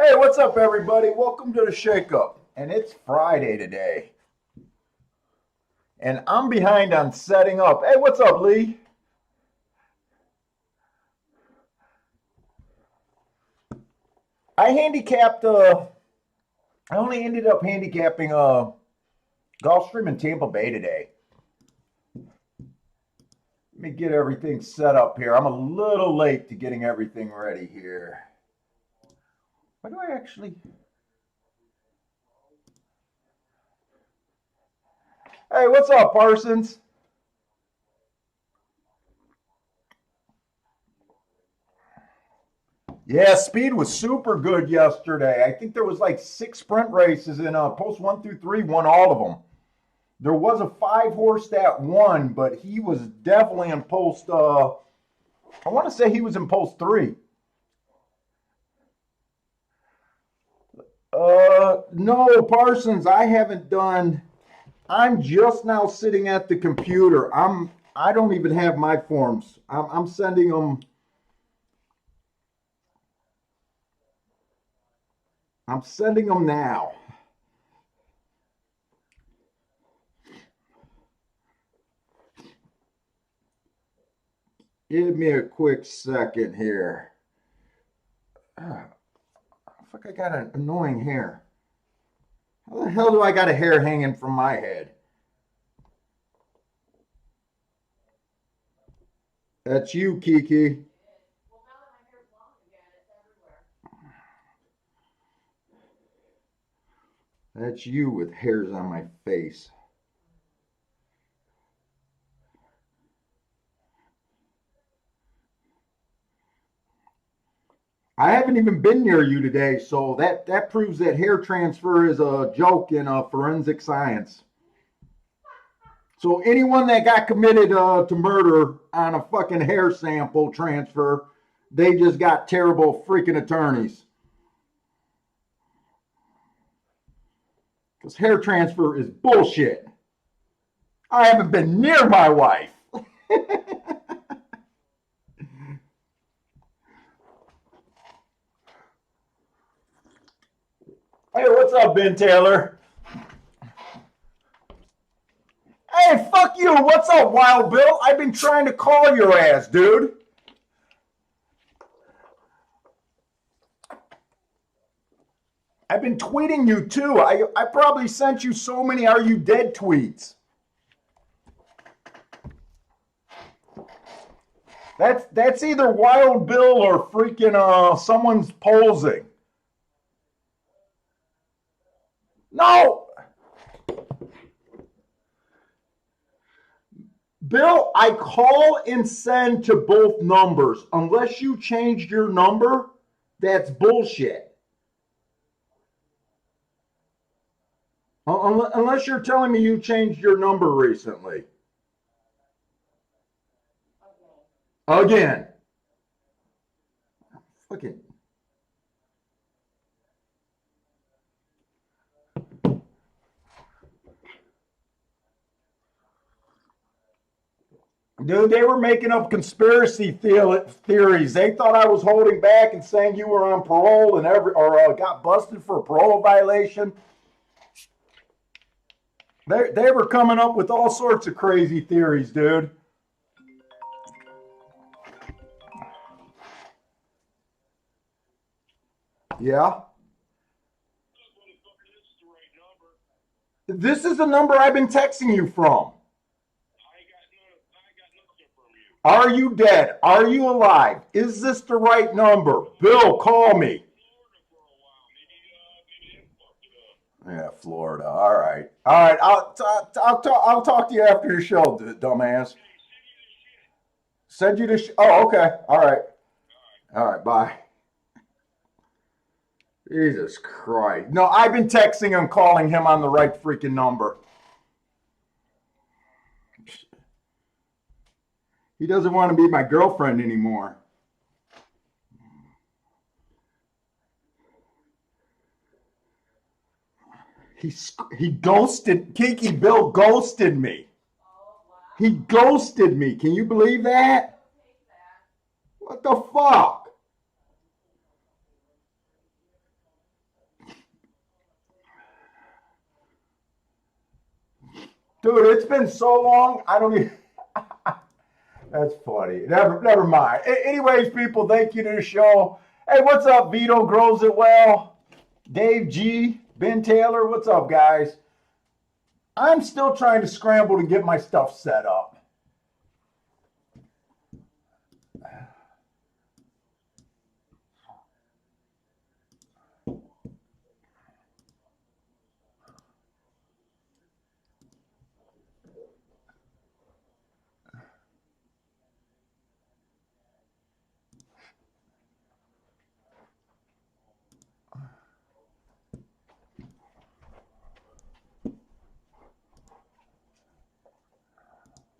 Hey, what's up, everybody? Welcome to the Shake Up. And it's Friday today. And I'm behind on setting up. Hey, what's up, Lee? I handicapped, I only ended up handicapping Gulfstream in Tampa Bay today. Let me get everything set up here. I'm a little late to getting everything ready here. Why do I actually... Hey, what's up, Parsons? Yeah, speed was super good yesterday. I think there was like 6 sprint races in post 1 through 3, won all of them. There was a 5-horse that won, but he was definitely in post, I want to say he was in post 3. No, Parsons, I haven't done. I'm just now sitting at the computer. I don't even have my forms. I'm sending them. I'm sending them now. Give me a quick second here. Fuck, I got an annoying hair. How the hell do I got a hair hanging from my head? That's you, Kiki. That's you with hairs on my face. I haven't even been near you today, so that proves that hair transfer is a joke in forensic science. So anyone that got committed to murder on a fucking hair sample transfer, they just got terrible freaking attorneys. Because hair transfer is bullshit. I haven't been near my wife. Hey, what's up, Ben Taylor? Hey, fuck you. What's up, Wild Bill? I've been trying to call your ass, dude. I've been tweeting you, too. I probably sent you so many Are You Dead tweets. That's either Wild Bill or freaking someone's posing. No! Bill, I call and send to both numbers. Unless you changed your number, that's bullshit. Unless you're telling me you changed your number recently. Again. Fucking. Dude, they were making up conspiracy theories. They thought I was holding back and saying you were on parole and got busted for a parole violation. They were coming up with all sorts of crazy theories, dude. Yeah. This is the number I've been texting you from. Are you dead? Are you alive? Is this the right number? Bill, call me. Yeah, Florida. All right. All right. I'll talk to you after the show, dumbass. Send you the oh, okay. All right. All right. Bye. Jesus Christ. No, I've been texting him, calling him on the right freaking number. He doesn't want to be my girlfriend anymore. He ghosted, Kiki Bill ghosted me. He ghosted me. Can you believe that? What the fuck? Dude, it's been so long. I don't even. That's funny. Never mind. Anyways, people, thank you to the show. Hey, what's up, Vito? Grows it well. Dave G, Ben Taylor, what's up, guys? I'm still trying to scramble to get my stuff set up.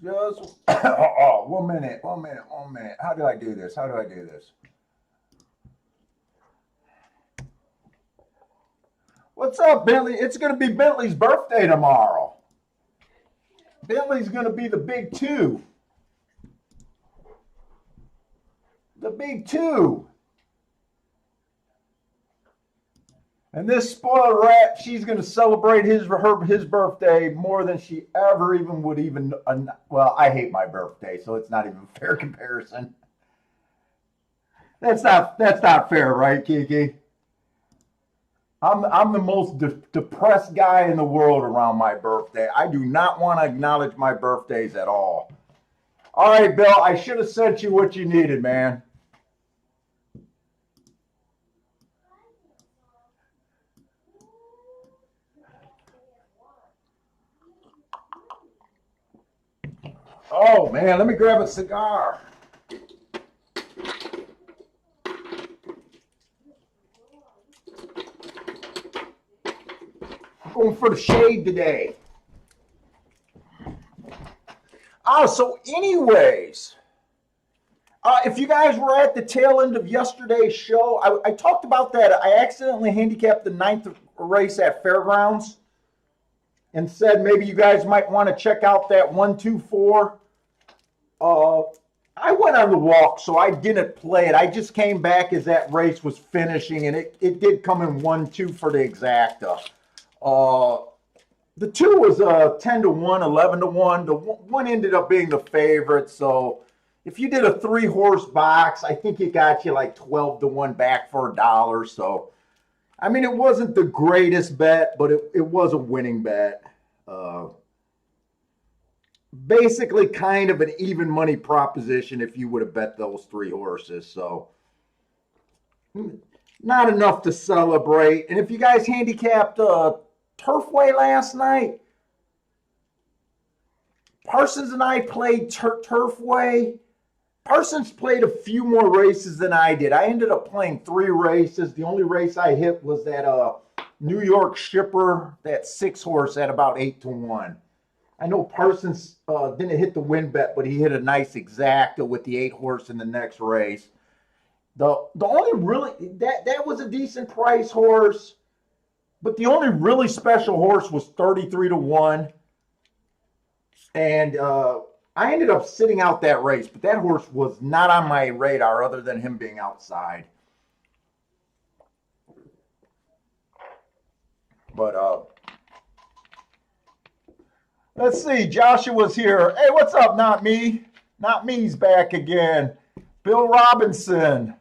Just, oh, 1 minute. How do I do this? What's up, Bentley? It's going to be Bentley's birthday tomorrow. Bentley's going to be the big two. The big two. And this spoiled rat, she's going to celebrate his birthday more than she ever even would even. Well, I hate my birthday, so it's not even a fair comparison. That's not fair, right, Kiki? I'm the most depressed guy in the world around my birthday. I do not want to acknowledge my birthdays at all. All right, Bill, I should have sent you what you needed, man. Oh, man, let me grab a cigar. I'm going for the shade today. So anyways, if you guys were at the tail end of yesterday's show, I talked about that. I accidentally handicapped the 9th race at Fairgrounds and said maybe you guys might want to check out that 1-2-4. I went on the walk, so I didn't play it. I just came back as that race was finishing, and it did come in 1-2 for the exacta. The 2 was 10-1, 11-1. The 1 ended up being the favorite. So if you did a 3-horse box, I think it got you like 12-1 back for $1. So, I mean, it wasn't the greatest bet, but it was a winning bet. Basically kind of an even money proposition if you would have bet those 3 horses. So not enough to celebrate. And if you guys handicapped Turfway last night, Parsons and I played Turfway. Parsons played a few more races than I did. I ended up playing 3 races. The only race I hit was that New York Shipper, that 6-horse at about 8-1. I know Parsons didn't hit the win bet, but he hit a nice exacta with the 8-horse in the next race. The only really that was a decent price horse, but the only really special horse was 33-1, and I ended up sitting out that race. But that horse was not on my radar, other than him being outside. But let's see. Joshua's here. Hey, what's up? Not me. Not me's back again. Bill Robinson.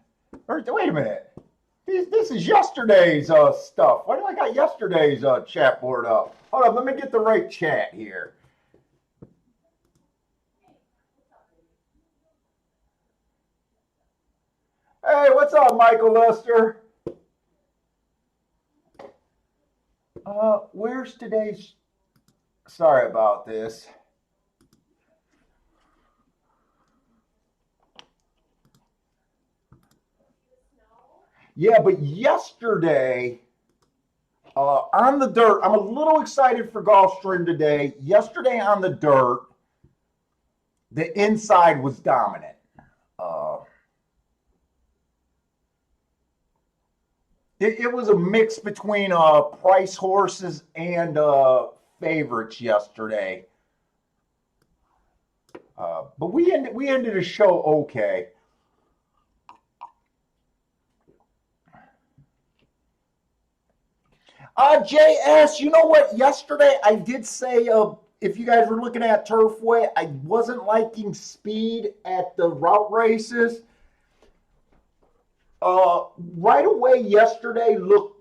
Wait a minute. This is yesterday's stuff. Why do I got yesterday's chat board up? Hold on. Let me get the right chat here. Hey, what's up, Michael Lester? Where's today's... Sorry about this. Yeah, but yesterday, on the dirt, I'm a little excited for Gulfstream today. Yesterday on the dirt, the inside was dominant. It was a mix between price horses and favorites yesterday. But we ended the show okay. JS, you know what? Yesterday I did say if you guys were looking at Turfway, I wasn't liking speed at the route races. Right away yesterday looked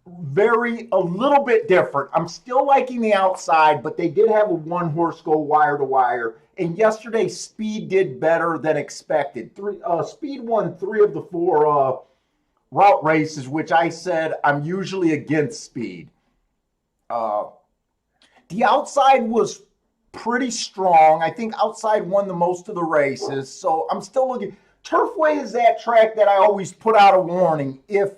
a little bit different. I'm still liking the outside, but they did have a one horse go wire to wire. And yesterday, Speed did better than expected. Speed won 3 of the 4 route races, which I said I'm usually against Speed. The outside was pretty strong. I think outside won the most of the races. So I'm still looking. Turfway is that track that I always put out a warning. If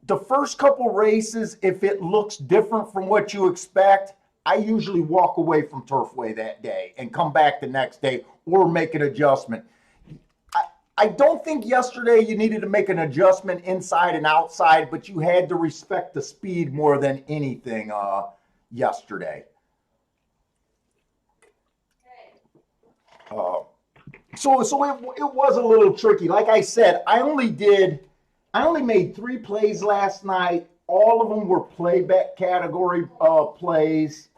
the first couple races, if it looks different from what you expect, I usually walk away from Turfway that day and come back the next day or make an adjustment. I don't think yesterday you needed to make an adjustment inside and outside, but you had to respect the speed more than anything yesterday. So it was a little tricky. Like I said, I only made 3 plays last night. All of them were playback category plays.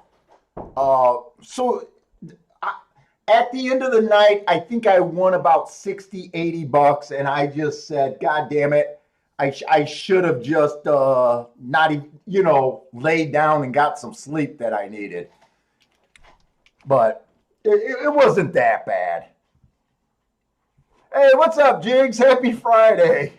At the end of the night, I think I won about $60-80, and I just said, God damn it, I should have just not even, laid down and got some sleep that I needed. But it wasn't that bad. Hey, what's up, Jigs? Happy Friday.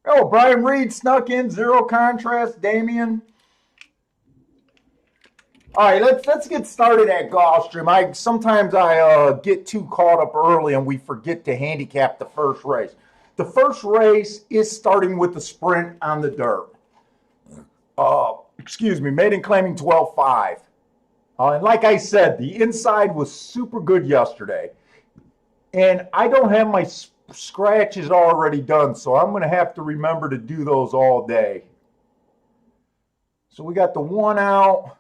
Oh, Brian Reed snuck in, 0 contrast, Damien. All right, let's get started at Gulfstream. Sometimes I get too caught up early and we forget to handicap the first race. The first race is starting with the sprint on the dirt. Maiden claiming 12.5. And like I said, the inside was super good yesterday. And I don't have my scratches already done, so I'm going to have to remember to do those all day. So we got the 1 out.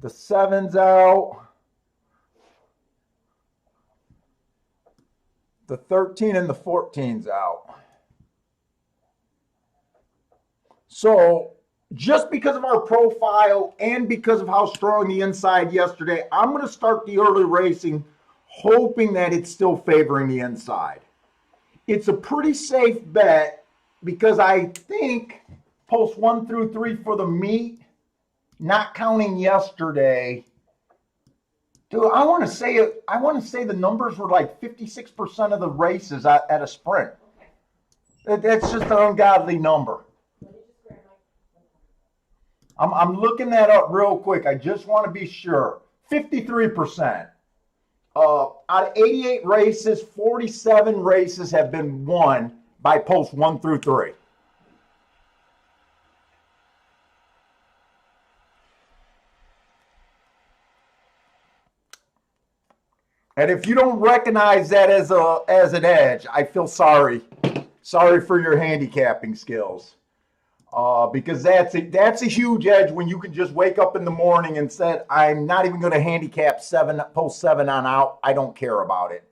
The 7's out. The 13 and the 14's out. So just because of our profile and because of how strong the inside yesterday, I'm going to start the early racing hoping that it's still favoring the inside. It's a pretty safe bet because I think post 1 through 3 for the meet, not counting yesterday. Dude, I want to say the numbers were like 56% of the races at a sprint. That's just an ungodly number. I'm looking that up real quick. I just want to be sure. 53%. Out of 88 races, 47 races have been won by posts 1 through 3. And if you don't recognize that as an edge, I feel sorry. Sorry for your handicapping skills. Because that's a huge edge when you can just wake up in the morning and say, I'm not even going to handicap post 7 on out. I don't care about it.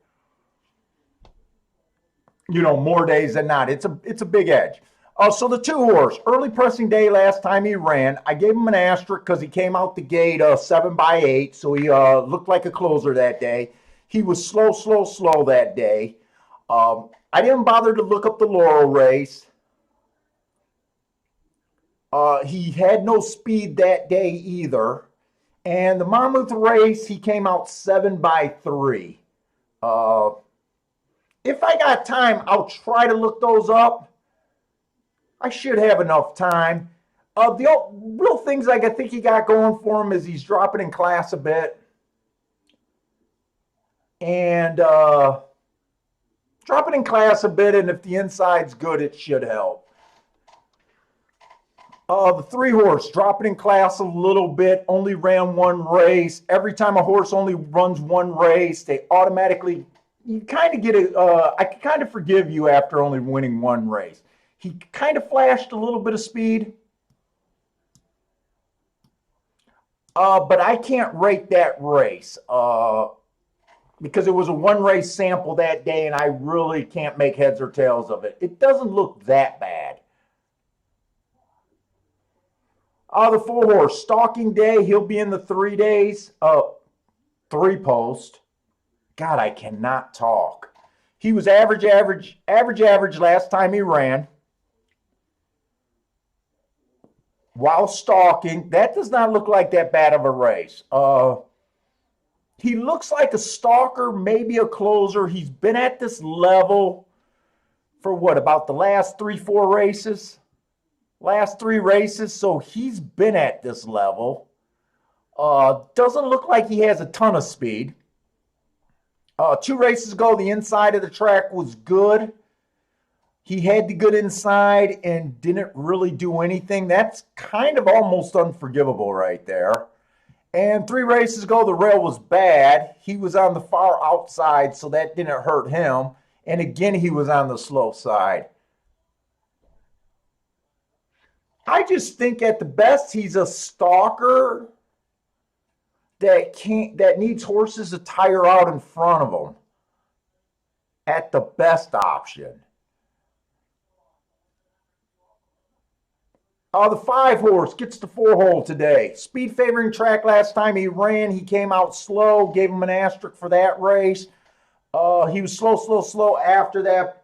More days than not. It's a big edge. So the 2 horse, early pressing day last time he ran, I gave him an asterisk because he came out the gate 7x8, so he looked like a closer that day. He was slow that day. I didn't bother to look up the Laurel race. He had no speed that day either. And the Monmouth race, he came out 7x3. If I got time, I'll try to look those up. I should have enough time. The real things I think he got going for him is he's dropping in class a bit. And dropping in class a bit, and if the inside's good, it should help. The 3 horse, dropping in class a little bit, only ran 1 race. Every time a horse only runs 1 race, they automatically, you kind of get it, I can kind of forgive you after only winning 1 race. He kind of flashed a little bit of speed. But I can't rate that race. because it was a one race sample that day and I really can't make heads or tails of it. It doesn't look that bad. The 4-horse, Stalking Day, he'll be in the 3 days. 3 post. God, I cannot talk. He was average last time he ran. While stalking, that does not look like that bad of a race. He looks like a stalker, maybe a closer. He's been at this level for what, about the last 3-4 races? Last 3 races, so he's been at this level. Doesn't look like he has a ton of speed. 2 races ago, the inside of the track was good. He had the good inside and didn't really do anything. That's kind of almost unforgivable right there. And 3 races ago, the rail was bad. He was on the far outside, so that didn't hurt him. And again, he was on the slow side. I just think at the best, he's a stalker that needs horses to tire out in front of him. At the best option. The 5-horse gets the 4-hole today. Speed favoring track last time he ran. He came out slow, gave him an asterisk for that race. He was slow after that.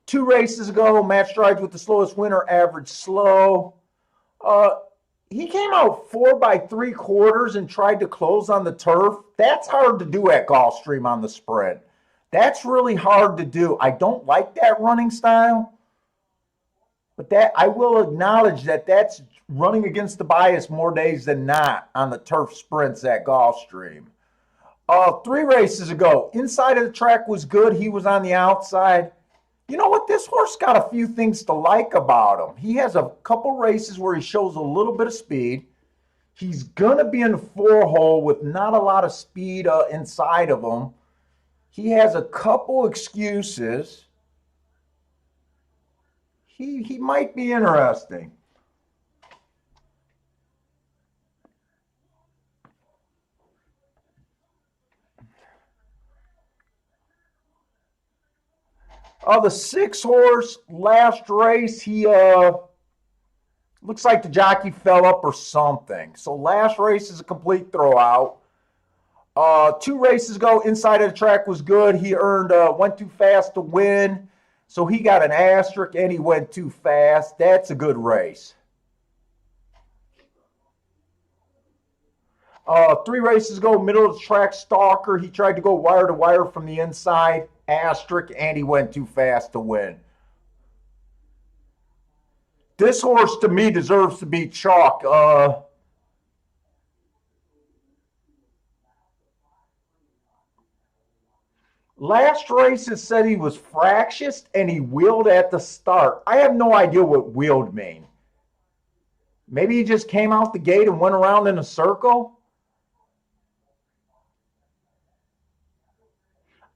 2 races ago, match strides with the slowest winner, average slow. He came out 4 by 3/4 and tried to close on the turf. That's hard to do at Gulfstream on the sprint. That's really hard to do. I don't like that running style. But that I will acknowledge that that's running against the bias more days than not on the turf sprints at Gulfstream. 3 races ago, inside of the track was good. He was on the outside. You know what? This horse got a few things to like about him. He has a couple races where he shows a little bit of speed. He's going to be in the 4-hole with not a lot of speed inside of him. He has a couple excuses. He might be interesting. The 6-horse last race, he looks like the jockey fell up or something. So last race is a complete throwout. 2 races ago, inside of the track was good. He earned went too fast to win. So he got an asterisk and he went too fast. That's a good race. 3 races ago, middle of the track, Stalker. He tried to go wire to wire from the inside, asterisk, and he went too fast to win. This horse, to me, deserves to be chalk. Last race it said he was fractious and he wheeled at the start. I have no idea what wheeled mean. Maybe he just came out the gate and went around in a circle.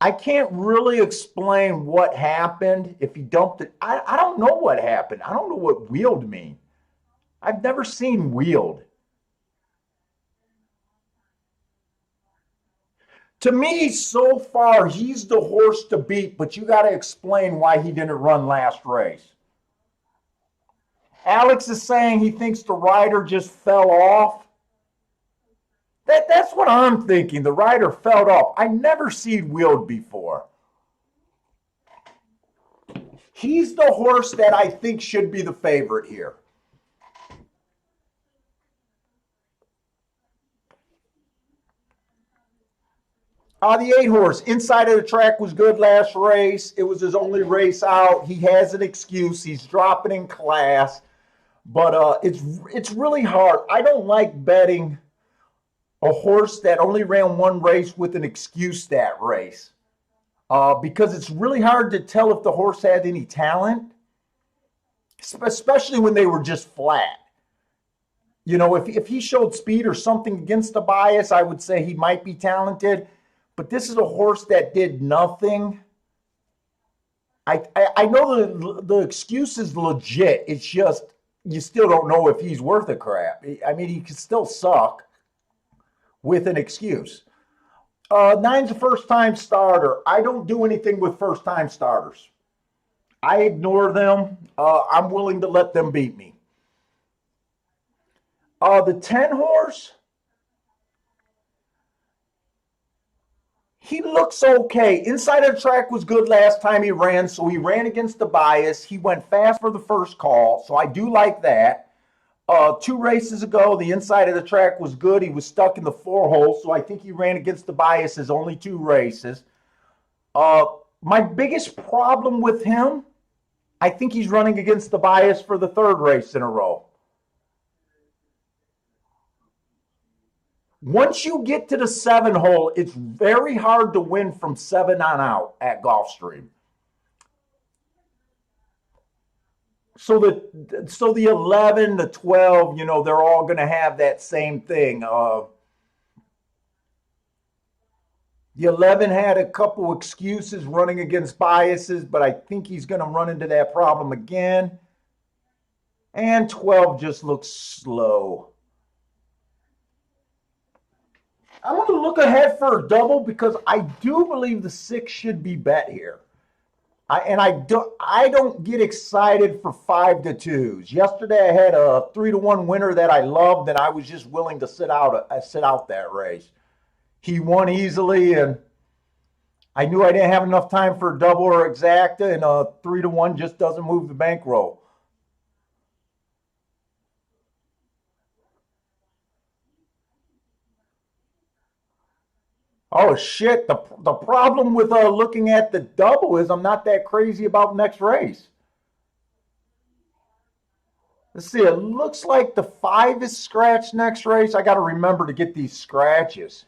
I can't really explain what happened if he dumped it. I don't know what happened. I don't know what wheeled mean. I've never seen wheeled. To me, so far, he's the horse to beat, but you got to explain why he didn't run last race. Alex is saying he thinks the rider just fell off. That's what I'm thinking. The rider fell off. I never seen wheeled before. He's the horse that I think should be the favorite here. The 8-horse, inside of the track was good last race. It was his only race out. He has an excuse. He's dropping in class. But it's really hard. I don't like betting a horse that only ran 1 race with an excuse that race. Because it's really hard to tell if the horse had any talent, especially when they were just flat. You know, if he showed speed or something against the bias, I would say he might be talented. But this is a horse that did nothing. I know the excuse is legit. It's just you still don't know if he's worth a crap. I mean, he could still suck with an excuse. Nine's a first-time starter. I don't do anything with first-time starters. I ignore them. I'm willing to let them beat me. The 10 horse, he looks okay. Inside of the track was good last time he ran, so he ran against the bias. He went fast for the first call, so I do like that. 2 races ago, the inside of the track was good. He was stuck in the 4 hole, so I think he ran against the biases only 2 races. Uh, my biggest problem with him, I think he's running against the bias for the 3rd race in a row. Once you get to the 7 hole, it's very hard to win from 7 on out at Gulfstream. So the 11, the 12, they're all going to have that same thing. The 11 had a couple excuses running against biases, but I think he's going to run into that problem again. And 12 just looks slow. I want to look ahead for a double because I do believe the 6 should be bet here. I don't get excited for 5-2s. Yesterday I had a 3-1 winner that I loved, and I was just willing to sit out that race. He won easily, and I knew I didn't have enough time for a double or exacta, and a 3-1 just doesn't move the bankroll. Oh shit! The problem with looking at the double is I'm not that crazy about next race. Let's see. It looks like the 5 is scratched next race. I got to remember to get these scratches.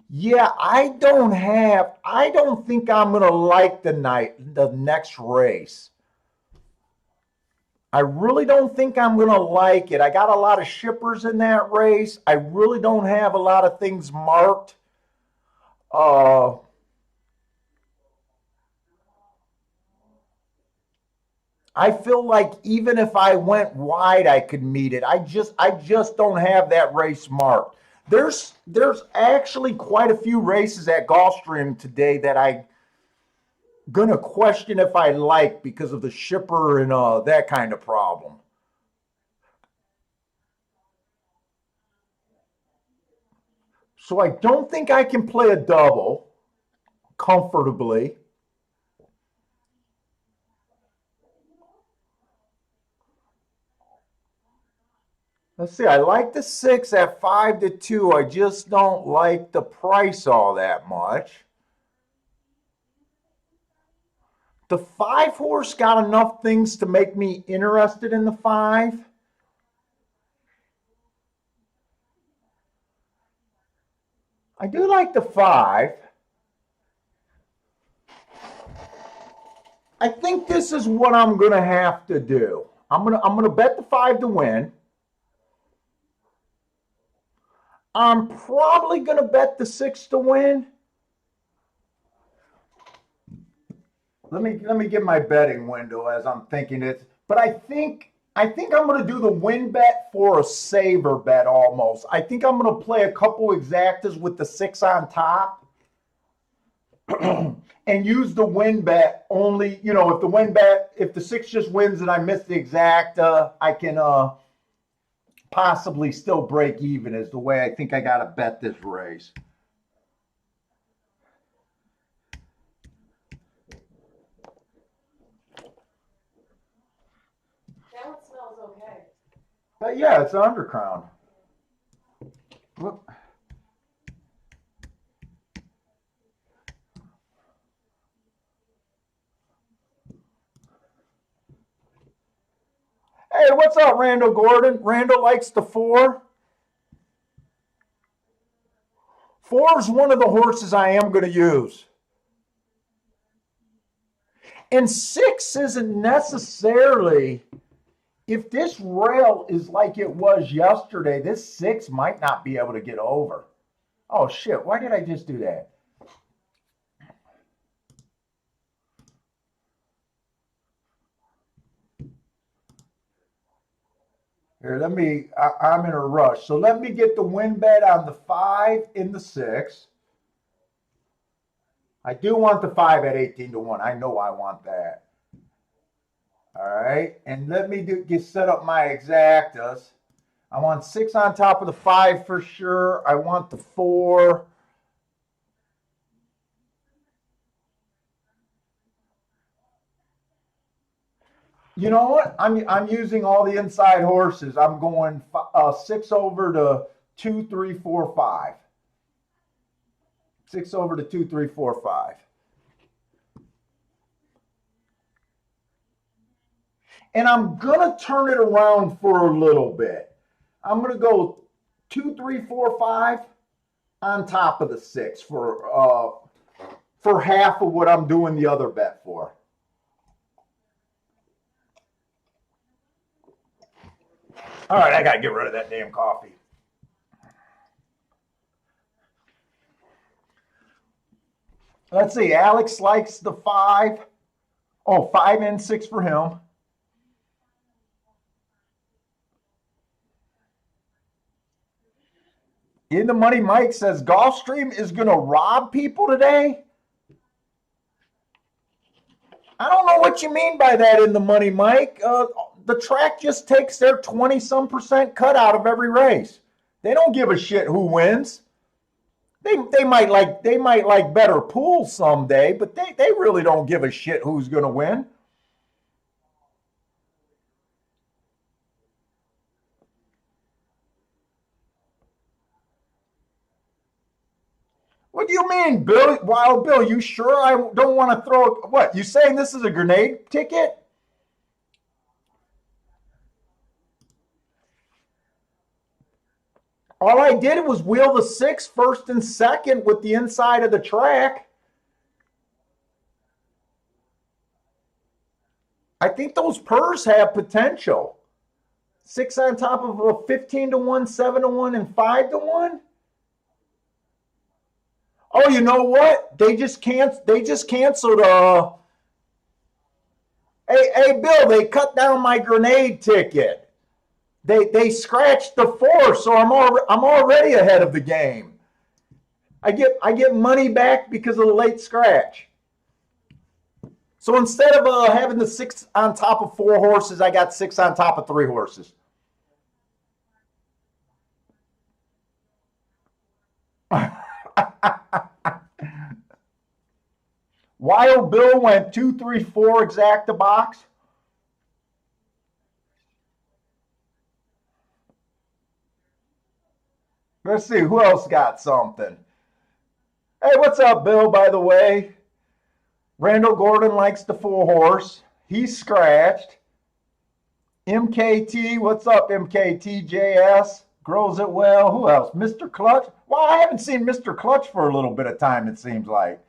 Yeah, I don't think I'm gonna like the next race. I really don't think I'm gonna like it. I got a lot of shippers in that race. I really don't have a lot of things marked. Uh, I feel like even if I went wide, I could meet it. I just don't have that race marked. There's actually quite a few races at Gulfstream today that I gonna question if I like because of the shipper and that kind of problem. So I don't think I can play a double comfortably. Let's see. I like the 6 at 5-2. I just don't like the price all that much. The 5 horse got enough things to make me interested in the 5. I do like the 5. I think this is what I'm gonna have to do. I'm gonna bet the 5 to win. I'm probably gonna bet the 6 to win. Let me get my betting window as I'm thinking it. But I think I'm going to do the win bet for a saver bet almost. I think I'm going to play a couple exactas with the 6 on top and use the win bet only. If the 6 just wins and I miss the exacta, I can possibly still break even. Is the way I think I got to bet this race. That one smells okay. But yeah, it's an undercrown. Whoop. Hey, what's up, Randall Gordon? Randall likes the 4. 4 is one of the horses I am going to use. And 6 isn't necessarily, if this rail is like it was yesterday, this 6 might not be able to get over. Oh shit, why did I just do that? Here, I'm in a rush. So let me get the win bet on the 5 in the 6. I do want the 5 at 18-1. I know I want that. All right. And let me get set up my exactas. I want 6 on top of the 5 for sure. I want the 4. You know what? I'm using all the inside horses. I'm going 6 over to 2, 3, 4, 5. 6 over to 2, 3, 4, 5. And I'm gonna turn it around for a little bit. I'm gonna go 2, 3, 4, 5 on top of the 6 for half of what I'm doing the other bet for. All right, I gotta get rid of that damn coffee. Let's see. Alex likes the 5. Oh, 5 and 6 for him. In the money, Mike says Gulfstream is going to rob people today. I don't know what you mean by that in the money, Mike. The track just takes their 20-some% cut out of every race. They don't give a shit who wins. They might like better pools someday, but they really don't give a shit who's going to win. What do you mean, Bill? Wild Bill, you sure I don't want to throw what? You saying this is a grenade ticket? All I did was wheel the 6 first and second with the inside of the track. I think those purrs have potential. 6 on top of a 15-1, 7-1, and 5-1. Oh, you know what? They just canceled. Hey, Bill, they cut down my grenade ticket. They scratched the 4, so I'm already ahead of the game. I get money back because of the late scratch. So instead of having the 6 on top of 4 horses, I got 6 on top of 3 horses. Wild Bill went 2, 3, 4 exacta box. Let's see who else got something. Hey, what's up, Bill? By the way, Randall Gordon likes the 4 horse. He's scratched. MKT, what's up, MKTJS? Grows it well. Who else? Mr. Clutch? Well, I haven't seen Mr. Clutch for a little bit of time, it seems like.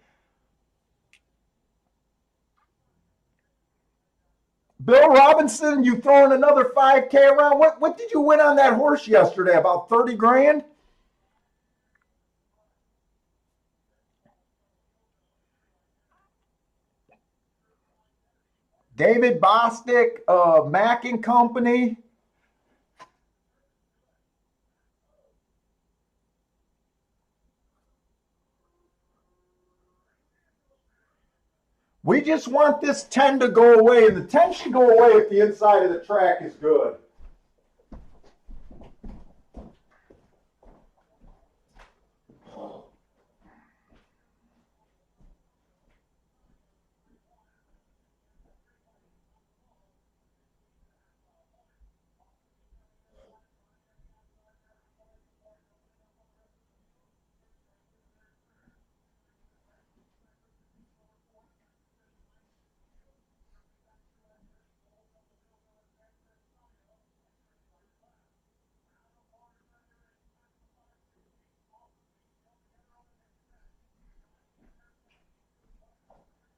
Bill Robinson, you throwing another 5K around? What did you win on that horse yesterday? About 30 grand? David Bostic, Mack and Company. We just want this 10 to go away, and the 10 should go away if the inside of the track is good.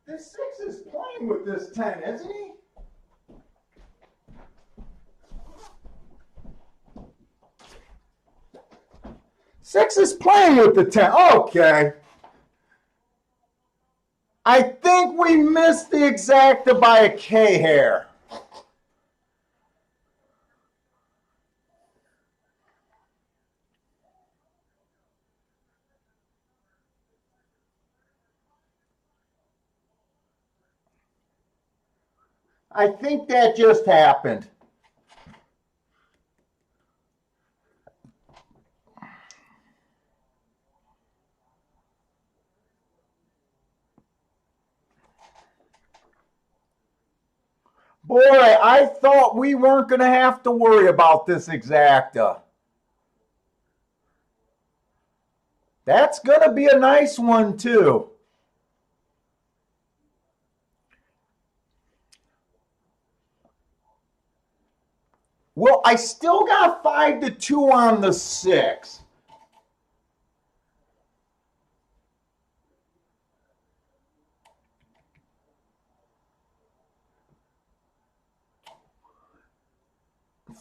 This 6 is playing with this 10, isn't he? Six is playing with the 10. Okay. I think we missed the exacta by a K hair. I think that just happened. Boy, I thought we weren't going to have to worry about this exacta. That's going to be a nice one, too. Well, I still got 5-2 on the 6.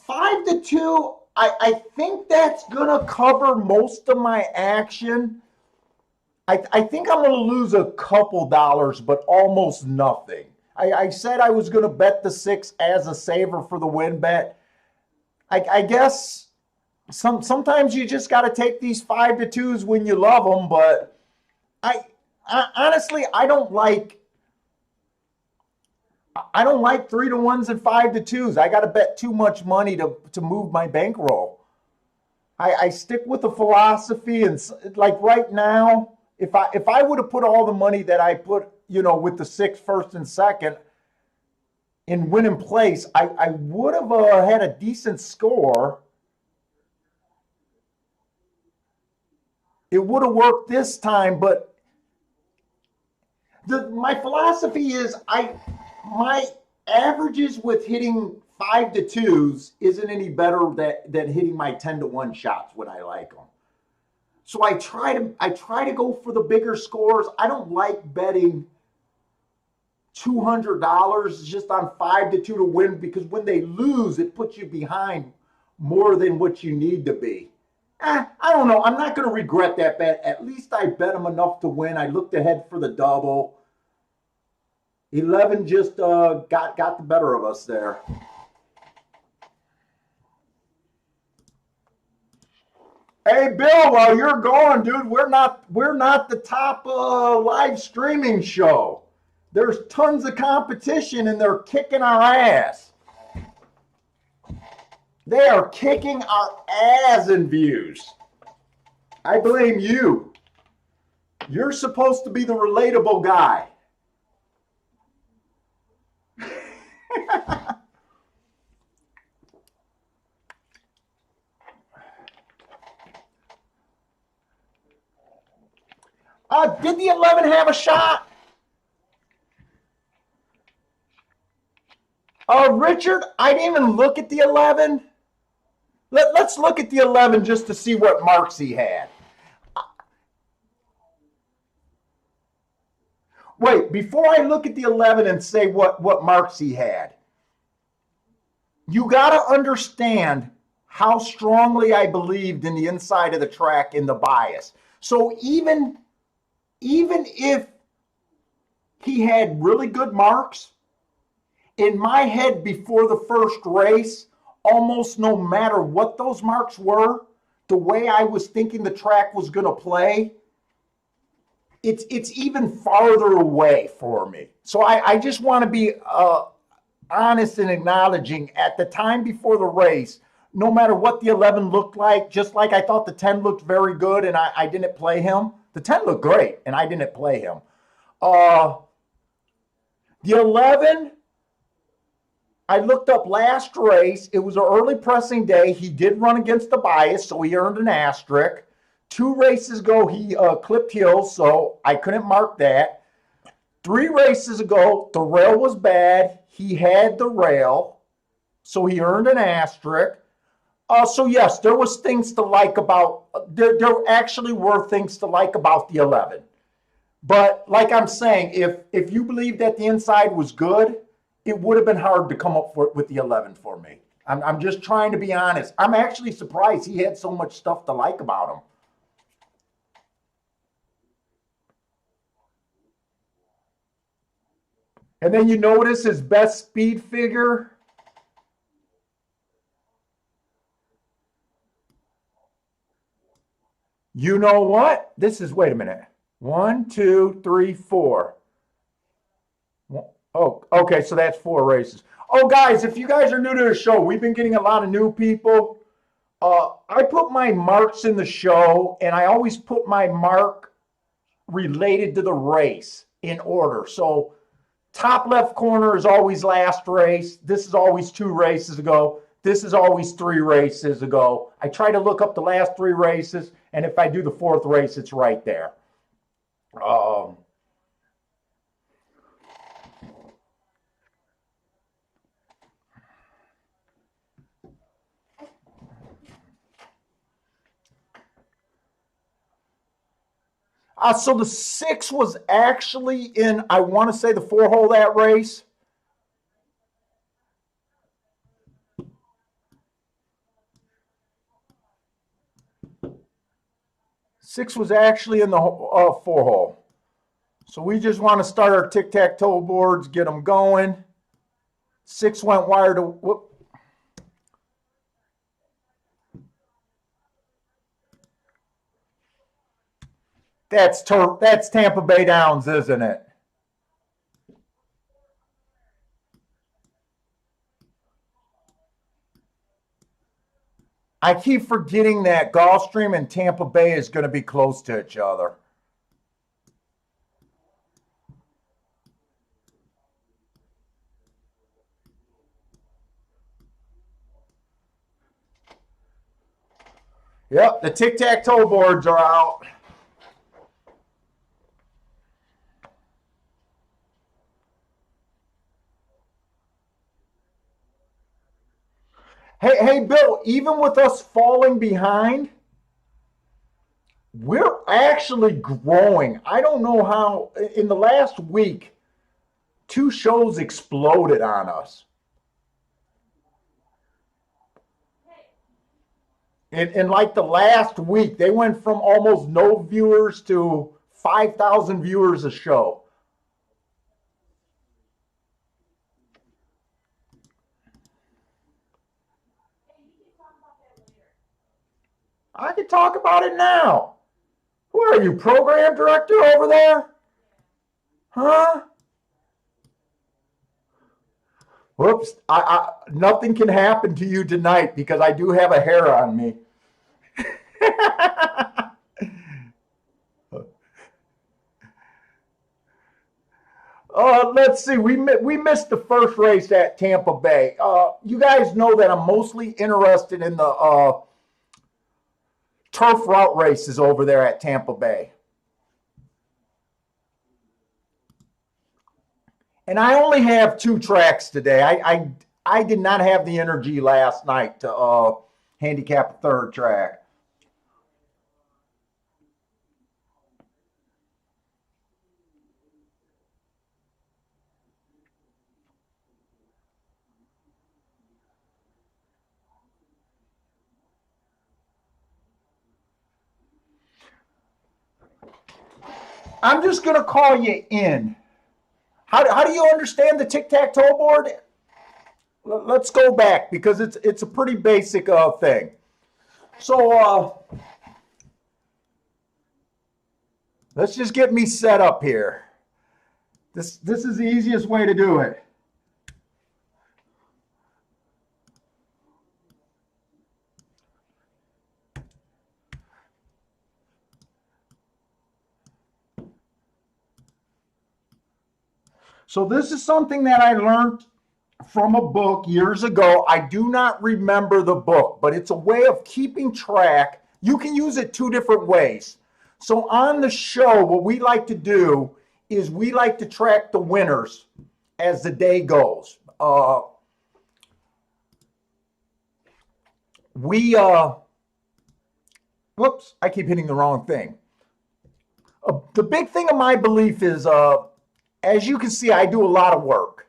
Five to two, I think that's going to cover most of my action. I think I'm going to lose a couple dollars, but almost nothing. I said I was going to bet the 6 as a saver for the win bet. I guess sometimes you just got to take these 5-2s when you love them, but I honestly, I don't like 3-1s and 5-2s. I got to bet too much money to move my bankroll. I stick with the philosophy, and like right now, if I would have put all the money that I put, with the 6 first and second in winning place, I would have had a decent score. It would have worked this time, but my philosophy is my averages with hitting 5-2s isn't any better than hitting my 10-1 shots when I like them. So I try to go for the bigger scores. I don't like betting $200 just on 5-2 to win, because when they lose, it puts you behind more than what you need to be. I don't know. I'm not going to regret that bet. At least I bet them enough to win. I looked ahead for the double. 11 just got the better of us there. Hey, Bill, while you're gone, dude, we're not the top live streaming show. There's tons of competition, and they're kicking our ass. They are kicking our ass in views. I blame you. You're supposed to be the relatable guy. Did the 11 have a shot? Richard, I didn't even look at the 11. Let's look at the 11 just to see what marks he had. Wait, before I look at the 11 and say what marks he had, you got to understand how strongly I believed in the inside of the track in the bias. So even if he had really good marks, in my head before the first race, almost no matter what those marks were, the way I was thinking the track was going to play, it's even farther away for me. So I just want to be honest in acknowledging at the time before the race, no matter what the 11 looked like, just like I thought the 10 looked very good and I didn't play him. The 10 looked great and I didn't play him. The 11, I looked up last race. It was an early pressing day. He did run against the bias, so he earned an asterisk. 2 races ago, he clipped hills, so I couldn't mark that. 3 races ago, the rail was bad. He had the rail, so he earned an asterisk. So yes, there was things to like about. There actually were things to like about the 11. But like I'm saying, if you believe that the inside was good, it would have been hard to come up with the 11 for me. I'm just trying to be honest. I'm actually surprised he had so much stuff to like about him. And then you notice his best speed figure. You know what? This is, wait a minute. 1, 2, 3, 4. Oh, okay, so that's 4 races. Oh, guys, if you guys are new to the show, we've been getting a lot of new people. I put my marks in the show, and I always put my mark related to the race in order. So top left corner is always last race. This is always 2 races ago. This is always 3 races ago. I try to look up the last 3 races, and if I do the 4th race, it's right there. So the 6 was actually in, I want to say, the 4-hole that race. Six was actually in the 4-hole. So we just want to start our tic-tac-toe boards, get them going. 6 went wire to, whoop. That's Tampa Bay Downs, isn't it? I keep forgetting that Gulfstream and Tampa Bay is going to be close to each other. Yep, the tic-tac-toe boards are out. Hey, Bill, even with us falling behind, we're actually growing. I don't know how, in the last week, 2 shows exploded on us. In like the last week, they went from almost no viewers to 5,000 viewers a show. I can talk about it now. Who are you, program director over there? Huh? Whoops. Nothing can happen to you tonight because I do have a hair on me. Let's see. We missed the first race at Tampa Bay. You guys know that I'm mostly interested in the turf route races over there at Tampa Bay. And I only have 2 tracks today. I did not have the energy last night to handicap a 3rd track. I'm just going to call you in. How do you understand the tic-tac-toe board? Let's go back because it's a pretty basic thing. So let's just get me set up here. This is the easiest way to do it. So this is something that I learned from a book years ago. I do not remember the book, but it's a way of keeping track. You can use it 2 different ways. So on the show, what we like to do is we like to track the winners as the day goes. Whoops, I keep hitting the wrong thing. The big thing of my belief is, as you can see, I do a lot of work.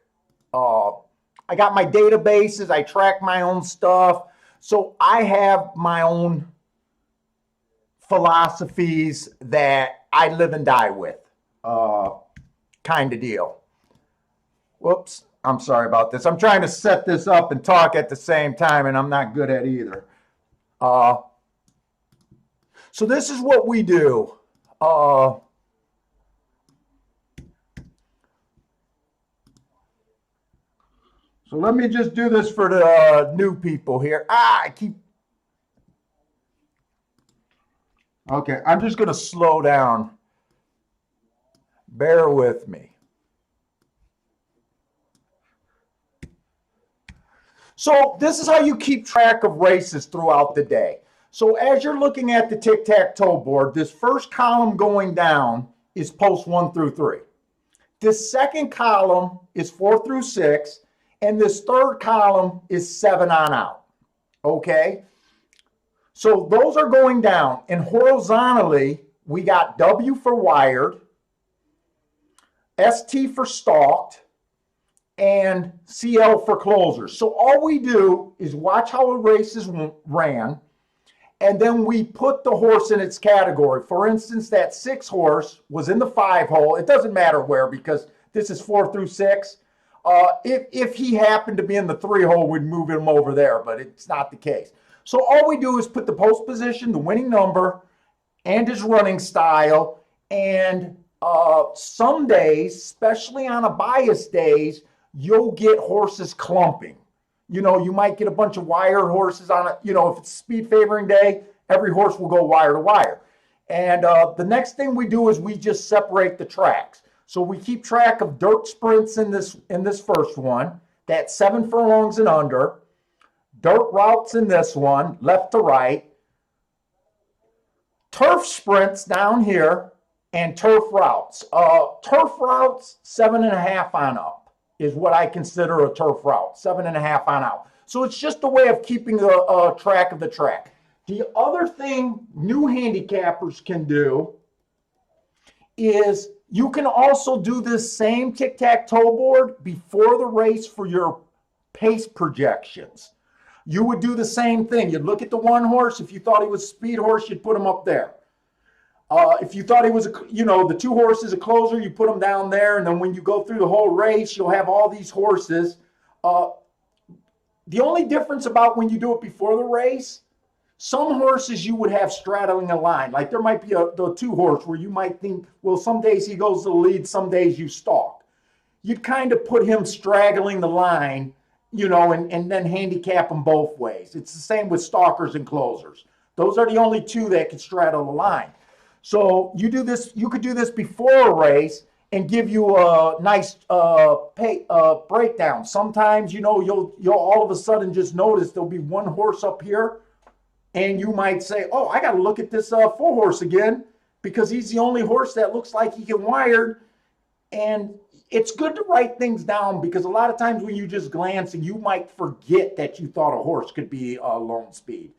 I got my databases, I track my own stuff. So I have my own philosophies that I live and die with, kind of deal. Whoops, I'm sorry about this. I'm trying to set this up and talk at the same time, and I'm not good at either. So this is what we do. So let me just do this for the new people here. Okay, I'm just going to slow down. Bear with me. So this is how you keep track of races throughout the day. So as you're looking at the tic-tac-toe board, this first column going down is post 1 through 3. This second column is 4 through 6, and this third column is 7 on out. Okay? So those are going down, and horizontally, we got W for wired, ST for stalked, and CL for closers. So all we do is watch how a race is ran, and then we put the horse in its category. For instance, that 6 horse was in the 5 hole. It doesn't matter where, because this is 4 through 6. If he happened to be in the 3 hole, we'd move him over there, but it's not the case. So all we do is put the post position, the winning number, and his running style. And some days, especially on a bias days, you'll get horses clumping. You know, you might get a bunch of wired horses on it. You know, if it's speed favoring day, every horse will go wire to wire. And the next thing we do is we just separate the tracks. So we keep track of dirt sprints in this first one, that's 7 furlongs and under. Dirt routes in this one, left to right. Turf sprints down here, and turf routes. Turf routes, 7.5 on up is what I consider a turf route, 7.5 on out. So it's just a way of keeping the track of the track. The other thing new handicappers can do is you can also do this same tic-tac-toe board before the race for your pace projections. You would do the same thing. You'd look at the one horse. If you thought he was a speed horse, you'd put him up there. If you thought he was, the 2 horses a closer, you put them down there. And then when you go through the whole race, you'll have all these horses. The only difference about when you do it before the race, some horses you would have straddling a line. Like there might be the 2 horse where you might think, well, some days he goes to the lead, some days you stalk. You'd kind of put him straggling the line, and then handicap them both ways. It's the same with stalkers and closers. Those are the only 2 that can straddle the line. So you do this. You could do this before a race and give you a nice breakdown. Sometimes you'll all of a sudden just notice there'll be one horse up here, and you might say, "Oh, I got to look at this 4 horse again because he's the only horse that looks like he can wire." And it's good to write things down because a lot of times when you just glance and you might forget that you thought a horse could be a lone speed.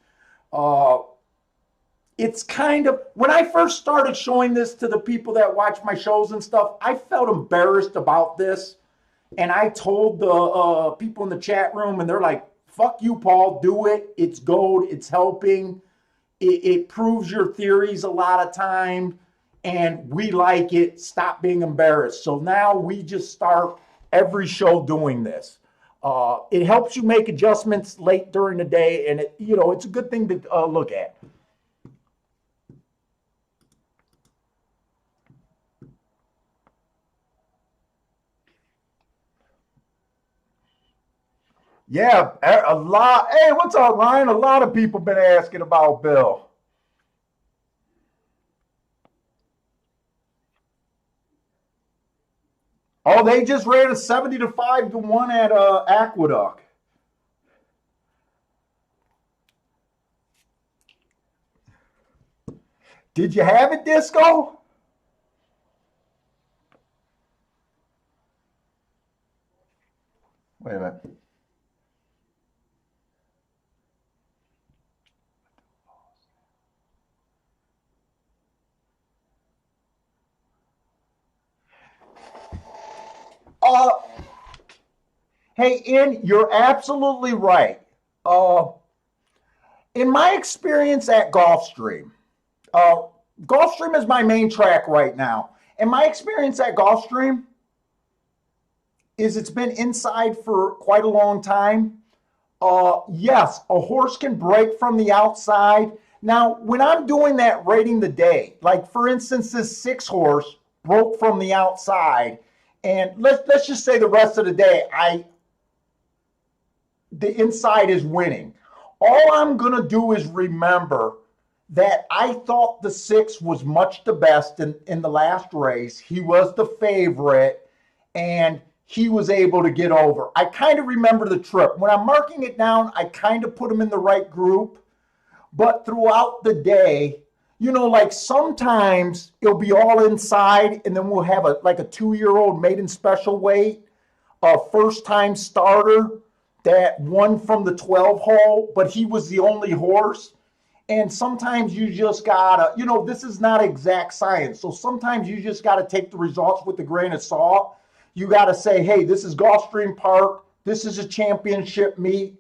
It's kind of, when I first started showing this to the people that watch my shows and stuff, I felt embarrassed about this. And I told the people in the chat room, and they're like, "Fuck you, Paul, do it. It's gold. It's helping. It proves your theories a lot of time. And we like it. Stop being embarrassed." So now we just start every show doing this. It helps you make adjustments late during the day, and it's a good thing to look at. Yeah, a lot. Hey, what's up, Ryan? A lot of people been asking about Bill. Oh, they just ran a 70-5 to 1 at Aqueduct. Did you have it, Disco? Wait a minute. Hey, In, you're absolutely right. Uh, in my experience at Gulfstream, uh, Gulfstream is my main track right now. And my experience at Gulfstream is it's been inside for quite a long time. Yes, a horse can break from the outside. Now, when I'm doing that rating the day, like for instance, this 6 horse broke from the outside, and let's just say the rest of the day, the inside is winning. All I'm gonna do is remember that I thought the 6 was much the best in the last race. He was the favorite, and he was able to get over. I kind of remember the trip. When I'm marking it down, I kind of put him in the right group. But throughout the day, like sometimes it'll be all inside, and then we'll have a 2-year-old maiden special weight, a first time starter that won from the 12 hole, but he was the only horse. And sometimes you just gotta, this is not exact science. So sometimes you just gotta take the results with a grain of salt. You gotta say, hey, this is Gulfstream Park. This is a championship meet.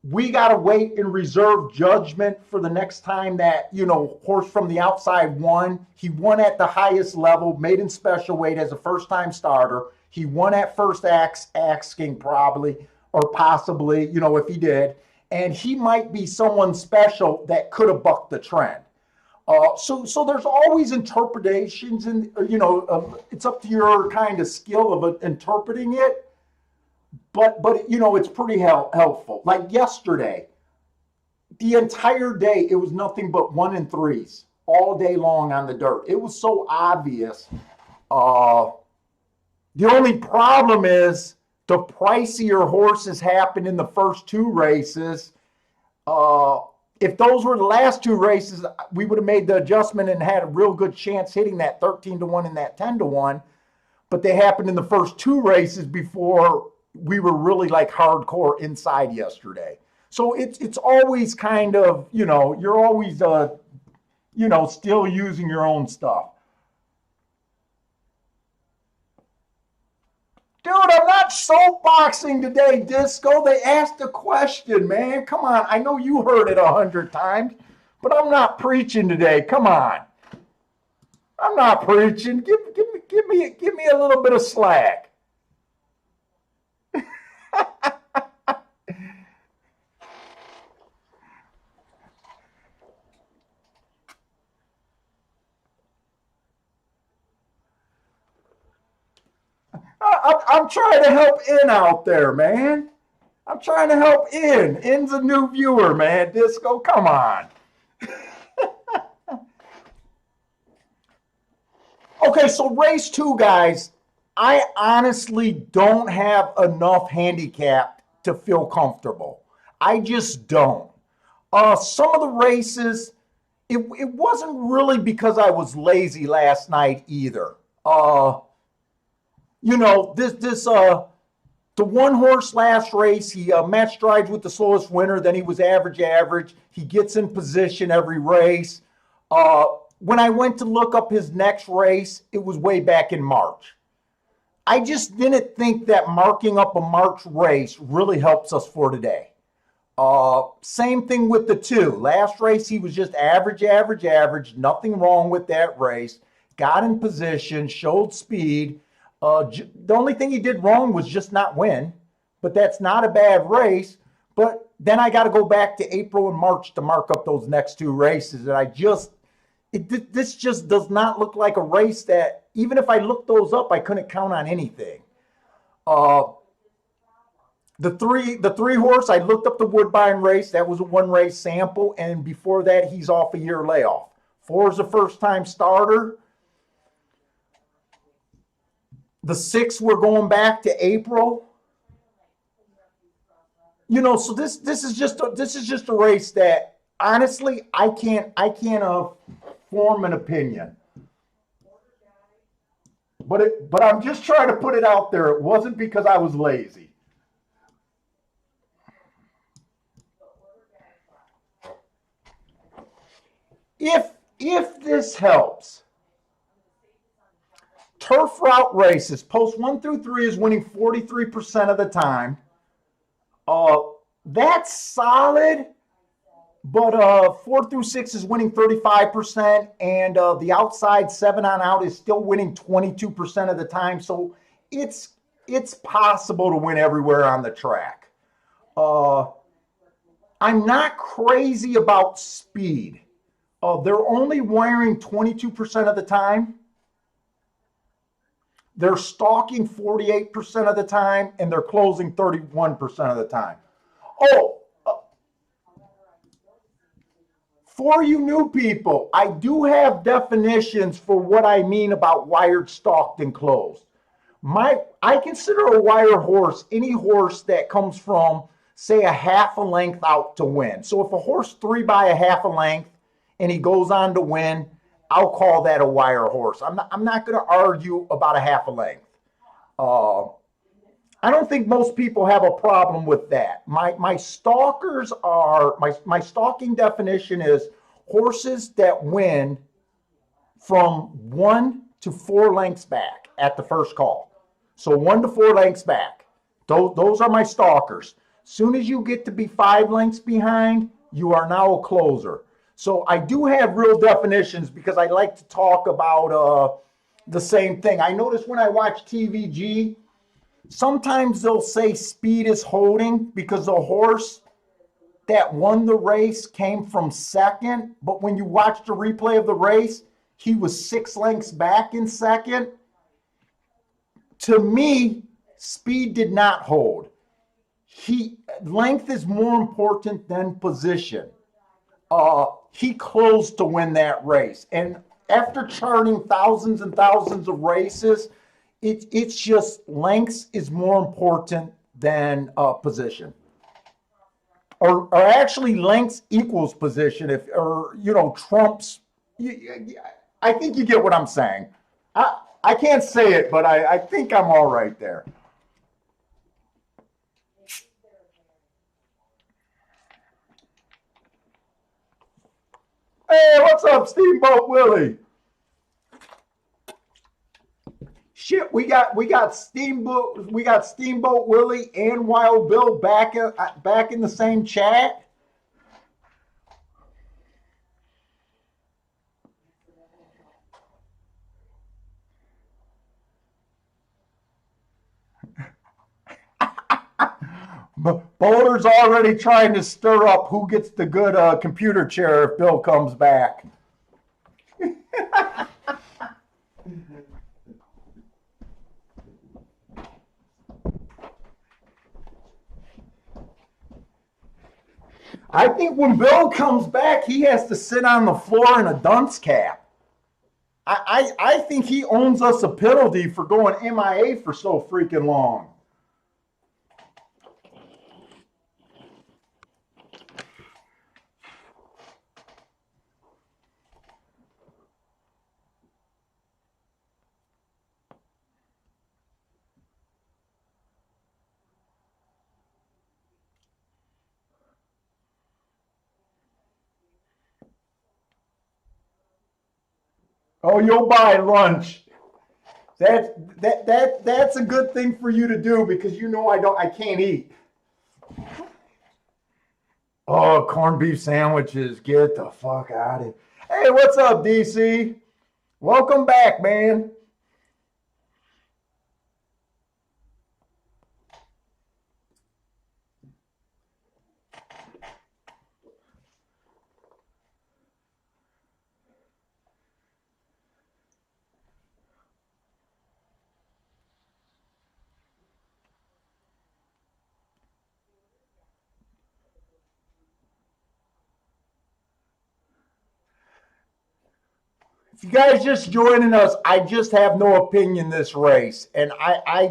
We gotta wait and reserve judgment for the next time that, horse from the outside won. He won at the highest level, maiden special weight as a first time starter. He won at first asking probably, or possibly, if he did. And he might be someone special that could have bucked the trend. So there's always interpretations, and it's up to your kind of skill of interpreting it. But it's pretty helpful. Like yesterday, the entire day it was nothing but 1 and 3s all day long on the dirt. It was so obvious. The only problem is the pricier horses happened in the first 2 races. If those were the last 2 races, we would have made the adjustment and had a real good chance hitting that 13-1 and that 10-1. But they happened in the first 2 races before we were really like hardcore inside yesterday. So it's always kind of, you're always, still using your own stuff. Dude, I'm not soapboxing today, Disco. They asked a question, man. Come on. I know you heard it 100 times, but I'm not preaching today. Come on. I'm not preaching. Give me a little bit of slack. I'm trying to help In out there, man. I'm trying to help In. In's a new viewer, man. Disco, come on. Okay, so race 2, guys. I honestly don't have enough handicap to feel comfortable. I just don't. Some of the races, it wasn't really because I was lazy last night either. The 1 horse last race, he matched strides with the slowest winner. Then he was average. He gets in position every race. When I went to look up his next race, it was way back in March. I just didn't think that marking up a March race really helps us for today. Same thing with the 2. Last race, he was just average. Nothing wrong with that race. Got in position, showed speed. The only thing he did wrong was just not win, but that's not a bad race. But then I got to go back to April and March to mark up those next 2 races. And this just does not look like a race that, even if I looked those up, I couldn't count on anything. The three horse, I looked up the Woodbine race. That was a 1 race sample. And before that, he's off a year layoff. 4 is a first time starter. The 6, we're going back to April. So this is just a race that honestly I can't form an opinion. But I'm just trying to put it out there. It wasn't because I was lazy. If this helps, turf route races, post 1 through 3 is winning 43% of the time. That's solid, but 4 through 6 is winning 35%, and the outside 7 on out is still winning 22% of the time. So it's possible to win everywhere on the track. I'm not crazy about speed. They're only wiring 22% of the time. They're stalking 48% of the time, and they're closing 31% of the time. Oh, for you new people, I do have definitions for what I mean about wired, stalked, and closed. I consider a wire horse any horse that comes from, say, a half a length out to win. So if a horse 3 by a half a length and he goes on to win, I'll call that a wire horse. I'm not going to argue about a half a length. I don't think most people have a problem with that. My stalkers are, my stalking definition is horses that win from 1 to 4 lengths back at the first call. So 1 to 4 lengths back. Those are my stalkers. Soon as you get to be 5 lengths behind, you are now a closer. So I do have real definitions because I like to talk about the same thing. I notice when I watch TVG, sometimes they'll say speed is holding because the horse that won the race came from second, but when you watch the replay of the race, he was 6 lengths back in second. To me, speed did not hold. Length is more important than position. He closed to win that race. And after charting thousands and thousands of races, it's just lengths is more important than position. Or actually lengths equals position trumps. I think you get what I'm saying. I can't say it, but I think I'm all right there. Hey, what's up, Steamboat Willie? Shit, we got Steamboat Willie and Wild Bill back in the same chat. Boulder's already trying to stir up who gets the good computer chair if Bill comes back. I think when Bill comes back, he has to sit on the floor in a dunce cap. I think he owns us a penalty for going MIA for so freaking long. Oh, you'll buy lunch. That's a good thing for you to do because I can't eat. Oh, corned beef sandwiches. Get the fuck out of here. Hey, what's up, DC? Welcome back, man. If you guys just joining us, I just have no opinion this race. And I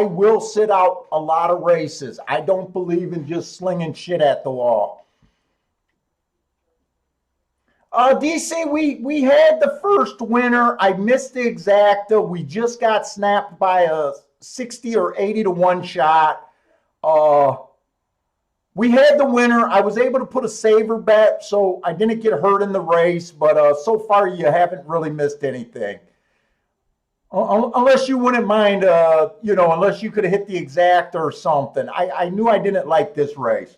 will sit out a lot of races. I don't believe in just slinging shit at the wall. DC, we had the first winner. I missed the exacta. We just got snapped by a 60 or 80 to 1 shot. We had the winner. I was able to put a saver bet, so I didn't get hurt in the race. But so far, you haven't really missed anything. Unless you wouldn't mind, unless you could have hit the exact or something. I knew I didn't like this race.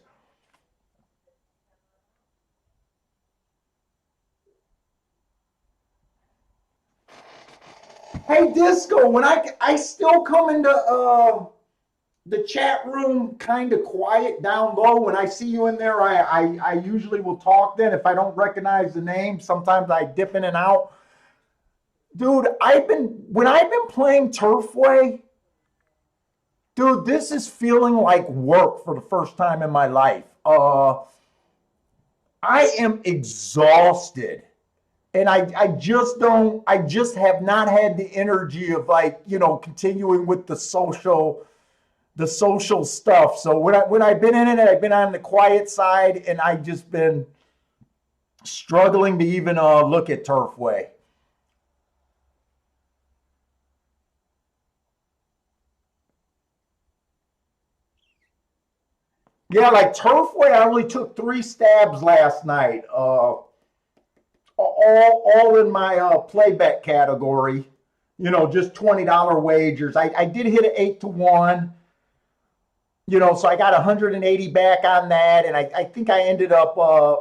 Hey, Disco, when I still come into the chat room kind of quiet down low. When I see you in there, I usually will talk then. If I don't recognize the name, sometimes I dip in and out. Dude, when I've been playing Turfway, dude, this is feeling like work for the first time in my life. I am exhausted. And I just have not had the energy of continuing with the social stuff. So when I've been in it, I've been on the quiet side, and I've just been struggling to even look at Turfway. Yeah, like Turfway, I only took 3 stabs last night. All in my playback category. Just $20 wagers. I did hit an 8-1. So I got 180 back on that, and I think I ended up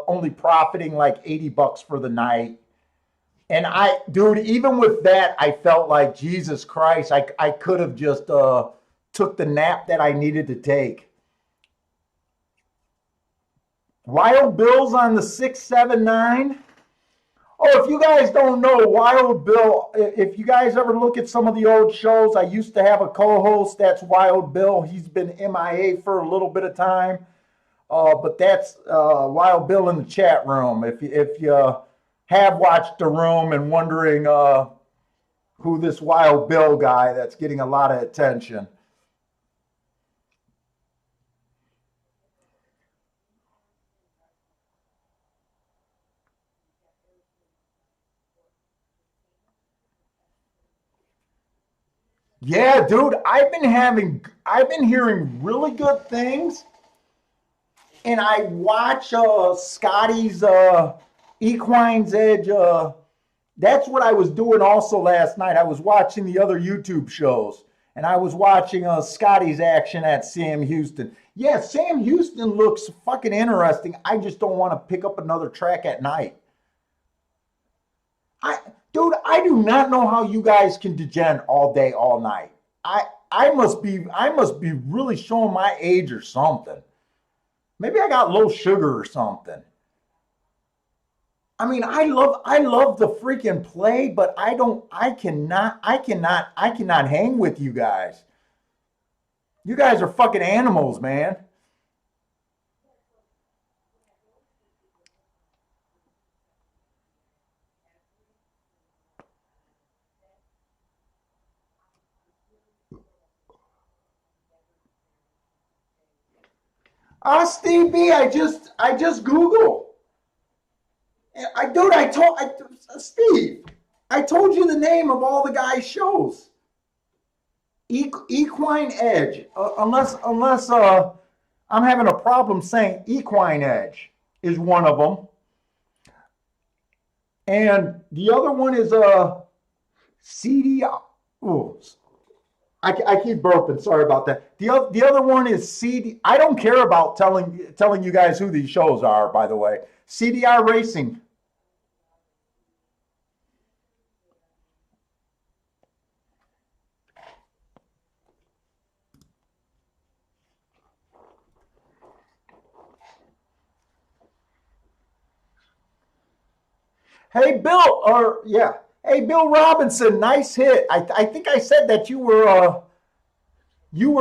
only profiting like $80 for the night. And dude, even with that, I felt like Jesus Christ, I could have just took the nap that I needed to take. Wild Bill's on the 679. Oh, if you guys don't know, Wild Bill, if you guys ever look at some of the old shows, I used to have a co-host, that's Wild Bill. He's been MIA for a little bit of time, but that's Wild Bill in the chat room. If you have watched the room and wondering who this Wild Bill guy that's getting a lot of attention. Yeah, dude, I've been hearing really good things, and I watch Scotty's Equine's Edge. That's what I was doing also last night. I was watching the other YouTube shows, and I was watching Scotty's action at Sam Houston. Yeah, Sam Houston looks fucking interesting. I just don't want to pick up another track at night. Dude, I do not know how you guys can degen all day, all night. I must be really showing my age or something. Maybe I got low sugar or something. I mean, I love the freaking play, but I cannot hang with you guys. You guys are fucking animals, man. Steve B, I just Google. Steve, I told you the name of all the guys' shows. Equine Edge. Unless I'm having a problem saying Equine Edge is one of them, and the other one is CD. Oh, I keep burping. Sorry about that. The other one is CD. I don't care about telling you guys who these shows are, by the way. CDR Racing. Hey, Bill, or yeah. Hey, Bill Robinson, nice hit. I think I said that you were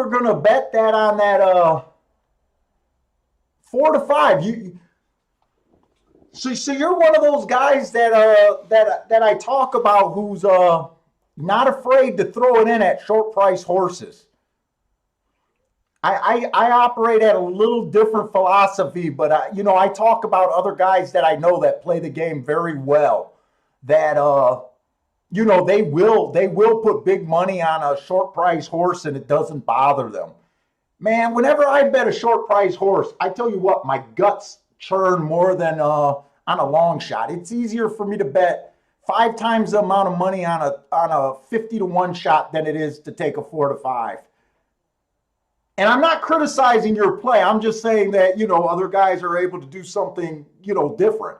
gonna bet that on that 4 to 5. So you're one of those guys that I talk about who's not afraid to throw it in at short price horses. I operate at a little different philosophy, but I talk about other guys that I know that play the game very well. That they will put big money on a short price horse, and it doesn't bother them. Man, whenever I bet a short price horse, I tell you what, my guts churn more than on a long shot. It's easier for me to bet 5 times the amount of money on a 50-to-1 shot than it is to take a 4-to-5. And I'm not criticizing your play. I'm just saying that, you know, other guys are able to do something, you know, different.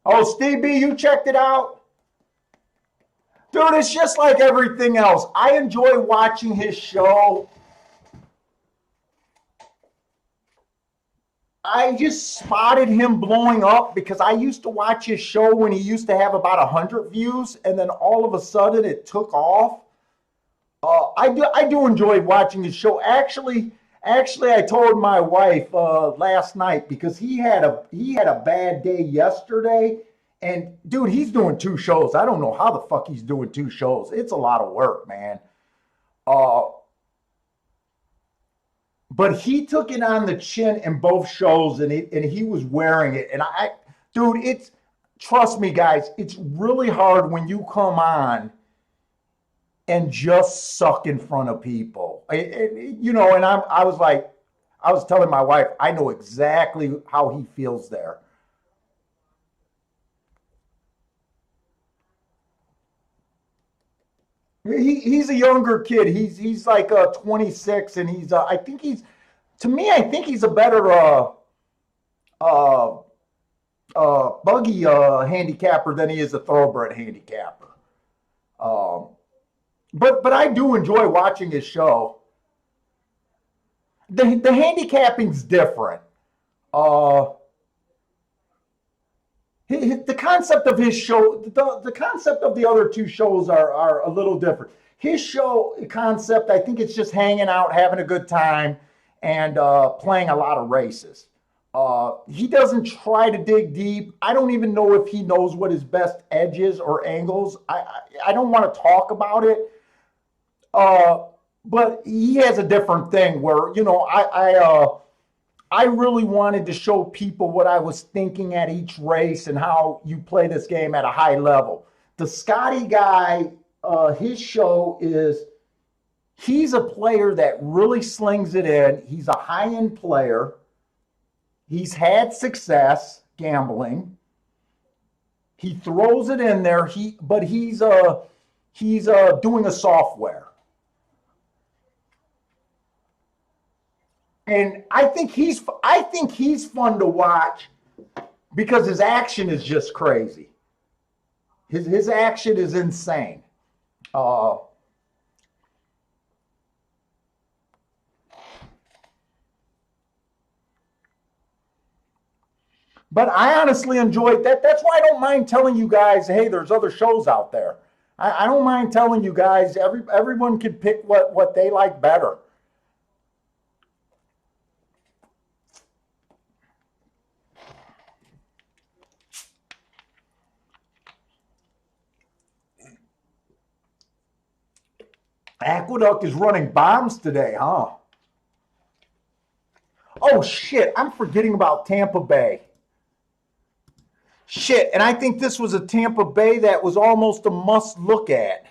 Oh, Steve B, you checked it out? Dude, it's just like everything else. I enjoy watching his show. I just spotted him blowing up because I used to watch his show when he used to have about 100 views, and then all of a sudden it took off. I do enjoy watching his show. Actually, I told my wife last night because he had a bad day yesterday, and dude, he's doing 2 shows. I don't know how the fuck he's doing 2 shows. It's a lot of work, man. But he took it on the chin in both shows, and he was wearing it. And dude, trust me, guys, it's really hard when you come on and just suck in front of people. You know, and I was telling my wife, I know exactly how he feels there. He's a younger kid. He's like 26, and I think I think he's a better uh, buggy handicapper than he is a thoroughbred handicapper. But I do enjoy watching his show. The handicapping's different. The concept of his show, the concept of the other 2 shows are a little different. His show concept, I think it's just hanging out, having a good time, and playing a lot of races. He doesn't try to dig deep. I don't even know if he knows what his best edges or angles. I don't want to talk about it. But he has a different thing where, you know, I really wanted to show people what I was thinking at each race and how you play this game at a high level. The Scotty guy, his show is, he's a player that really slings it in. He's a high-end player. He's had success gambling. He throws it in there. But he's doing a software. And I think he's fun to watch because his action is just crazy. His action is insane. But I honestly enjoy that. That's why I don't mind telling you guys, hey, there's other shows out there. I don't mind telling you guys, everyone can pick what they like better. Aqueduct is running bombs today, huh? Oh, shit. I'm forgetting about Tampa Bay. Shit. And I think this was a Tampa Bay that was almost a must look at.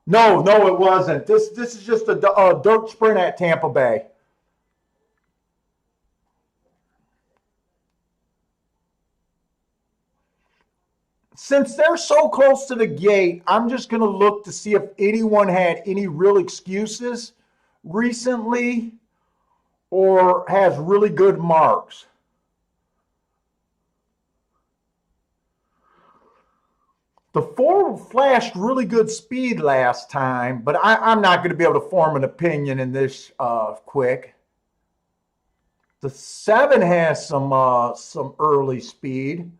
No, it wasn't. This is just a dirt sprint at Tampa Bay. Since they're so close to the gate, I'm just going to look to see if anyone had any real excuses recently or has really good marks. The 4 flashed really good speed last time, but I'm not going to be able to form an opinion in this quick. The 7 has some early speed.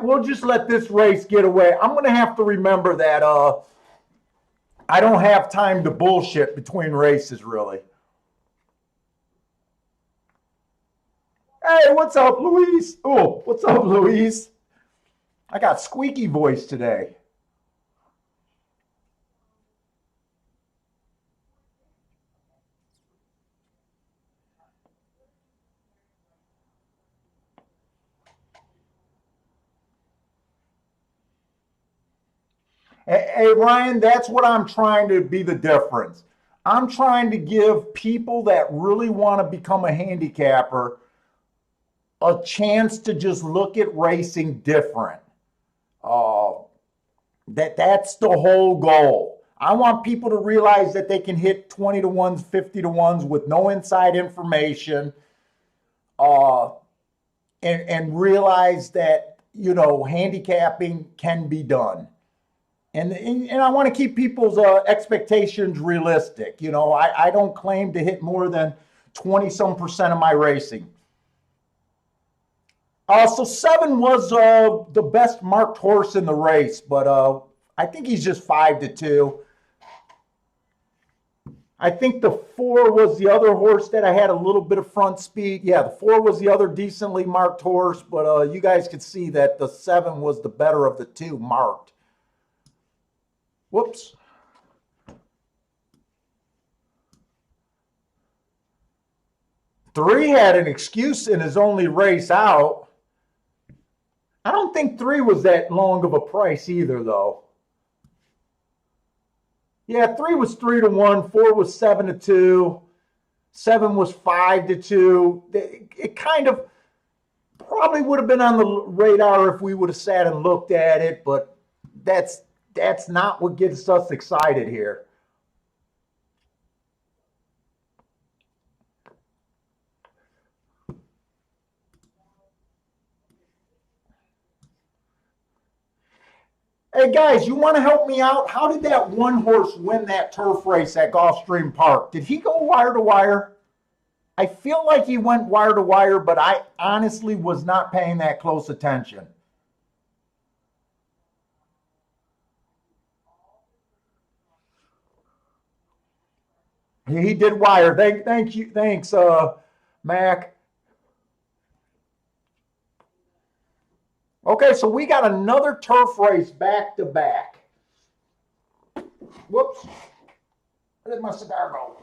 We'll just let this race get away. I'm going to have to remember that I don't have time to bullshit between races, really. Hey, what's up, Luis? Oh, what's up, Luis? I got squeaky voice today. Hey, Ryan, that's what I'm trying to be the difference. I'm trying to give people that really want to become a handicapper a chance to just look at racing different. Uh, that's the whole goal. I want people to realize that they can hit 20 to 1s, 50 to 1s with no inside information, uh, and realize that, handicapping can be done. And I want to keep people's expectations realistic. I don't claim to hit more than 20-some% of my racing. So 7 was the best marked horse in the race, but I think he's just 5-2. I think the 4 was the other horse that I had a little bit of front speed. Yeah, the 4 was the other decently marked horse, but you guys could see that the 7 was the better of the 2 marked. Whoops. Three had an excuse in his only race out. I don't think 3 was that long of a price either, though. Yeah, 3 was 3-1, 4 was 7-2, 7 was 5-2. It kind of probably would have been on the radar if we would have sat and looked at it, but that's not what gets us excited here. Hey guys, you want to help me out? How did that one horse win that turf race at Gulfstream Park? Did he go wire to wire? I feel like he went wire to wire, but I honestly was not paying that close attention. He did wire. Thank you. Thanks, Mac. Okay, so we got another turf race back to back. Whoops. Where did my cigar go?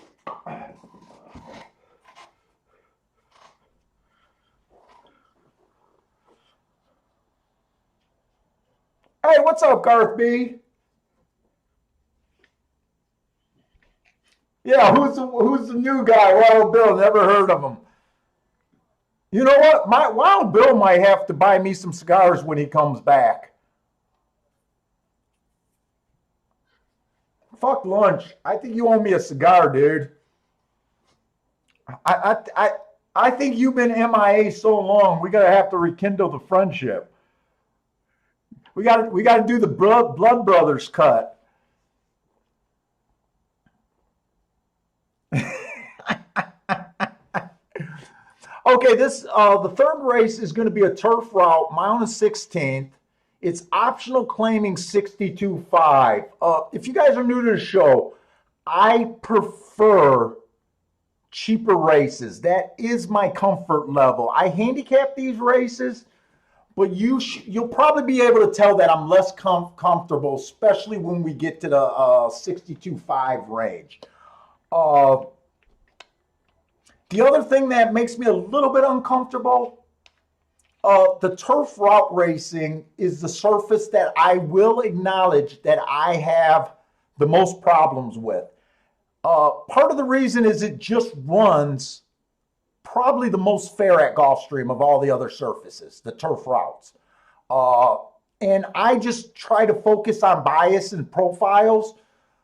Hey, what's up, Garth B? Yeah, who's the new guy? Wild Bill, never heard of him. You know what? My Wild Bill might have to buy me some cigars when he comes back. Fuck lunch. I think you owe me a cigar, dude. I think you've been MIA so long. We gotta have to rekindle the friendship. We gotta do the Blood Brothers cut. Okay, the third race is going to be a turf route, mile and 16th. It's optional claiming 62.5. If you guys are new to the show, I prefer cheaper races. That is my comfort level. I handicap these races, but you'll probably be able to tell that I'm less comfortable, especially when we get to the 62.5 range. The other thing that makes me a little bit uncomfortable, the turf route racing is the surface that I will acknowledge that I have the most problems with. Part of the reason is it just runs probably the most fair at Gulfstream of all the other surfaces, the turf routes. And I just try to focus on bias and profiles.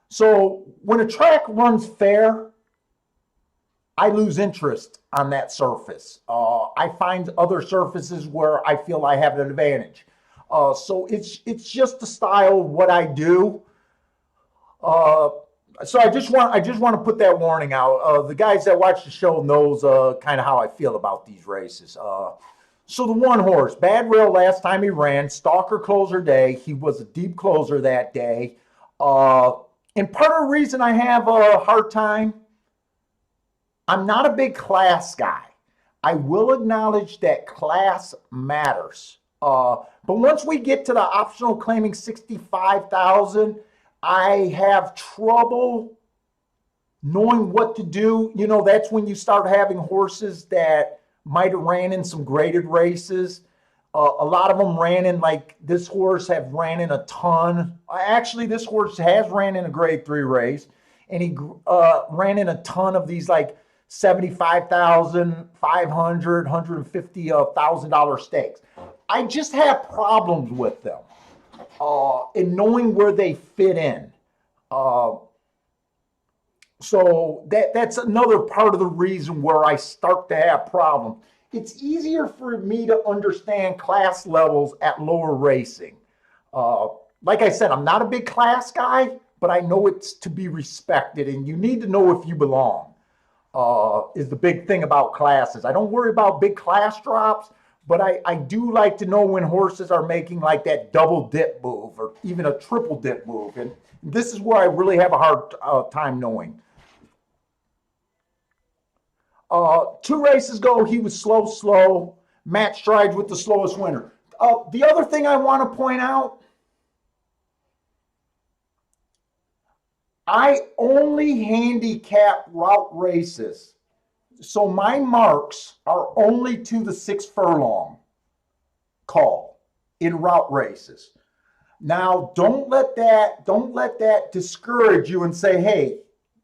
So when a track runs fair, I lose interest on that surface. I find other surfaces where I feel I have an advantage. So it's just the style of what I do. So I just want to put that warning out. The guys that watch the show knows kind of how I feel about these races. So the one horse, bad rail last time he ran, stalker closer day. He was a deep closer that day. And part of the reason I have a hard time, I'm not a big class guy. I will acknowledge that class matters. But once we get to the optional claiming 65,000, I have trouble knowing what to do. That's when you start having horses that might have ran in some graded races. A lot of them ran in, like this horse have ran in a ton. Actually, this horse has ran in a grade 3 race, and he ran in a ton of these like 75,000, 500, $150,000 stakes. I just have problems with them in knowing where they fit in. So that's another part of the reason where I start to have problems. It's easier for me to understand class levels at lower racing. Like I said, I'm not a big class guy, but I know it's to be respected, and you need to know if you belong. Is the big thing about classes. I don't worry about big class drops, but I do like to know when horses are making like that double dip move or even a triple dip move. And this is where I really have a hard time knowing. 2 races ago, he was slow. Matt Strides with the slowest winner. The other thing I want to point out, I only handicap route races. So my marks are only to the 6 furlong call in route races. Now, don't let that discourage you and say, hey,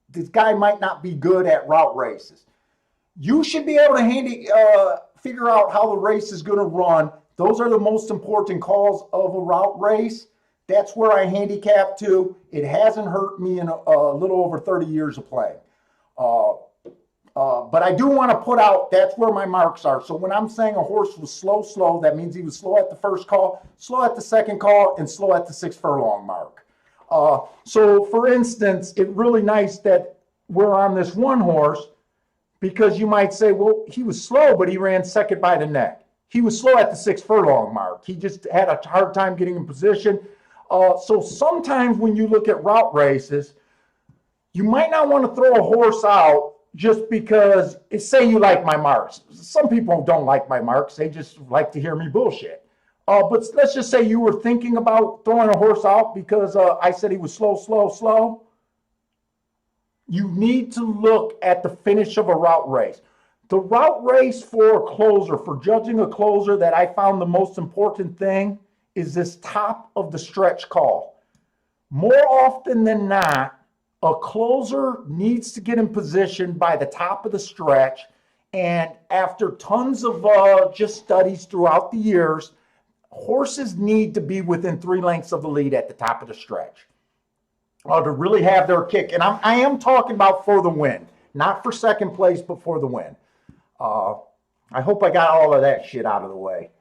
this guy might not be good at route races. You should be able to figure out how the race is going to run. Those are the most important calls of a route race. That's where I handicap to. It hasn't hurt me in a little over 30 years of playing. But I do want to put out, that's where my marks are. So when I'm saying a horse was slow, that means he was slow at the first call, slow at the second call, and slow at the 6 furlong mark. So for instance, it's really nice that we're on this one horse, because you might say, well, he was slow, but he ran second by the neck. He was slow at the 6 furlong mark. He just had a hard time getting in position. So sometimes when you look at route races, you might not want to throw a horse out just because, say you like my marks. Some people don't like my marks. They just like to hear me bullshit. But let's just say you were thinking about throwing a horse out because I said he was slow. You need to look at the finish of a route race. The route race for a closer, for judging a closer, that I found the most important thing is this top of the stretch call. More often than not, a closer needs to get in position by the top of the stretch. And after tons of just studies throughout the years, horses need to be within 3 lengths of the lead at the top of the stretch. To really have their kick. And I am talking about for the win, not for second place, but for the win. I hope I got all of that shit out of the way.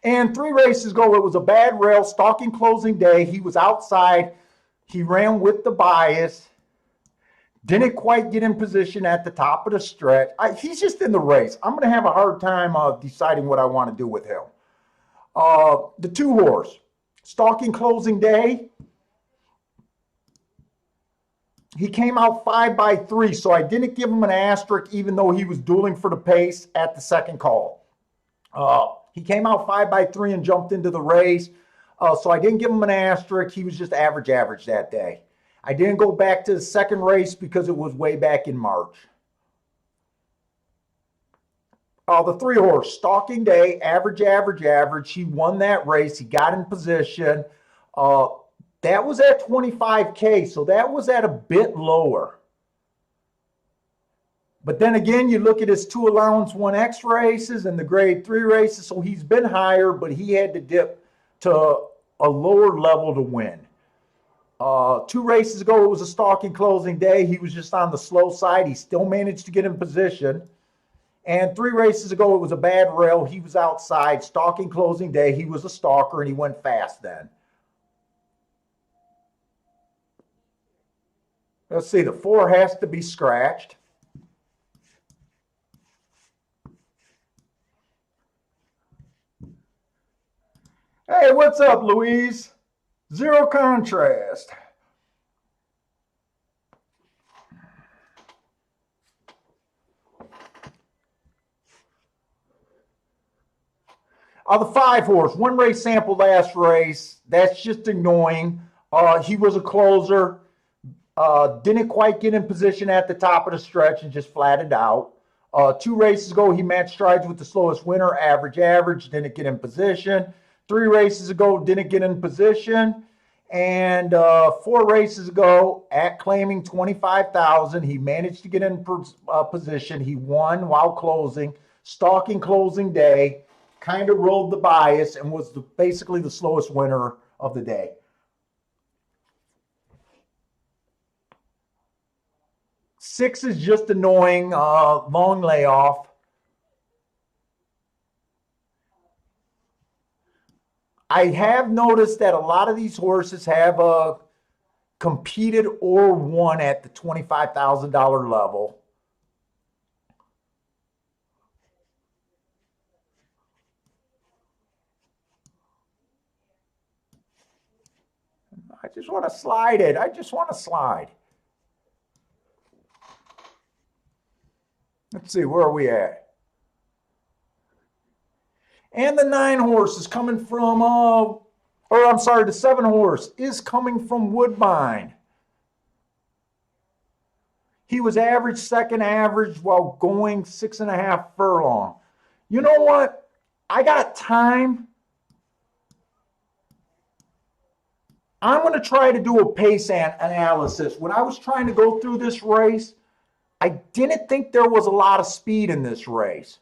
And 3 races ago, it was a bad rail, stalking closing day. He was outside. He ran with the bias. Didn't quite get in position at the top of the stretch. He's just in the race. I'm going to have a hard time deciding what I want to do with him. The 2 horse, stalking closing day. He came out 5x3, so I didn't give him an asterisk even though he was dueling for the pace at the second call. He came out 5x3 and jumped into the race, so I didn't give him an asterisk. He was just average that day. I didn't go back to the second race because it was way back in March. The 3 horse, stalking day, average. He won that race. He got in position. That was at 25K, so that was at a bit lower. But then again, you look at his 2 allowance 1X races and the grade 3 races, so he's been higher, but he had to dip to a lower level to win. 2 races ago, it was a stalking closing day. He was just on the slow side. He still managed to get in position. And 3 races ago, it was a bad rail. He was outside, stalking closing day. He was a stalker, and he went fast then. Let's see, the 4 has to be scratched. Hey, what's up, Louise? Zero contrast. The 5 horse, 1 race sample last race. That's just annoying. He was a closer. Didn't quite get in position at the top of the stretch and just flattened out. 2 races ago, he matched strides with the slowest winner, average, didn't get in position. 3 races ago, didn't get in position. And 4 races ago, at claiming 25,000, he managed to get in position. He won while closing, stalking closing day, kind of rolled the bias, and was basically the slowest winner of the day. Six is just annoying, long layoff. I have noticed that a lot of these horses have competed or won at the $25,000 level. I just want to slide it. I just want to slide. Let's see, where are we at? And the 9 horse is coming from, the 7 horse is coming from Woodbine. He was average, second average, while going 6.5 furlong. You know what? I got time. I'm going to try to do a pace analysis. When I was trying to go through this race, I didn't think there was a lot of speed in this race.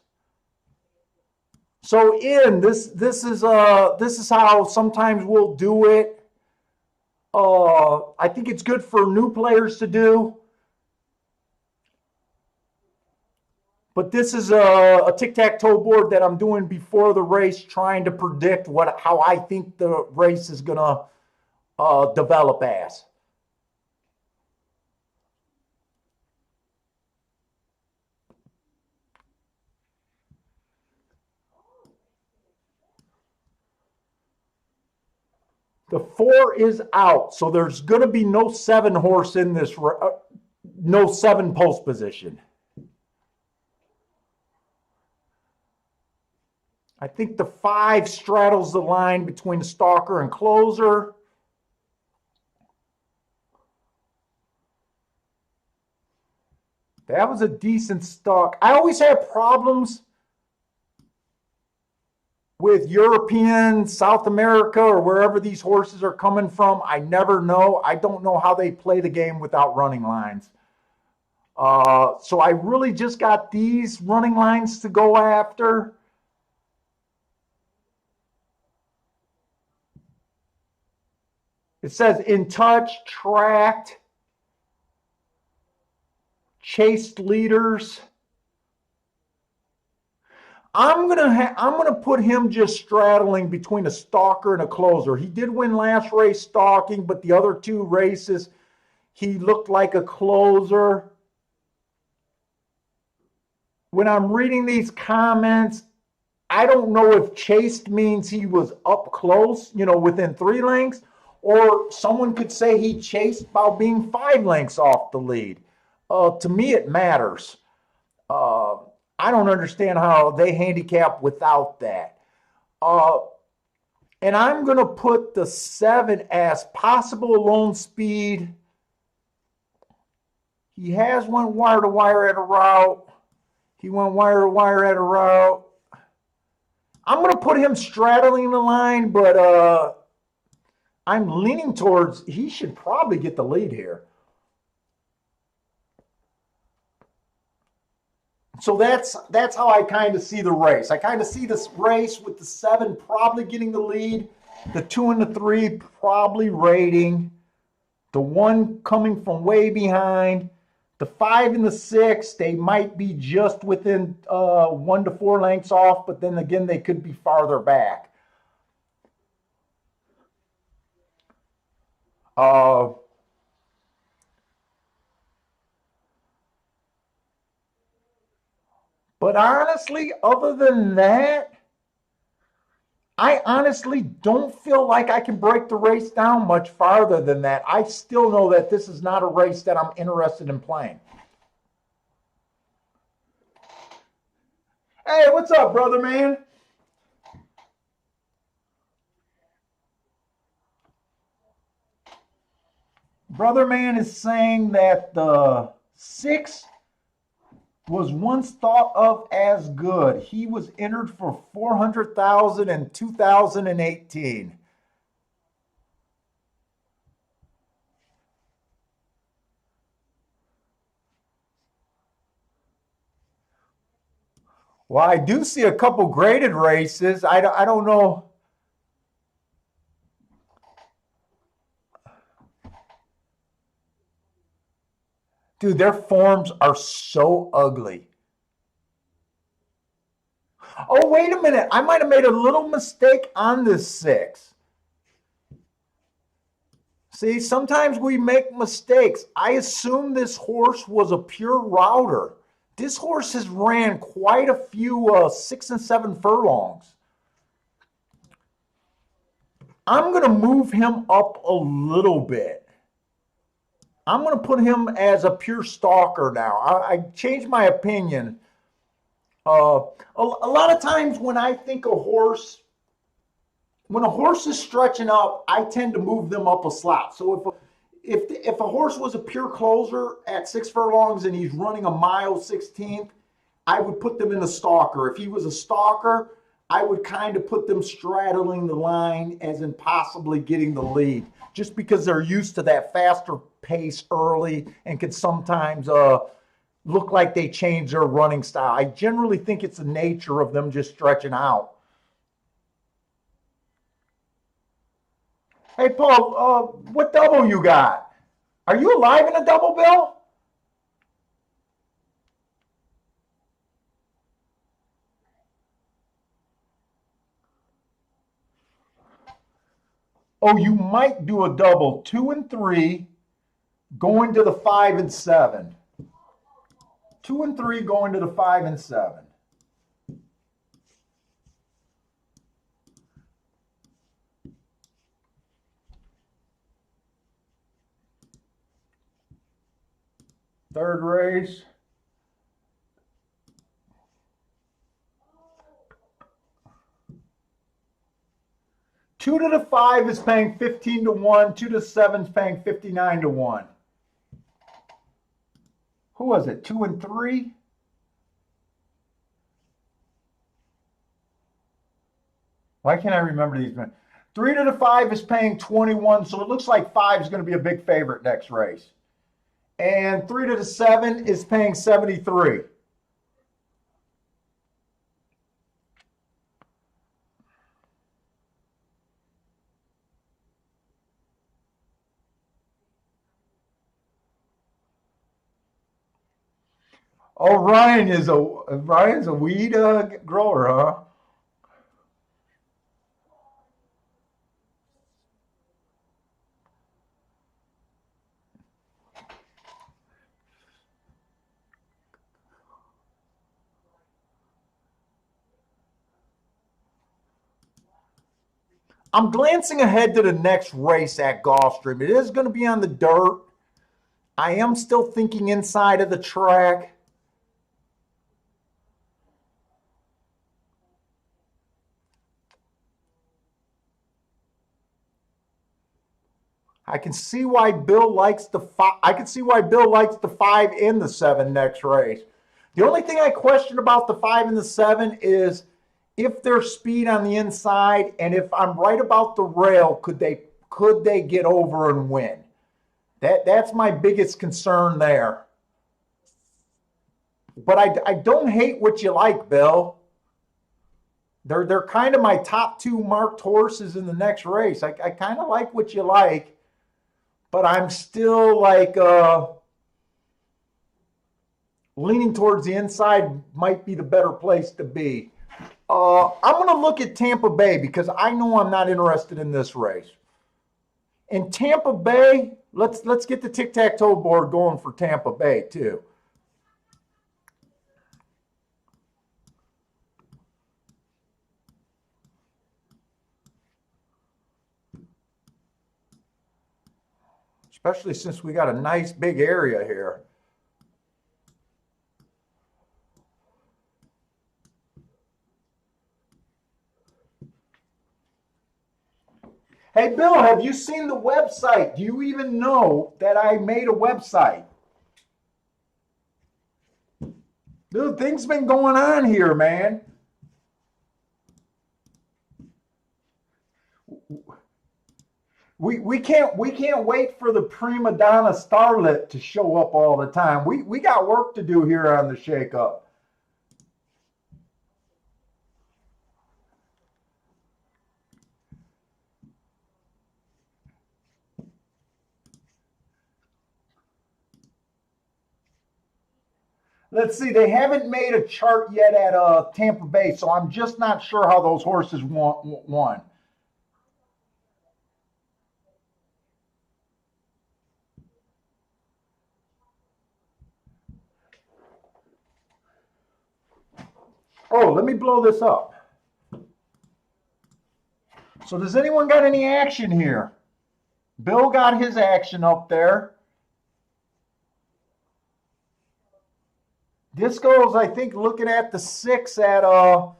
So this is how sometimes we'll do it. I think it's good for new players to do. But this is a tic-tac-toe board that I'm doing before the race, trying to predict how I think the race is gonna develop as. The 4 is out, so there's going to be no 7 horse in this, no 7 post position. I think the 5 straddles the line between the stalker and closer. That was a decent stalk. I always have problems with European, South America, or wherever these horses are coming from. I never know. I don't know how they play the game without running lines. So I really just got these running lines to go after. It says in touch, tracked, chased leaders. I'm gonna put him just straddling between a stalker and a closer. He did win last race stalking, but the other 2 races he looked like a closer. When I'm reading these comments, I don't know if chased means he was up close, within 3 lengths, or someone could say he chased while being 5 lengths off the lead. To me, it matters. I don't understand how they handicap without that. And I'm going to put the 7 as possible alone speed. He has went wire to wire at a route. He went wire to wire at a route. I'm going to put him straddling the line, but I'm leaning towards he should probably get the lead here. So that's how I kind of see the race. I kind of see this race with the 7 probably getting the lead, the 2 and the 3 probably rating, the 1 coming from way behind, the 5 and the 6, they might be just within 1 to 4 lengths off, but then again, they could be farther back. But honestly, other than that, I honestly don't feel like I can break the race down much farther than that. I still know that this is not a race that I'm interested in playing. Hey, what's up, brother, man? Brother Man is saying that the 6 was once thought of as good. He was entered for 400,000 in 2018. Well, I do see a couple graded races. I don't know. Dude, their forms are so ugly. Oh, wait a minute. I might have made a little mistake on this 6. See, sometimes we make mistakes. I assume this horse was a pure router. This horse has ran quite a few 6 and 7 furlongs. I'm going to move him up a little bit. I'm going to put him as a pure stalker now. I changed my opinion. A lot of times when I think a horse, when a horse is stretching up, I tend to move them up a slot. So if a horse was a pure closer at 6 furlongs and he's running a mile 16th, I would put them in the stalker. If he was a stalker, I would kind of put them straddling the line as in possibly getting the lead, just because they're used to that faster pace early and can sometimes look like they change their running style. I generally think it's the nature of them just stretching out. Hey, Paul, what double you got? Are you alive in a double, Bill? Oh, you might do a double 2 and 3 going to the 5 and 7. 2 and 3 going to the 5 and 7. Third race. Two to the 5 is paying 15 to 1. 2 to 7 is paying 59 to 1. Who was it? 2 and 3? Why can't I remember these men? 3 to the 5 is paying 21, so it looks like 5 is going to be a big favorite next race. And 3 to the 7 is paying 73. Oh, Ryan's a weed grower, huh? I'm glancing ahead to the next race at Gulfstream. It is going to be on the dirt. I am still thinking inside of the track. I can see why Bill likes the 5. I can see why Bill likes the 5 and the 7 next race. The only thing I question about the 5 and the 7 is if there's speed on the inside, and if I'm right about the rail, could they get over and win? That's my biggest concern there. But I don't hate what you like, Bill. They're kind of my top 2 marked horses in the next race. I kind of like what you like, but I'm still like leaning towards the inside might be the better place to be. I'm going to look at Tampa Bay because I know I'm not interested in this race. In Tampa Bay, let's get the tic-tac-toe board going for Tampa Bay too. Especially since we got a nice big area here. Hey, Bill, have you seen the website? Do you even know that I made a website? Dude, things been going on here, man. We can't wait for the prima donna starlet to show up all the time. We got work to do here on the Shake Up. Let's see, they haven't made a chart yet at Tampa Bay, so I'm just not sure how those horses won. Oh, let me blow this up. So does anyone got any action here? Bill got his action up there. Disco's, I think, looking at the 6 at so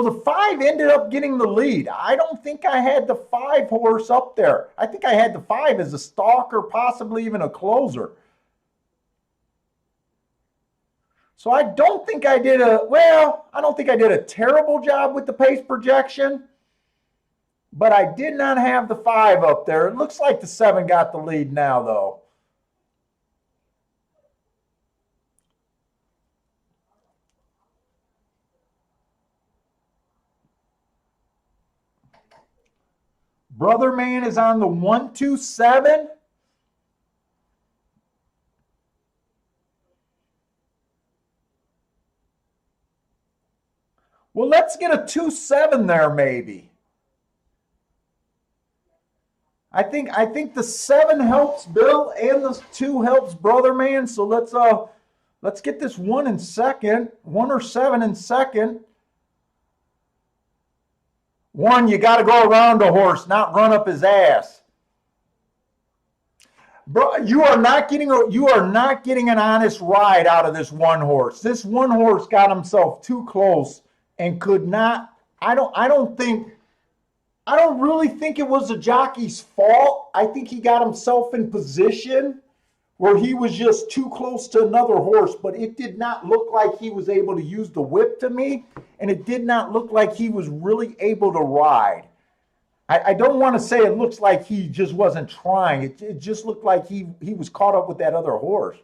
the 5 ended up getting the lead. I don't think I had the 5 horse up there. I think I had the 5 as a stalker, possibly even a closer. So I don't think I did I don't think I did a terrible job with the pace projection, but I did not have the 5 up there. It looks like the 7 got the lead now, though. Brother Man is on the 1-2-7. Well, let's get a 2-7 there, maybe. I think the 7 helps Bill and the 2 helps Brother Man. So let's get this 1 in second, 1 or 7 in second. 1, you got to go around the horse, not run up his ass. Bro, you are not getting an honest ride out of this 1 horse. This 1 horse got himself too close and could not. I don't really think it was the jockey's fault. I think he got himself in position where he was just too close to another horse, but it did not look like he was able to use the whip to me, and it did not look like he was really able to ride. I don't want to say it looks like he just wasn't trying. It just looked like he was caught up with that other horse.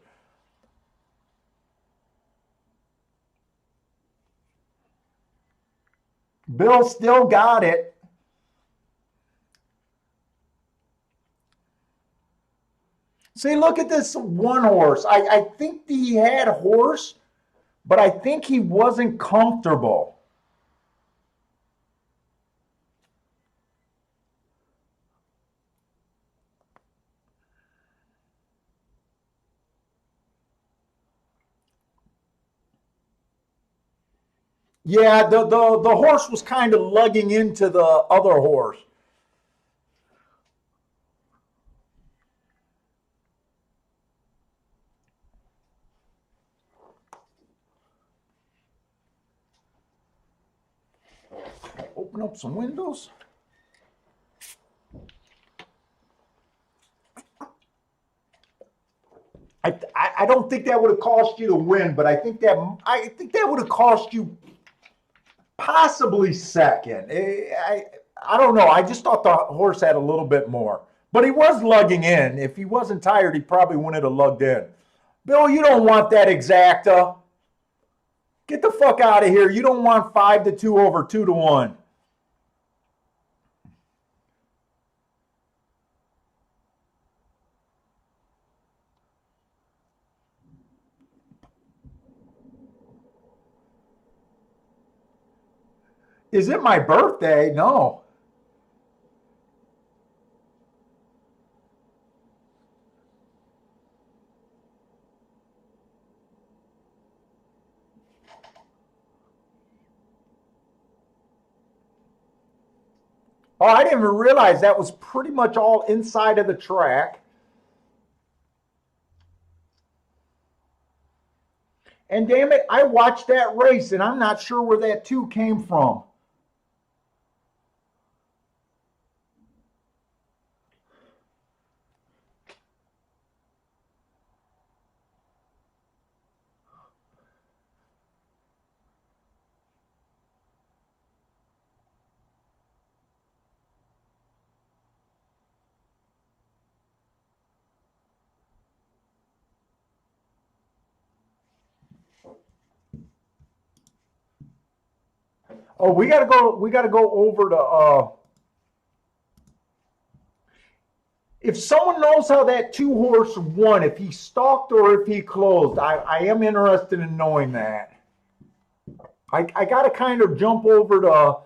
Bill still got it. See, look at this 1 horse. I think he had a horse, but I think he wasn't comfortable. Yeah, the horse was kind of lugging into the other horse. Open up some windows. I don't think that would have cost you the win, but I think that would have cost you possibly second. I don't know. I just thought the horse had a little bit more, but he was lugging in. If he wasn't tired, he probably wouldn't have lugged in. Bill, you don't want that exacta. Get the fuck out of here. You don't want 5-2 over 2-1. Is it my birthday? No. Oh, I didn't even realize that was pretty much all inside of the track. And damn it, I watched that race and I'm not sure where that 2 came from. Oh, we gotta go. We gotta go over to. If someone knows how that 2-horse won, if he stalked or if he closed, I am interested in knowing that. I gotta kind of jump over to.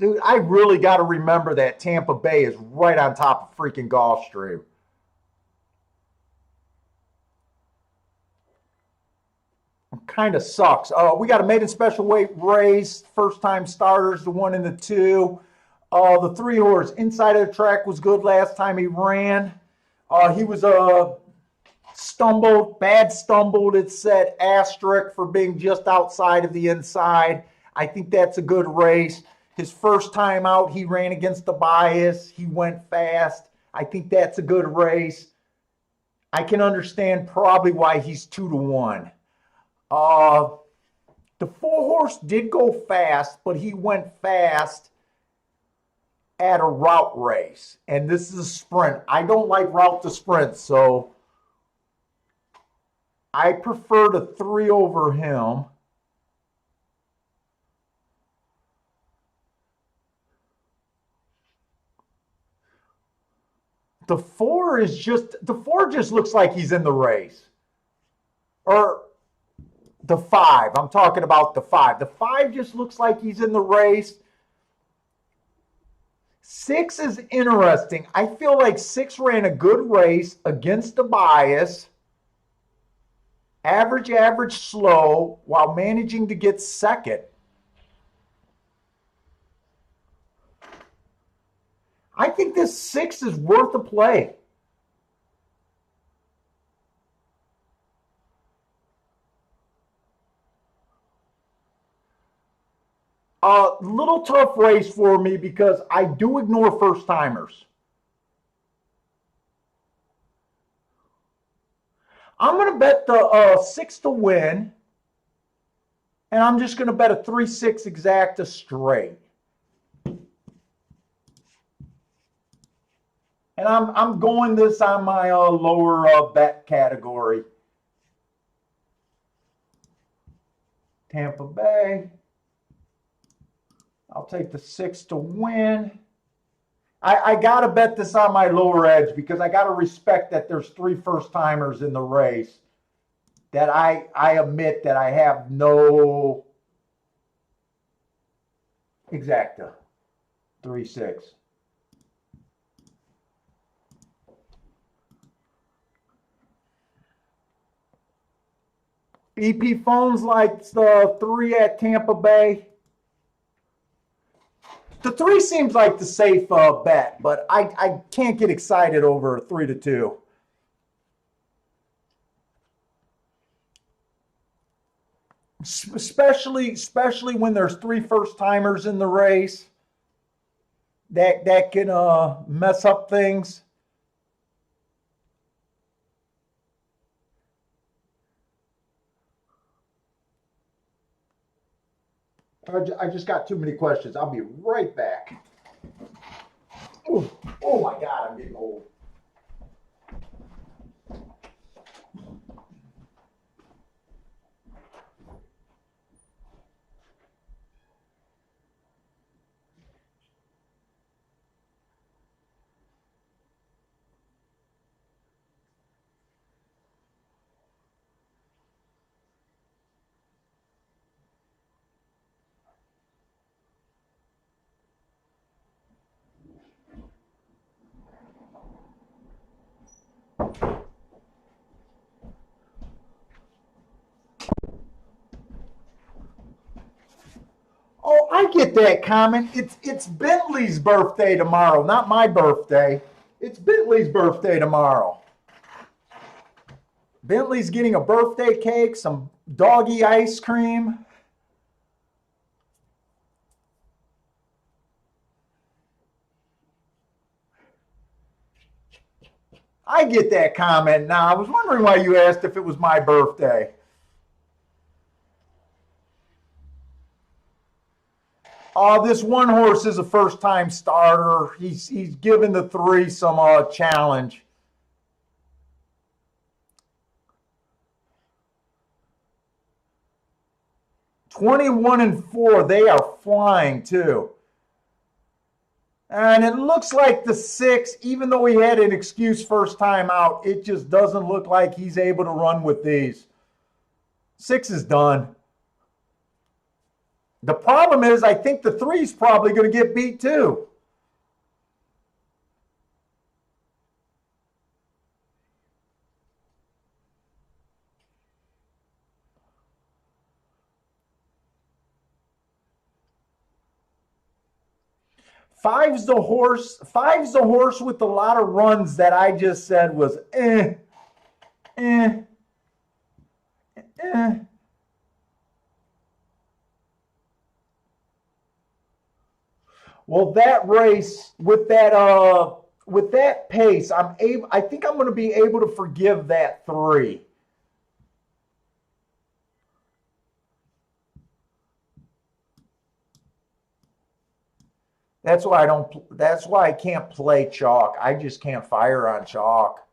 Dude, I really got to remember that Tampa Bay is right on top of freaking Gulfstream. Kind of sucks. We got a maiden special weight race, first time starters, the 1 and the 2. The 3-horse inside of the track was good last time he ran. He was bad stumbled. It said asterisk for being just outside of the inside. I think that's a good race. His first time out, he ran against the bias. He went fast. I think that's a good race. I can understand probably why he's 2-1. The 4-horse did go fast, but he went fast at a route race. And this is a sprint. I don't like route to sprint, so I prefer the 3 over him. The 4 just looks like he's in the race. Or the 5. I'm talking about the 5. The 5 just looks like he's in the race. 6 is interesting. I feel like 6 ran a good race against the bias. Average, slow, while managing to get second. I think this 6 is worth a play. Little tough race for me because I do ignore first timers. I'm going to bet the 6 to win, and I'm just going to bet a 3-6 exacta straight. And I'm going this on my lower bet category. Tampa Bay. I'll take the 6 to win. I got to bet this on my lower edge because I got to respect that there's 3 first-timers in the race that I admit that I have no exacta. 3-6. EP Phones likes the 3 at Tampa Bay. The 3 seems like the safe bet, but I can't get excited over a 3 to 2. Especially when there's 3 first-timers in the race. That can mess up things. I just got too many questions. I'll be right back. Ooh, oh my God, I'm getting old. Oh, I get that comment. It's Bentley's birthday tomorrow, not my birthday. It's Bentley's birthday tomorrow. Bentley's getting a birthday cake, some doggy ice cream. I get that comment now. I was wondering why you asked if it was my birthday. This 1 horse is a first-time starter. He's given the 3 some challenge. 21-4. They are flying too. And it looks like the 6, even though he had an excuse first time out, it just doesn't look like he's able to run with these. 6 is done. The problem is, I think the 3 is probably going to get beat too. Five's the horse with a lot of runs that I just said was eh. Well, that race with that pace, I think I'm going to be able to forgive that 3. That's why I can't play chalk. I just can't fire on chalk.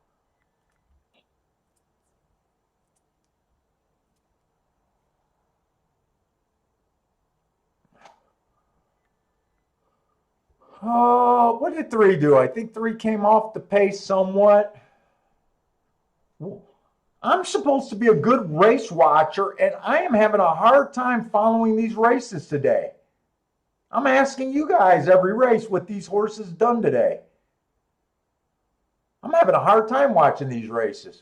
Oh, what did 3 do? I think 3 came off the pace somewhat. I'm supposed to be a good race watcher, and I am having a hard time following these races today. I'm asking you guys every race what these horses done today. I'm having a hard time watching these races.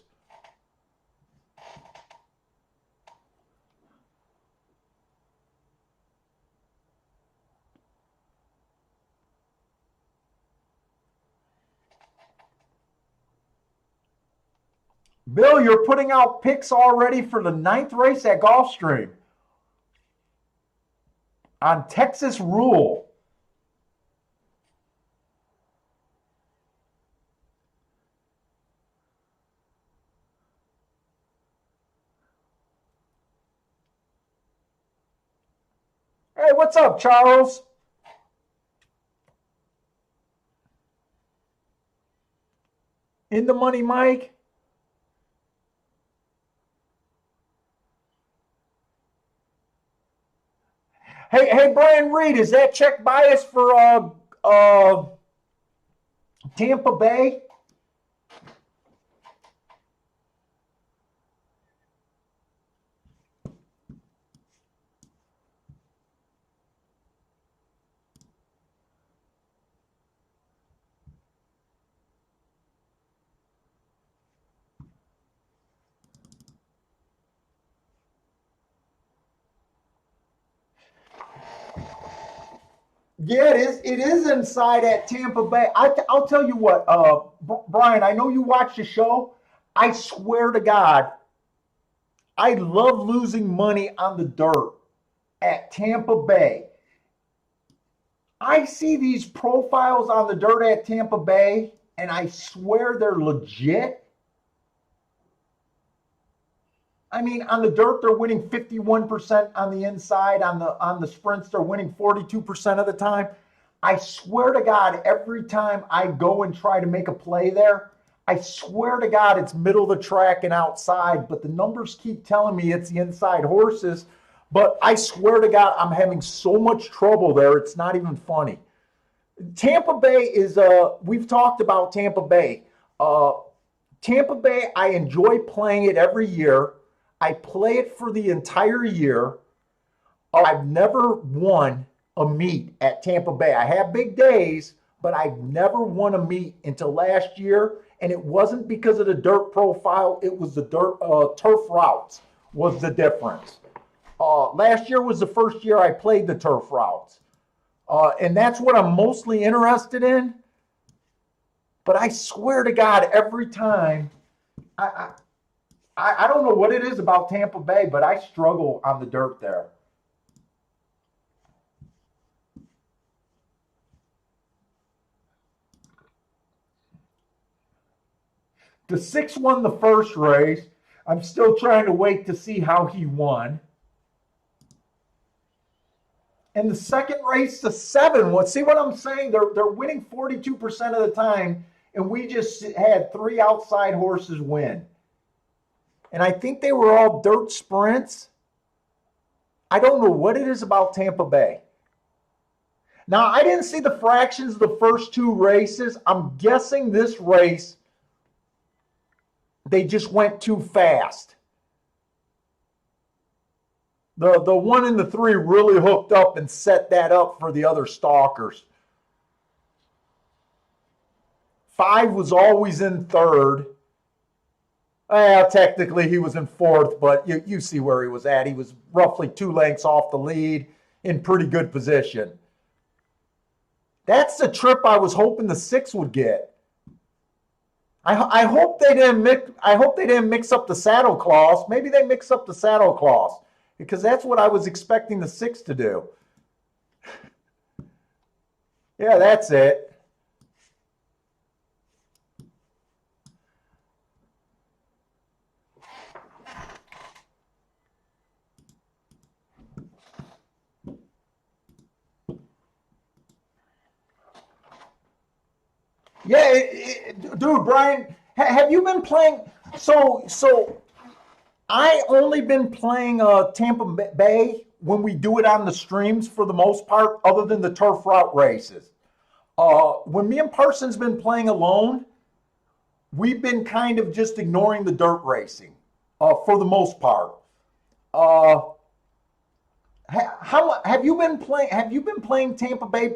Bill, you're putting out picks already for the 9th race at Gulfstream on Texas Rule. Hey, what's up, Charles? In the money, Mike? Hey, Brian Reed, is that check bias for Tampa Bay? Yeah, it is. It is inside at Tampa Bay. I'll tell you what, Brian. I know you watch the show. I swear to God, I love losing money on the dirt at Tampa Bay. I see these profiles on the dirt at Tampa Bay, and I swear they're legit. I mean, on the dirt, they're winning 51% on the inside. On the sprints, they're winning 42% of the time. I swear to God, every time I go and try to make a play there, I swear to God, it's middle of the track and outside, but the numbers keep telling me it's the inside horses. But I swear to God, I'm having so much trouble there, it's not even funny. Tampa Bay is, we've talked about Tampa Bay. Tampa Bay, I enjoy playing it every year. I play it for the entire year. I've never won a meet at Tampa Bay. I have big days, but I've never won a meet until last year. And it wasn't because of the dirt profile. It was the turf routes was the difference. Last year was the first year I played the turf routes. And that's what I'm mostly interested in. But I swear to God, every time, I don't know what it is about Tampa Bay, but I struggle on the dirt there. The 6 won the first race. I'm still trying to wait to see how he won. And the second race, the 7 won. See what I'm saying? They're winning 42% of the time, and we just had 3 outside horses win. And I think they were all dirt sprints. I don't know what it is about Tampa Bay. Now, I didn't see the fractions of the first two races. I'm guessing this race, they just went too fast. The 1 and the 3 really hooked up and set that up for the other stalkers. 5 was always in third. Technically, he was in fourth, but you see where he was at. He was roughly 2 lengths off the lead, in pretty good position. That's the trip I was hoping the 6 would get. I hope they didn't mix up the saddle cloths. Maybe they mix up the saddle cloths, because that's what I was expecting the 6 to do. Yeah, that's it. Yeah, dude, Brian, have you been playing? So I only been playing Tampa Bay when we do it on the streams for the most part, other than the turf route races. When me and Parsons been playing alone, we've been kind of just ignoring the dirt racing for the most part. How have you been playing? Have you been playing Tampa Bay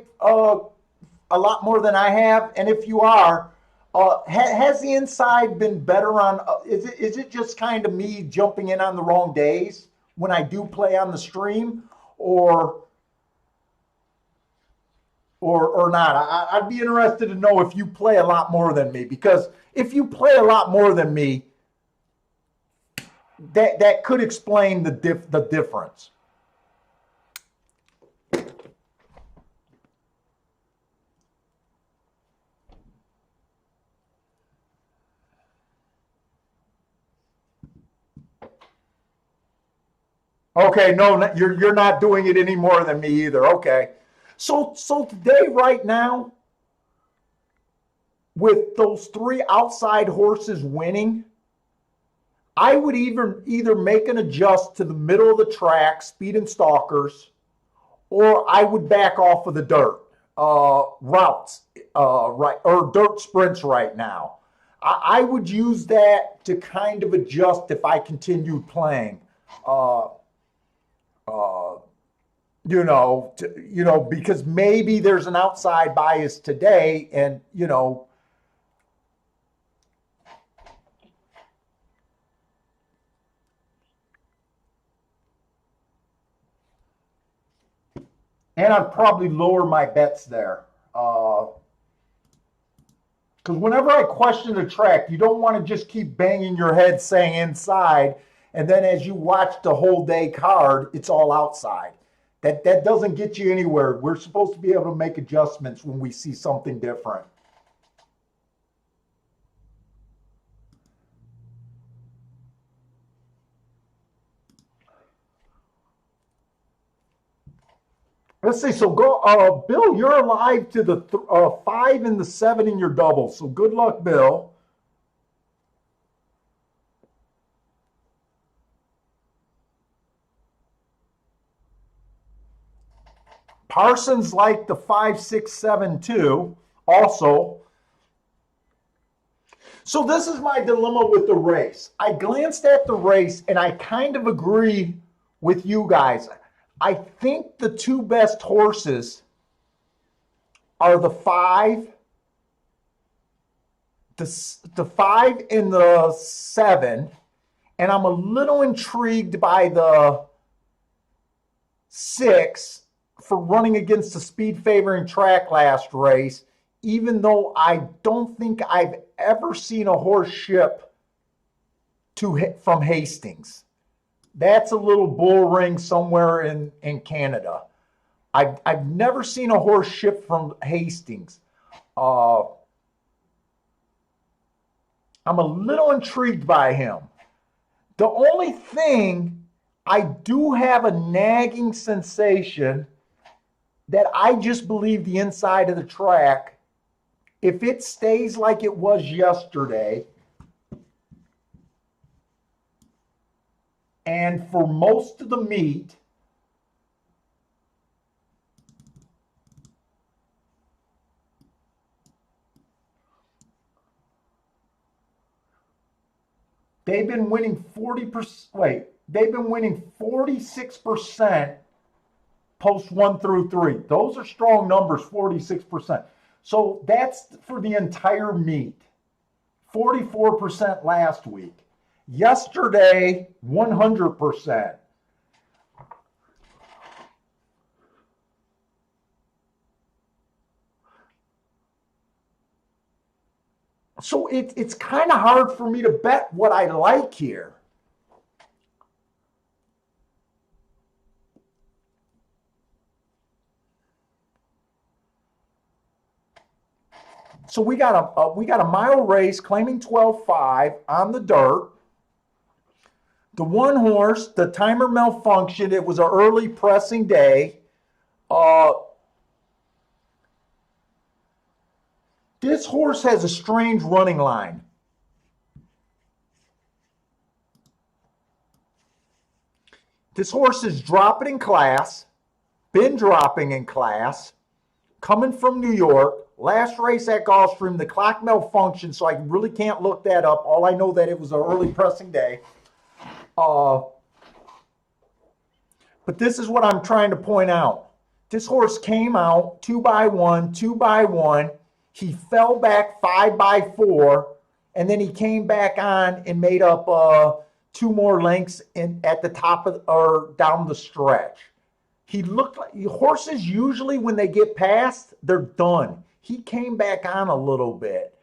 a lot more than I have? And if you are, has the inside been better on? Is it just kind of me jumping in on the wrong days when I do play on the stream, or not? I'd be interested to know if you play a lot more than me, because if you play a lot more than me, that could explain the difference. Okay, no, you're not doing it any more than me either. Okay, so today, right now, with those 3 outside horses winning, I would either make an adjust to the middle of the track, speed and stalkers, or I would back off of the dirt routes, right, or dirt sprints right now. I would use that to kind of adjust if I continued playing. Because maybe there's an outside bias today, and and I'd probably lower my bets there. Because whenever I question the track, you don't want to just keep banging your head saying inside, and then as you watch the whole day card, it's all outside. That doesn't get you anywhere. We're supposed to be able to make adjustments when we see something different. Let's see. So go, Bill. You're alive to the 5 and the 7 in your double. So good luck, Bill. Parsons liked the 5, 6, 7 too. Also. So this is my dilemma with the race. I glanced at the race and I kind of agree with you guys. I think the 2 best horses are the 5, the 5 and the 7, and I'm a little intrigued by the 6 for running against the speed favoring track last race, even though I don't think I've ever seen a horse ship from Hastings. That's a little bull ring somewhere in Canada. I've never seen a horse ship from Hastings. I'm a little intrigued by him. The only thing, I do have a nagging sensation that I just believe the inside of the track, if it stays like it was yesterday, and for most of the meet, They've been winning 40%. Wait, they've been winning 46% post 1 through 3. Those are strong numbers, 46%. So that's for the entire meet. 44% last week. Yesterday, 100%. So it's kind of hard for me to bet what I like here. So we got a mile race claiming 12.5 on the dirt. The one horse, the timer malfunctioned. It was an early pressing day. This horse has a strange running line. This horse is dropping in class, been dropping in class, coming from New York. Last race at Gulfstream, the clock malfunctioned, so I really can't look that up. All I know that it was an early pressing day. But this is what I'm trying to point out. This horse came out 2 by 1, 2 by 1. He fell back 5 by 4, and then he came back on and made up 2 more lengths at the top of or down the stretch. He looked like horses usually when they get past, they're done. He came back on a little bit.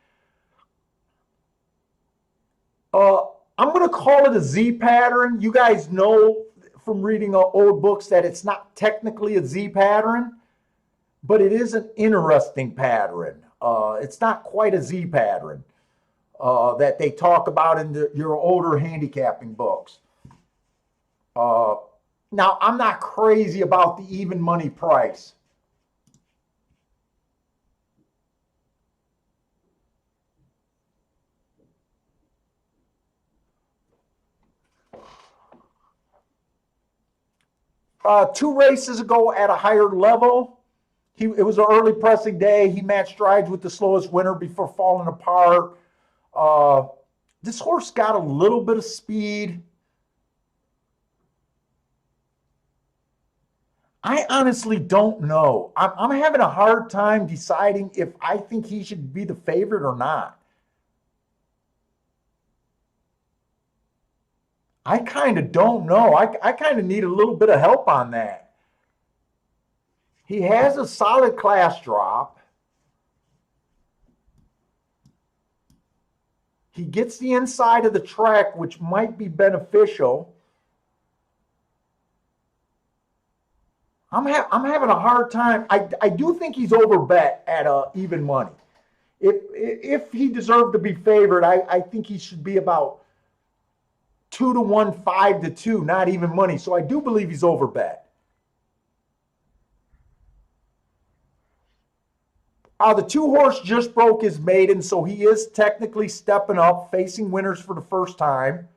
I'm going to call it a Z pattern. You guys know from reading old books that it's not technically a Z pattern, but it is an interesting pattern. It's not quite a Z pattern that they talk about in your older handicapping books. Now, I'm not crazy about the even money price. Two races ago at a higher level, it was an early pressing day. He matched strides with the slowest winner before falling apart. This horse got a little bit of speed. I honestly don't know. I'm having a hard time deciding if I think he should be the favorite or not. I kind of don't know. I kind of need a little bit of help on that. He has a solid class drop. He gets the inside of the track, which might be beneficial. I'm having a hard time. I do think he's overbet at even money. If he deserved to be favored, I think he should be about 2-1, 5-2, not even money. So I do believe he's overbet. The 2-horse just broke his maiden, so he is technically stepping up, facing winners for the first time.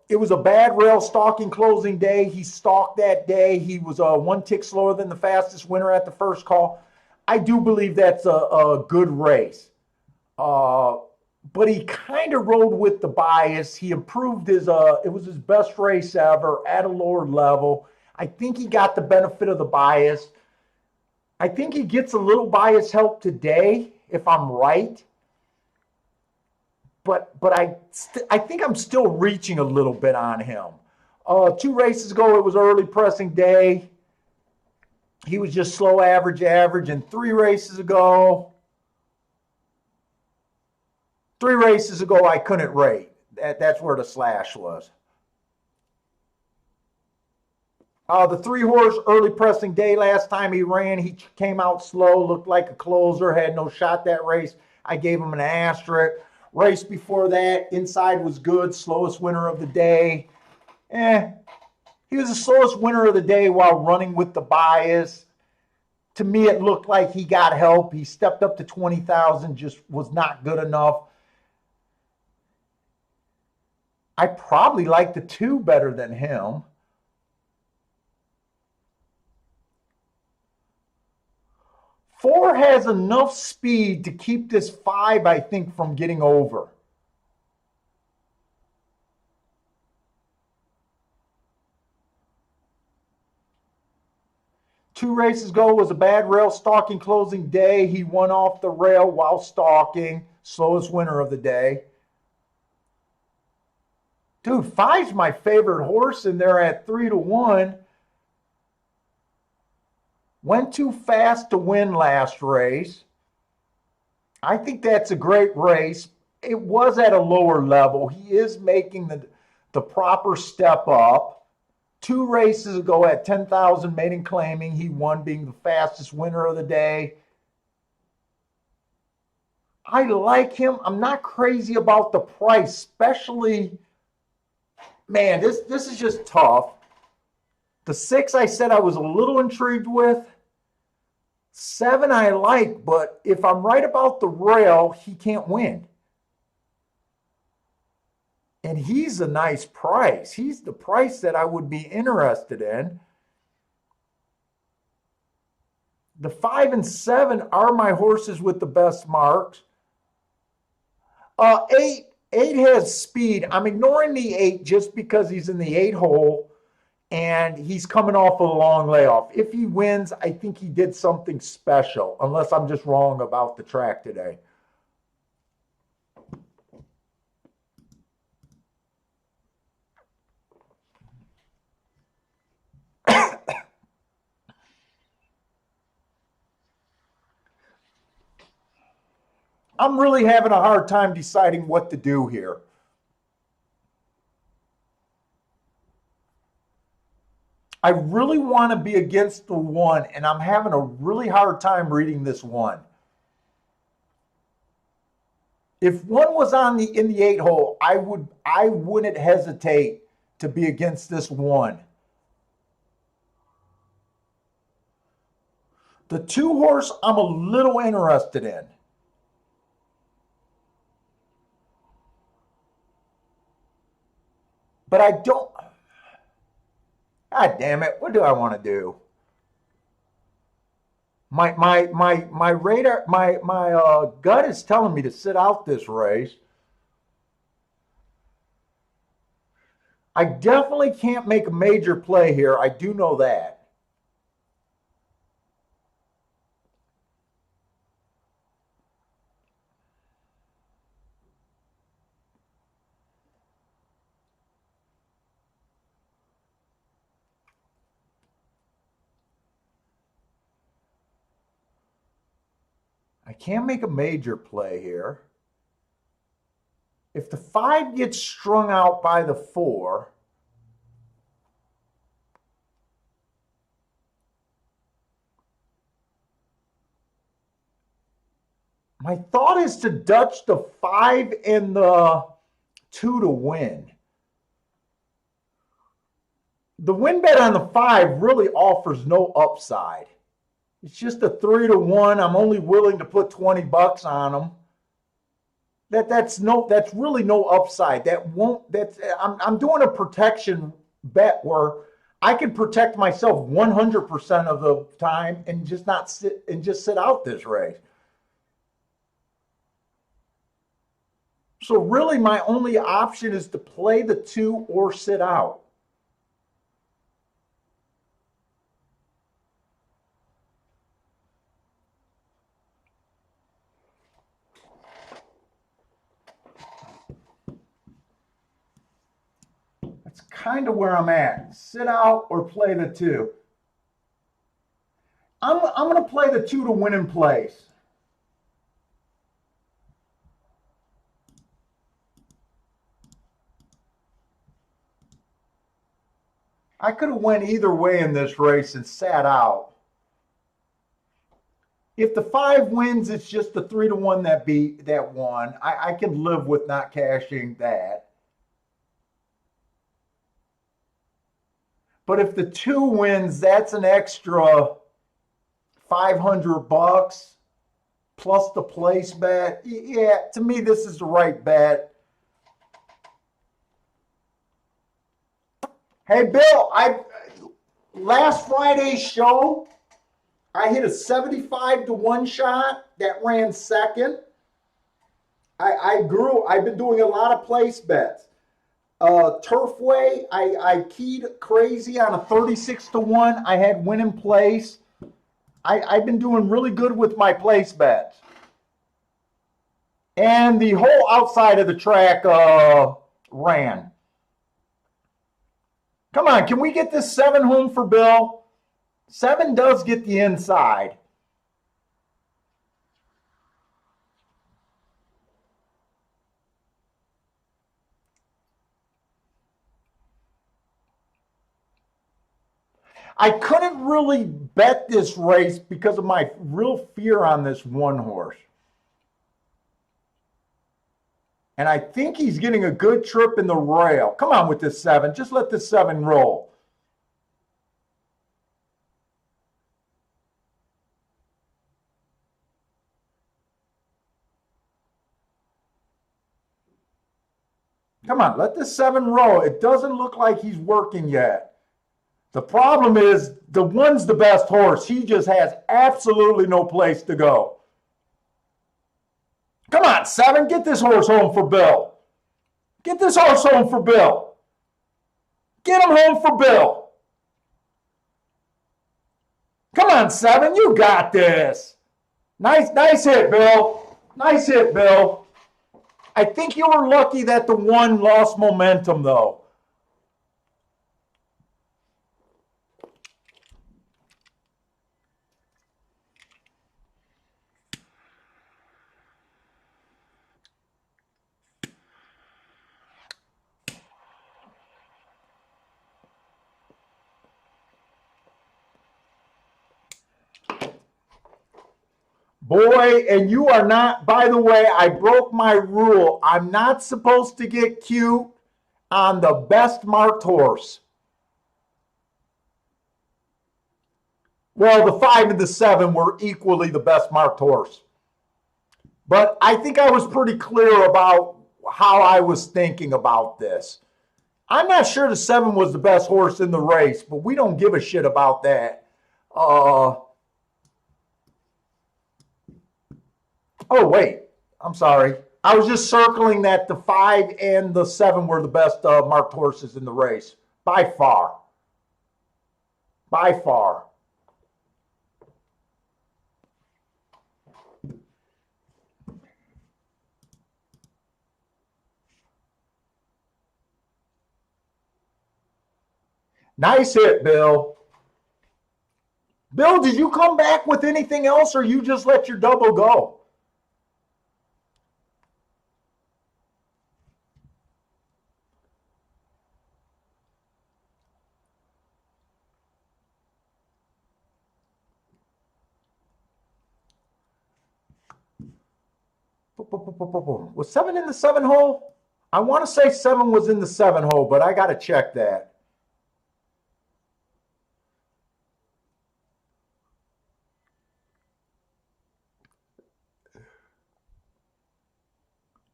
It was a bad rail stalking closing day. He stalked that day. He was 1 tick slower than the fastest winner at the first call. I do believe that's a good race. But he kind of rode with the bias. He improved it was his best race ever at a lower level. I think he got the benefit of the bias. I think he gets a little bias help today, if I'm right. But I think I'm still reaching a little bit on him. 2 races ago, it was early pressing day. He was just slow average. And 3 races ago, I couldn't rate. That's where the slash was. The 3-horse early pressing day last time he ran, he came out slow, looked like a closer, had no shot that race. I gave him an asterisk. Race before that, inside was good, slowest winner of the day. He was the slowest winner of the day while running with the bias. To me, it looked like he got help. He stepped up to 20,000, just was not good enough. I probably like the 2 better than him. Four has enough speed to keep this 5, I think, from getting over. 2 races ago was a bad rail stalking closing day. He won off the rail while stalking. Slowest winner of the day. Dude, 5's my favorite horse, and they're at 3-1. Went too fast to win last race. I think that's a great race. It was at a lower level. He is making the proper step up. 2 races ago at 10,000 maiden claiming, he won, being the fastest winner of the day. I like him. I'm not crazy about the price, especially, man, this is just tough. The 6 I said I was a little intrigued with. 7 I like, but if I'm right about the rail, he can't win. And he's a nice price. He's the price that I would be interested in. The 5 and 7 are my horses with the best marks. 8 has speed. I'm ignoring the 8 just because he's in the 8 hole and he's coming off a long layoff. If he wins, I think he did something special, unless I'm just wrong about the track today. I'm really having a hard time deciding what to do here. I really want to be against the 1, and I'm having a really hard time reading this 1. If 1 was in the 8 hole, I wouldn't hesitate to be against this 1. The 2 horse I'm a little interested in. But I don't. God damn it! What do I want to do? My radar, my gut is telling me to sit out this race. I definitely can't make a major play here. I do know that. I can't make a major play here. If the 5 gets strung out by the 4, my thought is to Dutch the 5 and the 2 to win. The win bet on the 5 really offers no upside. It's just a 3-1. I'm only willing to put 20 bucks on them. That's really no upside. I'm doing a protection bet where I can protect myself 100% of the time and just sit out this race. So really my only option is to play the 2 or sit out. That's kind of where I'm at. Sit out or play the 2. I'm going to play the 2 to win in place. I could have went either way in this race and sat out. If the 5 wins, it's just the 3-1 that won. I can live with not cashing that. But if the 2 wins, that's an extra 500 bucks plus the place bet. Yeah, to me, this is the right bet. Hey, Bill, last Friday's show, I hit a 75-1 shot that ran second. I've been doing a lot of place bets. Turfway, I keyed crazy on a 36-1. I had win in place. I've been doing really good with my place bets. And the whole outside of the track ran. Come on, can we get this 7 home for Bill? 7 does get the inside. I couldn't really bet this race because of my real fear on this one horse. And I think he's getting a good trip in the rail. Come on with this 7. Just let this 7 roll. Come on, let this 7 roll. It doesn't look like he's working yet. The problem is the 1's the best horse. He just has absolutely no place to go. Come on, 7, get this horse home for Bill. Get this horse home for Bill. Get him home for Bill. Come on, 7, you got this. Nice hit, Bill. Nice hit, Bill. I think you were lucky that the 1 lost momentum, though. Boy, and you are not, by the way, I broke my rule. I'm not supposed to get cute on the best marked horse. Well, the 5 and the 7 were equally the best marked horse. But I think I was pretty clear about how I was thinking about this. I'm not sure the 7 was the best horse in the race, but we don't give a shit about that. Oh, wait. I'm sorry. I was just circling that the 5 and the 7 were the best marked horses in the race. By far. By far. Nice hit, Bill. Bill, did you come back with anything else or you just let your double go? Was 7 in the 7 hole? I want to say 7 was in the 7 hole, but I got to check that.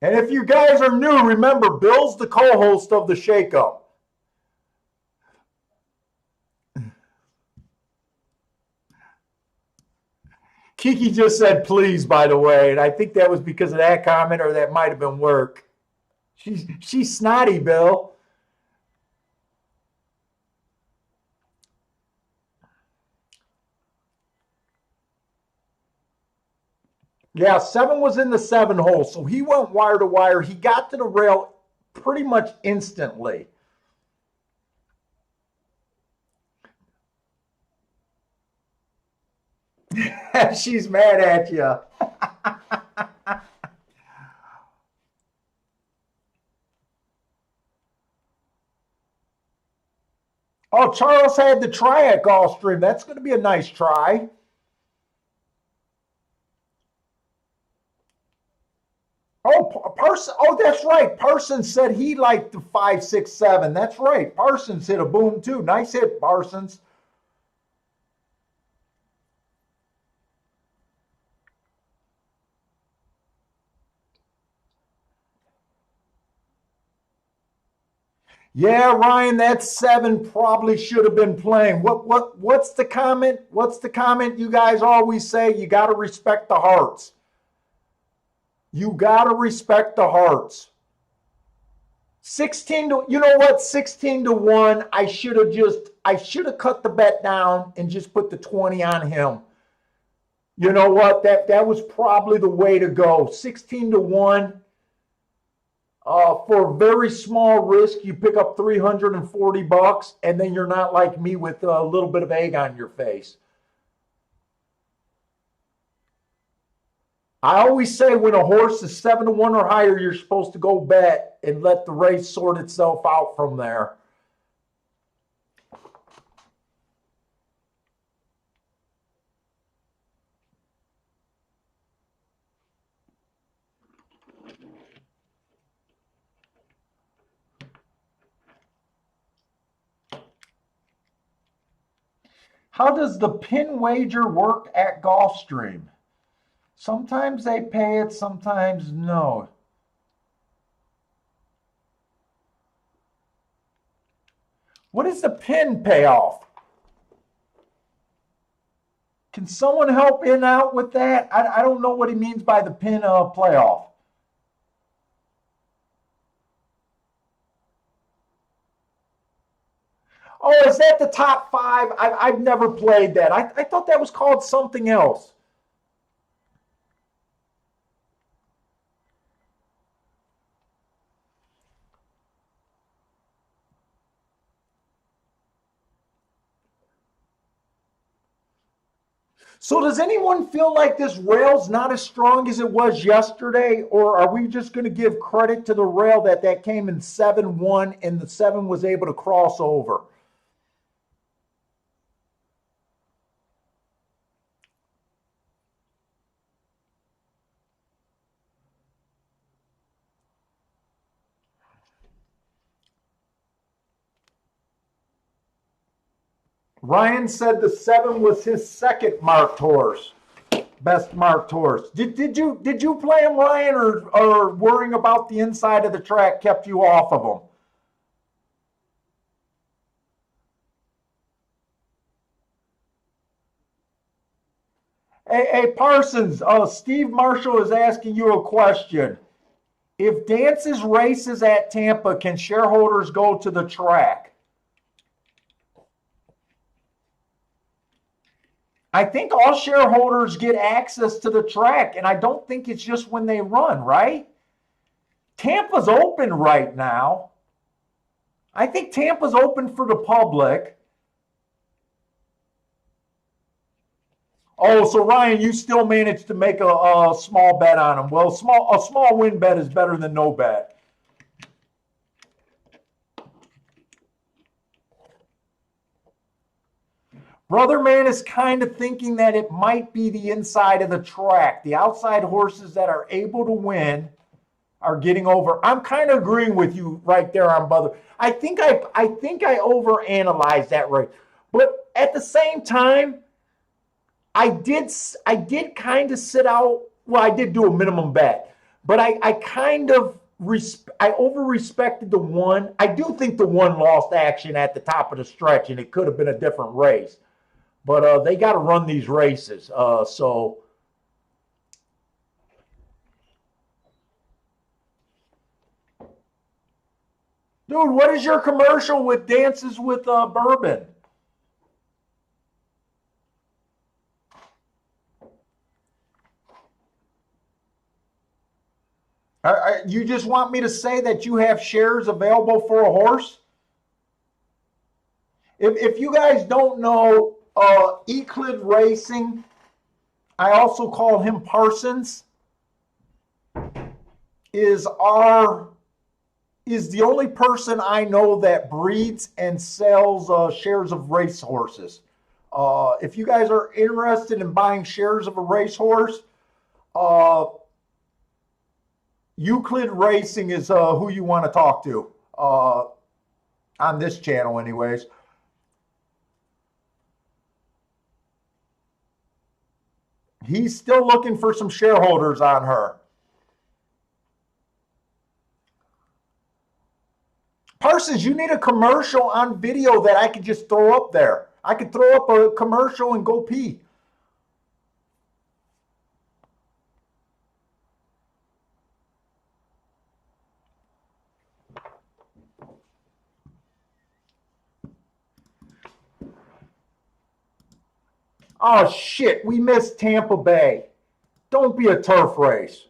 And if you guys are new, remember, Bill's the co-host of the Shake-Up. Kiki just said please, by the way, and I think that was because of that comment, or that might have been work. She's snotty, Bill. Yeah, 7 was in the 7 hole, so he went wire to wire. He got to the rail pretty much instantly. She's mad at you. Oh, Charles had the try at Gulfstream. That's going to be a nice try. Oh, Parsons. Oh, that's right. Parsons said he liked the 5, 6, 7. That's right. Parsons hit a boom too. Nice hit, Parsons. Yeah, Ryan, that 7 probably should have been playing. What's the comment? What's the comment you guys always say? You got to respect the hearts. You got to respect the hearts. 16 to, you know what? 16 to 1. I should have cut the bet down and just put the 20 on him. You know what? That was probably the way to go. 16-1. For a very small risk, you pick up $340, and then you're not like me with a little bit of egg on your face. I always say when a horse is 7-1 or higher, you're supposed to go bet and let the race sort itself out from there. How does the pin wager work at Gulfstream? Sometimes they pay it, sometimes no. What is the pin payoff? Can someone help in out with that? I don't know what he means by the pin playoff. Oh, is that the top five? I've never played that. I thought that was called something else. So does anyone feel like this rail's not as strong as it was yesterday, or are we just going to give credit to the rail that came in 7-1 and the 7 was able to cross over? Ryan said the 7 was his second marked horse, best marked horse. Did you play him, Ryan, or worrying about the inside of the track kept you off of him? Hey Parsons, Steve Marshall is asking you a question. If Dance's races at Tampa, can shareholders go to the track? I think all shareholders get access to the track, and I don't think it's just when they run, right? Tampa's open right now. I think Tampa's open for the public. Oh, so Ryan, you still managed to make a small bet on him. Well, a small win bet is better than no bet. Brother Man is kind of thinking that it might be the inside of the track. The outside horses that are able to win are getting over. I'm kind of agreeing with you right there on Brother. I think I overanalyzed that right. But at the same time, I did kind of sit out. Well, I did do a minimum bet, but I kind of I over respected the 1. I do think the 1 lost action at the top of the stretch, and it could have been a different race. But they got to run these races. So dude, what is your commercial with Dances with Bourbon? You just want me to say that you have shares available for a horse? If you guys don't know, Euclid Racing, I also call him Parsons, is the only person I know that breeds and sells shares of race horses. If you guys are interested in buying shares of a racehorse, Euclid Racing is who you want to talk to on this channel anyways. He's still looking for some shareholders on her. Parsons, you need a commercial on video that I could just throw up there. I could throw up a commercial and go pee. Oh shit, we missed Tampa Bay. Don't be a turf race.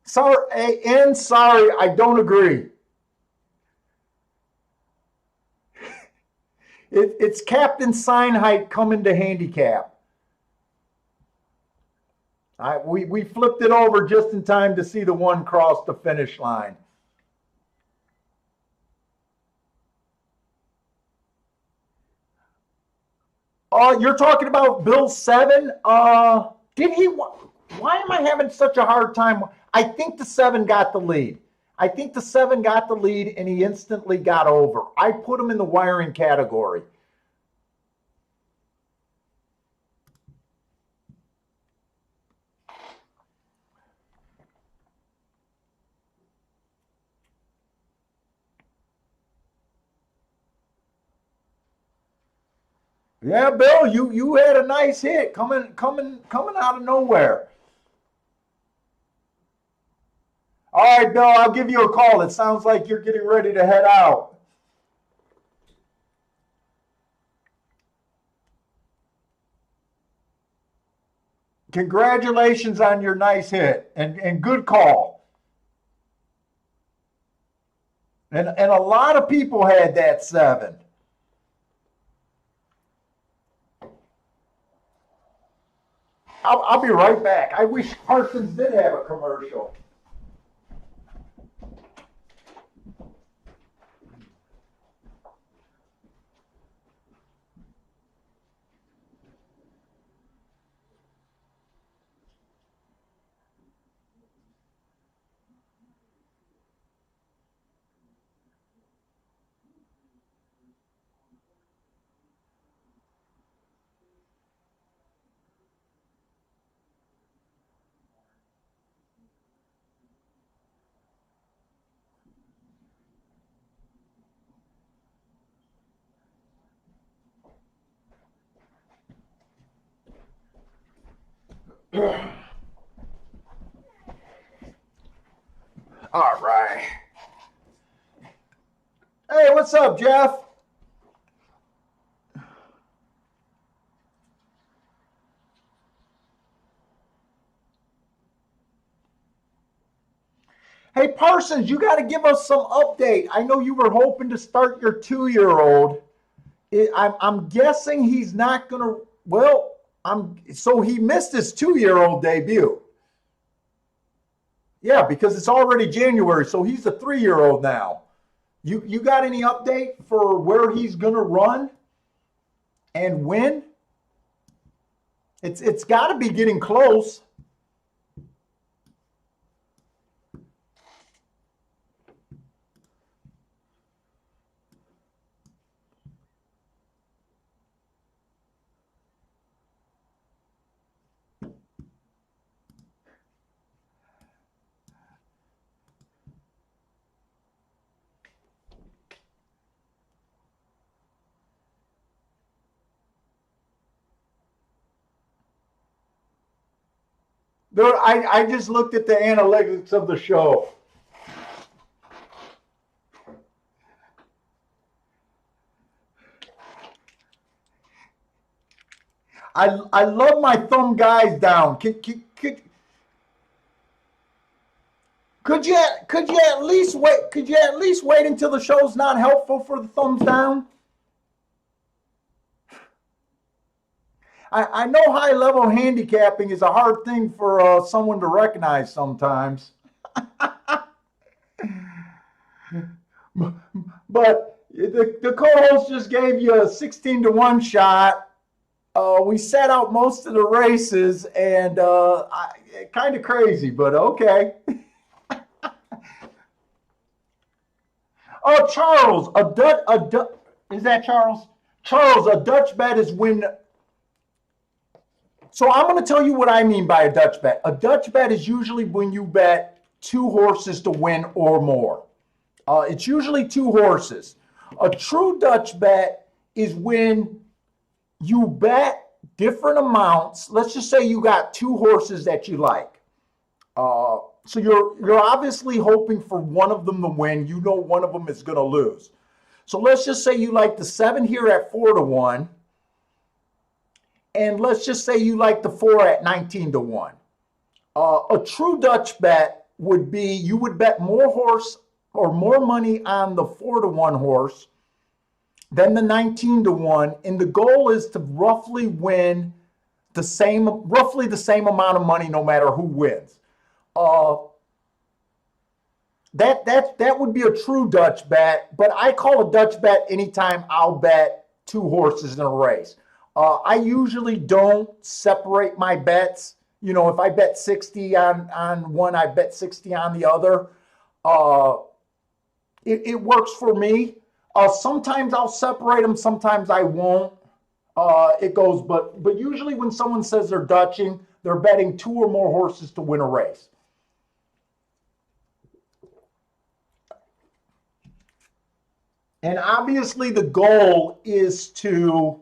Sorry, and sorry, I don't agree. It's Captain Seinheit coming to handicap. We flipped it over just in time to see the one cross the finish line. You're talking about Bill 7? Did he? Why am I having such a hard time? I think the 7 got the lead. I think the 7 got the lead and he instantly got over. I put him in the wiring category. Yeah, Bill, you had a nice hit coming out of nowhere. All right, Bill, I'll give you a call. It sounds like you're getting ready to head out. Congratulations on your nice hit and good call. And a lot of people had that 7. I'll be right back. I wish Parsons did have a commercial. All right. Hey, what's up, Jeff? Hey, Parsons, you got to give us some update. I know you were hoping to start your 2-year-old. I'm guessing he's not going to. Well, so he missed his 2-year-old debut. Yeah, because it's already January, so he's a 3-year-old now. You got any update for where he's going to run and when? It's got to be getting close. Dude, I just looked at the analytics of the show. I love my thumb guys down. Could you at least wait? Could you at least wait until the show's not helpful for the thumbs down? I know high level handicapping is a hard thing for someone to recognize sometimes. But the co-host just gave you a 16-1 shot. We sat out most of the races, and kind of crazy, but okay. Oh, Charles, is that Charles? Charles, a Dutch bet is when. So I'm going to tell you what I mean by a Dutch bet. A Dutch bet is usually when you bet 2 horses to win or more. It's usually 2 horses. A true Dutch bet is when you bet different amounts. Let's just say you got 2 horses that you like. So you're obviously hoping for one of them to win. You know one of them is going to lose. So let's just say you like the 7 here at 4-1. And let's just say you like the 4 at 19-1. A true Dutch bet would be you would bet more horse or more money on the 4-1 horse than the 19-1. And the goal is to roughly win roughly the same amount of money no matter who wins. That would be a true Dutch bet, but I call a Dutch bet anytime I'll bet 2 horses in a race. I usually don't separate my bets. You know, if I bet 60 on one, I bet 60 on the other. It works for me. Sometimes I'll separate them, sometimes I won't. It goes, but usually when someone says they're Dutching, they're betting 2 or more horses to win a race. And obviously the goal is to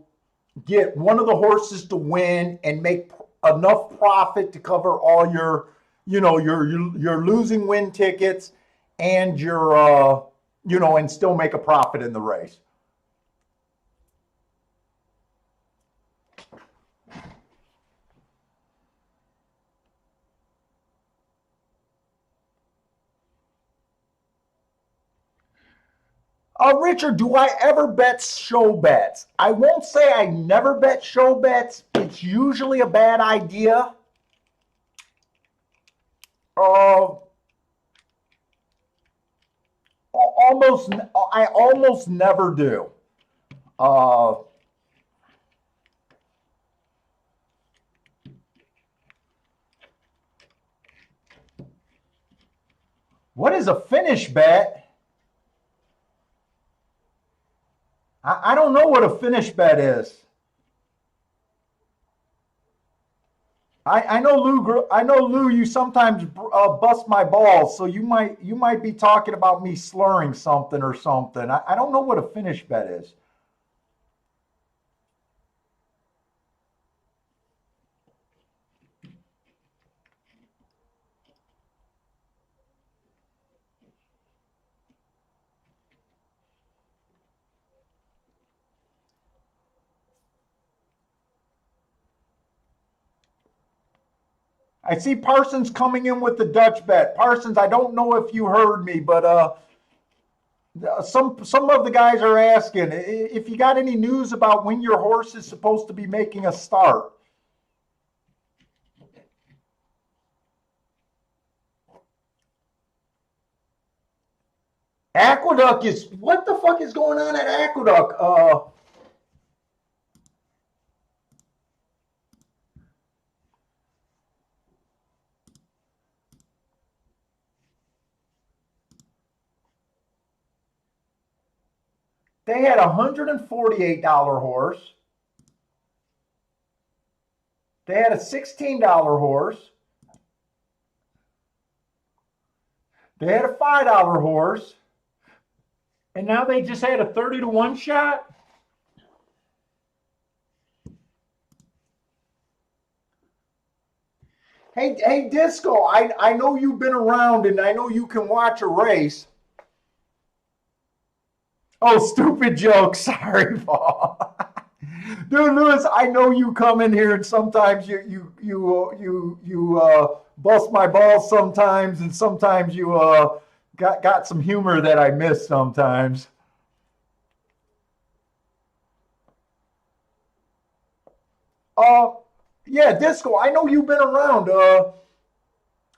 get one of the horses to win and make enough profit to cover all your, you know, your losing win tickets and your, you know, and still make a profit in the race. Richard, do I ever bet show bets? I won't say I never bet show bets. It's usually a bad idea. I almost never do. What is a finish bet? I don't know what a finish bet is. I know Lou. You sometimes bust my balls, so you might be talking about me slurring something or something. I don't know what a finish bet is. I see Parsons coming in with the Dutch bet. Parsons, I don't know if you heard me, but some of the guys are asking if you got any news about when your horse is supposed to be making a start. Aqueduct is, what the fuck is going on at Aqueduct? They had a $148 horse. They had a $16 horse. They had a $5 horse. And now they just had a 30-1 shot. Hey, Disco, I know you've been around and I know you can watch a race. Oh, stupid joke. Sorry, Paul. Dude, Lewis, I know you come in here and sometimes you bust my balls sometimes, and sometimes you got some humor that I miss sometimes. Yeah, Disco, I know you've been around,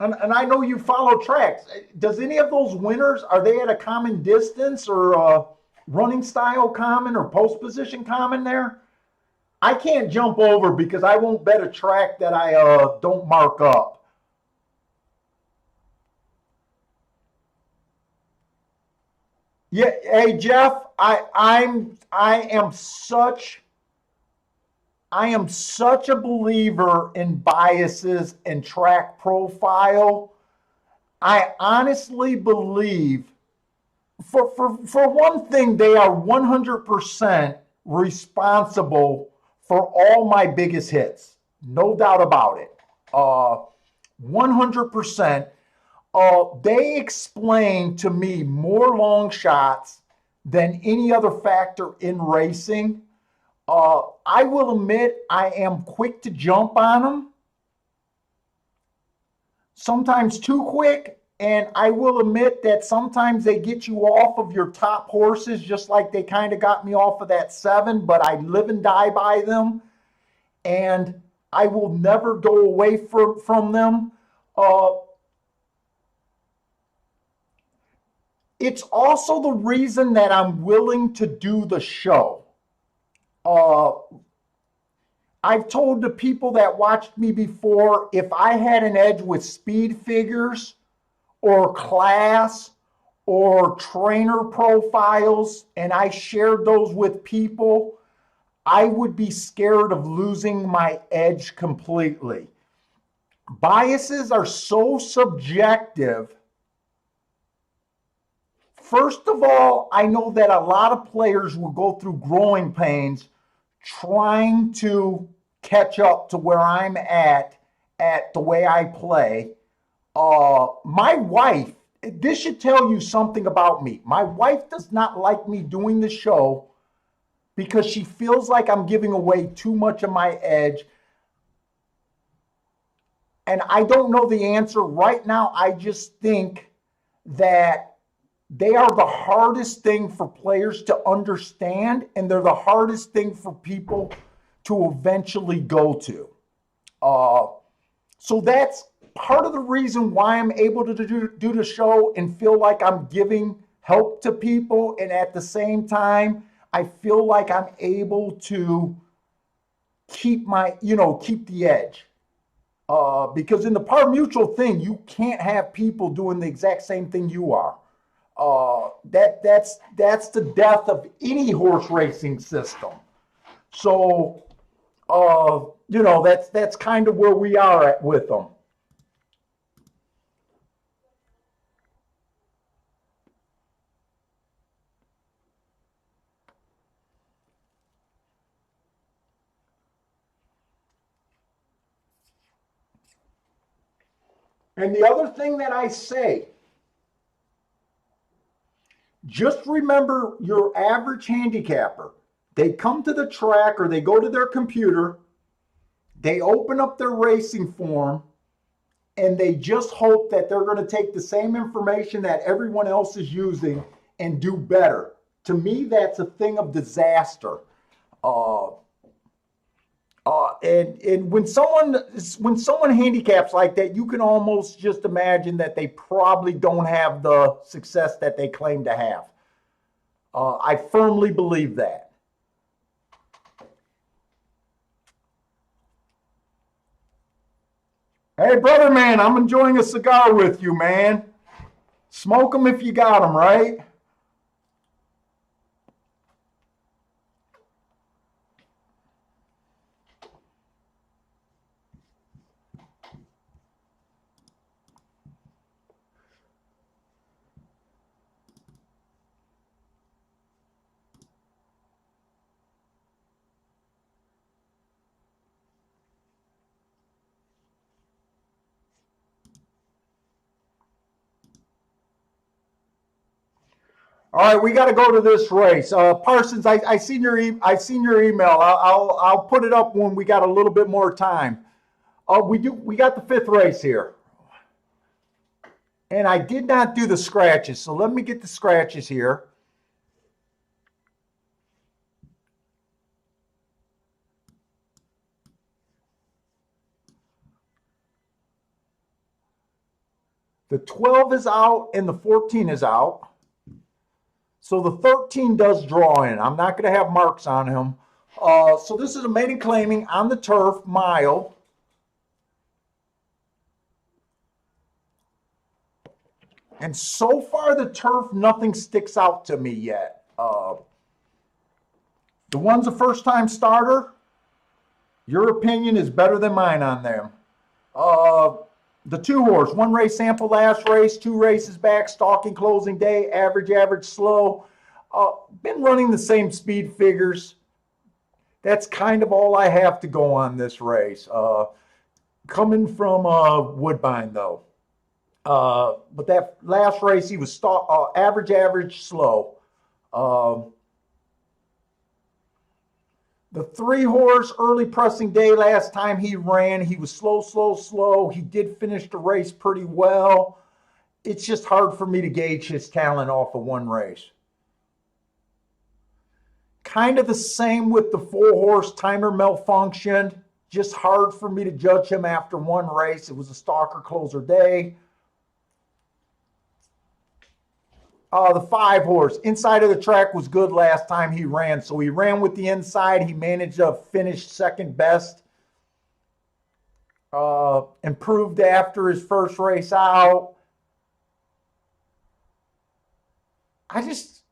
and I know you follow tracks. Does any of those winners, are they at a common distance or running style common or post position common there? I can't jump over because I won't bet a track that I don't mark up. Yeah, hey Jeff, I am such a believer in biases and track profile. I honestly believe, for one thing, they are 100% responsible for all my biggest hits. No doubt about it. 100%. They explain to me more long shots than any other factor in racing. I will admit I am quick to jump on them, sometimes too quick, and I will admit that sometimes they get you off of your top horses, just like they kind of got me off of that 7, but I live and die by them, and I will never go away from them. It's also the reason that I'm willing to do the show. I've told the people that watched me before, if I had an edge with speed figures or class or trainer profiles and I shared those with people, I would be scared of losing my edge completely. Biases are so subjective. First of all, I know that a lot of players will go through growing pains trying to catch up to where I'm at the way I play. My wife, this should tell you something about me. My wife does not like me doing the show because she feels like I'm giving away too much of my edge. And I don't know the answer right now. I just think that they are the hardest thing for players to understand, and they're the hardest thing for people to eventually go to. So that's part of the reason why I'm able to do the show and feel like I'm giving help to people. And at the same time, I feel like I'm able to keep the edge. Because in the par mutual thing, you can't have people doing the exact same thing you are. That's the death of any horse racing system. So, that's kind of where we are at with them. And the other thing that I say, just remember your average handicapper. They come to the track or they go to their computer, they open up their racing form, and they just hope that they're going to take the same information that everyone else is using and do better. To me, that's a thing of disaster. And when someone handicaps like that, you can almost just imagine that they probably don't have the success that they claim to have. I firmly believe that. Hey, brother man, I'm enjoying a cigar with you, man. Smoke them if you got them, right? All right, we got to go to this race. Parsons, I seen your email. I'll put it up when we got a little bit more time. We got the 5th race here, and I did not do the scratches. So let me get the scratches here. The 12 is out and the 14 is out. So the 13 does draw in. I'm not going to have marks on him. So this is a maiden claiming on the turf, mile. And so far the turf, nothing sticks out to me yet. The one's a first-time starter. Your opinion is better than mine on them. The 2 horse, 1 race sample last race, 2 races back, stalking closing day, average, slow. Been running the same speed figures. That's kind of all I have to go on this race. Coming from Woodbine, though. But that last race, he was average, slow. The 3-horse early pressing day last time he ran, he was slow. He did finish the race pretty well. It's just hard for me to gauge his talent off of one race. Kind of the same with the 4-horse Timer Malfunctioned. Just hard for me to judge him after one race. It was a stalker closer day. The 5-horse inside of the track was good last time he ran. So he ran with the inside. He managed to finish second best. Improved after his first race out. I just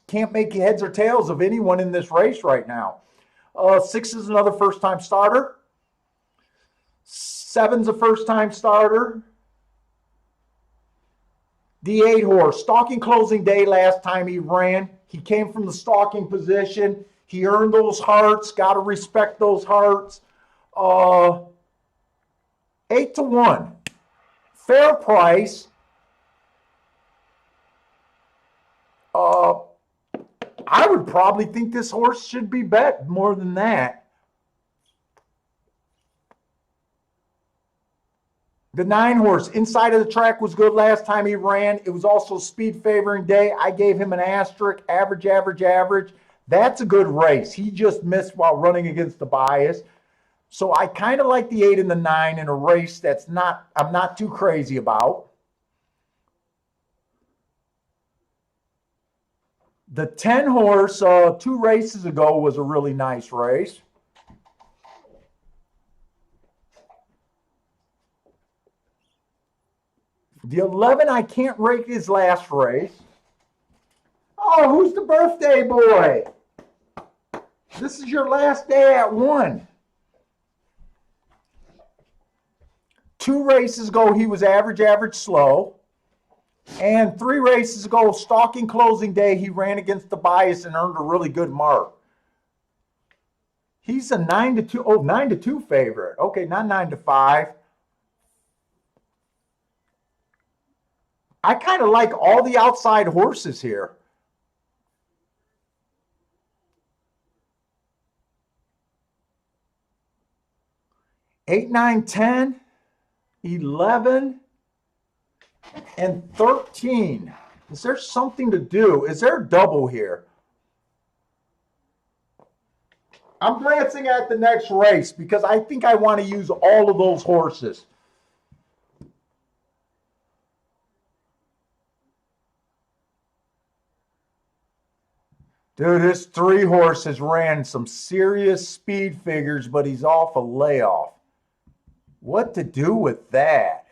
can't make heads or tails of anyone in this race right now. 6 is another first-time starter. 7's a first-time starter. The 8-horse, stalking closing day last time he ran. He came from the stalking position. He earned those hearts. Got to respect those hearts. 8-1. Fair price. I would probably think this horse should be bet more than that. The 9-horse inside of the track was good last time he ran. It was also speed favoring day. I gave him an asterisk, average. That's a good race. He just missed while running against the bias. So I kind of like the 8 and the 9 in a race I'm not too crazy about. The 10-horse 2 races ago was a really nice race. The 11, I can't rate his last race. Oh, who's the birthday boy? This is your last day at 1. 2 races ago, he was average, slow. And 3 races ago, stalking closing day, he ran against the bias and earned a really good mark. He's a 9-2. Oh, 9-2 favorite. Okay, not 9-5. I kind of like all the outside horses here. Eight, 9, 10, 11, and 13. Is there something to do? Is there a double here? I'm glancing at the next race because I think I want to use all of those horses. Dude, this 3-horse has ran some serious speed figures, but he's off a layoff. What to do with that?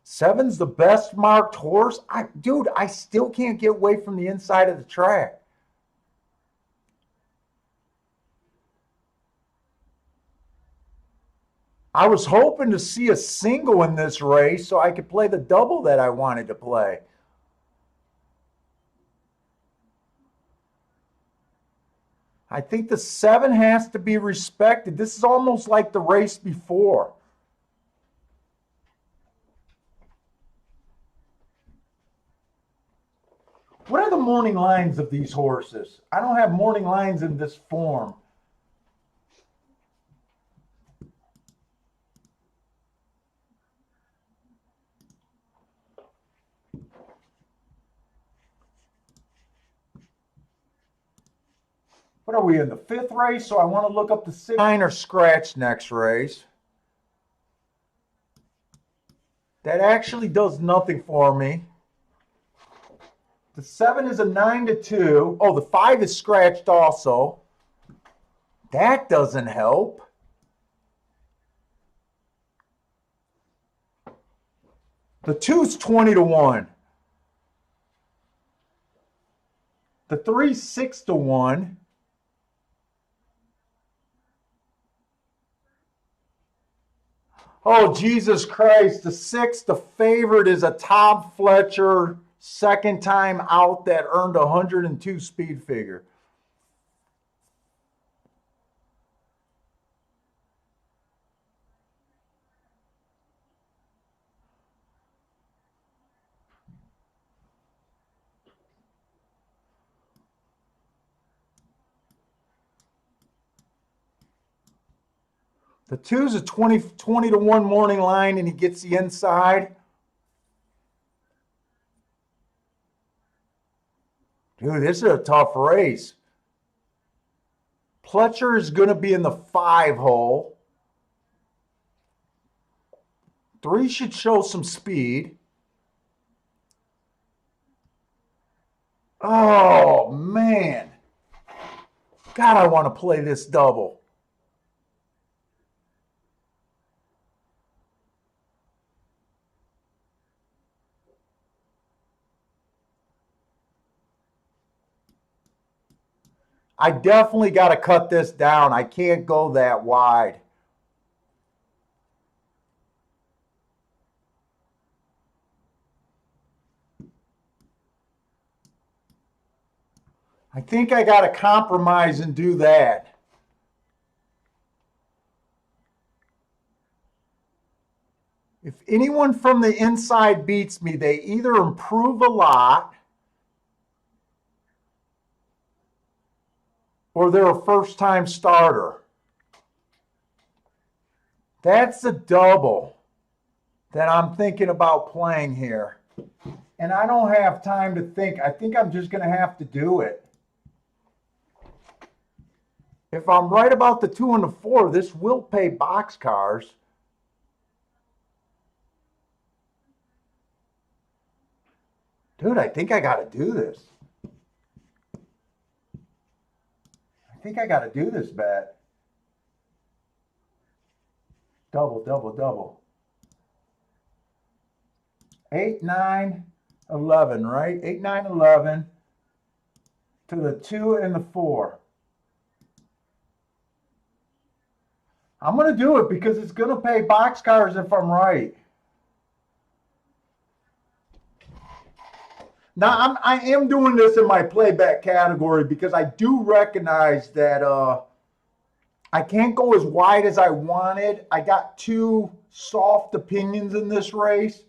Seven's the best marked horse. Dude, I still can't get away from the inside of the track. I was hoping to see a single in this race so I could play the double that I wanted to play. I think the 7 has to be respected. This is almost like the race before. What are the morning lines of these horses? I don't have morning lines in this form. What are we in the 5th race? So I want to look up the 6, 9 or scratch next race. That actually does nothing for me. The 7 is a 9-2. Oh, the 5 is scratched also. That doesn't help. The 2's 20-1. The 3's 6-1. Oh, Jesus Christ. The 6, the favorite is a Tom Fletcher, second time out that earned 102 speed figure. The 2's a 20 to 1 morning line, and he gets the inside. Dude, this is a tough race. Pletcher is going to be in the 5 hole. 3 should show some speed. Oh, man. God, I want to play this double. I definitely got to cut this down. I can't go that wide. I think I got to compromise and do that. If anyone from the inside beats me, they either improve a lot or they're a first-time starter. That's the double that I'm thinking about playing here. And I don't have time to think. I think I'm just going to have to do it. If I'm right about the 2 and the 4, this will pay boxcars. Dude, I think I got to do this. I think I got to do this bet. Double, double, double. 8, 9, 11, right? 8, 9, 11 to the 2 and the 4. I'm going to do it because it's going to pay boxcars if I'm right. Now, I am doing this in my playback category because I do recognize that I can't go as wide as I wanted. I got 2 soft opinions in this race.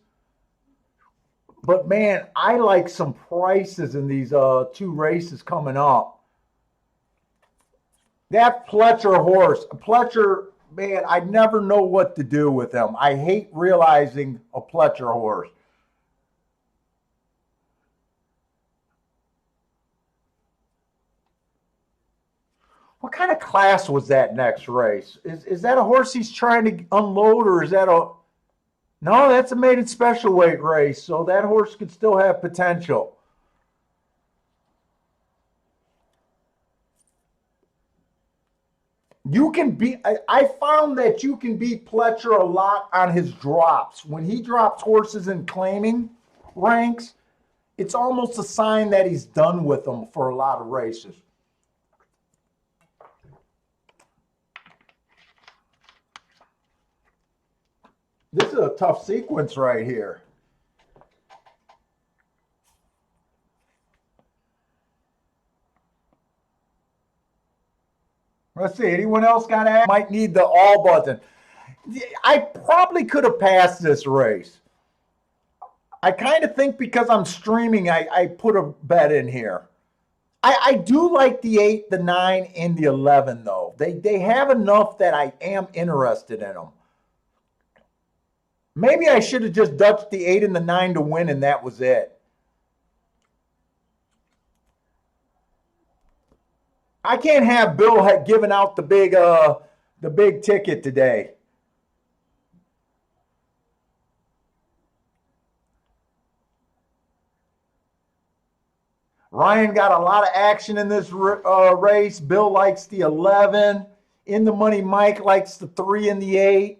But, man, I like some prices in these 2 races coming up. That Pletcher horse, Pletcher, man, I never know what to do with him. I hate realizing a Pletcher horse. What kind of class was that next race? Is that a horse he's trying to unload, or is that a... No, that's a maiden special weight race, so that horse could still have potential. You can beat... I found that you can beat Pletcher a lot on his drops. When he drops horses in claiming ranks, it's almost a sign that he's done with them for a lot of races. This is a tough sequence right here. Let's see. Anyone else got to might need the all button. I probably could have passed this race. I kind of think because I'm streaming, I put a bet in here. I do like the 8, the 9, and the 11, though. They have enough that I am interested in them. Maybe I should have just dutched the 8 and the 9 to win, and that was it. I can't have Bill giving out the big ticket today. Ryan got a lot of action in this race. Bill likes the 11. In the money, Mike likes the 3 and the 8.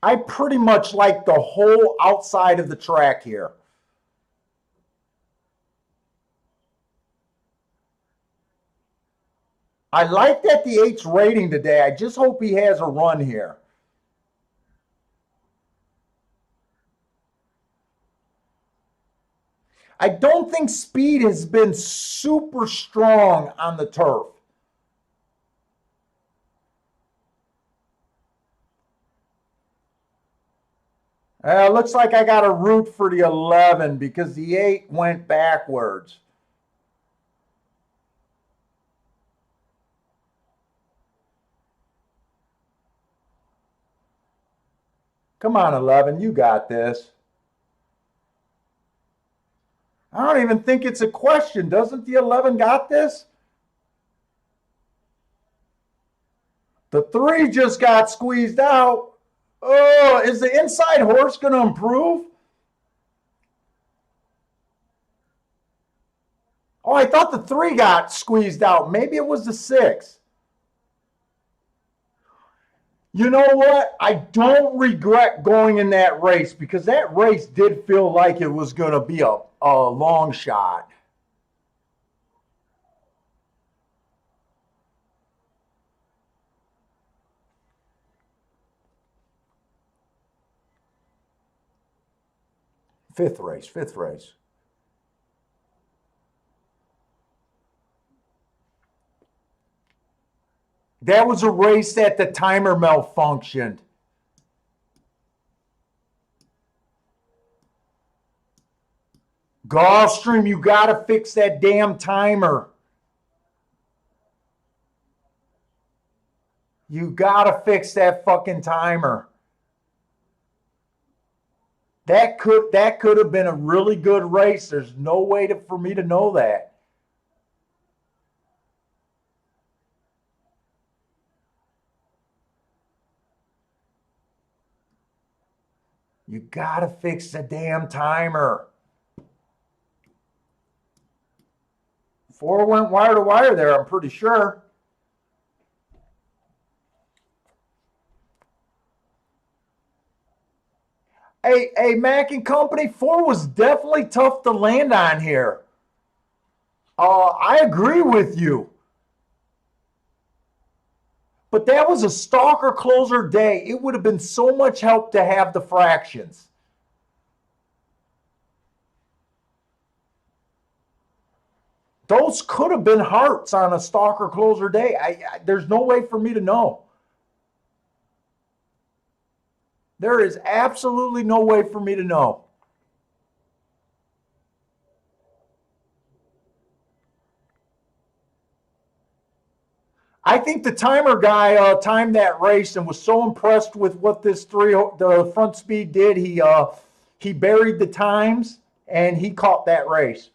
I pretty much like the whole outside of the track here. I like that the 8's rating today. I just hope he has a run here. I don't think speed has been super strong on the turf. Looks like I got to root for the 11 because the 8 went backwards. Come on, 11, you got this. I don't even think it's a question. Doesn't the 11 got this? The 3 just got squeezed out. Oh, is the inside horse going to improve? Oh, I thought the 3 got squeezed out. Maybe it was the 6. You know what? I don't regret going in that race because that race did feel like it was going to be a long shot. Fifth race. That was a race that the timer malfunctioned. Gulfstream, you got to fix that damn timer. You got to fix that fucking timer. That could have been a really good race. There's no way for me to know that. You got to fix the damn timer. 4 went wire to wire there, I'm pretty sure. Hey, Mac and Company, 4 was definitely tough to land on here. I agree with you. But that was a stalker closer day. It would have been so much help to have the fractions. Those could have been hearts on a stalker closer day. There's no way for me to know. There is absolutely no way for me to know. I think the timer guy timed that race and was so impressed with what the front speed did. He buried the times and he caught that race.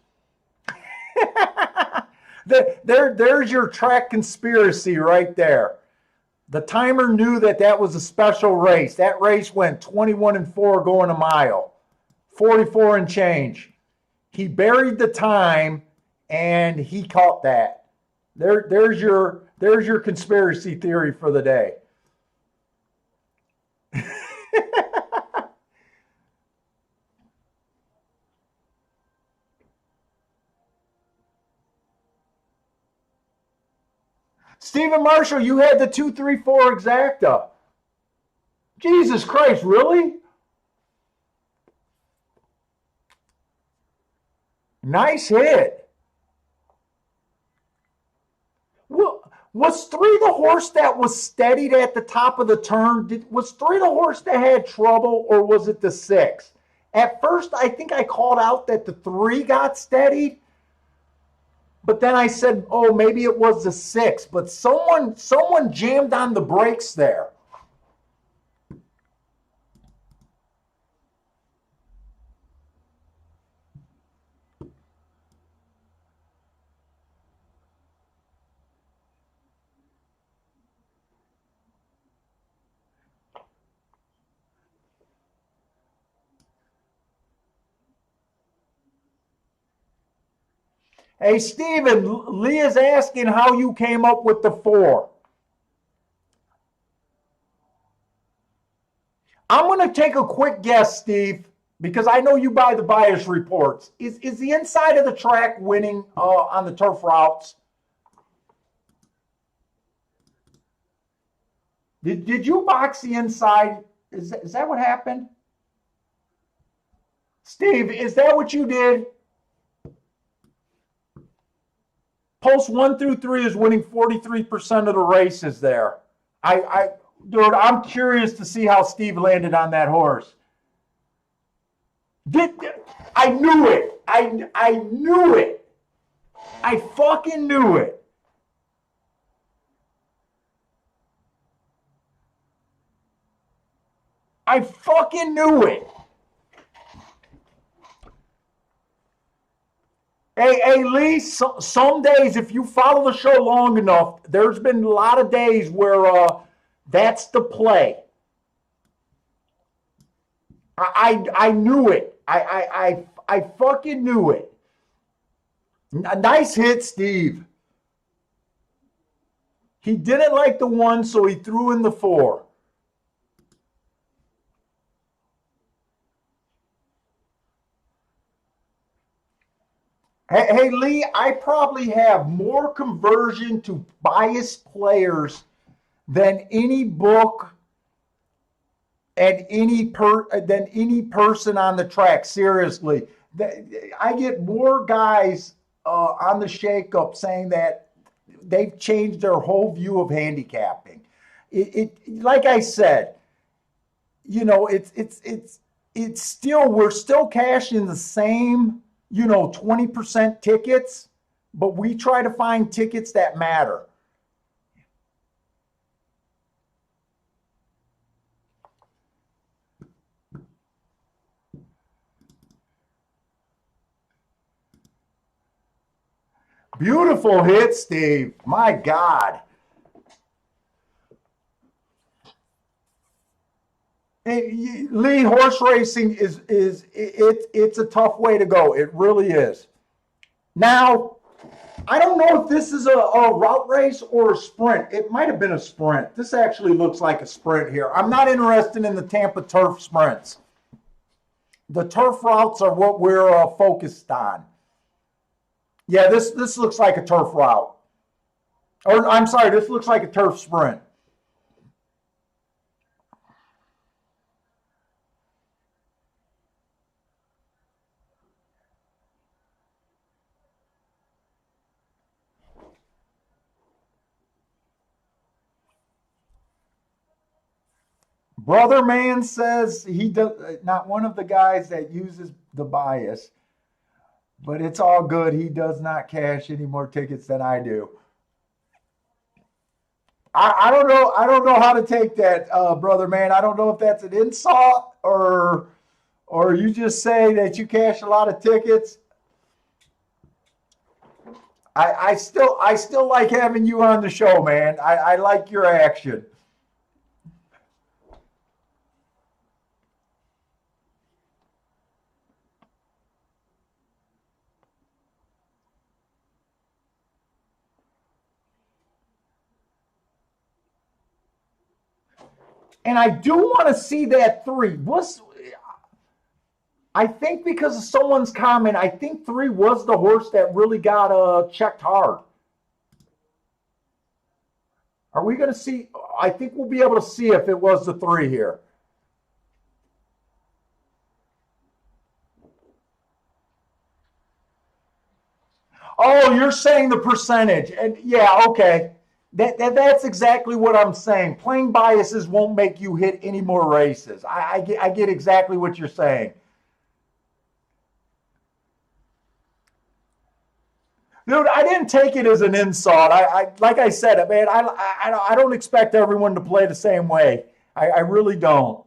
There's your track conspiracy right there. The timer knew that was a special race. That race went 21-4 going a mile, 44 and change. He buried the time and he caught that. There's your conspiracy theory for the day. Stephen Marshall, you had the 234 exacta. Jesus Christ, really? Nice hit. Well, was 3 the horse that was steadied at the top of the turn? Was 3 the horse that had trouble, or was it the 6? At first, I think I called out that the 3 got steadied. But then I said, oh, maybe it was the 6. But someone jammed on the brakes there. Hey, Steven, Leah's asking how you came up with the 4. I'm going to take a quick guess, Steve, because I know you buy the bias reports. Is the inside of the track winning on the turf routes? Did you box the inside? Is that what happened? Steve, is that what you did? Post 1 through 3 is winning 43% of the races there. Dude, I'm curious to see how Steve landed on that horse. I knew it. I knew it. I fucking knew it. I fucking knew it. Hey, Lee, some days, if you follow the show long enough, there's been a lot of days where that's the play. I knew it. I fucking knew it. Nice hit, Steve. He didn't like the 1, so he threw in the 4. Hey, Lee, I probably have more conversion to biased players than any book and than any person on the track. Seriously, I get more guys on the shakeup saying that they've changed their whole view of handicapping. Like I said, you know, it's still, we're still cashing the same, 20% tickets, but we try to find tickets that matter. Beautiful hit, Steve. My God. Hey, Lee, horse racing it's a tough way to go. It really is. Now, I don't know if this is a route race or a sprint. It might have been a sprint. This actually looks like a sprint here. I'm not interested in the Tampa turf sprints. The turf routes are what we're focused on. Yeah, this looks like a turf route. Or I'm sorry, this looks like a turf sprint. Brother Man says he does not one of the guys that uses the bias, but it's all good. He does not cash any more tickets than I do. I don't know. I don't know how to take that, Brother Man. I don't know if that's an insult or you just say that you cash a lot of tickets. I still like having you on the show, man. I like your action. And I do want to see that 3. I think because of someone's comment, I think 3 was the horse that really got checked hard. Are we going to see? I think we'll be able to see if it was the 3 here. Oh, you're saying the percentage. And yeah, okay. That's exactly what I'm saying. Playing biases won't make you hit any more races. I get exactly what you're saying. Dude, I didn't take it as an insult. Like I said, man, I don't expect everyone to play the same way. I really don't.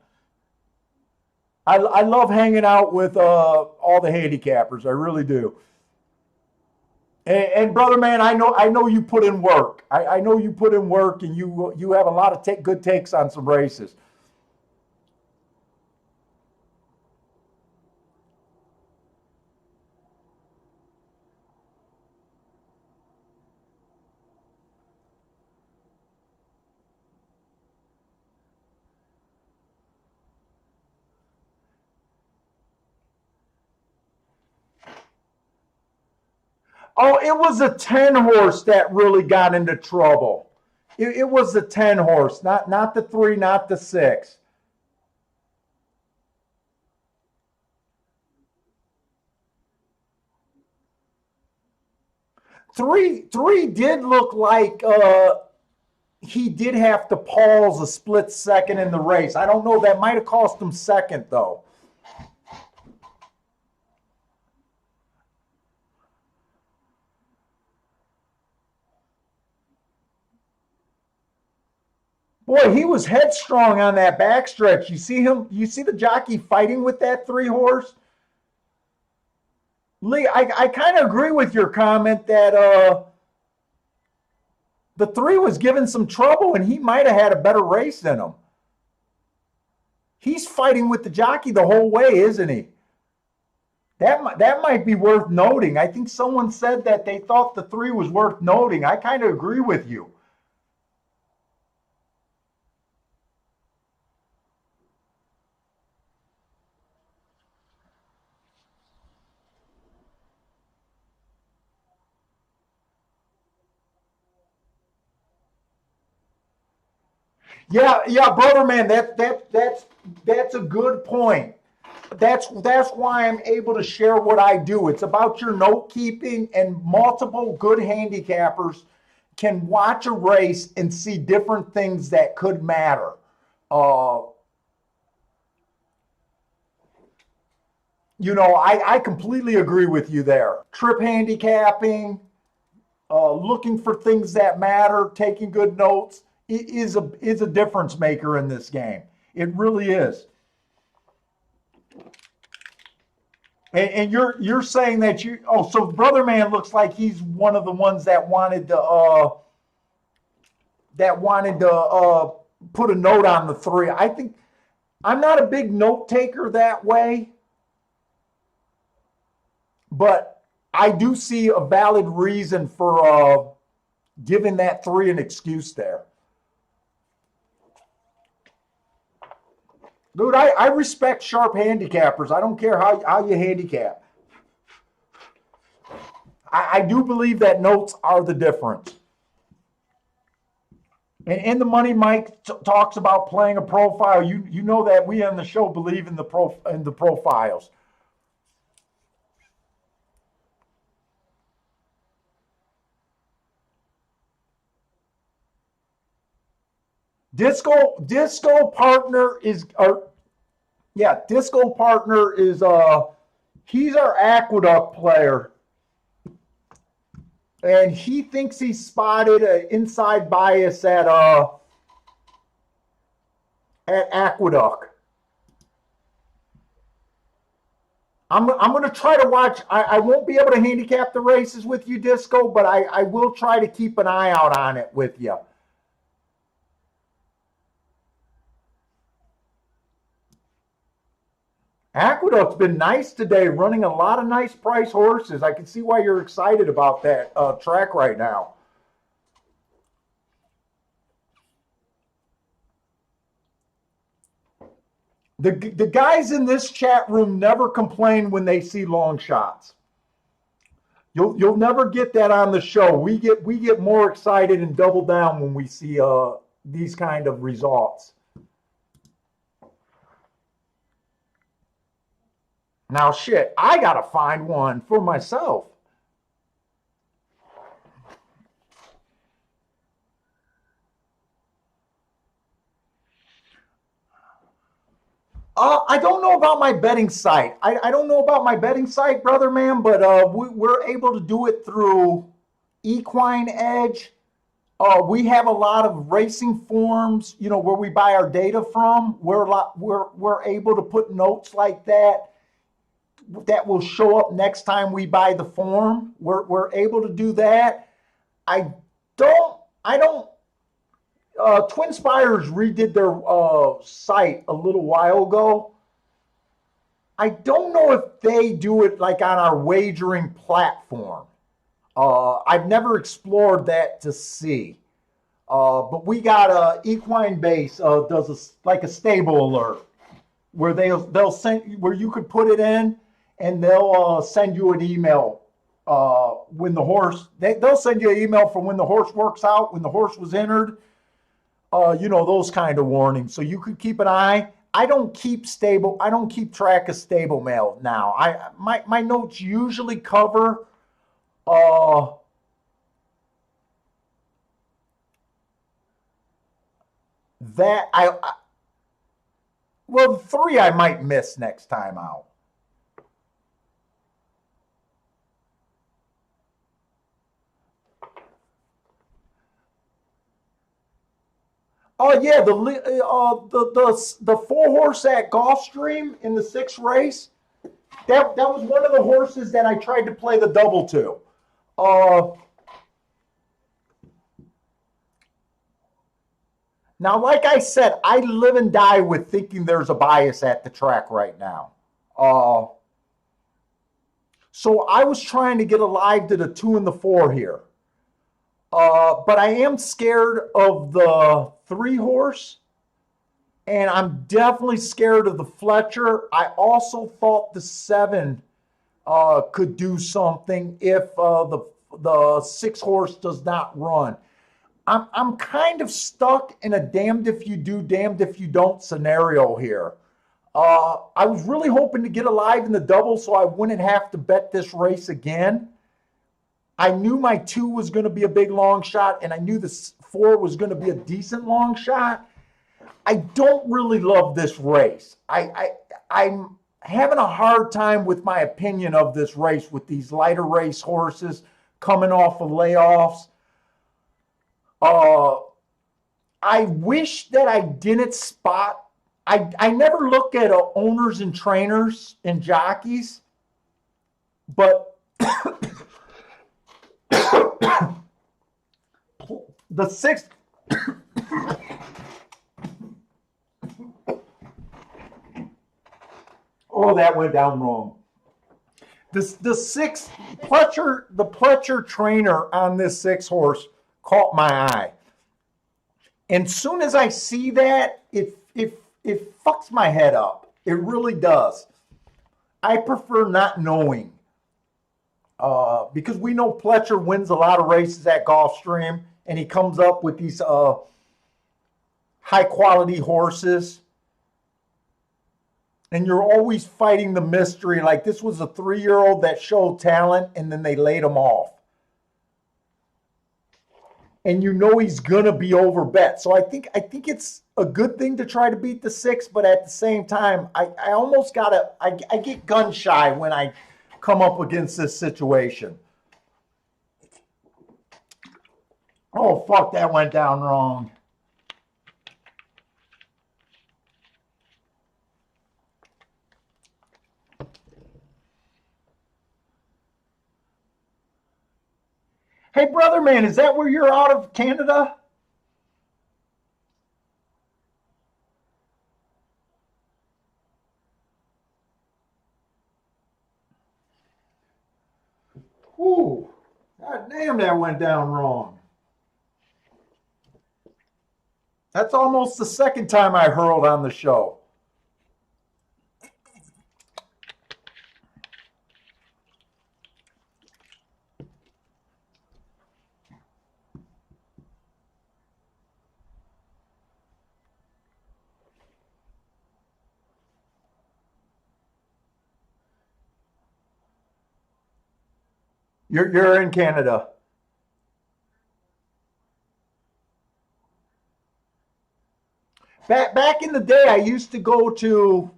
I love hanging out with all the handicappers. I really do. And Brother Man, I know you put in work. I know you put in work, and you have a lot of good takes on some races. Oh, it was a 10 horse that really got into trouble. It was the 10 horse, not the 3, not the 6. Three did look like he did have to pause a split second in the race. I don't know. That might have cost him second, though. Boy, he was headstrong on that backstretch. You see him? You see the jockey fighting with that 3 horse? Lee, I kind of agree with your comment that the 3 was giving some trouble and he might have had a better race than him. He's fighting with the jockey the whole way, isn't he? That might be worth noting. I think someone said that they thought the 3 was worth noting. I kind of agree with you. Yeah, brother man, that's a good point. That's why I'm able to share what I do. It's about your note keeping, and multiple good handicappers can watch a race and see different things that could matter. I completely agree with you there. Trip handicapping, looking for things that matter, taking good notes is a difference maker in this game. It really is. And you're saying that so Brother Man looks like he's one of the ones that wanted to put a note on the 3. I think I'm not a big note taker that way, but I do see a valid reason for giving that 3 an excuse there. Dude, I respect sharp handicappers. I don't care how you handicap. I do believe that notes are the difference. And in the Money Mike talks about playing a profile. You know that we on the show believe in the profiles. Disco partner is he's our Aqueduct player, and he thinks he spotted an inside bias at Aqueduct. I'm going to try to watch. I won't be able to handicap the races with you, Disco, but I will try to keep an eye out on it with you. Aqueduct's been nice today, running a lot of nice price horses. I can see why you're excited about that track right now. The guys in this chat room never complain when they see long shots. You'll never get that on the show. We get more excited and double down when we see these kind of results. Now, shit, I got to find one for myself. I don't know about my betting site. I don't know about my betting site, brother man, but we're able to do it through Equine Edge. We have a lot of racing forums, where we buy our data from. We're able to put notes like that will show up next time we buy the form. We're able to do that. I don't Twin Spires redid their site a little while ago. I don't know if they do it like on our wagering platform. I've never explored that to see. But we got Equine Base does like a stable alert where they'll send, where you could put it in and they'll send you an email when the horse, they'll send you an email from when the horse works out, when the horse was entered, those kind of warnings. So you could keep an eye. I don't keep track of stable mail now. My notes usually cover that well, 3 I might miss next time out. Oh yeah, the 4-horse at Gulfstream in the 6th race. That was one of the horses that I tried to play the double to. Now, like I said, I live and die with thinking there's a bias at the track right now. So I was trying to get alive to the 2 and the 4 here. But I am scared of the 3-horse, and I'm definitely scared of the Fletcher. I also thought the 7 could do something if the 6-horse does not run. I'm kind of stuck in a damned if you do, damned if you don't scenario here. I was really hoping to get alive in the double so I wouldn't have to bet this race again. I knew my 2 was going to be a big long shot, and I knew the 4 was going to be a decent long shot. I don't really love this race. I'm having a hard time with my opinion of this race with these lighter race horses coming off of layoffs. I wish that I didn't spot. I never look at owners and trainers and jockeys, but the 6th. Oh, that went down wrong. The 6th Pletcher, the Pletcher trainer on this 6-horse caught my eye. And soon as I see that, it fucks my head up. It really does. I prefer not knowing. Because we know Pletcher wins a lot of races at Gulfstream, and he comes up with these high quality horses. And you're always fighting the mystery. Like this was a 3-year-old that showed talent, and then they laid him off. And you know he's gonna be overbet. So I think it's a good thing to try to beat the 6, but at the same time, I almost I get gun shy when I come up against this situation. Oh fuck, that went down wrong. Hey, brother man, is that where you're out of Canada? Whew. God damn, that went down wrong. That's almost the second time I hurled on the show. You're in Canada. Back in the day, I used to go to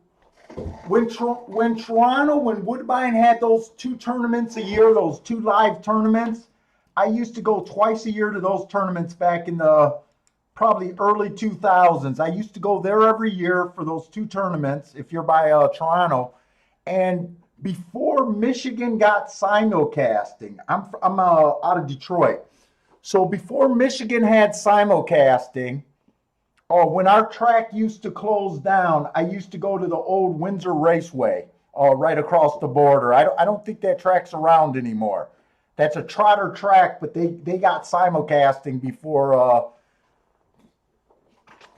when Woodbine had those 2 tournaments a year, those 2 live tournaments. I used to go twice a year to those tournaments back in the probably early 2000s. I used to go there every year for those 2 tournaments. If you're by Toronto, and before Michigan got simulcasting, I'm out of Detroit. So before Michigan had simulcasting, when our track used to close down, I used to go to the old Windsor Raceway, right across the border. I don't think that track's around anymore. That's a trotter track, but they got simulcasting before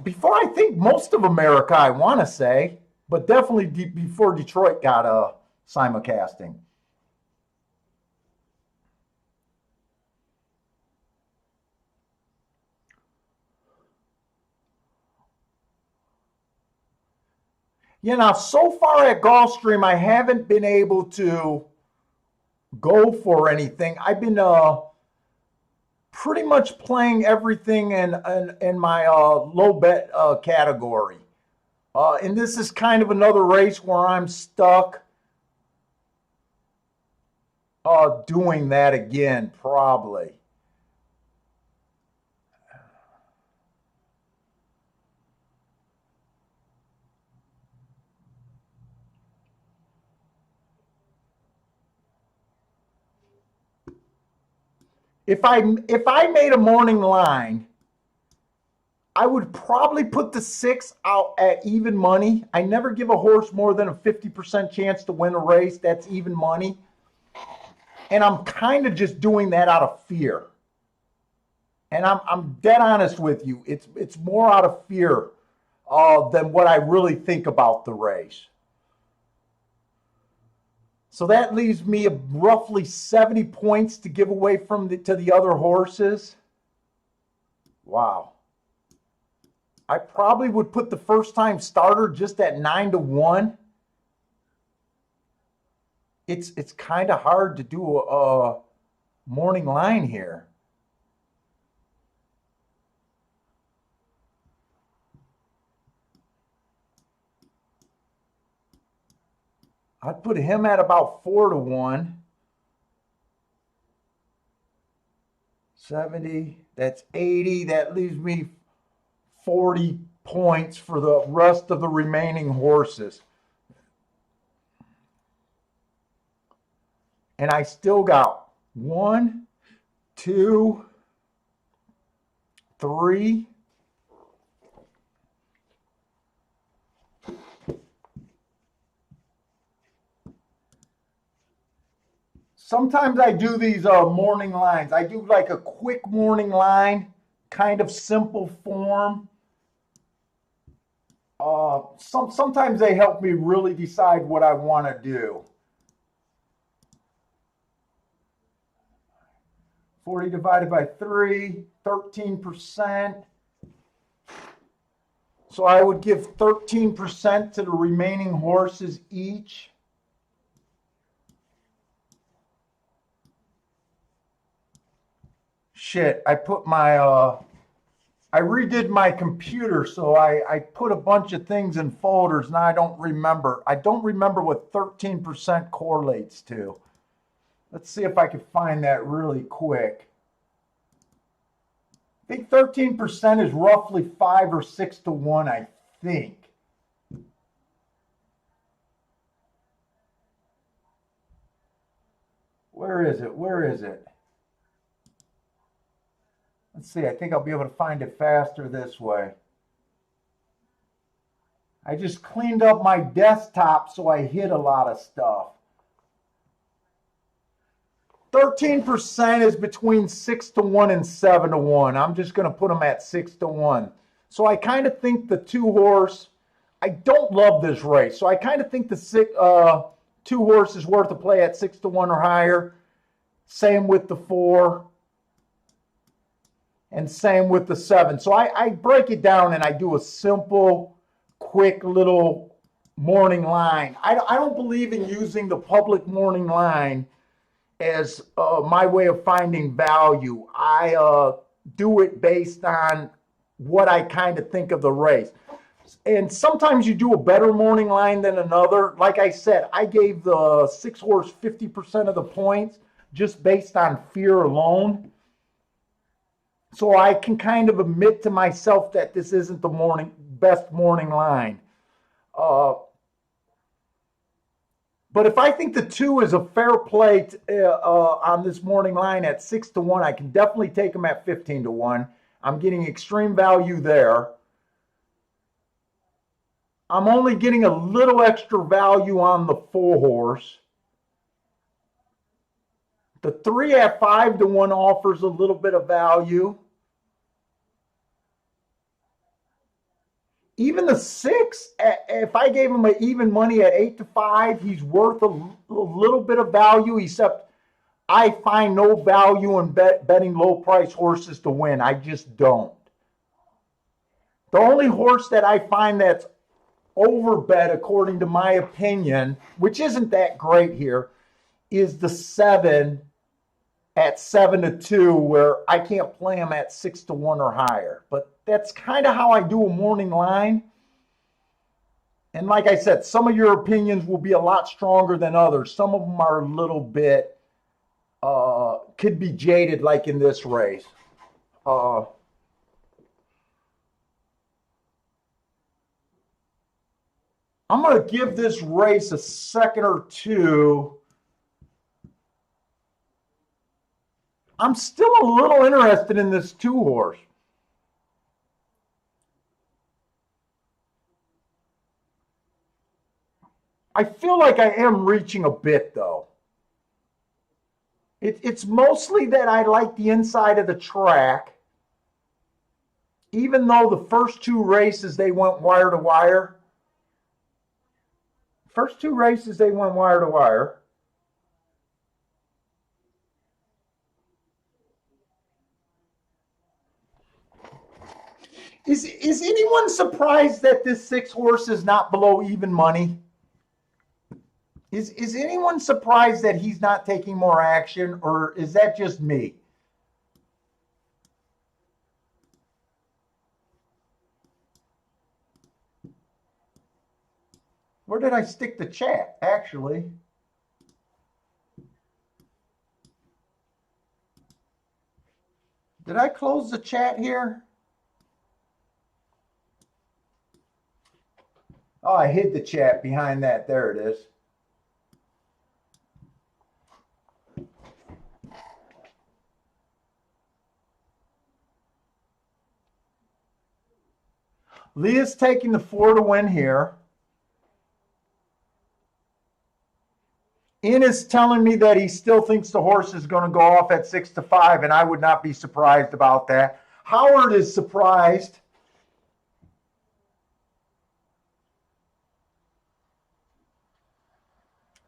I think most of America, I want to say, but definitely before Detroit got simulcasting. Yeah, now so far at Gulfstream, I haven't been able to go for anything. I've been pretty much playing everything in my low bet category. And this is kind of another race where I'm stuck doing that again, probably. If I made a morning line, I would probably put the 6 out at even money. I never give a horse more than a 50% chance to win a race. That's even money. And I'm kind of just doing that out of fear. And I'm dead honest with you. It's more out of fear than what I really think about the race. So that leaves me roughly 70 points to give away to the other horses. Wow. I probably would put the first time starter just at 9-1. It's kind of hard to do a morning line here. I'd put him at about 4-1. 70, that's 80. That leaves me 40 points for the rest of the remaining horses. And I still got 1, 2, 3. Sometimes I do these morning lines. I do like a quick morning line, kind of simple form. Sometimes they help me really decide what I want to do. 40 divided by 3, 13%. So I would give 13% to the remaining horses each. Shit, I put my, I redid my computer, so I put a bunch of things in folders, and I don't remember. I don't remember what 13% correlates to. Let's see if I can find that really quick. I think 13% is roughly 5 or 6-1, I think. Where is it? Where is it? Let's see, I think I'll be able to find it faster this way. I just cleaned up my desktop, so I hid a lot of stuff. 13% is between 6-1 and 7-1. I'm just going to put them at 6-1. So I kind of think the 2-horse, I don't love this race. So I kind of think the 2-horse is worth a play at 6-1 or higher. Same with the 4. And same with the 7. So I break it down and I do a simple, quick little morning line. I don't believe in using the public morning line as my way of finding value. I do it based on what I kind of think of the race. And sometimes you do a better morning line than another. Like I said, I gave the 6-horse 50% of the points just based on fear alone. So I can kind of admit to myself that this isn't the best morning line. But if I think the 2 is a fair play on this morning line at 6-1, I can definitely take them at 15-1. I'm getting extreme value there. I'm only getting a little extra value on the 4-horse. The 3 at 5-1 offers a little bit of value. Even the 6, if I gave him an even money at 8-5, he's worth a little bit of value, except I find no value in betting low price horses to win. I just don't. The only horse that I find that's overbet, according to my opinion, which isn't that great here, is the 7 at 7-2, where I can't play him at 6-1 or higher. But that's kind of how I do a morning line. And like I said, some of your opinions will be a lot stronger than others. Some of them are a little bit, could be jaded, like in this race. I'm going to give this race a second or two. I'm still a little interested in this 2-horse. I feel like I am reaching a bit, though. It's mostly that I like the inside of the track. Even though the first 2 races, they went wire to wire. First 2 races, they went wire to wire. Is anyone surprised that this 6-horse is not below even money? Is anyone surprised that he's not taking more action, or is that just me? Where did I stick the chat, actually? Did I close the chat here? Oh, I hid the chat behind that. There it is. Leah's taking the 4 to win here. Ian is telling me that he still thinks the horse is going to go off at 6-5, and I would not be surprised about that. Howard is surprised.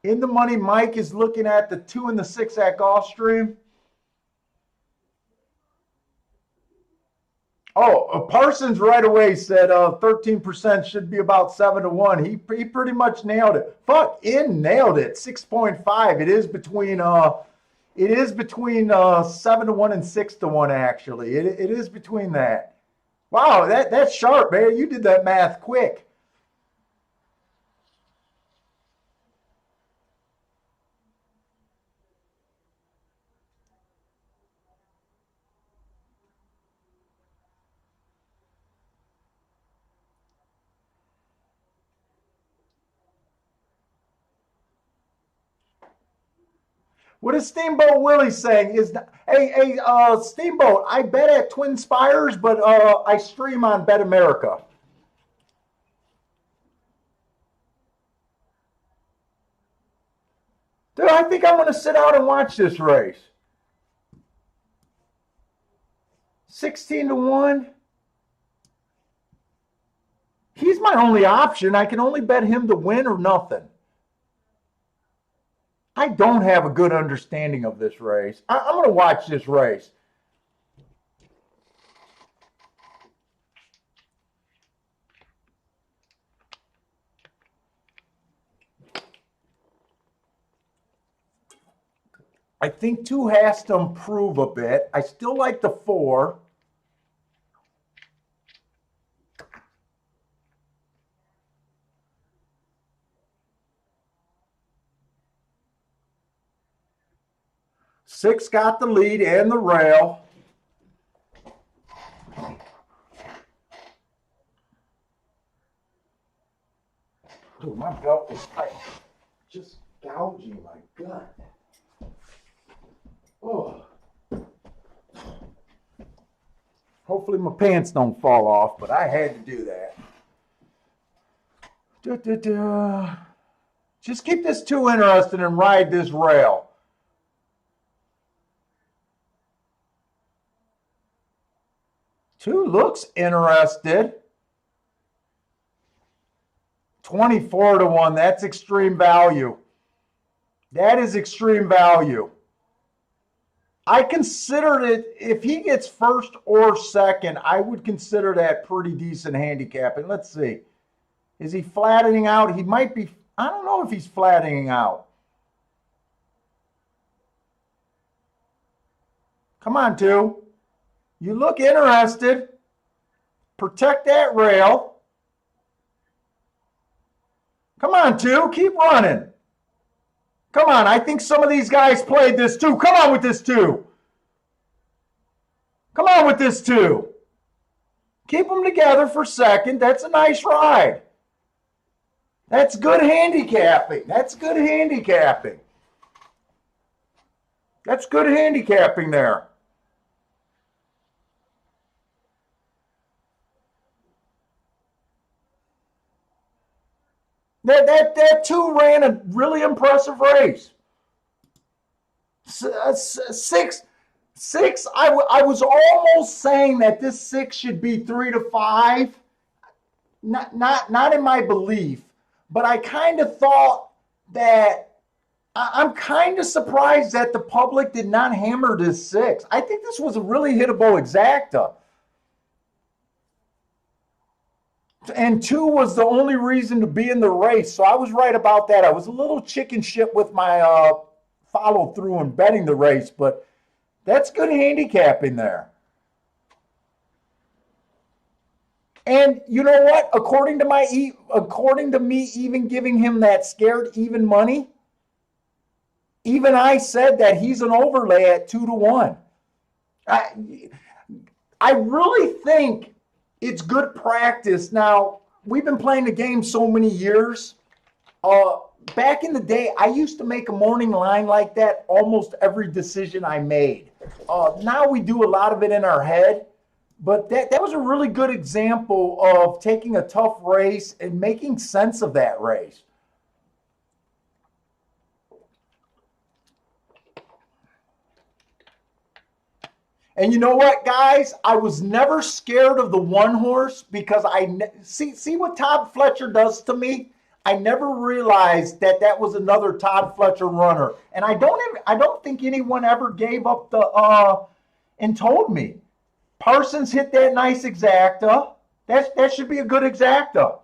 In the money, Mike is looking at the 2 and the 6 at Gulfstream. Oh, Parsons right away said 13% should be about 7-1. He pretty much nailed it. Fuck, In nailed it. 6.5. It is between 7-1 and 6-1 actually. It is between that. Wow, that's sharp, man. You did that math quick. What is Steamboat Willie saying? Hey, Steamboat, I bet at Twin Spires, but I stream on Bet America. Dude, I think I'm going to sit out and watch this race. 16-1. He's my only option. I can only bet him to win or nothing. I don't have a good understanding of this race. I'm going to watch this race. I think 2 has to improve a bit. I still like the 4. Six got the lead and the rail. Dude, my belt is tight. Just gouging my gut. Oh. Hopefully my pants don't fall off, but I had to do that. Just keep this 2 interested and ride this rail. Two looks interested. 24-1. That's extreme value. That is extreme value. I considered it, if he gets first or second, I would consider that pretty decent handicap. And let's see. Is he flattening out? He might be. I don't know if he's flattening out. Come on, 2. You look interested. Protect that rail. Come on, 2. Keep running. Come on. I think some of these guys played this too. Come on with this 2. Come on with this 2. Keep them together for second. That's a nice ride. That's good handicapping. That's good handicapping. That's good handicapping there. That 2 ran a really impressive race. 6. I was almost saying that this 6 should be 3 to 5. Not in my belief, but I kind of thought that I'm kind of surprised that the public did not hammer this 6. I think this was a really hittable exacta. And 2 was the only reason to be in the race. So I was right about that. I was a little chicken shit with my follow through and betting the race, but that's good handicapping there. And you know what? According to me even giving him that scared even money, even I said that he's an overlay at 2 to 1. I really think it's good practice. Now, we've been playing the game so many years. Back in the day, I used to make a morning line like that almost every decision I made. Now we do a lot of it in our head, but that was a really good example of taking a tough race and making sense of that race. And you know what, guys? I was never scared of the 1 horse because see what Todd Fletcher does to me. I never realized that was another Todd Fletcher runner, and I don't think anyone ever gave up and told me. Parsons hit that nice exacta. That should be a good exacta.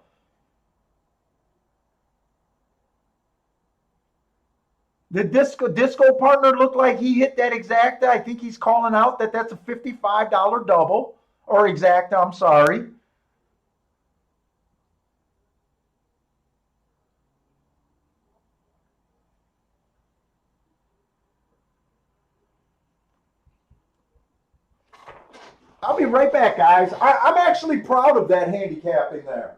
The disco partner looked like he hit that exacta. I think he's calling out that's a $55 double or exacta. I'm sorry. I'll be right back, guys. I'm actually proud of that handicapping there.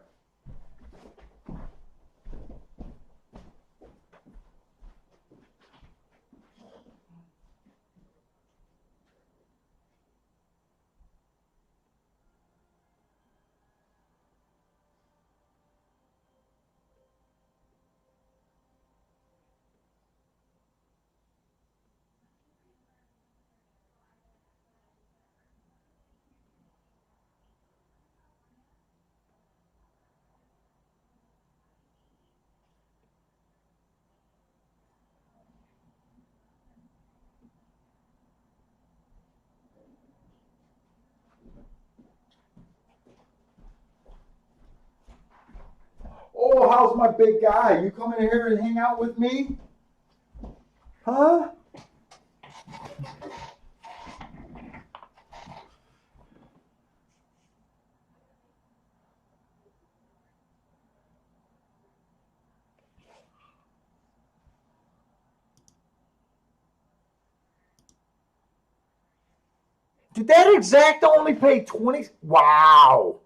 Oh, how's my big guy? You coming here and hang out with me? Huh? Did that exacta only pay 20? Wow.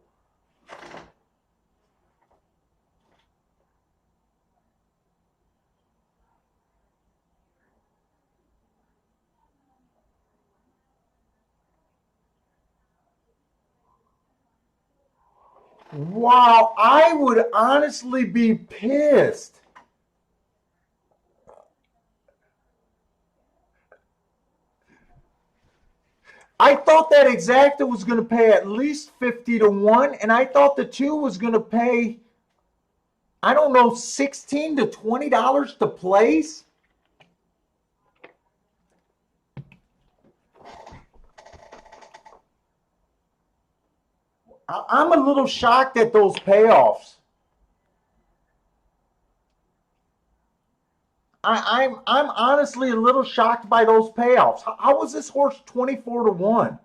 Wow, I would honestly be pissed. I thought that exacta was going to pay at least 50 to 1, and I thought the 2 was going to pay, I don't know, $16 to $20 to place. I'm a little shocked at those payoffs. I'm honestly a little shocked by those payoffs. How was this horse 24-1?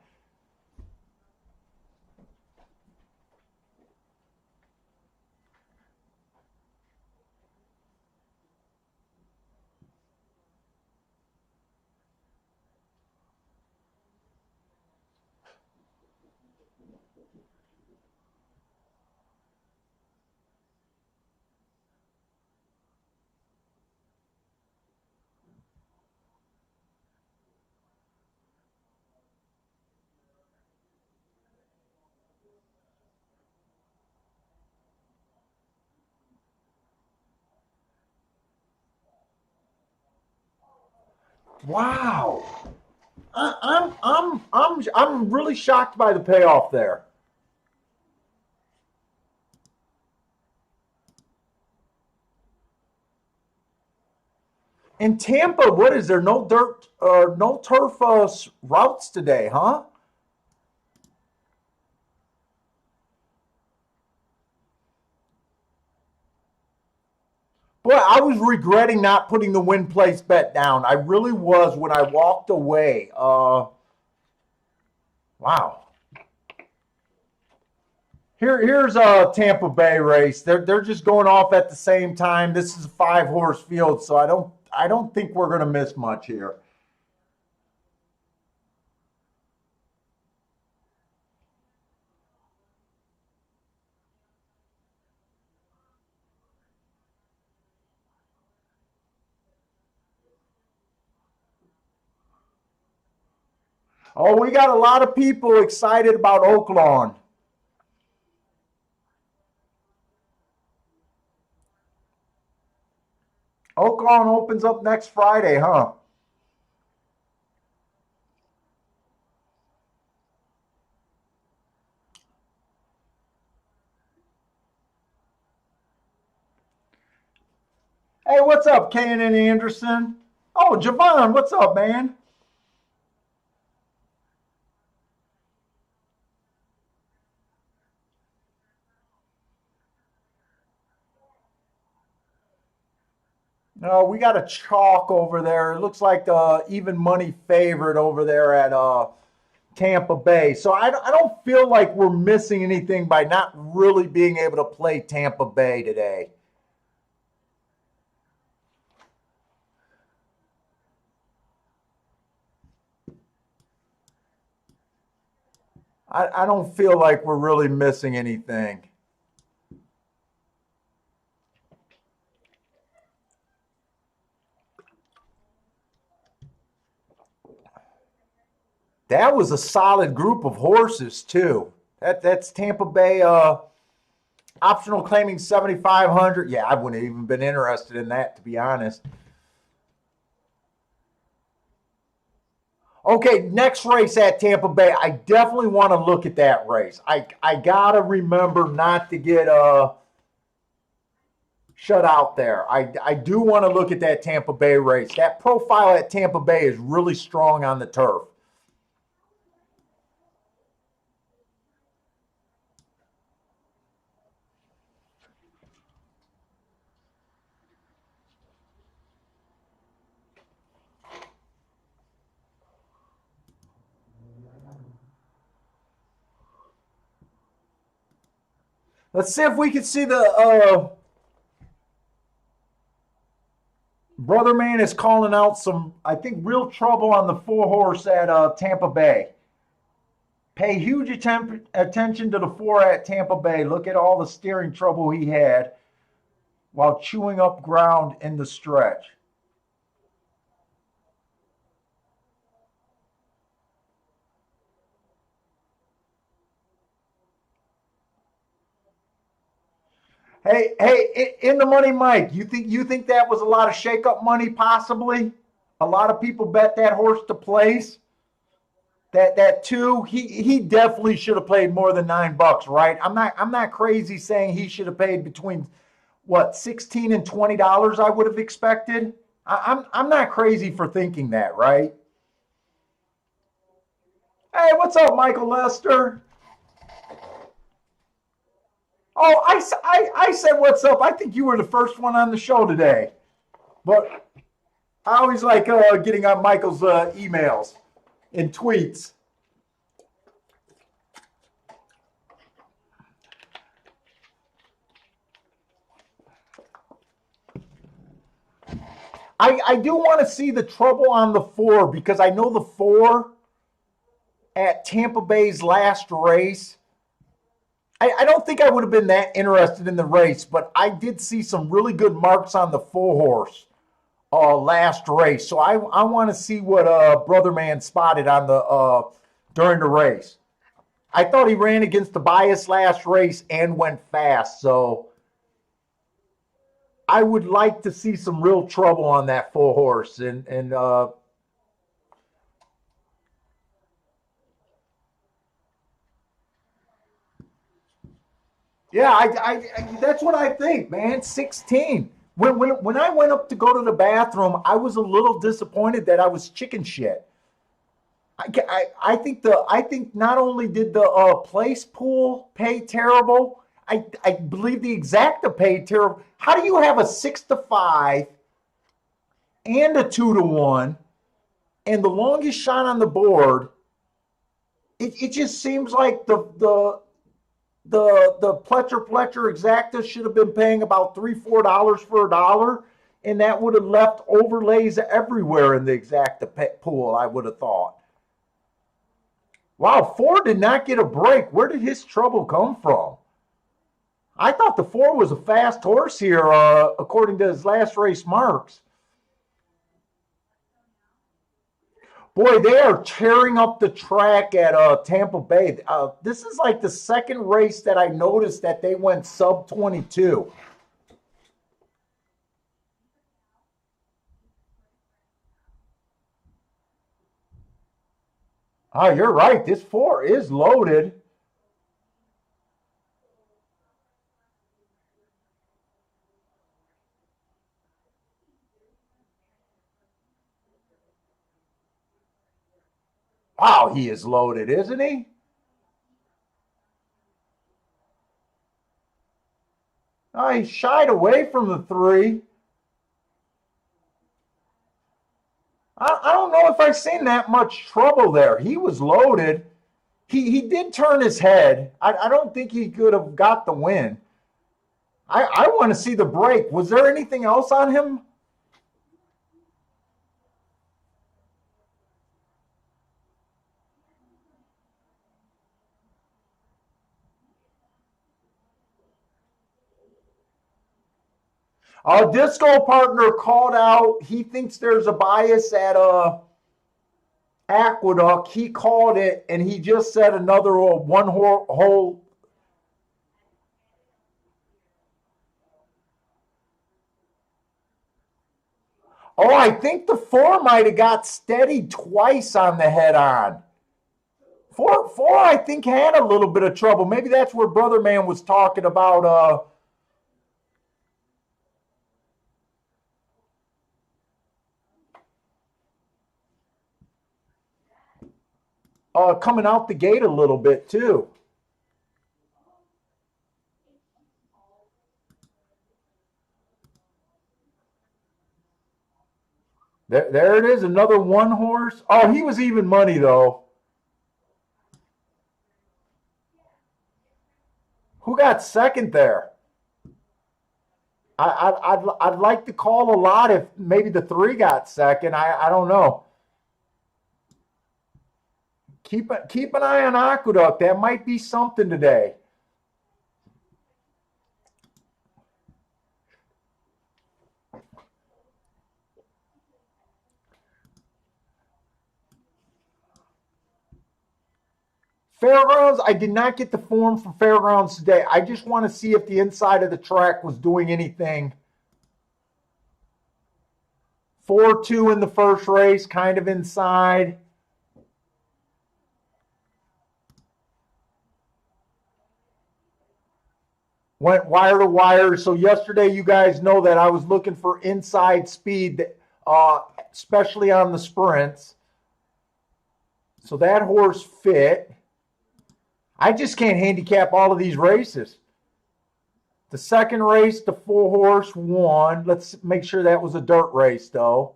Wow. I'm really shocked by the payoff there. In Tampa, what is there? No dirt or no turf routes today, huh? Boy, I was regretting not putting the win place bet down. I really was when I walked away. Wow. Here's a Tampa Bay race. They're just going off at the same time. This is a 5-horse field, so I don't think we're going to miss much here. Oh, we got a lot of people excited about Oaklawn. Oaklawn opens up next Friday, huh? Hey, what's up, Kanan Anderson? Oh, Javon, what's up, man? No, we got a chalk over there. It looks like even money favorite over there at Tampa Bay. So I don't feel like we're missing anything by not really being able to play Tampa Bay today. I don't feel like we're really missing anything. That was a solid group of horses too. That's Tampa Bay optional claiming 7,500. Yeah, I wouldn't have even been interested in that, to be honest. Okay, next race at Tampa Bay. I definitely want to look at that race. I gotta remember not to get shut out there. I do want to look at that Tampa Bay race. That profile at Tampa Bay is really strong on the turf. Let's see if we can see the brother man is calling out some, I think, real trouble on the 4-horse at Tampa Bay. Pay huge attention to the 4 at Tampa Bay. Look at all the steering trouble he had while chewing up ground in the stretch. Hey, in the money, Mike. You think that was a lot of shake-up money, possibly? A lot of people bet that horse to place. That 2, he definitely should have paid more than $9, right? I'm not crazy saying he should have paid between what, 16 and $20. I would have expected. I'm not crazy for thinking that, right? Hey, what's up, Michael Lester? Oh, I said what's up. I think you were the first one on the show today. But I always like getting on Michael's emails and tweets. I do want to see the trouble on the 4 because I know the 4 at Tampa Bay's last race. I don't think I would have been that interested in the race, but I did see some really good marks on the 4 horse last race. So I want to see what Brother Man spotted on the during the race. I thought he ran against the bias last race and went fast. So I would like to see some real trouble on that 4 horse. And yeah, I that's what I think, man. 16. When I went up to go to the bathroom, I was a little disappointed that I was chicken shit. I think not only did the place pool pay terrible, I believe the exacta paid terrible. How do you have a 6-5 and a 2-1 and the longest shot on the board? It just seems like the Pletcher exacta should have been paying about $3-4 for a dollar, and that would have left overlays everywhere in the exacta pool, I would have thought. Wow, 4 did not get a break. Where did his trouble come from? I thought the 4 was a fast horse here, according to his last race marks. Boy, they are tearing up the track at Tampa Bay. This is like the second race that I noticed that they went sub 22. Oh, you're right. This 4 is loaded. Wow, he is loaded, isn't he? Oh, he shied away from the 3. I don't know if I've seen that much trouble there. He was loaded. He did turn his head. I don't think he could have got the win. I want to see the break. Was there anything else on him? Our disco partner called out. He thinks there's a bias at Aqueduct. He called it, and he just said another one hole. Oh, I think the 4 might have got steady twice on the head on. Four, I think, had a little bit of trouble. Maybe that's where Brother Man was talking about coming out the gate a little bit too. There it is, another 1 horse. Oh, he was even money though. Who got second there? I'd like to call a lot if maybe the 3 got second. I don't know. Keep an eye on Aqueduct. That might be something today. Fairgrounds, I did not get the form from Fairgrounds today. I just want to see if the inside of the track was doing anything. 4-2 in the first race, kind of inside. Went wire to wire. So yesterday, you guys know that I was looking for inside speed, especially on the sprints. So that horse fit. I just can't handicap all of these races. The second race, the 4 horse won. Let's make sure that was a dirt race, though.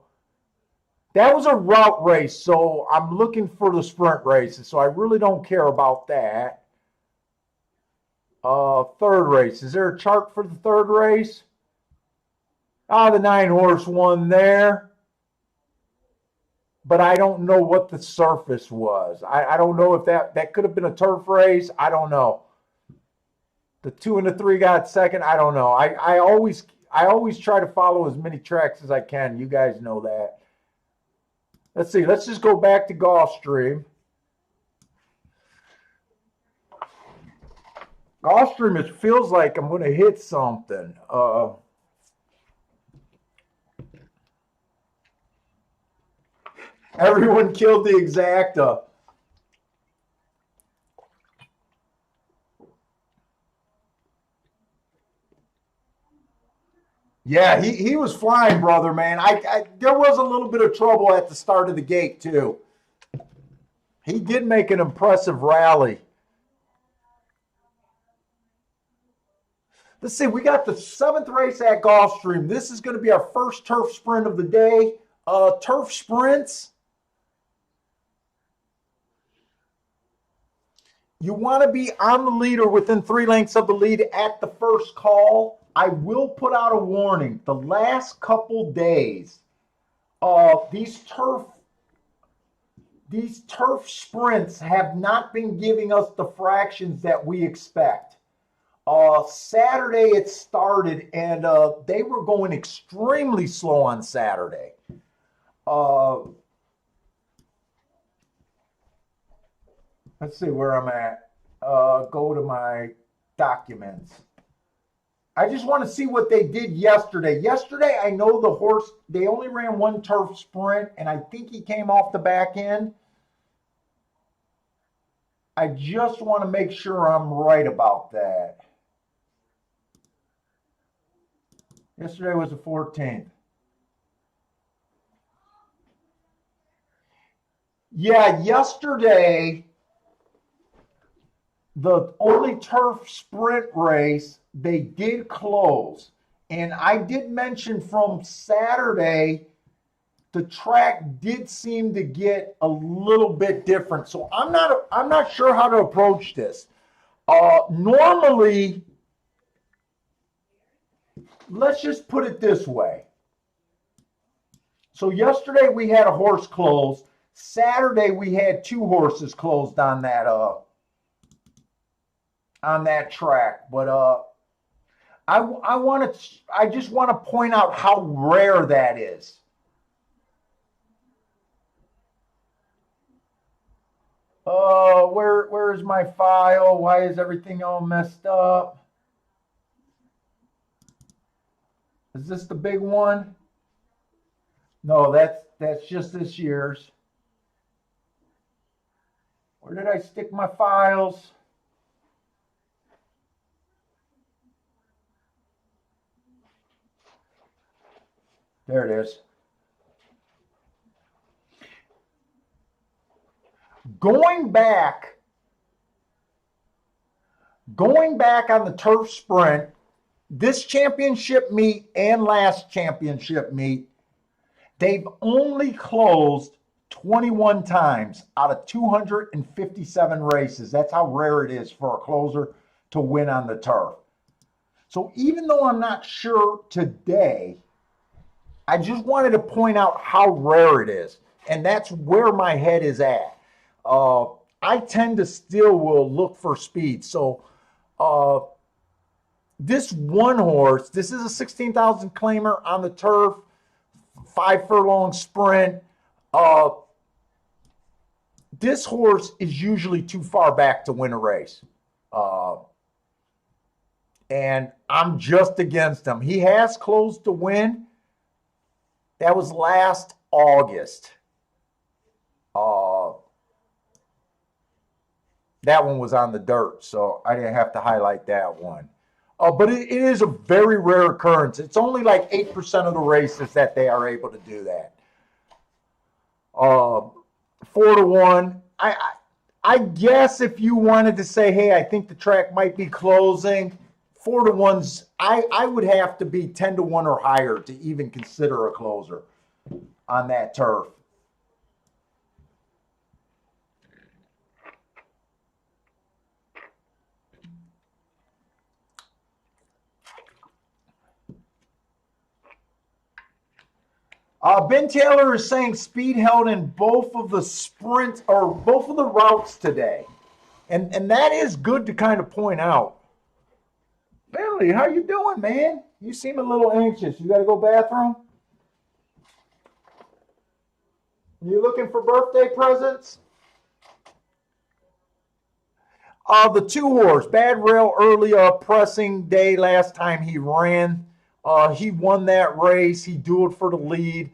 That was a route race, so I'm looking for the sprint races, so I really don't care about that. Third race. Is there a chart for the third race? The 9-horse one there. But I don't know what the surface was. I don't know if that could have been a turf race. I don't know. The 2 and the 3 got second. I don't know. I always try to follow as many tracks as I can. You guys know that. Let's see. Let's just go back to Gulfstream. Gulfstream, it feels like I'm going to hit something. Everyone killed the exacta. Yeah, he was flying, brother, man. There was a little bit of trouble at the start of the gate, too. He did make an impressive rally. Let's see, we got the 7th race at Gulfstream. This is going to be our first turf sprint of the day. Turf sprints. You want to be on the lead or within 3 lengths of the lead at the first call. I will put out a warning. The last couple days, these turf sprints have not been giving us the fractions that we expect. Saturday it started, and they were going extremely slow on Saturday. Let's see where I'm at. Go to my documents. I just want to see what they did yesterday. Yesterday, I know the horse, they only ran 1 turf sprint, and I think he came off the back end. I just want to make sure I'm right about that. Yesterday was the 14th. Yeah, yesterday, the only turf sprint race, they did close. And I did mention from Saturday, the track did seem to get a little bit different. So I'm not sure how to approach this. Normally, let's just put it this way. So yesterday we had a horse closed. Saturday we had 2 horses closed on that track. But I just want to point out how rare that is. Where is my file? Why is everything all messed up? Is this the big one? No, that's just this year's. Where did I stick my files? There it is. Going back on the turf sprint, this championship meet and last championship meet, they've only closed 21 times out of 257 races. That's how rare it is for a closer to win on the turf. So even though I'm not sure today, I just wanted to point out how rare it is. And that's where my head is at. I tend to still will look for speed. So this one horse, this is a 16,000 claimer on the turf, 5 furlong sprint. This horse is usually too far back to win a race. And I'm just against him. He has closed to win. That was last August. That one was on the dirt, so I didn't have to highlight that one. But it is a very rare occurrence. It's only like 8% of the races that they are able to do that. 4-1. I guess if you wanted to say, hey, I think the track might be closing, 4-1's, I would have to be 10-1 or higher to even consider a closer on that turf. Ben Taylor is saying speed held in both of the sprints or both of the routes today. And that is good to kind of point out. Bentley, how you doing, man? You seem a little anxious. You got to go bathroom? You looking for birthday presents? The 2-horse, bad rail early pressing day last time he ran. He won that race. He dueled for the lead.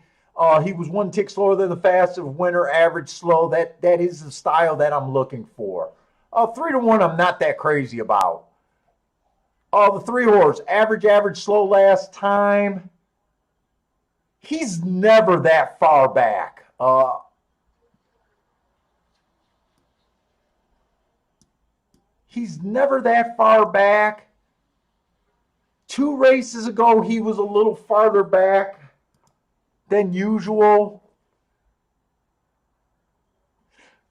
He was 1 tick slower than the fastest winner, average slow. That is the style that I'm looking for. 3-1, I'm not that crazy about. The 3-horse, average slow last time. He's never that far back. He's never that far back. 2 races ago, he was a little farther back than usual.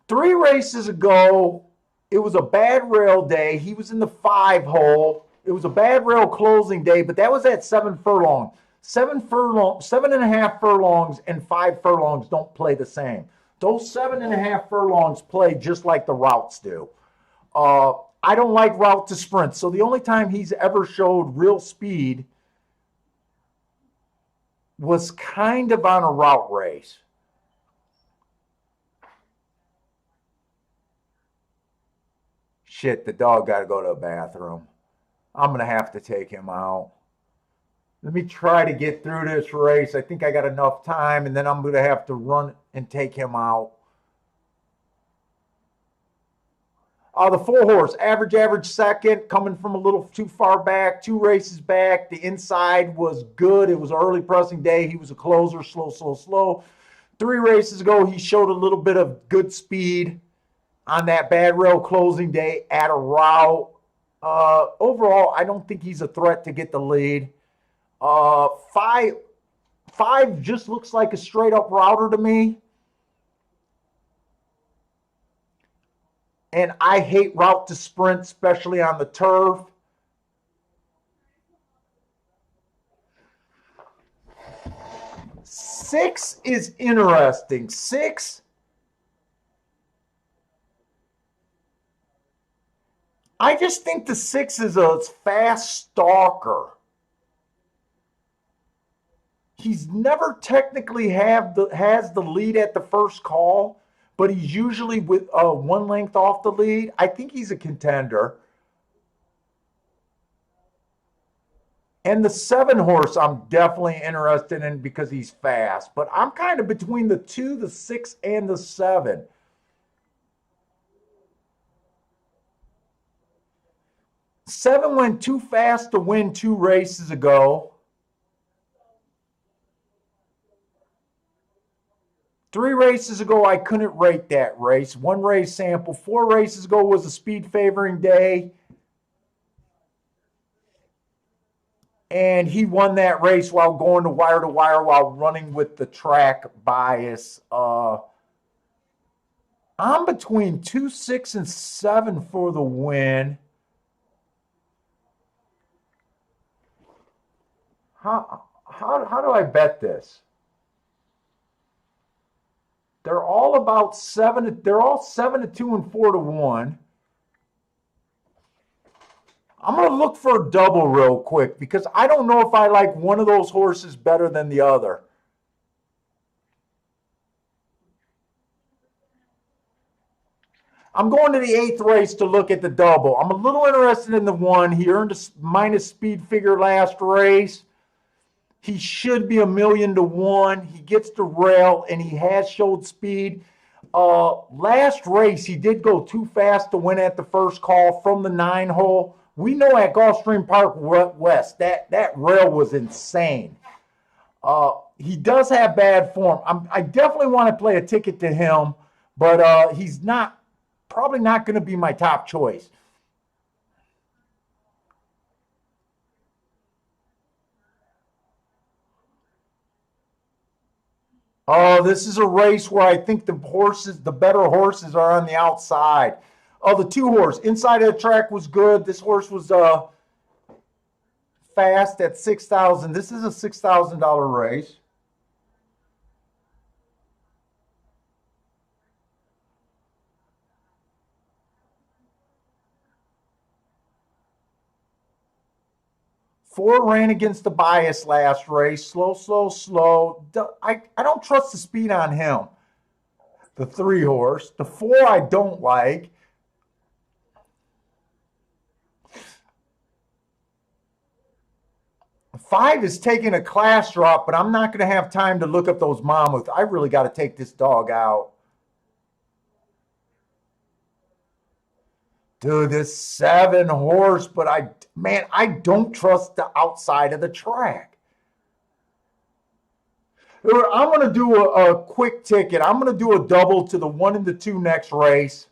3 races ago, it was a bad rail day. He was in the 5-hole. It was a bad rail closing day, but that was at 7 furlongs. 7.5 furlongs and 5 furlongs don't play the same. Those 7.5 furlongs play just like the routes do. I don't like route to sprint, so the only time he's ever showed real speed was kind of on a route race. Shit, the dog got to go to the bathroom. I'm going to have to take him out. Let me try to get through this race. I think I got enough time, and then I'm going to have to run and take him out. The 4-horse, average second, coming from a little too far back, 2 races back. The inside was good. It was an early pressing day. He was a closer, slow. 3 races ago, he showed a little bit of good speed on that bad rail closing day at a route. Overall, I don't think he's a threat to get the lead. 5 just looks like a straight up router to me. And I hate route to sprint, especially on the turf. Six is interesting. 6, I just think the 6 is a fast stalker. He's never technically has the lead at the first call, but he's usually with 1 length off the lead. I think he's a contender. And the 7-horse I'm definitely interested in because he's fast. But I'm kind of between the 2, the 6, and the 7. Seven went too fast to win 2 races ago. 3 races ago, I couldn't rate that race. 1 race sample. 4 races ago was a speed favoring day. And he won that race while going to wire while running with the track bias. I'm between 2, 6, and 7 for the win. How do I bet this? They're all about 7. They're all 7 to 2 and 4 to 1. I'm going to look for a double real quick because I don't know if I like one of those horses better than the other. I'm going to the 8th race to look at the double. I'm a little interested in the 1. He earned a minus speed figure last race. He should be $1 million to 1. He gets the rail, and he has showed speed. Last race, he did go too fast to win at the first call from the 9-hole. We know at Gulfstream Park West that rail was insane. He does have bad form. I definitely want to play a ticket to him, but he's probably not going to be my top choice. This is a race where I think the better horses are on the outside. The 2-horse, inside of the track was good. This horse was fast at $6,000. This is a $6,000 race. 4 ran against the bias last race. Slow, slow, slow. I don't trust the speed on him. The 3 horse. The 4 I don't like. The 5 is taking a class drop, but I'm not going to have time to look up those mammoths. I really got to take this dog out. Dude, this 7 horse, but I don't trust the outside of the track. I'm going to do a quick ticket. I'm going to do a double to the 1 and the 2 next race.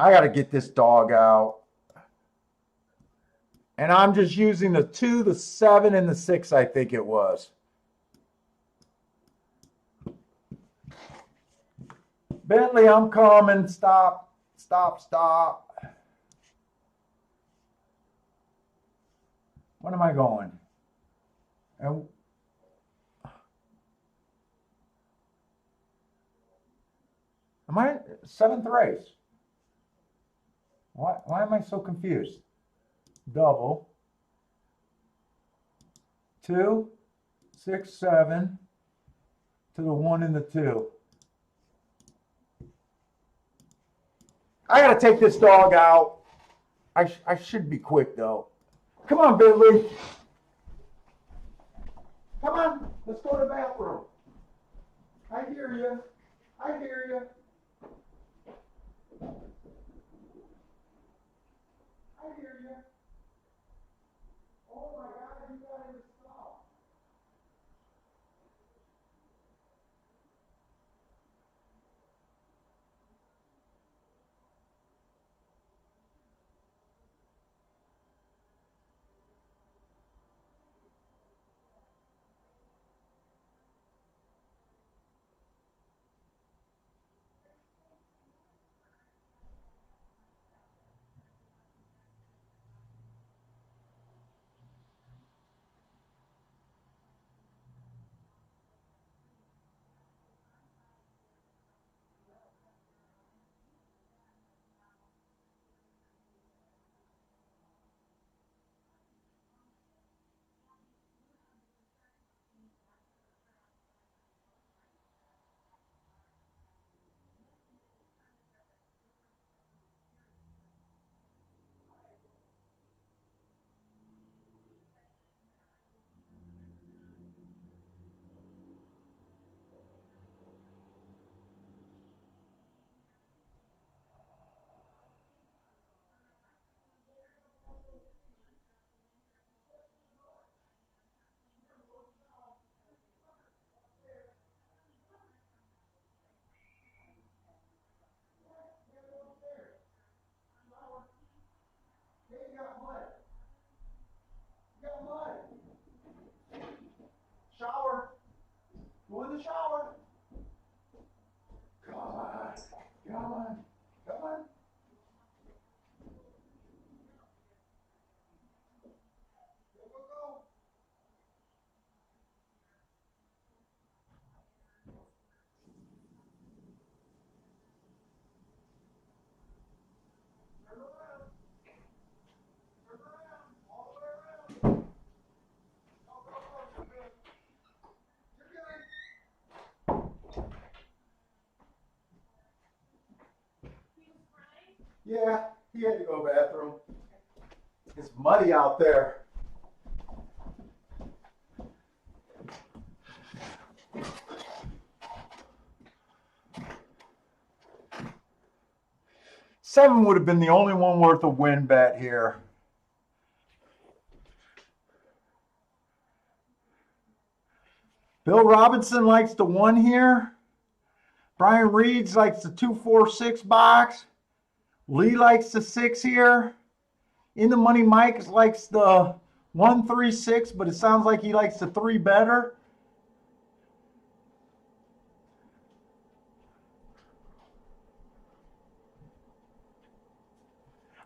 I got to get this dog out. And I'm just using the 2, the 7, and the 6, I think it was. Bentley, I'm coming. Stop. Stop, stop. When am I going? And am I 7th race? Why am I so confused? Double. 2, 6, 7 to the 1 and the 2. I got to take this dog out. I should be quick, though. Come on, Bentley. Come on. Let's go to the bathroom. I hear you. I hear you. I hear you. Oh, my God. You got to stop. Hey, you got mud. You got mud. Shower. Go in the shower. Come on. Come on. Come on. Go, go, go. Turn around. Turn around. All the way around. Go, go, go. You're good. You're good. Yeah, he had to go bathroom. It's muddy out there. Seven would have been the only one worth a win bet here. Bill Robinson likes the 1 here. Brian Reeds likes the 2-4-6 box. Lee likes the 6 here. In the Money Mike likes the 1-3-6, but it sounds like he likes the 3 better.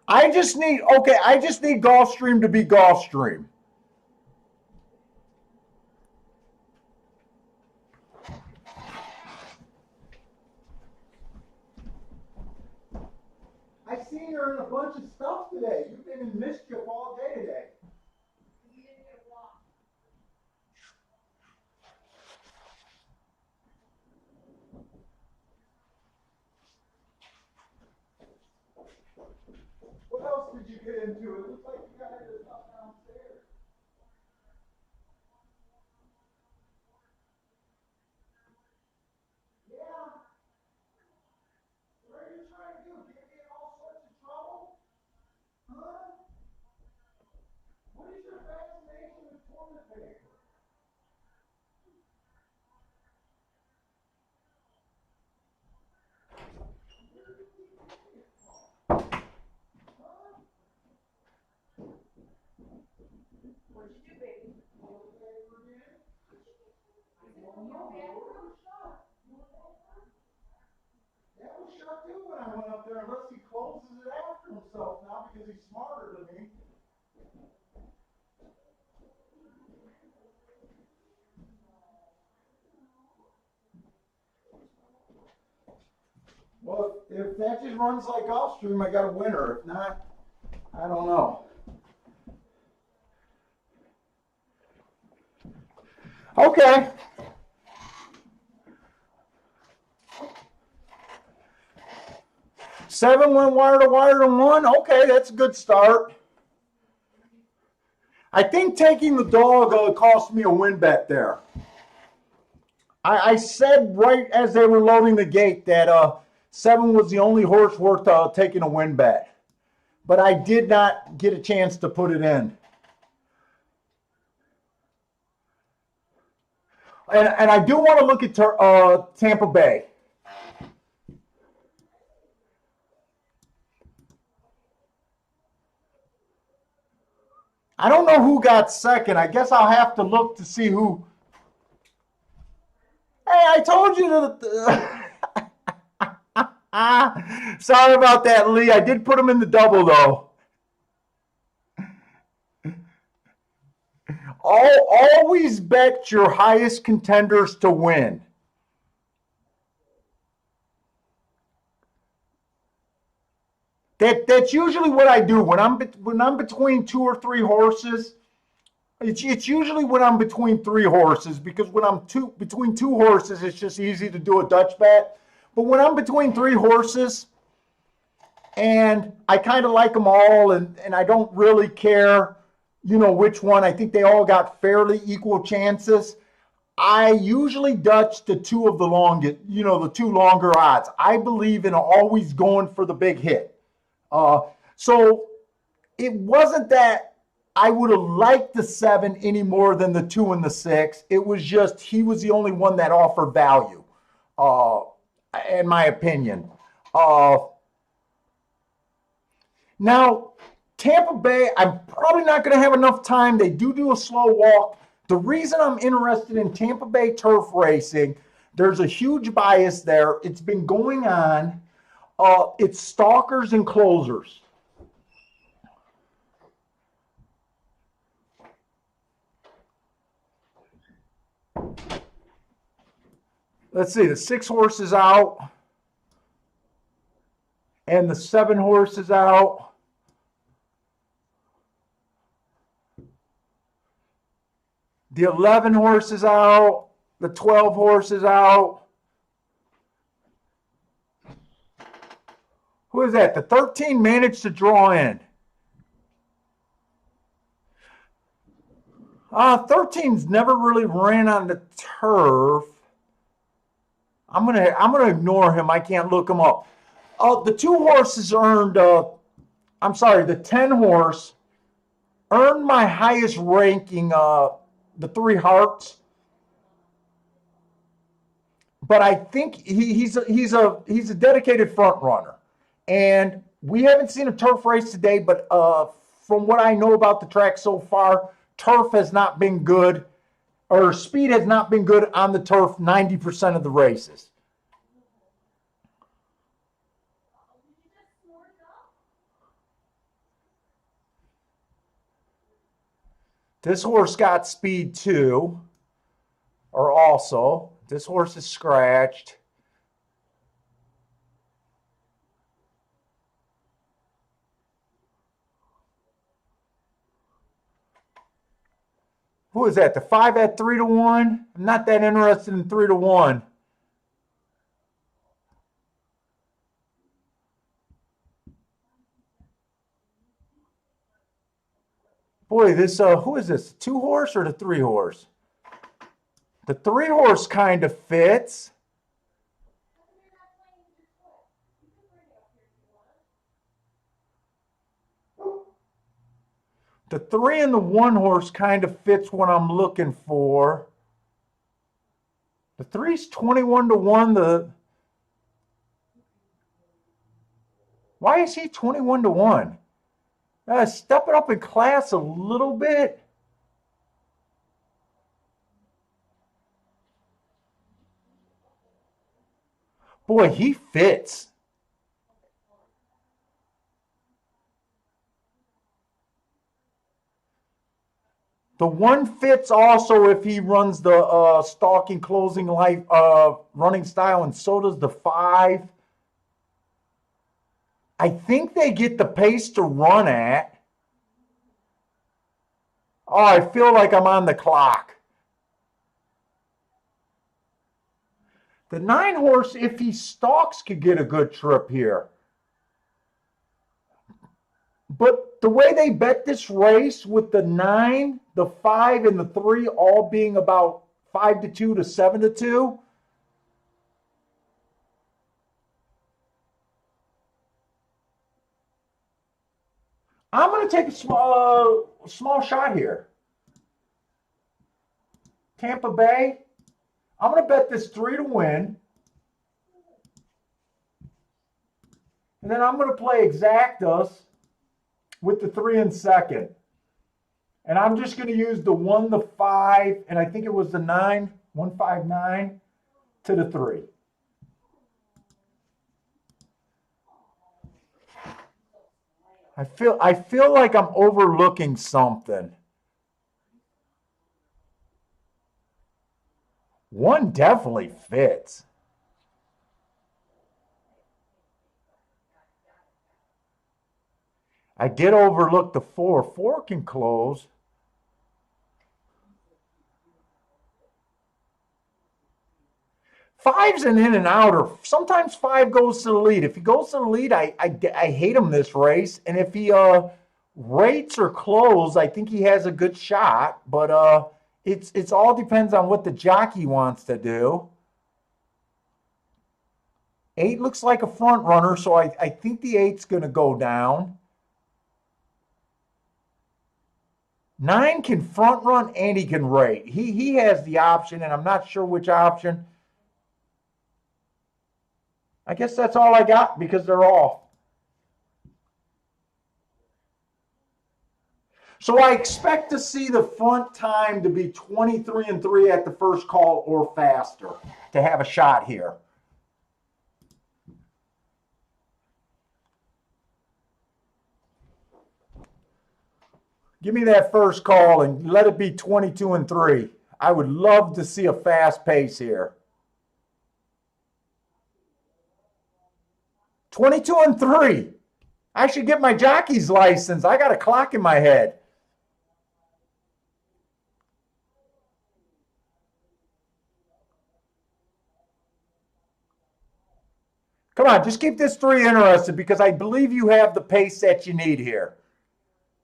I just need Gulfstream to be Gulfstream. I've seen her in a bunch of stuff today. You've been in mischief all day today. into. It looks like you got it up downstairs. Yeah. What are you trying to do? Get me in all sorts of trouble? Huh? What is your fascination with toilet paper? What'd you do, baby? Toilet paper again? That was shut too when I went up there, unless he closes it after himself now because he's smarter than me. Well, if that just runs like Gulfstream, I got a winner. If not, I don't know. Okay. Seven went wire to wire to one. Okay, that's a good start. I think taking the dog cost me a win bet there. I said right as they were loading the gate that 7 was the only horse worth taking a win bet. But I did not get a chance to put it in. And I do want to look at Tampa Bay. I don't know who got second. I guess I'll have to look to see who. Hey, I told you to. Sorry about that, Lee. I did put him in the double, though. Always bet your highest contenders to win. That's usually what I do when I'm between 2 or 3 horses. It's usually when I'm between 3 horses, because when I'm between 2 horses, it's just easy to do a Dutch bet. But when I'm between 3 horses, and I kind of like them all, and I don't really care, which one. I think they all got fairly equal chances. I usually Dutch the 2 of the longest, the 2 longer odds. I believe in always going for the big hit. So it wasn't that I would have liked the 7 any more than the 2 and the 6. It was just he was the only one that offered value, in my opinion. Now, Tampa Bay, I'm probably not going to have enough time. They do a slow walk. The reason I'm interested in Tampa Bay turf racing, there's a huge bias there. It's been going on. It's stalkers and closers. Let's see, the 6 horse is out. And the 7 horse is out. The 11 horse is out. The 12 horse is out. Who is that? The 13 managed to draw in. 13's never really ran on the turf. I'm gonna ignore him. I can't look him up. The 2 horses earned. The 10 horse earned my highest ranking. The 3 Hearts. But I think he's a dedicated front runner. And we haven't seen a turf race today, but from what I know about the track so far, turf has not been good, or speed has not been good on the turf 90% of the races. This horse got speed too, or also. This horse is scratched. Who is that? The 5 at 3 to 1? I'm not that interested in 3 to 1. Boy, this, who is this? 2-horse or the 3-horse? The 3-horse kind of fits. The 3 and the 1-horse kind of fits what I'm looking for. The 3's 21-1. Why is he 21-1? Step it up in class a little bit. Boy, he fits. The 1 fits also if he runs the stalking closing life running style, and so does the 5. I think they get the pace to run at. Oh, I feel like I'm on the clock. The 9-horse, if he stalks, could get a good trip here. But the way they bet this race with the 9, the 5, and the 3 all being about 5-2 to 7-2, I'm going to take a small shot here. Tampa Bay. I'm going to bet this 3 to win. And then I'm going to play exactas with the 3 in second. And I'm just going to use the 1, the 5, and I think it was the 9, 159 to the 3. I feel like I'm overlooking something. 1 definitely fits. I did overlook the 4. 4 can close. Five's an in and outer. Sometimes 5 goes to the lead. If he goes to the lead, I hate him this race. And if he rates or close, I think he has a good shot. But it's all depends on what the jockey wants to do. 8 looks like a front runner, so I think the 8's going to go down. 9 can front run and he can rate. He has the option, and I'm not sure which option. I guess that's all I got because they're off. So I expect to see the front time to be 23-3 at the first call or faster to have a shot here. Give me that first call and let it be 22-3. I would love to see a fast pace here. 22-3. I should get my jockey's license. I got a clock in my head. Come on, just keep this 3 interested because I believe you have the pace that you need here.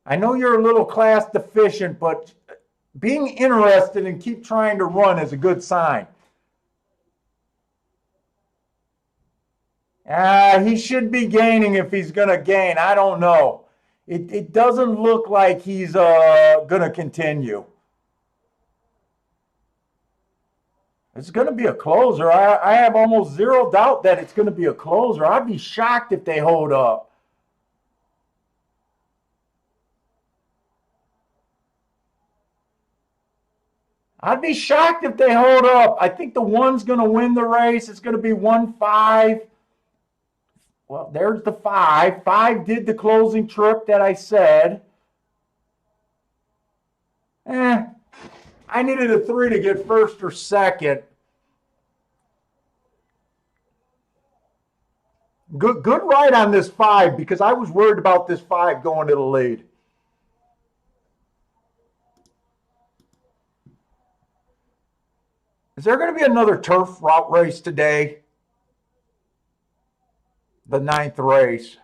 I know you're a little class deficient, but being interested and keep trying to run is a good sign. He should be gaining if he's going to gain. I don't know. It doesn't look like he's going to continue. It's going to be a closer. I have almost zero doubt that it's going to be a closer. I'd be shocked if they hold up. I'd be shocked if they hold up. I think the 1's going to win the race. It's going to be 1-5. Well, there's the 5. 5 did the closing trip that I said. I needed a 3 to get first or second. Good ride on this 5 because I was worried about this 5 going to the lead. Is there going to be another turf route race today? The 9th race.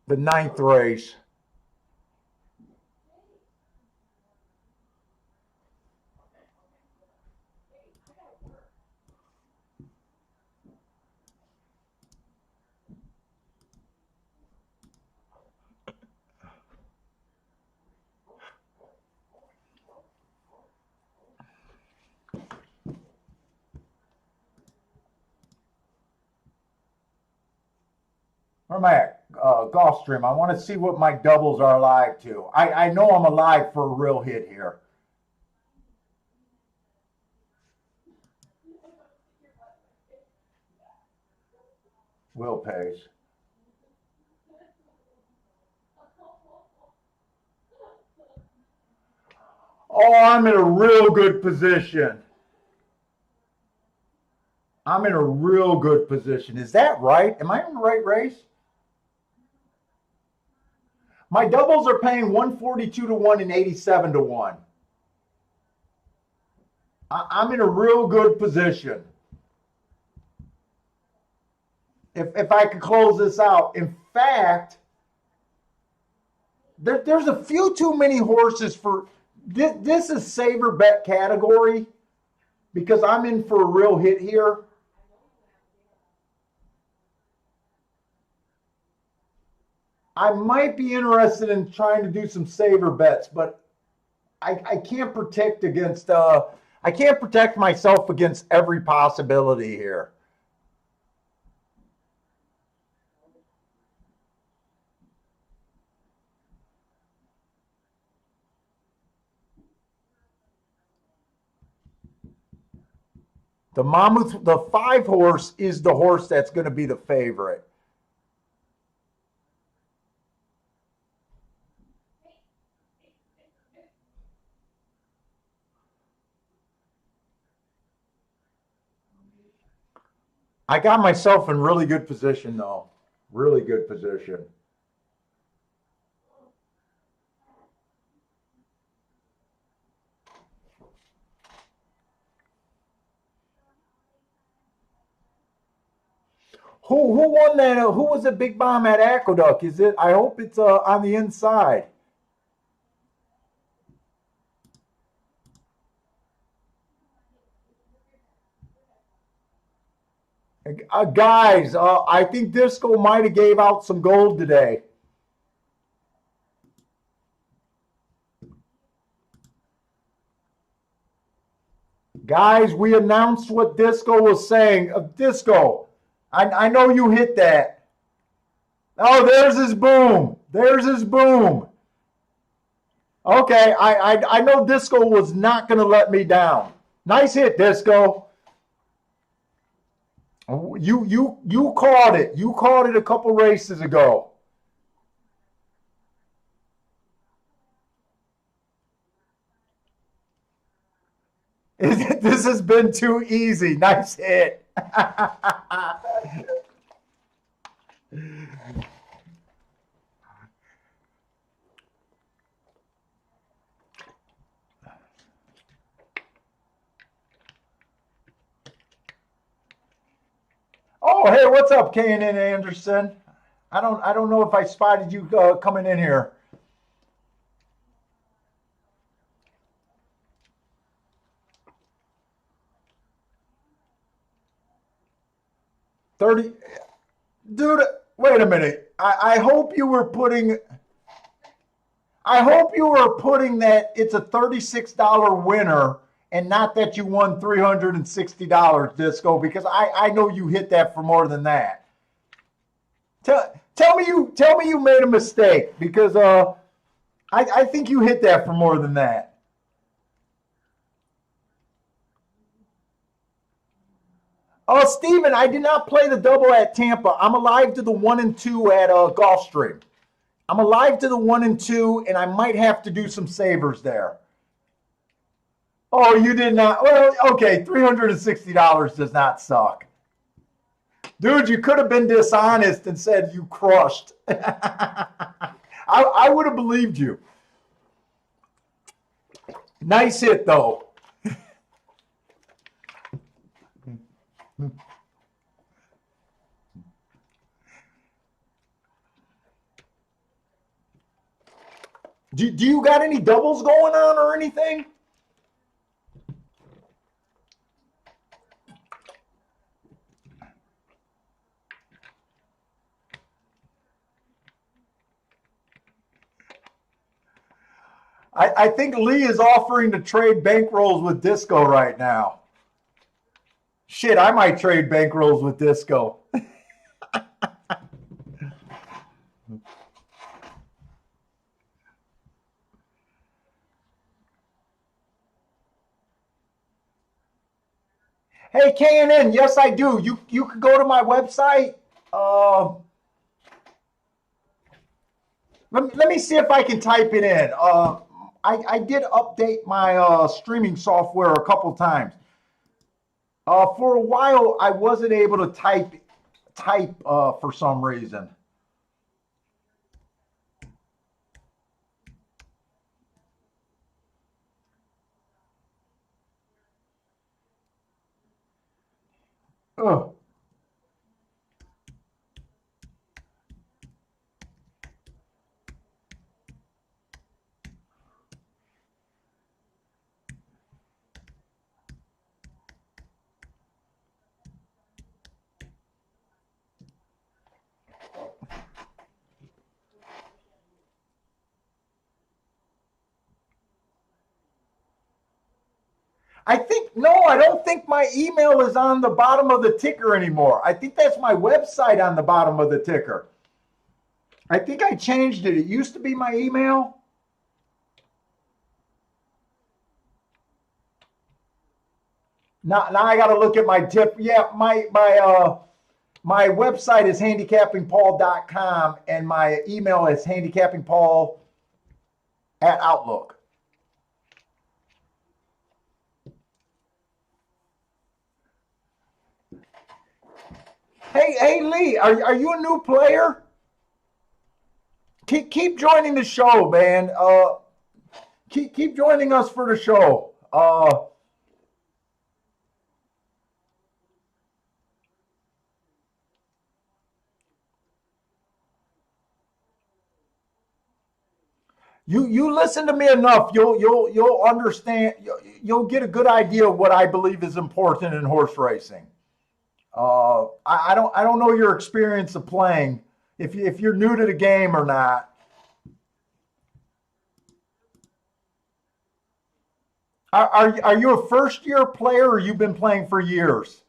the 9th race. Where am I at? Gulfstream. I want to see what my doubles are alive to. I know I'm alive for a real hit here. Will pays. Oh, I'm in a real good position. I'm in a real good position. Is that right? Am I in the right race? My doubles are paying 142 to 1 and 87 to 1. I'm in a real good position. If I could close this out. In fact, there's a few too many horses for this is saver bet category because I'm in for a real hit here. I might be interested in trying to do some saver bets, but I can't protect against I can't protect myself against every possibility here. The Mammoth, the 5 horse is the horse that's going to be the favorite. I got myself in really good position, though. Really good position. Who won that? Who was the big bomb at Aqueduct? Is it? I hope it's on the inside. Guys, I think Disco might have gave out some gold today. Guys, we announced what Disco was saying. Disco, I know you hit that. Oh, there's his boom. There's his boom. Okay, I know Disco was not going to let me down. Nice hit, Disco. You caught it. You caught it a couple races ago. This has been too easy. Nice hit. Oh, hey, what's up, K&N Anderson? I don't know if I spotted you coming in here. 30, dude. Wait a minute. I hope you were putting. I hope you were putting that it's a $36 winner and not that you won $360, Disco, because I know you hit that for more than that. Tell me you made a mistake because I think you hit that for more than that. Oh, Steven, I did not play the double at Tampa. I'm alive to the 1 and 2 at Gulfstream. I'm alive to the 1 and 2, and I might have to do some savers there. Oh, you did not. Well, okay, $360 does not suck. Dude, you could have been dishonest and said you crushed. I would have believed you. Nice hit, though. Do you got any doubles going on or anything? I think Lee is offering to trade bankrolls with Disco right now. Shit, I might trade bankrolls with Disco. Hey, KNN, yes, I do. You could go to my website. Let me see if I can type it in. I did update my streaming software a couple times. For a while, I wasn't able to type for some reason. Ugh. I don't think my email is on the bottom of the ticker anymore. I think that's my website on the bottom of the ticker. I think I changed it. It used to be my email. Now I got to look at my tip. Yeah, my website is handicappingpaul.com and my email is handicappingpaul@outlook. Hey Lee, are you a new player? Keep joining the show, man. Keep joining us for the show. You listen to me enough, you'll understand. You'll get a good idea of what I believe is important in horse racing. I don't know your experience of playing, if you're new to the game or not. Are you a first year player or you've been playing for years?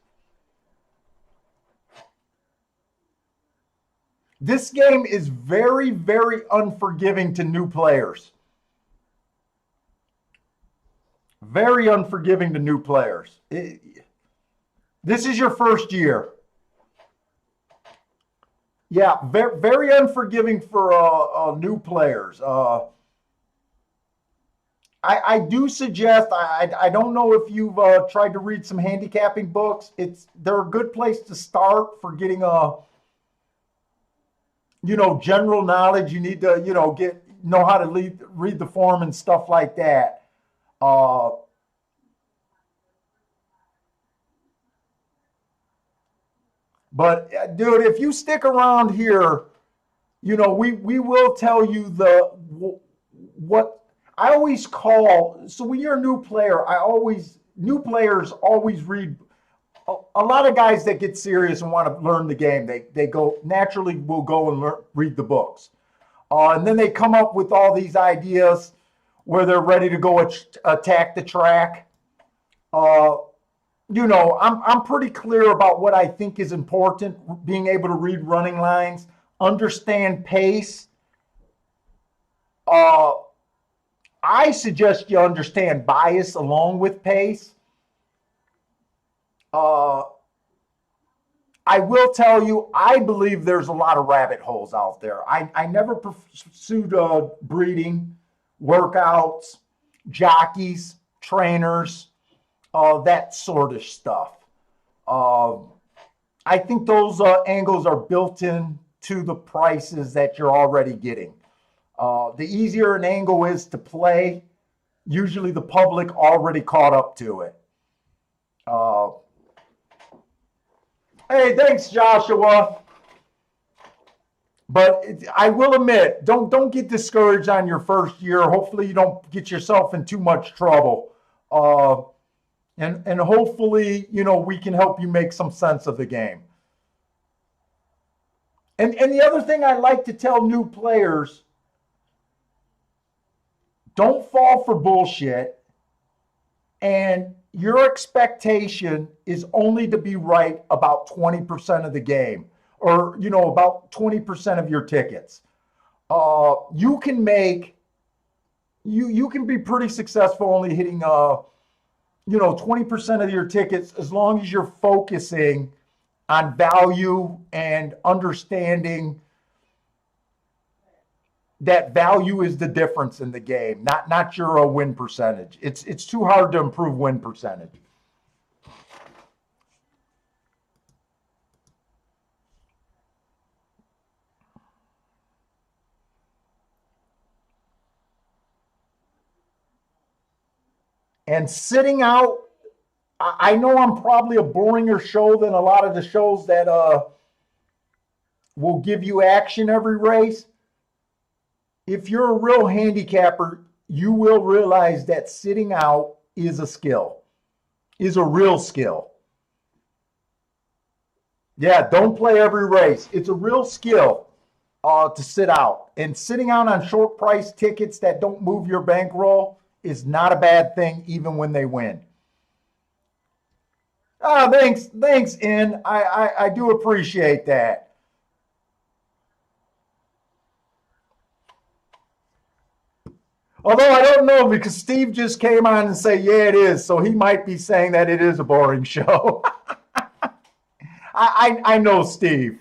This game is very, very unforgiving to new players. Very unforgiving to new players. This is your first year. Yeah, very, very unforgiving for new players. I do suggest, I don't know if you've tried to read some handicapping books. They're a good place to start for getting general knowledge. You need to, know how to read the form and stuff like that. But dude, if you stick around here, we will tell you what I always call. So when you're a new player, new players always read. A lot of guys that get serious and want to learn the game, they go naturally will go and read the books, and then they come up with all these ideas where they're ready to go attack the track. I'm pretty clear about what I think is important. Being able to read running lines, understand pace. I suggest you understand bias along with pace. I will tell you, I believe there's a lot of rabbit holes out there. I never pursued breeding, workouts, jockeys, trainers, that sort of stuff. I think those angles are built into the prices that you're already getting. The easier an angle is to play, usually the public already caught up to it. Hey, thanks, Joshua. But I will admit, don't get discouraged on your first year. Hopefully, you don't get yourself in too much trouble. And hopefully, we can help you make some sense of the game. And the other thing I like to tell new players, don't fall for bullshit. And your expectation is only to be right about 20% of the game, or about 20% of your tickets. You can be pretty successful only hitting 20% of your tickets, as long as you're focusing on value and understanding that value is the difference in the game, not your win percentage. It's too hard to improve win percentage. And sitting out, I know I'm probably a boringer show than a lot of the shows that will give you action every race. If you're a real handicapper, you will realize that sitting out is a skill, is a real skill. Yeah, don't play every race. It's a real skill to sit out. And sitting out on short price tickets that don't move your bankroll is not a bad thing, even when they win. Oh, thanks, In. I do appreciate that. Although I don't know, because Steve just came on and say, yeah, it is. So he might be saying that it is a boring show. I know Steve.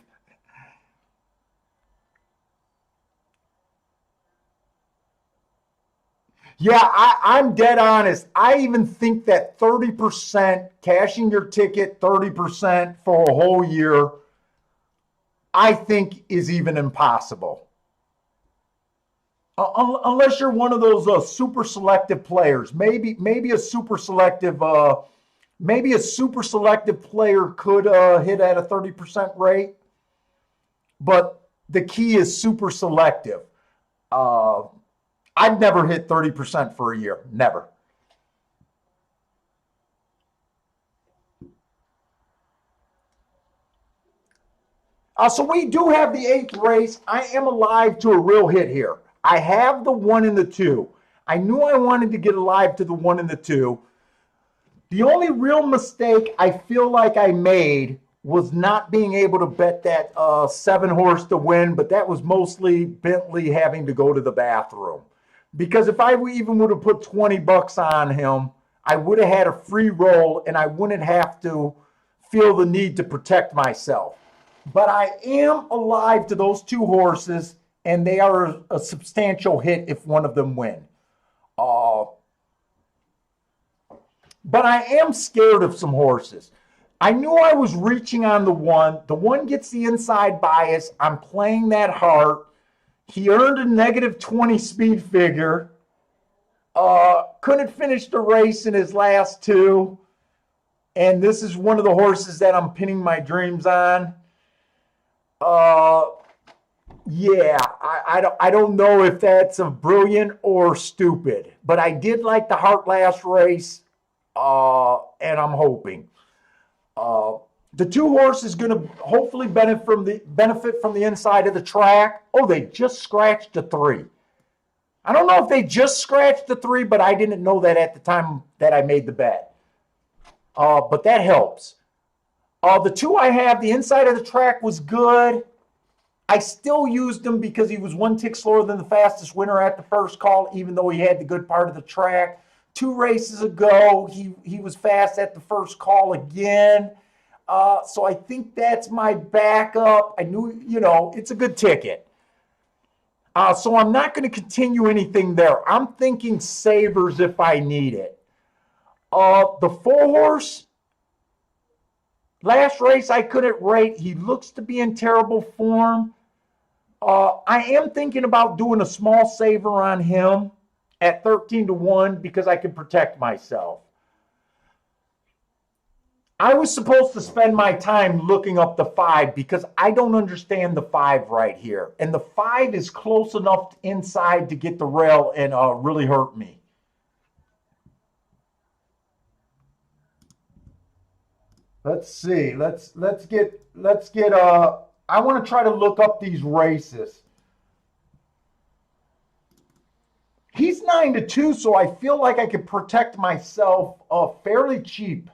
Yeah, I'm dead honest. I even think that 30%, cashing your ticket 30% for a whole year, I think is even impossible. Unless you're one of those super selective players. Maybe a super selective player could hit at a 30% rate. But the key is super selective. I've never hit 30% for a year. Never. So we do have the 8th race. I am alive to a real hit here. I have the 1 and the 2. I knew I wanted to get alive to the 1 and the 2. The only real mistake I feel like I made was not being able to bet that 7 horse to win, but that was mostly Bentley having to go to the bathroom. Because if I even would have put $20 on him, I would have had a free roll and I wouldn't have to feel the need to protect myself. But I am alive to those 2 horses, and they are a substantial hit if one of them win. But I am scared of some horses. I knew I was reaching on the 1. The 1 gets the inside bias. I'm playing that heart. He earned a -20 speed figure. Couldn't finish the race in his last 2. And this is one of the horses that I'm pinning my dreams on. Yeah, I don't know if that's a brilliant or stupid, but I did like the heart last race, and I'm hoping. The 2 horse is going to hopefully benefit from the inside of the track. Oh, they just scratched the 3. I don't know if they just scratched the 3, but I didn't know that at the time that I made the bet. But that helps. The 2 I have, the inside of the track was good. I still used him because he was 1 tick slower than the fastest winner at the first call, even though he had the good part of the track. 2 races ago, he was fast at the first call again. So I think that's my backup. I knew, it's a good ticket. So I'm not going to continue anything there. I'm thinking Savers if I need it. The 4 horse, last race I couldn't rate. He looks to be in terrible form. I am thinking about doing a small saver on him at 13-1 because I can protect myself. I was supposed to spend my time looking up the 5 because I don't understand the 5 right here. And the 5 is close enough inside to get the rail and really hurt me. Let's see. Let's get I want to try to look up these races. He's 9-2, so I feel like I could protect myself fairly cheap.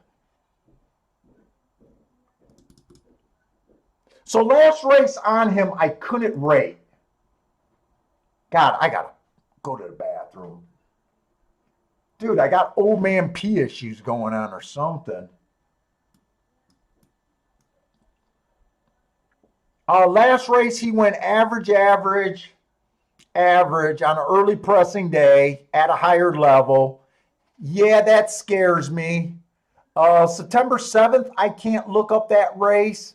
So last race on him, I couldn't rate. God, I gotta go to the bathroom. Dude, I got old man pee issues going on or something. Last race, he went average on an early pressing day at a higher level. Yeah, that scares me. September 7th, I can't look up that race.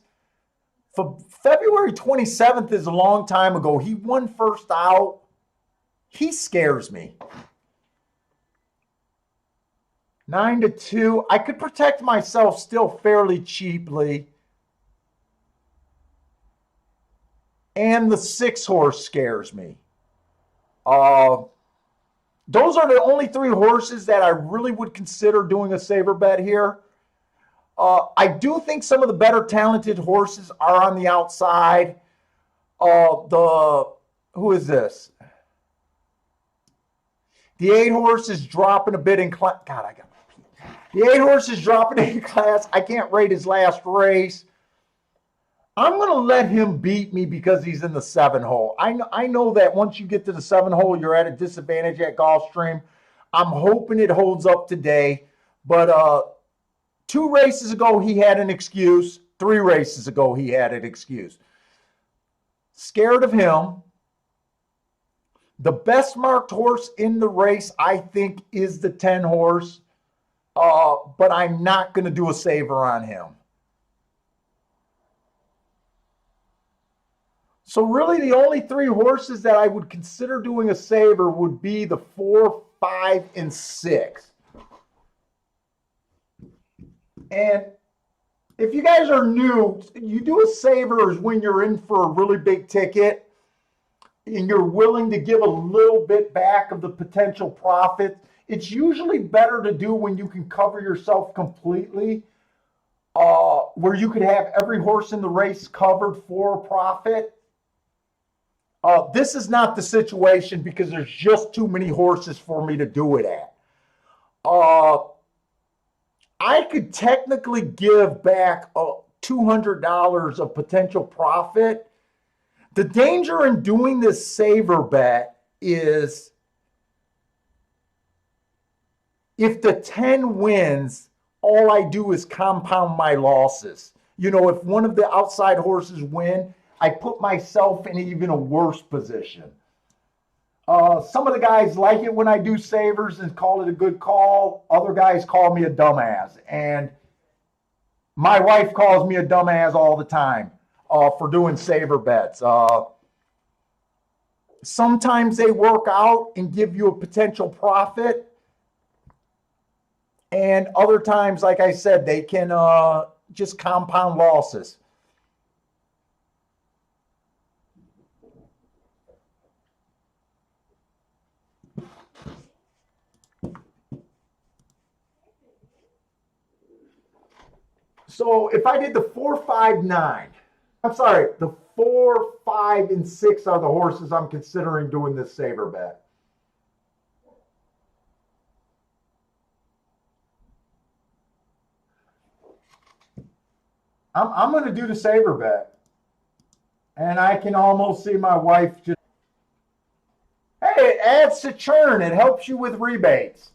February 27th is a long time ago. He won first out. He scares me. 9-2. I could protect myself still fairly cheaply. And the 6 horse scares me. Those are the only 3 horses that I really would consider doing a saver bet here. I do think some of the better talented horses are on the outside. Who is this? The 8 horse is dropping a bit in class. God, the 8 horse is dropping in class. I can't rate his last race. I'm going to let him beat me because he's in the 7 hole. I know that once you get to the 7 hole, you're at a disadvantage at Gulfstream. I'm hoping it holds up today. But 2 races ago, he had an excuse. 3 races ago, he had an excuse. Scared of him. The best marked horse in the race, I think, is the 10 horse. But I'm not going to do a saver on him. So really the only 3 horses that I would consider doing a saver would be the 4, 5, and 6. And if you guys are new, you do a saver is when you're in for a really big ticket and you're willing to give a little bit back of the potential profit. It's usually better to do when you can cover yourself completely, where you could have every horse in the race covered for a profit. This is not the situation because there's just too many horses for me to do it at. I could technically give back $200 of potential profit. The danger in doing this saver bet is if the 10 wins, all I do is compound my losses. You know, if one of the outside horses win, I put myself in even a worse position. Some of the guys like it when I do savers and call it a good call. Other guys call me a dumbass. And my wife calls me a dumbass all the time for doing saver bets. Sometimes they work out and give you a potential profit. And other times, like I said, they can just compound losses. So if I did the 4, 5, 9, I'm sorry, the 4, 5, and 6 are the horses I'm considering doing this saver bet. I'm going to do the saver bet. And I can almost see my wife just, hey, it adds to churn. It helps you with rebates.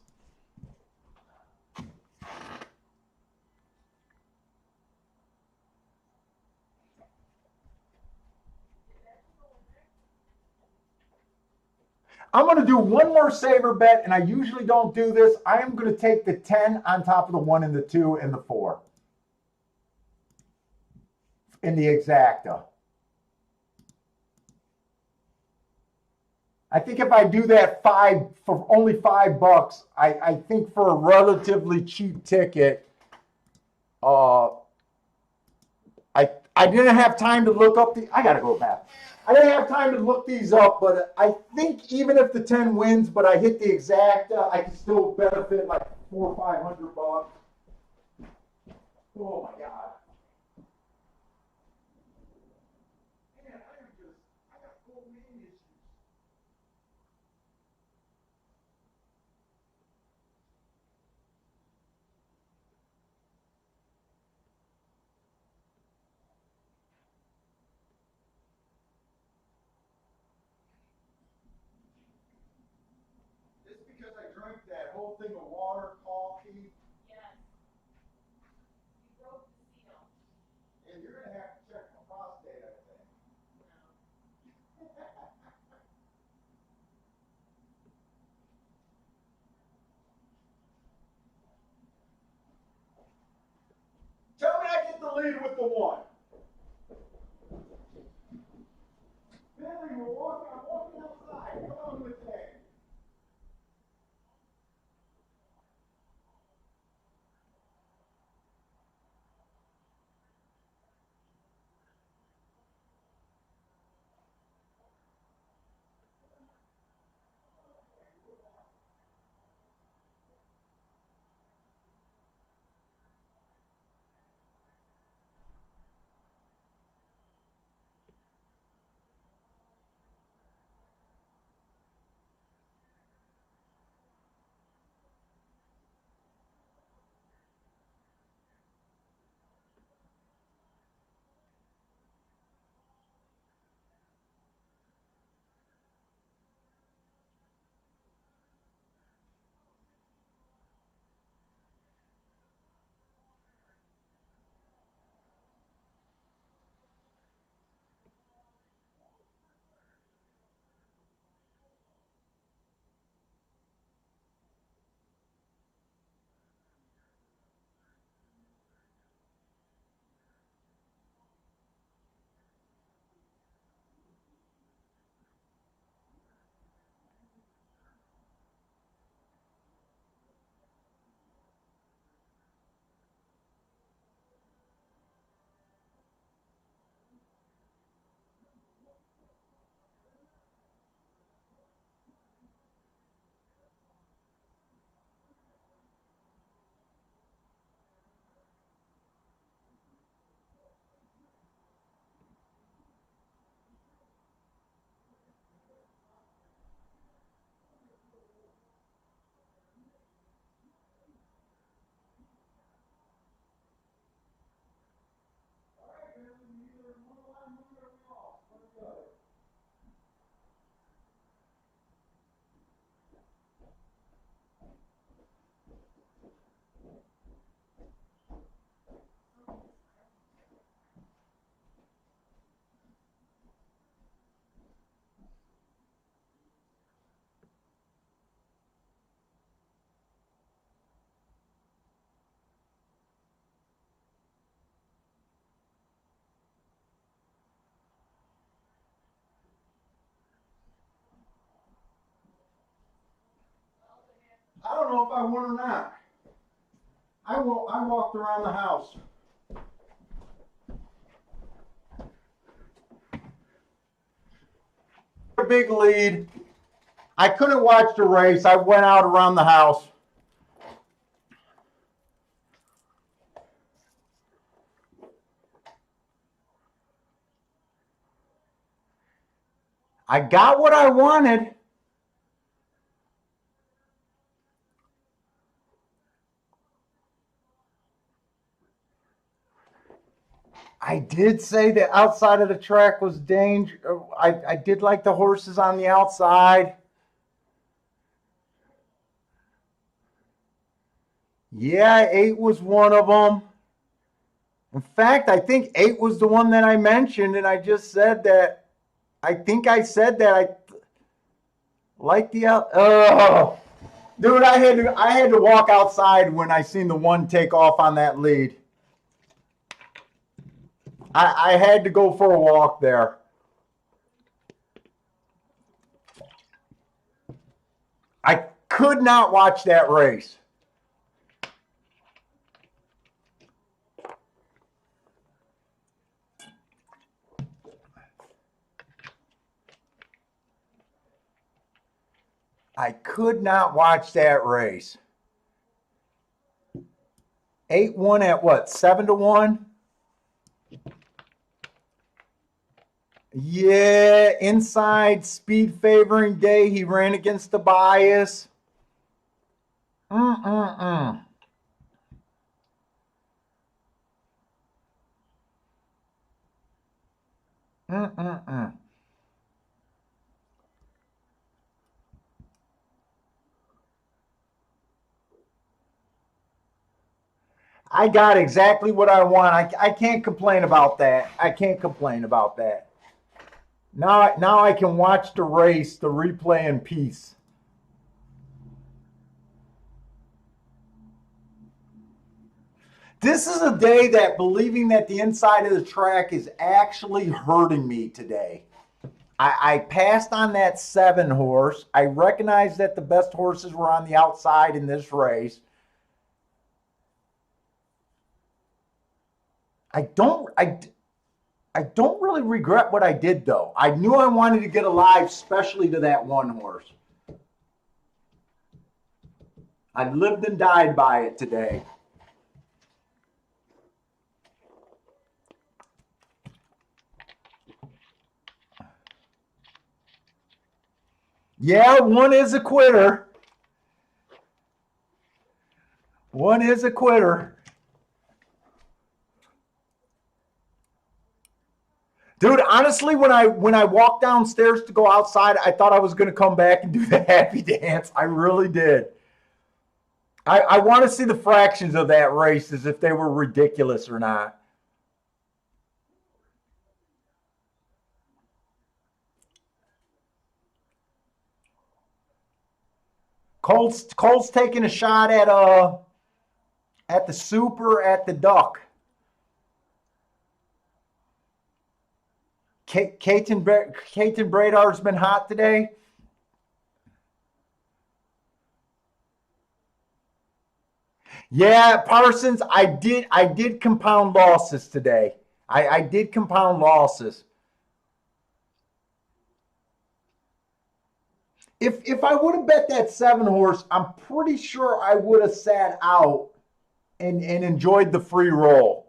I'm going to do one more saver bet, and I usually don't do this. I am going to take the 10 on top of the 1 and the 2 and the 4 in the exacta. I think if I do that for only $5, I think for a relatively cheap ticket, I didn't have time to look up I gotta go back. I didn't have time to look these up, but I think even if the 10 wins, but I hit the exact, I can still benefit like $400 or $500. Oh my God. Man, I got full name issues. It's because I drank that whole thing of water, coffee, Yes. You broke the seal. and you're gonna have to check my prostate, I think. No. Tell me I get the lead with the one. Billy, I'm walking outside. Come on with that. I don't know if I won or not. I walked around the house. A big lead. I couldn't watch the race. I went out around the house. I got what I wanted. I did say the outside of the track was danger. I did like the horses on the outside. Yeah, 8 was one of them. In fact, I think 8 was the one that I mentioned, and I just said that. I think I said that I like the out. Oh, dude, I had to walk outside when I seen the one take off on that lead. I had to go for a walk there. I could not watch that race. I could not watch that race. 8-1 at what? 7-1? Yeah, inside speed favoring day. He ran against the bias. Mm-mm-mm. Mm-mm-mm. I got exactly what I want. I can't complain about that. I can't complain about that. Now I can watch the race, the replay in peace. This is a day that believing that the inside of the track is actually hurting me today. I passed on that 7 horse. I recognized that the best horses were on the outside in this race. I don't really regret what I did though. I knew I wanted to get alive, especially to that 1 horse. I lived and died by it today. Yeah, 1 is a quitter. 1 is a quitter. Dude, honestly, when I walked downstairs to go outside, I thought I was going to come back and do the happy dance. I really did. I want to see the fractions of that race as if they were ridiculous or not. Cole's taking a shot at the super at the duck. Kaiten Bradar's been hot today. Yeah, Parsons, I did compound losses today. I did compound losses. If I would have bet that 7 horse, I'm pretty sure I would have sat out and enjoyed the free roll.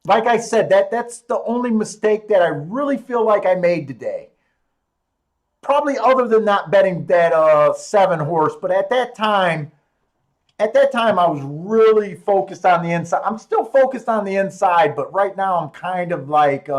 Like I said, that's the only mistake that I really feel like I made today. Probably other than not betting that 7 horse, but at that time I was really focused on the inside. I'm still focused on the inside, but right now I'm kind of like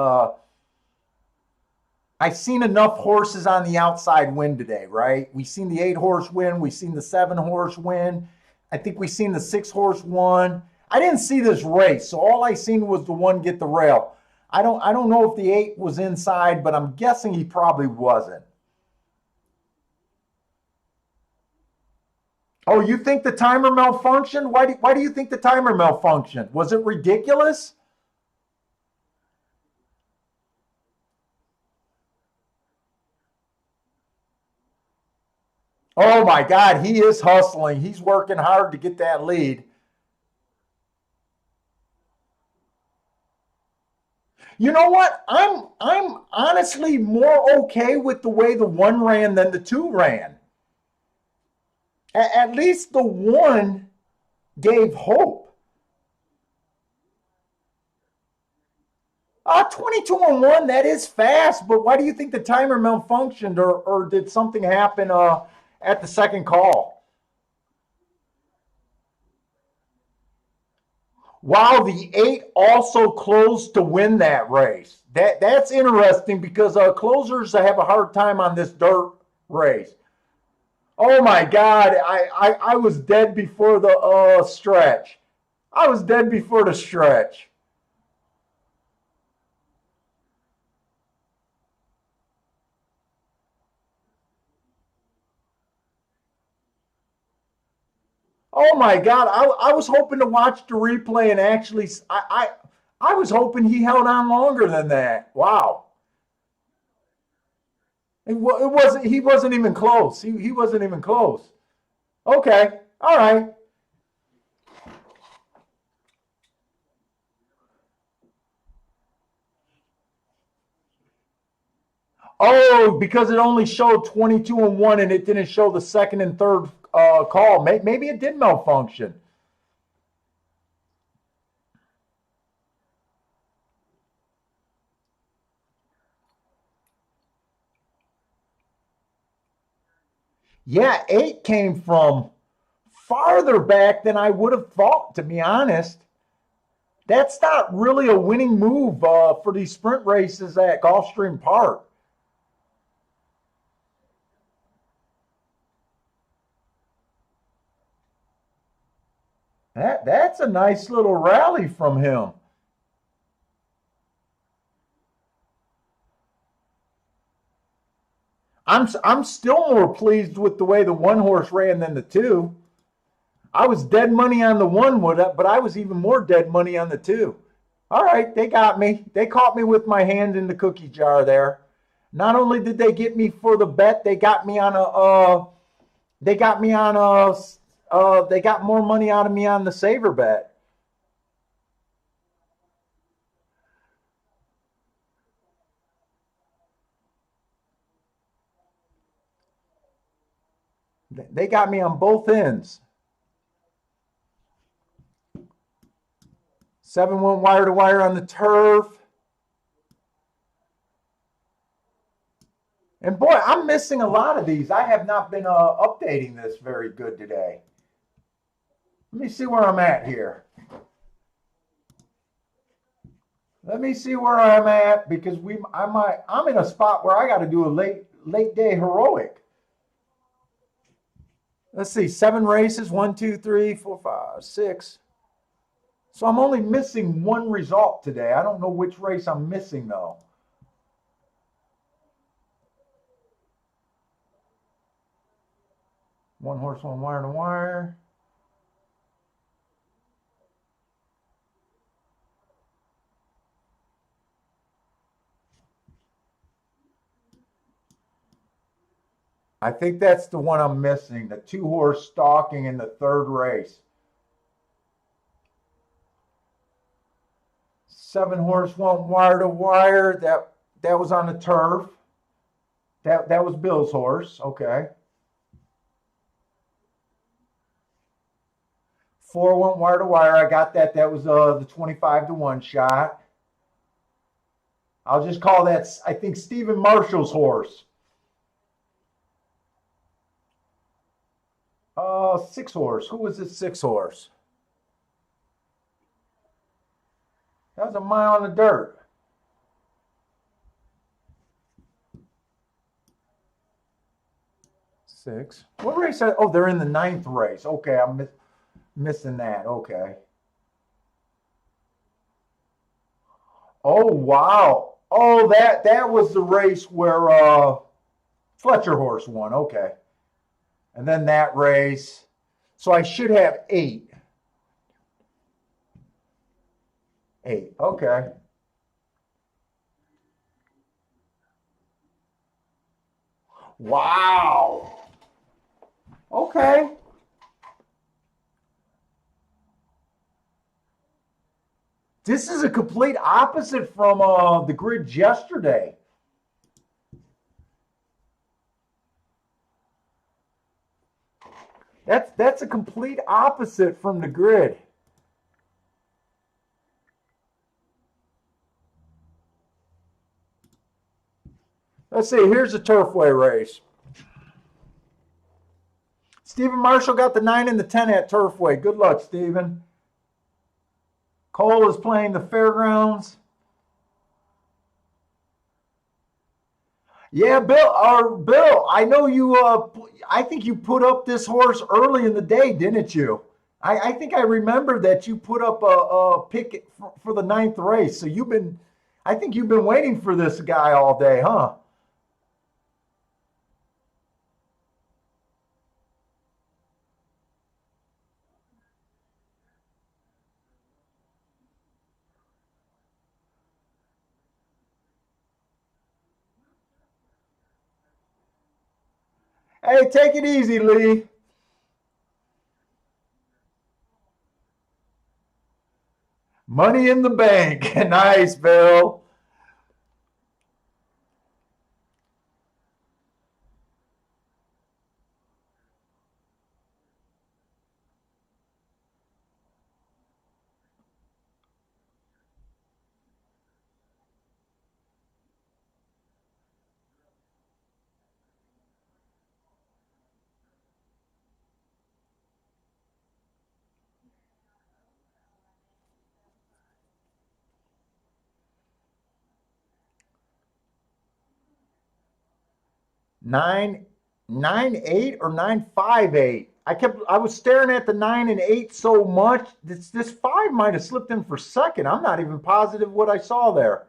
I've seen enough horses on the outside win today, right? We've seen the 8 horse win. We've seen the 7 horse win. I think we've seen the 6 horse win. I didn't see this race, so all I seen was the 1 get the rail. I don't know if the 8 was inside, but I'm guessing he probably wasn't. Oh, you think the timer malfunctioned? Why do you think the timer malfunctioned? Was it ridiculous? Oh my God, he is hustling. He's working hard to get that lead. You know what? I'm honestly more okay with the way the 1 ran than the 2 ran. At least the 1 gave hope. 22-1, that is fast, but why do you think the timer malfunctioned or did something happen at the second call? Wow, the 8 also closed to win that race. That's interesting because closers have a hard time on this dirt race. Oh my God, I was dead before the stretch. I was dead before the stretch. Oh my God, I was hoping to watch the replay and actually, I was hoping he held on longer than that. Wow. It wasn't, he wasn't even close. He wasn't even close. Okay, all right. Oh, because it only showed 22 and 1 and it didn't show the second and third call. Maybe it did malfunction. Yeah, 8 came from farther back than I would have thought, to be honest. That's not really a winning move for these sprint races at Gulfstream Park. That's a nice little rally from him. I'm still more pleased with the way the one horse ran than the two. I was dead money on the one, but I was even more dead money on the two. All right, they got me. They caught me with my hand in the cookie jar there. Not only did they get me for the bet, they got me on they got me on they got more money out of me on the saver bet. They got me on both ends. 7 went wire to wire on the turf. And boy, I'm missing a lot of these. I have not been updating this very good today. Let me see where I'm at here. Let me see where I'm at because I'm in a spot where I got to do a late day heroic. Let's see, 7 races, 1, 2, 3, 4, 5, 6. So I'm only missing one result today. I don't know which race I'm missing though. One horse, one wire to wire. I think that's the one I'm missing, the 2 horse stalking in the 3rd race. 7 horse went wire to wire. That was on the turf. That was Bill's horse. Okay. 4 went wire to wire. I got that. That was the 25 to 1 shot. I'll just call that, I think, Stephen Marshall's horse. 6 horse. Who was this 6 horse? That was a mile in the dirt. Six. What race? Oh, they're in the 9th race. Okay, I'm missing that. Okay. Oh wow. Oh, that was the race where Fletcher horse won. Okay. And then that race. So I should have 8. 8. Okay. Wow. Okay. This is a complete opposite from the grids yesterday. That's a complete opposite from the grid. Let's see, here's the Turfway race. Stephen Marshall got the 9 and the 10 at Turfway. Good luck, Stephen. Cole is playing the fairgrounds. Yeah, Bill, I know you, I think you put up this horse early in the day, didn't you? I think I remember that you put up a pick for the 9th race. So I think you've been waiting for this guy all day, huh? Hey, take it easy, Lee. Money in the bank. Nice, Bill. 9.8 or 9.58. I was staring at the 9 and 8 so much. This 5 might have slipped in for second. I'm not even positive what I saw there.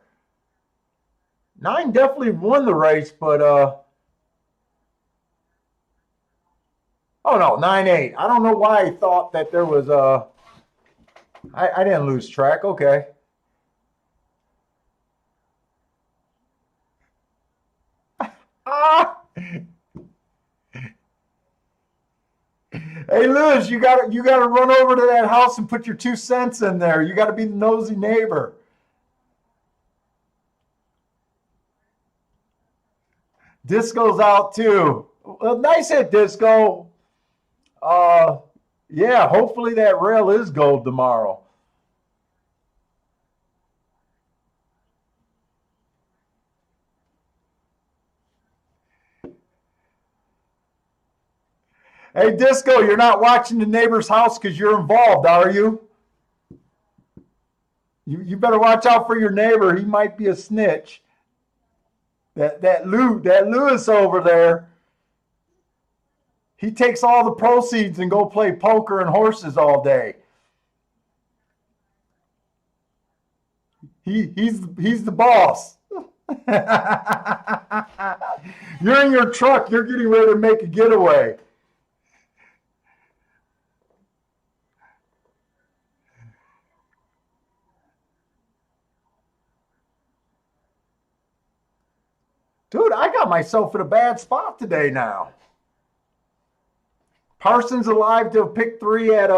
9 definitely won the race, but oh no, 9.8. I don't know why I thought that there was I didn't lose track. Okay. Ah. Hey Lewis, you gotta run over to that house and put your 2 cents in there. You gotta be the nosy neighbor. Disco's out too. Well, nice hit, Disco. Yeah, hopefully that rail is gold tomorrow. Hey, Disco, you're not watching the neighbor's house because you're involved, are you? You better watch out for your neighbor. He might be a snitch. That Lewis over there, he takes all the proceeds and go play poker and horses all day. He's the boss. You're in your truck. You're getting ready to make a getaway. Dude, I got myself in a bad spot today now. Parsons alive to pick 3 at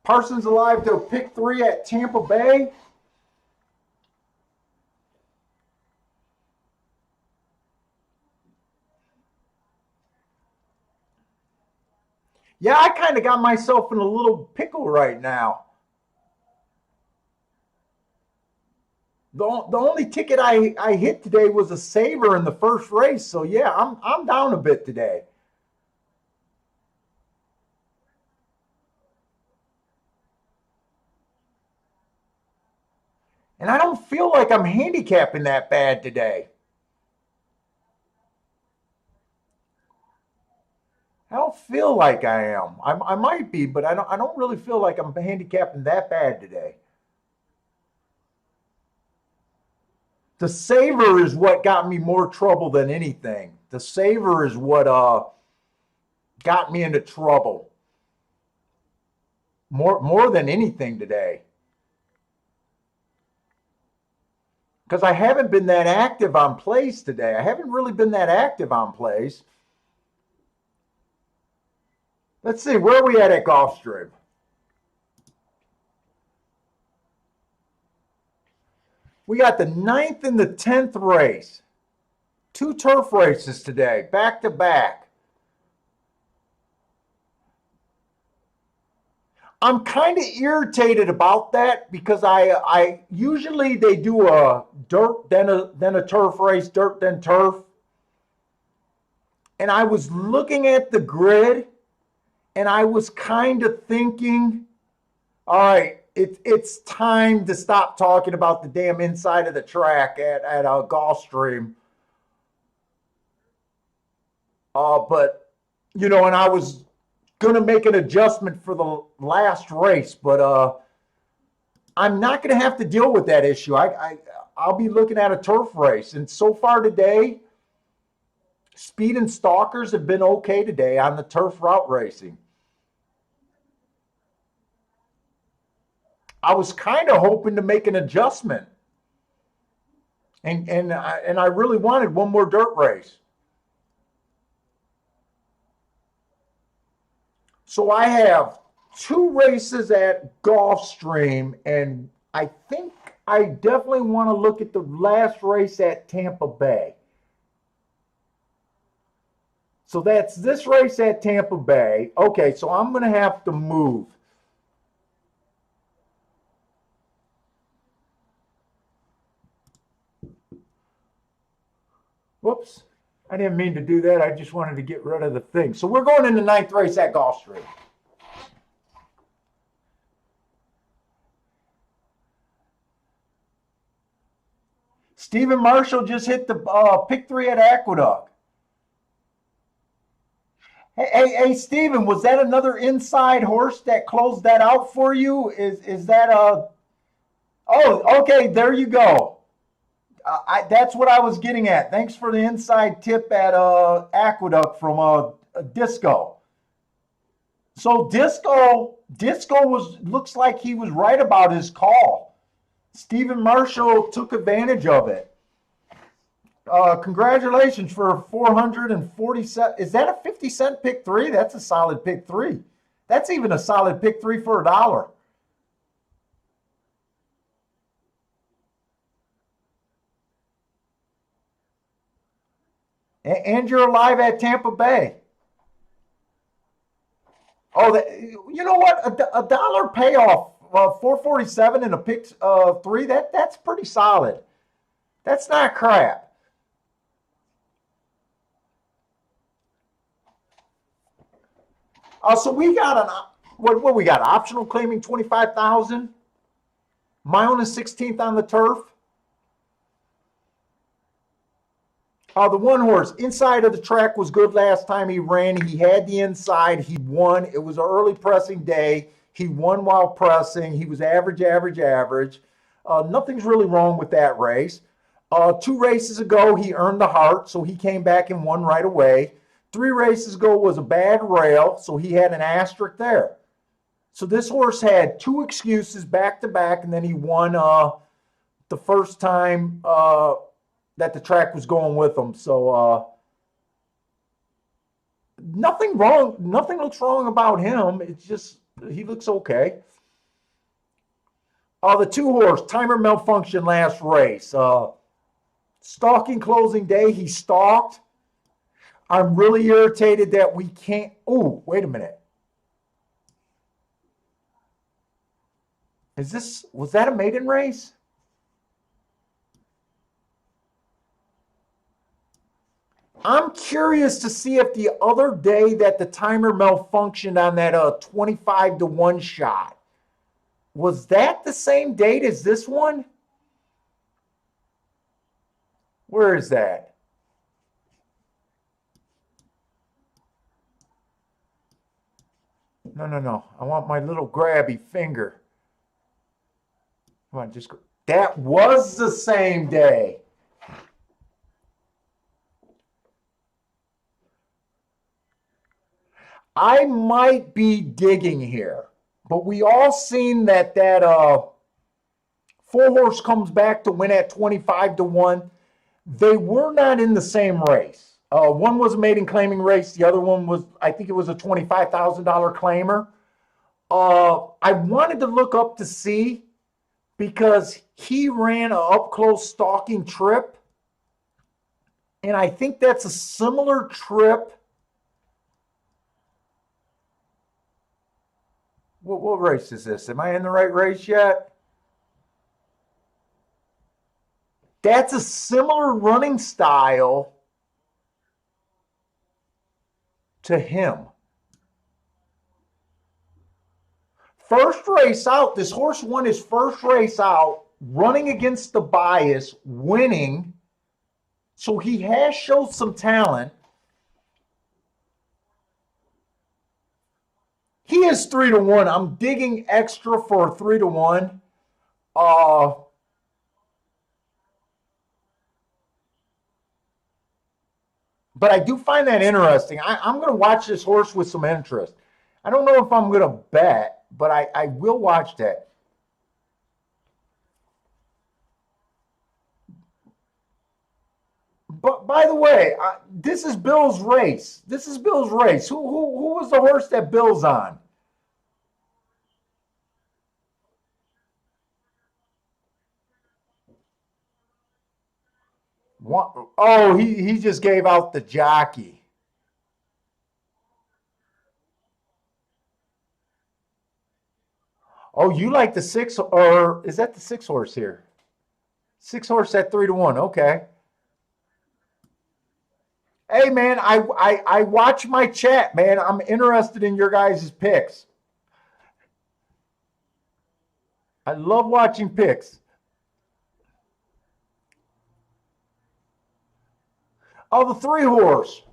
Parsons alive to pick 3 at Tampa Bay. Yeah, I kind of got myself in a little pickle right now. The only ticket I hit today was a saver in the first race. So yeah, I'm down a bit today. And I don't feel like I'm handicapping that bad today. I don't feel like I am. I might be, but I don't really feel like I'm handicapping that bad today. The saver is what got me more trouble than anything. The saver is what got me into trouble. More than anything today. Because I haven't been that active on plays today. I haven't really been that active on plays. Let's see, where are we at Gulfstream? We got the 9th and the 10th race. 2 turf races today, back to back. I'm kind of irritated about that because I usually they do a dirt, then a turf race, dirt, then turf. And I was looking at the grid and I was kind of thinking, all right, it's time to stop talking about the damn inside of the track at Gulfstream. But, you know, and I was going to make an adjustment for the last race, but I'm not going to have to deal with that issue. I'll be looking at a turf race. And so far today, speed and stalkers have been okay today on the turf route racing. I was kind of hoping to make an adjustment. And I really wanted one more dirt race. So I have 2 races at Gulfstream, and I think I definitely want to look at the last race at Tampa Bay. So that's this race at Tampa Bay. Okay, so I'm going to have to move. Whoops. I didn't mean to do that. I just wanted to get rid of the thing. So we're going in the 9th race at Gulfstream. Stephen Marshall just hit the pick 3 at Aqueduct. Hey, Stephen, was that another inside horse that closed that out for you? Is that a? Oh, okay, there you go. That's what I was getting at. Thanks for the inside tip at Aqueduct from Disco. So Disco looks like he was right about his call. Stephen Marshall took advantage of it. Congratulations for 447. Is that a 50-cent pick 3? That's a solid pick 3. That's even a solid pick 3 for $1. And you're alive at Tampa Bay. Oh, you know what? A dollar payoff, 447 and a pick 3. That's pretty solid. That's not crap. So we got what we got? Optional claiming 25,000. Mile and 16th on the turf. The one horse inside of the track was good last time he ran. He had the inside. He won. It was an early pressing day. He won while pressing. He was average. Nothing's really wrong with that race. 2 races ago, he earned the heart, so he came back and won right away. 3 races ago was a bad rail, so he had an asterisk there. So this horse had 2 excuses back to back, and then he won the first time that the track was going with him. So nothing wrong. Nothing looks wrong about him. It's just he looks okay. The 2 horse timer malfunction last race. Stalking closing day, he stalked. I'm really irritated that we can't. Oh, wait a minute. Was that a maiden race? I'm curious to see if the other day that the timer malfunctioned on that 25-1 shot, was that the same date as this one? Where is that? No. I want my little grabby finger. Come on, just go. That was the same day. I might be digging here, but we all seen that 4-horse comes back to win at 25-1. They were not in the same race. One was a maiden claiming race. The other one was, I think it was a $25,000 claimer. I wanted to look up to see because he ran an up-close stalking trip. And I think that's a similar trip. What race is this? Am I in the right race yet? That's a similar running style to him. First race out, this horse won his first race out, running against the bias, winning. So he has showed some talent. He is 3-1. I'm digging extra for a 3-1. But I do find that interesting. I'm going to watch this horse with some interest. I don't know if I'm going to bet, but I will watch that. But by the way, this is Bill's race. Who was the horse that Bill's on? Oh, he just gave out the jockey. Oh, you like the 6, or is that the 6 horse here? 6 horse at 3-1. Okay. Hey man, I watch my chat, man. I'm interested in your guys' picks. I love watching picks. Oh, the 3-horse.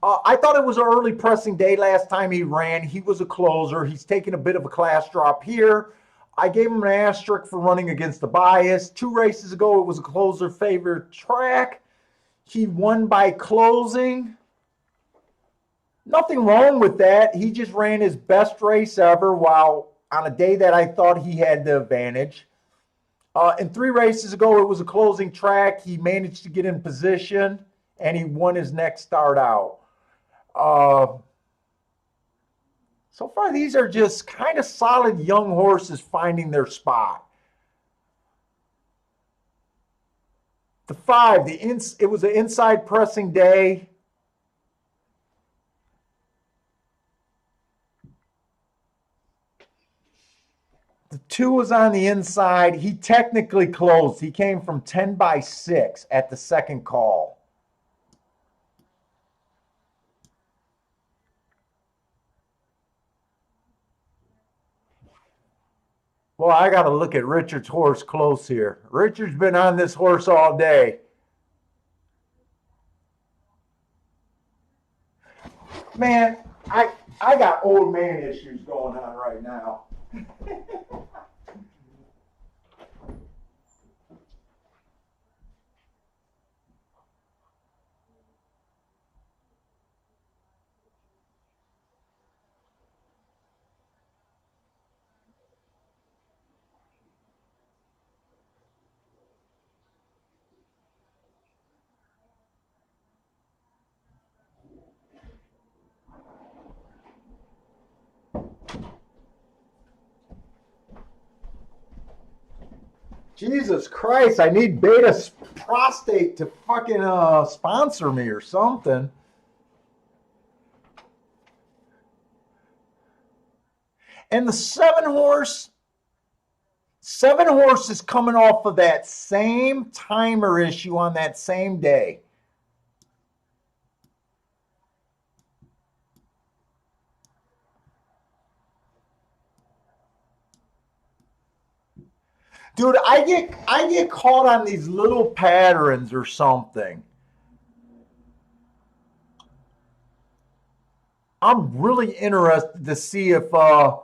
I thought it was an early pressing day last time he ran. He was a closer. He's taking a bit of a class drop here. I gave him an asterisk for running against the bias. 2 races ago, it was a closer favored track. He won by closing. Nothing wrong with that. He just ran his best race ever while on a day that I thought he had the advantage. And 3 races ago, it was a closing track. He managed to get in position, and he won his next start out. So far, these are just kind of solid young horses finding their spot. The 5, it was an inside pressing day. The 2 was on the inside. He technically closed. He came from 10 by 6 at the second call. Well, I got to look at Richard's horse close here. Richard's been on this horse all day. Man, I got old man issues going on right now. Jesus Christ, I need Beta Prostate to fucking sponsor me or something. And the 7 horse is coming off of that same timer issue on that same day. Dude, I get caught on these little patterns or something. I'm really interested to see if that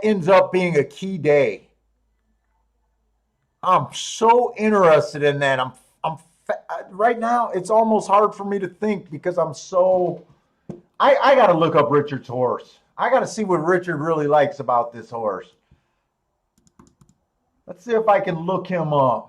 ends up being a key day. I'm so interested in that. Right now, it's almost hard for me to think because I'm so. I got to look up Richard's horse. I got to see what Richard really likes about this horse. Let's see if I can look him up.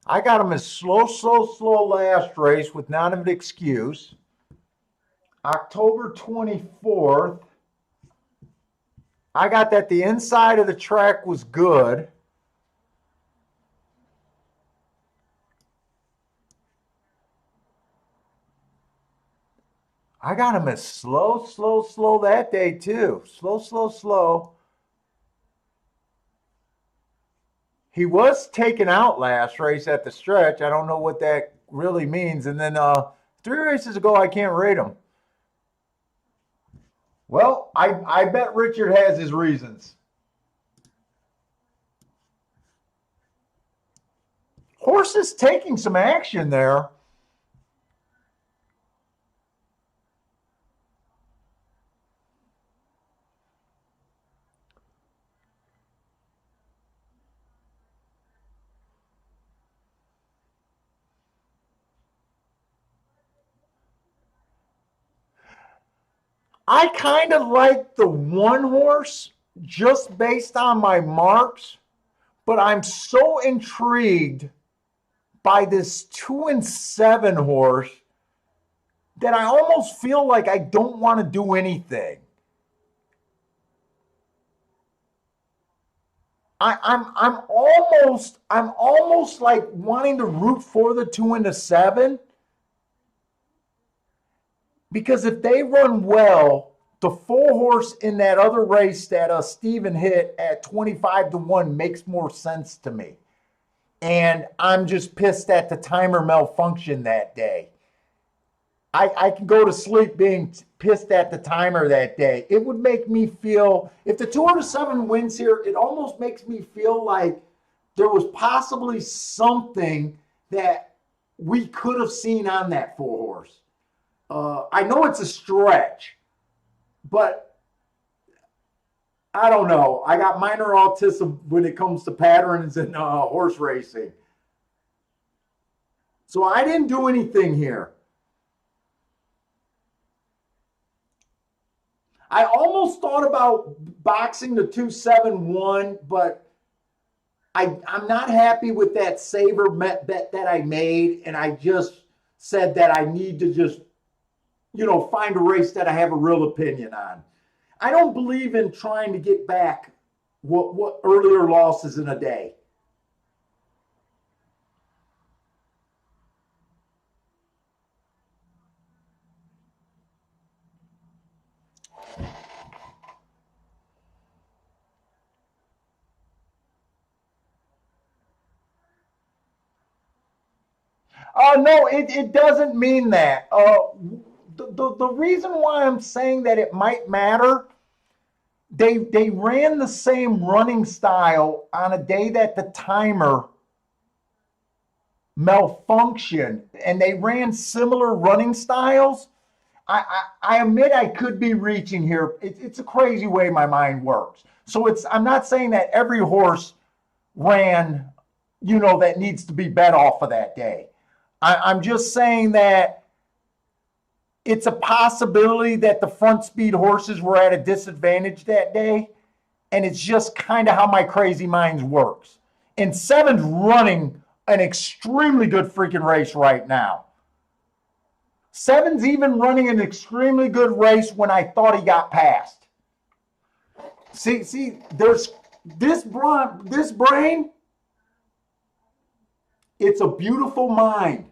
I got him as slow last race with not an excuse. October 24th. I got that the inside of the track was good. I got him as slow that day too. Slow. He was taken out last race at the stretch. I don't know what that really means. And then 3 races ago, I can't rate him. Well, I bet Richard has his reasons. Horse is taking some action there. I kind of like the 1 horse just based on my marks, but I'm so intrigued by this 2 and 7 horse that I almost feel like I don't want to do anything. I'm almost like wanting to root for the 2 and the 7. Because if they run well, the 4-horse in that other race that Steven hit at 25-1 makes more sense to me. And I'm just pissed that the timer malfunctioned that day. I can go to sleep being pissed at the timer that day. It would make me feel, if the 207 wins here, it almost makes me feel like there was possibly something that we could have seen on that 4-horse. I know it's a stretch, but I don't know. I got minor autism when it comes to patterns and horse racing. So I didn't do anything here. I almost thought about boxing the 271, but I'm not happy with that saver bet that I made, and I just said that I need to just, find a race that I have a real opinion on. I don't believe in trying to get back what earlier losses in a day. No, it doesn't mean that. The reason why I'm saying that it might matter, they ran the same running style on a day that the timer malfunctioned, and they ran similar running styles. I admit I could be reaching here. It's a crazy way my mind works. So I'm not saying that every horse ran, that needs to be bet off of that day. I'm just saying that it's a possibility that the front speed horses were at a disadvantage that day. And it's just kind of how my crazy mind works. And 7's running an extremely good freaking race right now. 7's even running an extremely good race when I thought he got passed. See, there's this brain, it's a beautiful mind.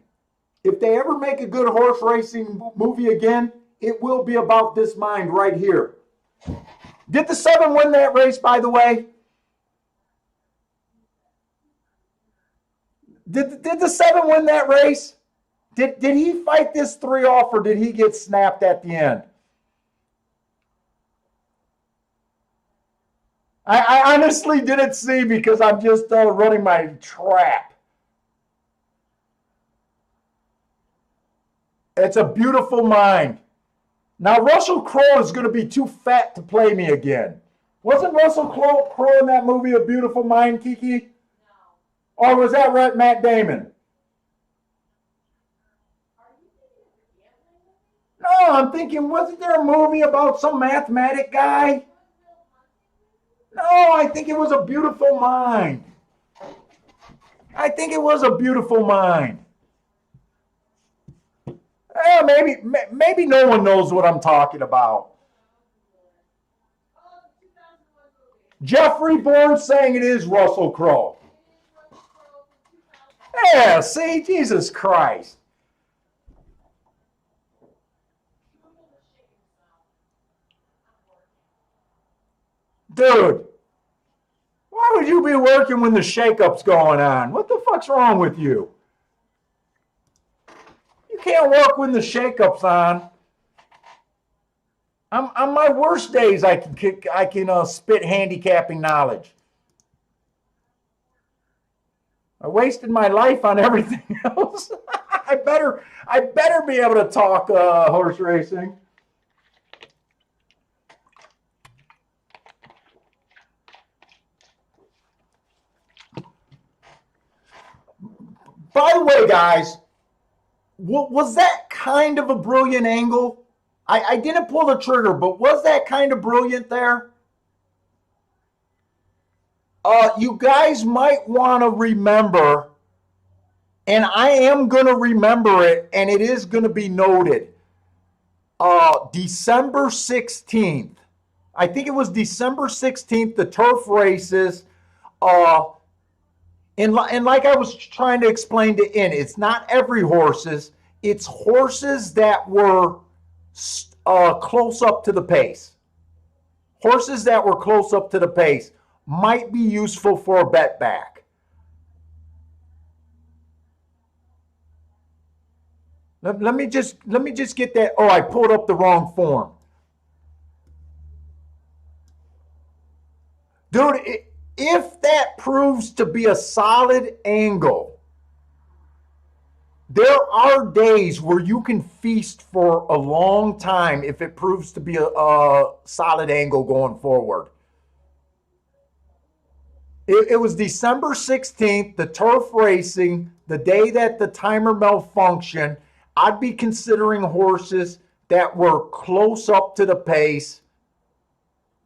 If they ever make a good horse racing movie again, it will be about this mind right here. Did the 7 win that race, by the way? Did the 7 win that race? Did he fight this 3 off, or did he get snapped at the end? I honestly didn't see because I'm just running my trap. It's a beautiful mind. Now, Russell Crowe is going to be too fat to play me again. Wasn't Russell Crowe in that movie A Beautiful Mind, Kiki? No. Or was that right, Matt Damon? Are you thinking of the gambling movie? No, I'm thinking, wasn't there a movie about some mathematic guy? No, I think it was A Beautiful Mind. I think it was A Beautiful Mind. Maybe no one knows what I'm talking about. Oh, the 2001 movie. Jeffrey Bourne saying it is Russell Crowe. It is Russell Crowe from 2000. Yeah, see, Jesus Christ. Google the shaking sound. I'm working. Dude, why would you be working when the shake-up's going on? What the fuck's wrong with you? You can't work when the shake-up's on. On my worst days, I can spit handicapping knowledge. I wasted my life on everything else. I better be able to talk horse racing. By the way, guys, was that kind of a brilliant angle? I didn't pull the trigger, but was that kind of brilliant there? You guys might want to remember, and I am going to remember it, and it is going to be noted. December 16th. I think it was December 16th, the turf races. And like I was trying to explain to In, it's not every horses. It's horses that were close up to the pace. Horses that were close up to the pace might be useful for a bet back. Let me just get that. Oh, I pulled up the wrong form. Dude, if that proves to be a solid angle, there are days where you can feast for a long time if it proves to be a solid angle going forward. It was December 16th, the turf racing, the day that the timer malfunctioned. I'd be considering horses that were close up to the pace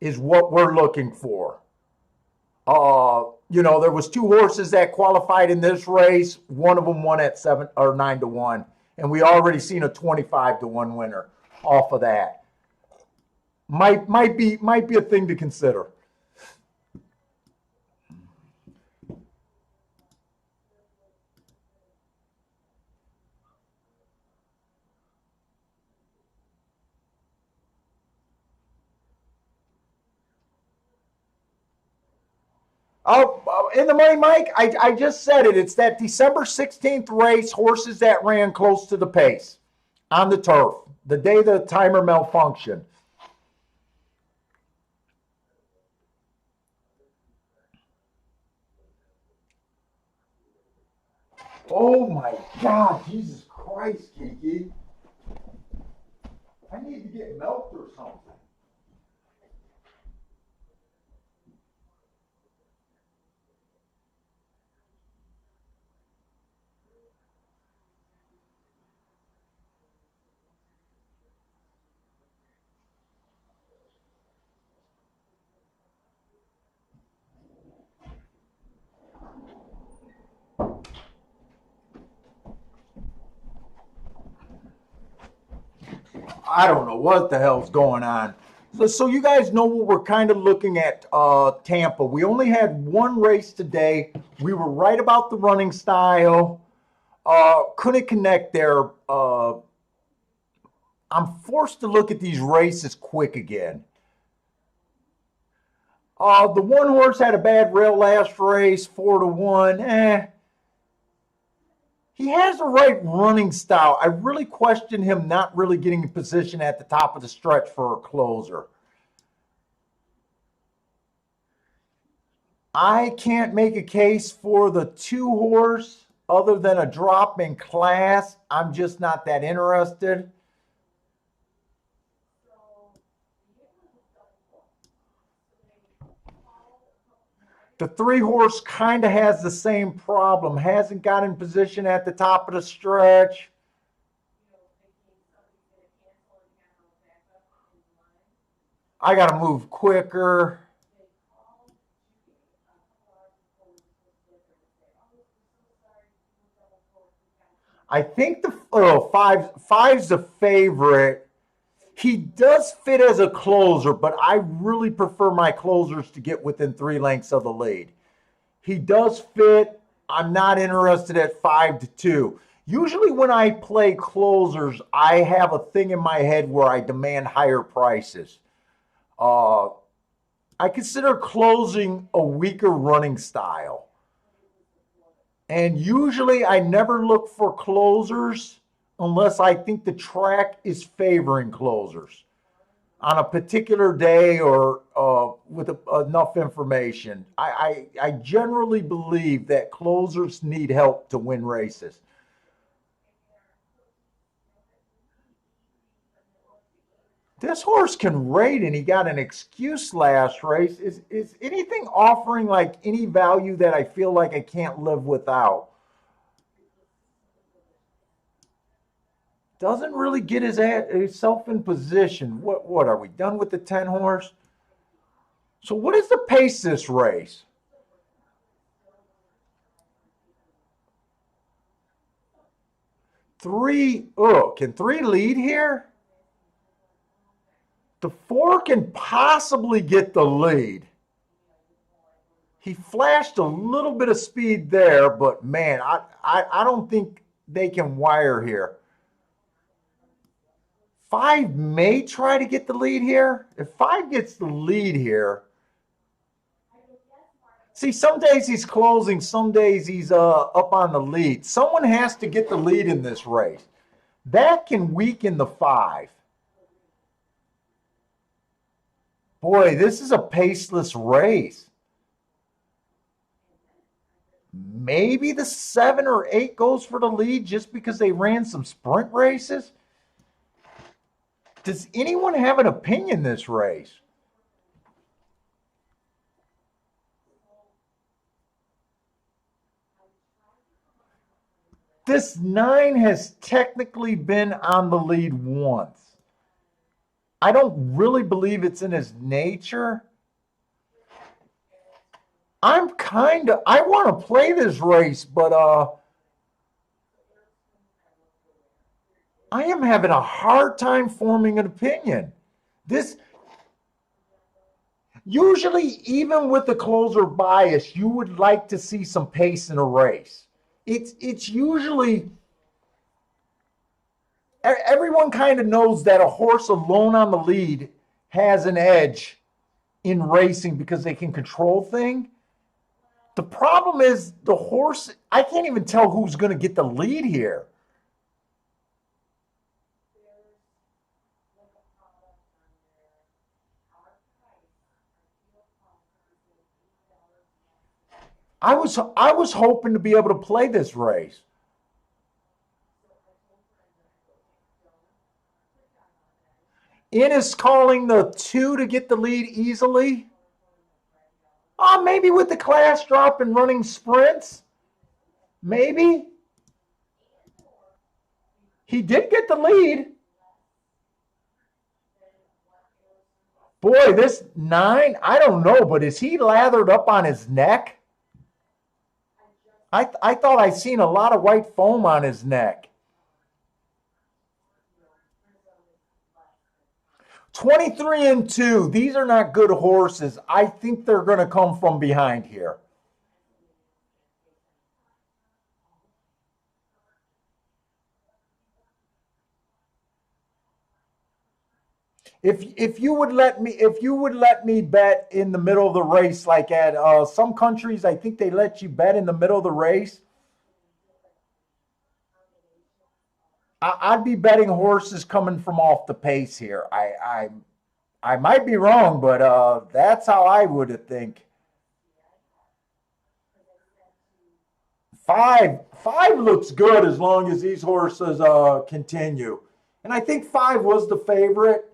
is what we're looking for. There was 2 horses that qualified in this race. One of them won at 7 or 9 to 1, and we already seen a 25 to 1 winner off of that. Might be a thing to consider. Oh, in the money, Mike, I just said it. It's that December 16th race, horses that ran close to the pace on the turf, the day the timer malfunctioned. Oh my God, Jesus Christ, Kiki. I need to get milked or something. I don't know what the hell's going on. So you guys know what we're kind of looking at Tampa. We only had 1 race today. We were right about the running style. Couldn't connect there. I'm forced to look at these races quick again. The 1 horse had a bad rail last race, 4 to 1. He has the right running style. I really question him not really getting in position at the top of the stretch for a closer. I can't make a case for the 2 horse other than a drop in class. I'm just not that interested. The 3 horse kind of has the same problem. Hasn't got in position at the top of the stretch. I got to move quicker. I think the five's the favorite. He does fit as a closer, but I really prefer my closers to get within 3 lengths of the lead. He does fit. I'm not interested at 5 to 2. Usually when I play closers, I have a thing in my head where I demand higher prices. I consider closing a weaker running style. And usually I never look for closers unless I think the track is favoring closers on a particular day or with enough information. I generally believe that closers need help to win races. This horse can rate, and he got an excuse last race. Is anything offering like any value that I feel like I can't live without? Doesn't really get himself in position. What are we done with the 10 horse? So what is the pace this race? Can 3 lead here? The 4 can possibly get the lead. He flashed a little bit of speed there, but man, I don't think they can wire here. 5 may try to get the lead here. If 5 gets the lead here, see, some days he's closing, some days he's up on the lead. Someone has to get the lead in this race. That can weaken the 5. Boy, this is a paceless race. Maybe the 7 or 8 goes for the lead just because they ran some sprint races. Does anyone have an opinion this race? This 9 has technically been on the lead once. I don't really believe it's in his nature. I want to play this race, but I am having a hard time forming an opinion. Usually, even with the closer bias, you would like to see some pace in a race. It's usually, everyone kind of knows that a horse alone on the lead has an edge in racing because they can control things. The problem is the horse, I can't even tell who's going to get the lead here. I was hoping to be able to play this race. Is calling the 2 to get the lead easily. Maybe with the class drop and running sprints. Maybe. He did get the lead. Boy, this 9, I don't know, but is he lathered up on his neck? I thought I seen a lot of white foam on his neck. 23 and 2. These are not good horses. I think they're going to come from behind here. If you would let me bet in the middle of the race, like at some countries, I think they let you bet in the middle of the race. I'd be betting horses coming from off the pace here. I might be wrong, but that's how I would think. 5 looks good as long as these horses continue, and I think 5 was the favorite.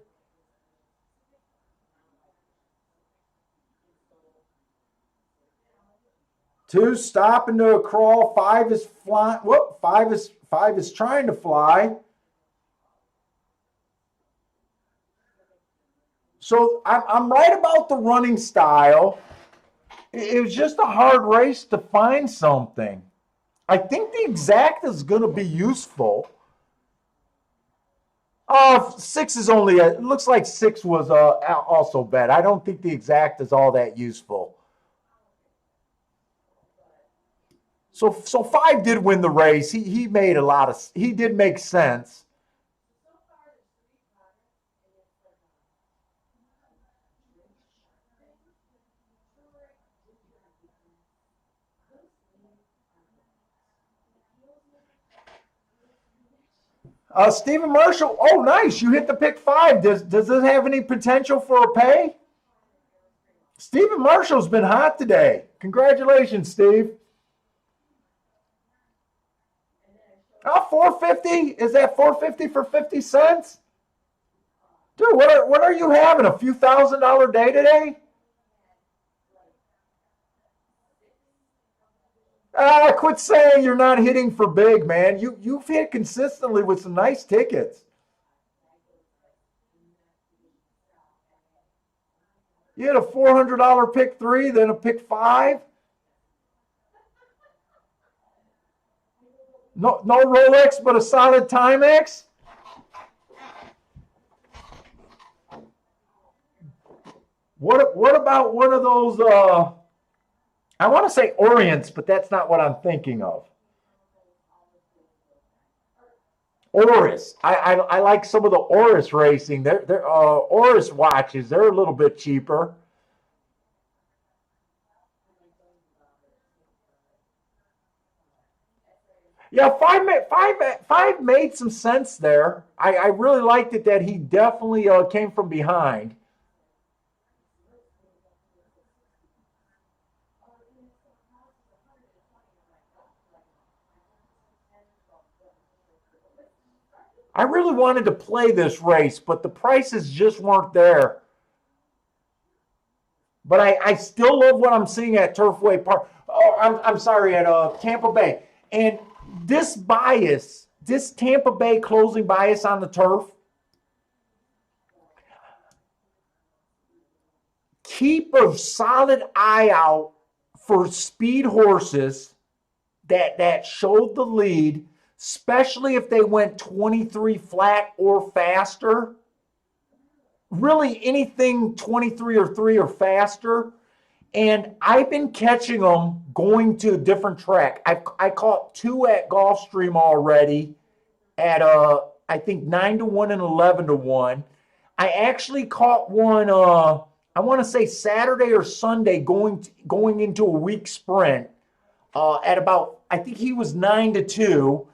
2 stopping to a crawl. 5 is flying. Whoop! 5 is trying to fly. So I'm right about the running style. It was just a hard race to find something. I think the exact is going to be useful. 6 is only. It looks like 6 was also bet. I don't think the exact is all that useful. So 5 did win the race. He made a lot of. He did make sense. Stephen Marshall. Oh, nice! You hit the pick 5. Does it have any potential for a pay? Stephen Marshall's been hot today. Congratulations, Steve. 450? Is that 450 for 50 cents? Dude, what are you having? A few $1,000 day today? Quit saying you're not hitting for big, man. You've hit consistently with some nice tickets. You had a $400 pick 3, then a pick 5. No Rolex, but a solid Timex. What about one of those? I want to say Orients, but that's not what I'm thinking of. Oris. I like some of the Oris racing. They're Oris watches. They're a little bit cheaper. Yeah, five made some sense there. I really liked it that he definitely came from behind. I really wanted to play this race, but the prices just weren't there. But I still love what I'm seeing at Turfway Park. Oh, I'm sorry, at Tampa Bay. And this bias, this Tampa Bay closing bias on the turf, keep a solid eye out for speed horses that showed the lead, especially if they went 23 flat or faster. Really anything 23 or 3 or faster. And I've been catching them going to a different track. I caught 2 at Gulfstream already at I think 9-1 and 11-1. I actually caught one I want to say Saturday or Sunday going into a week sprint at about, I think he was 9-2.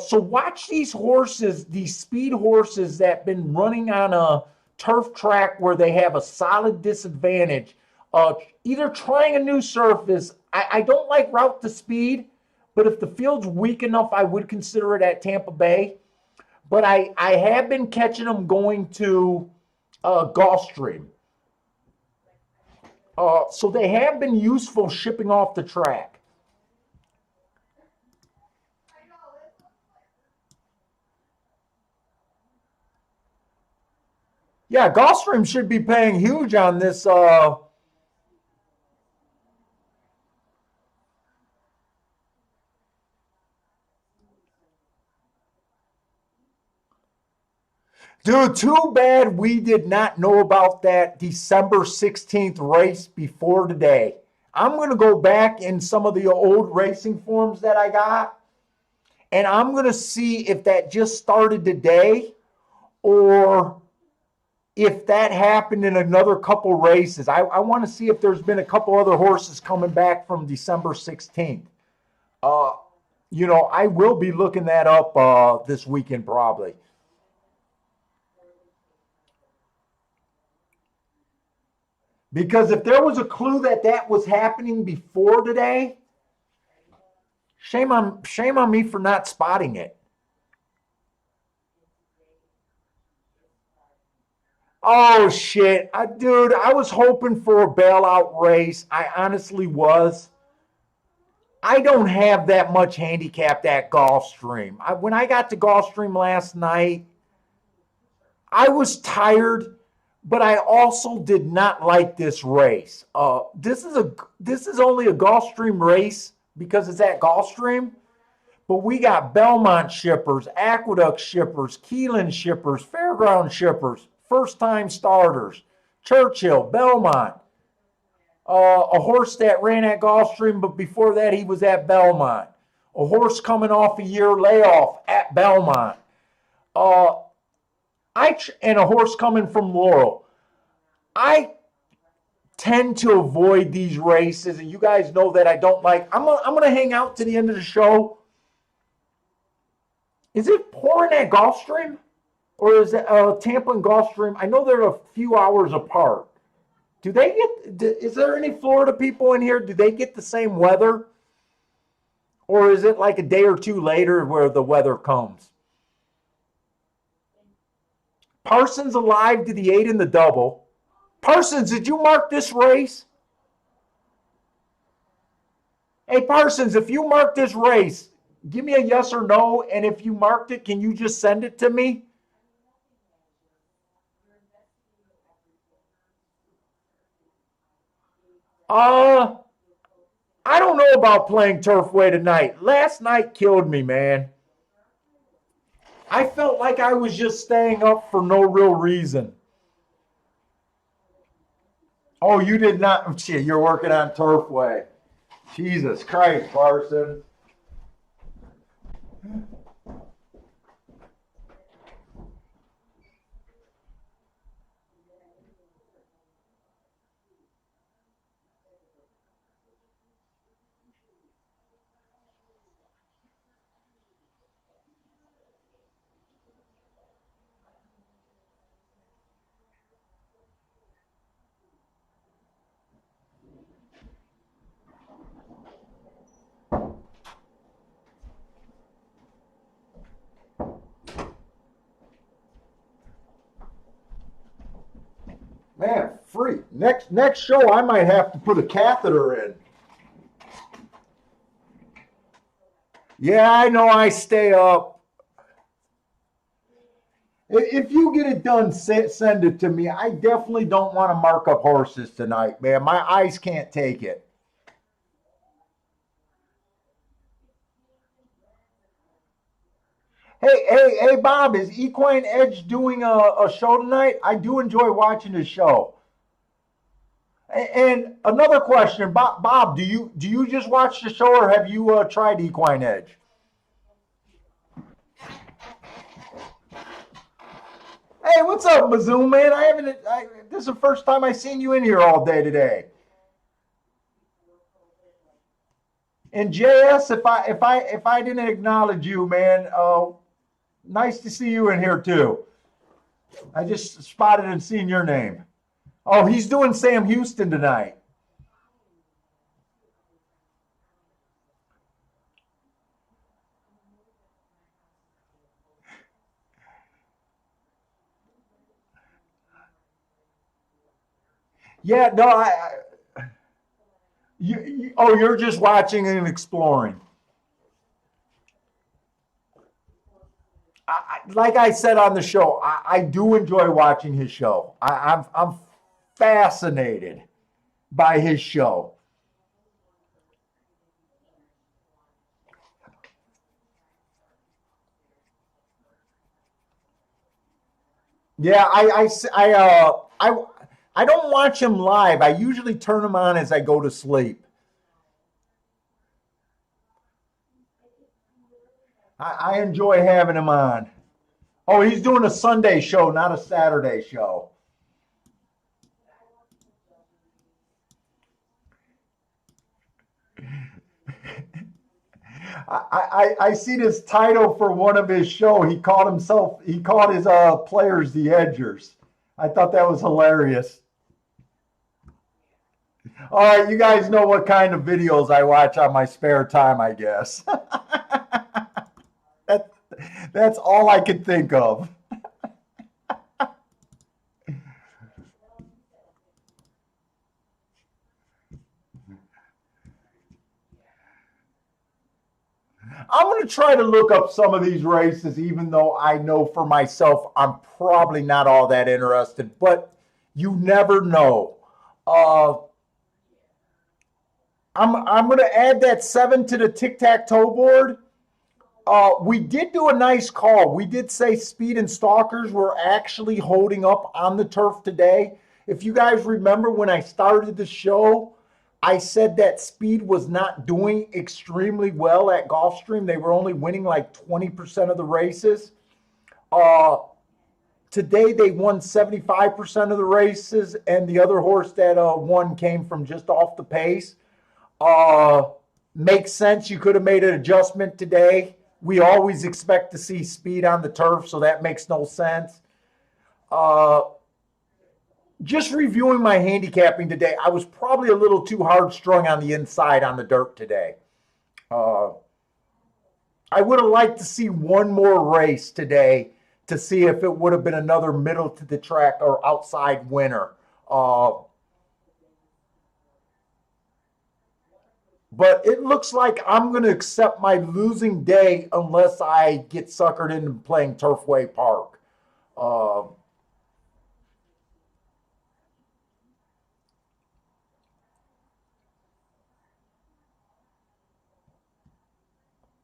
So watch these horses, these speed horses that have been running on a turf track where they have a solid disadvantage. Either trying a new surface. I don't like route to speed, but if the field's weak enough, I would consider it at Tampa Bay. But I have been catching them going to Gulfstream. So they have been useful shipping off the track. Yeah, Gulfstream should be paying huge on this. Dude, too bad we did not know about that December 16th race before today. I'm going to go back in some of the old racing forms that I got, and I'm going to see if that just started today or if that happened in another couple races. I want to see if there's been a couple other horses coming back from December 16th. I will be looking that up this weekend probably. Because if there was a clue that was happening before today, shame on me for not spotting it. Oh shit, dude! I was hoping for a bailout race. I honestly was. I don't have that much handicapped at Gulfstream. When I got to Gulfstream last night, I was tired, but I also did not like this race. This is only a Gulfstream race because it's at Gulfstream, but we got Belmont shippers, Aqueduct shippers, Keelan shippers, Fairground shippers, first time starters, Churchill, Belmont. A horse that ran at Gulfstream, but before that he was at Belmont. A horse coming off a year layoff at Belmont. And a horse coming from Laurel. I tend to avoid these races, and you guys know that I don't like. I'm gonna hang out to the end of the show. Is it pouring at Gulfstream, or is it Tampa and Gulfstream? I know they're a few hours apart. Do they get? Is there any Florida people in here? Do they get the same weather, or is it like a day or two later where the weather comes? Parsons alive to the 8 in the double. Parsons, did you mark this race? Hey, Parsons, if you marked this race, give me a yes or no. And if you marked it, can you just send it to me? I don't know about playing Turfway tonight. Last night killed me, man. I felt like I was just staying up for no real reason. Oh, you did not. Shit, you're working on Turfway. Jesus Christ, Parson. Man, free. Next show, I might have to put a catheter in. Yeah, I know I stay up. If you get it done, send it to me. I definitely don't want to mark up horses tonight, man. My eyes can't take it. Hey, Bob, is Equine Edge doing a show tonight? I do enjoy watching his show. And another question, Bob, do you just watch the show, or have you tried Equine Edge? Hey, what's up, Mizzou, man? This is the first time I've seen you in here all day today. And JS, if I didn't acknowledge you, man, nice to see you in here too. I just spotted and seen your name. Oh, he's doing Sam Houston tonight. Yeah, no, you're just watching and exploring. Like I said on the show, I do enjoy watching his show. I'm fascinated by his show. Yeah, I don't watch him live. I usually turn him on as I go to sleep. I enjoy having him on. Oh, he's doing a Sunday show, not a Saturday show. I see this title for one of his show. He called his players the Edgers. I thought that was hilarious. All right, you guys know what kind of videos I watch on my spare time, I guess. That's all I could think of. I'm going to try to look up some of these races, even though I know for myself I'm probably not all that interested, but you never know. I'm going to add that 7 to the tic-tac-toe board. We did do a nice call. We did say Speed and Stalkers were actually holding up on the turf today. If you guys remember when I started the show, I said that Speed was not doing extremely well at Gulfstream. They were only winning like 20% of the races. Today they won 75% of the races, and the other horse that won came from just off the pace. Makes sense. You could have made an adjustment today. We always expect to see Speed on the turf, so that makes no sense. Just reviewing my handicapping today, I was probably a little too hard strung on the inside on the dirt today. I would have liked to see one more race today to see if it would have been another middle to the track or outside winner. But it looks like I'm going to accept my losing day unless I get suckered into playing Turfway Park.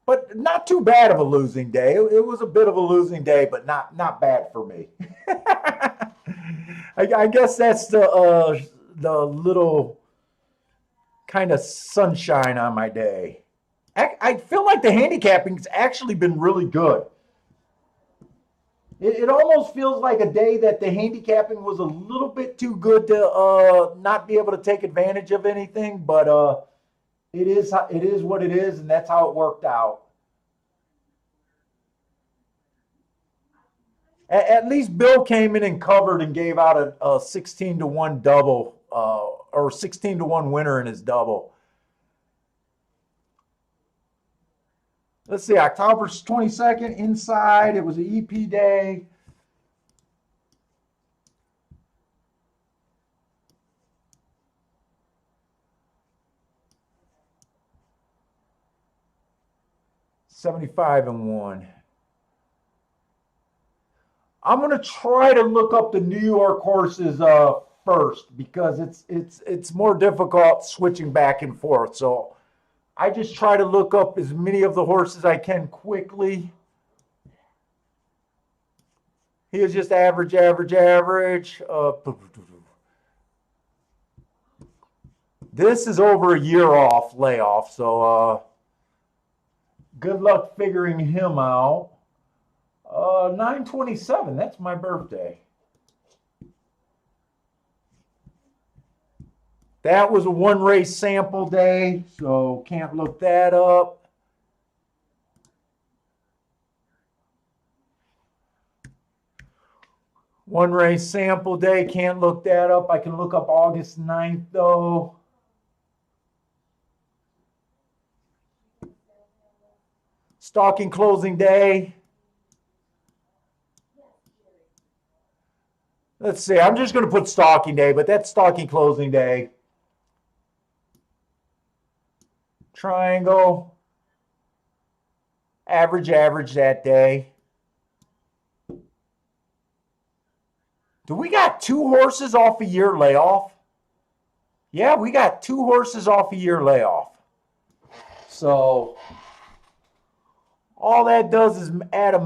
But not too bad of a losing day. It was a bit of a losing day, but not bad for me. I guess that's the little kind of sunshine on my day. I feel like the handicapping's actually been really good. It almost feels like a day that the handicapping was a little bit too good to not be able to take advantage of anything, but it is what it is, and that's how it worked out. At least Bill came in and covered and gave out a 16-1 double, or 16-1 winner in his double. Let's see, October 22nd, inside. It was an EP day. 75-1. I'm going to try to look up the New York horses first because it's more difficult switching back and forth. So I just try to look up as many of the horses I can quickly. He is just average. This is over a year off layoff, so good luck figuring him out. 9/27, that's my birthday. That was a one race sample day, so can't look that up. One race sample day, can't look that up. I can look up August 9th though. Stalking closing day. Let's see, I'm just going to put stalking day, but that's stalking closing day. Triangle. Average that day. Do we got 2 horses off a year layoff? Yeah, we got 2 horses off a year layoff. So all that does is add a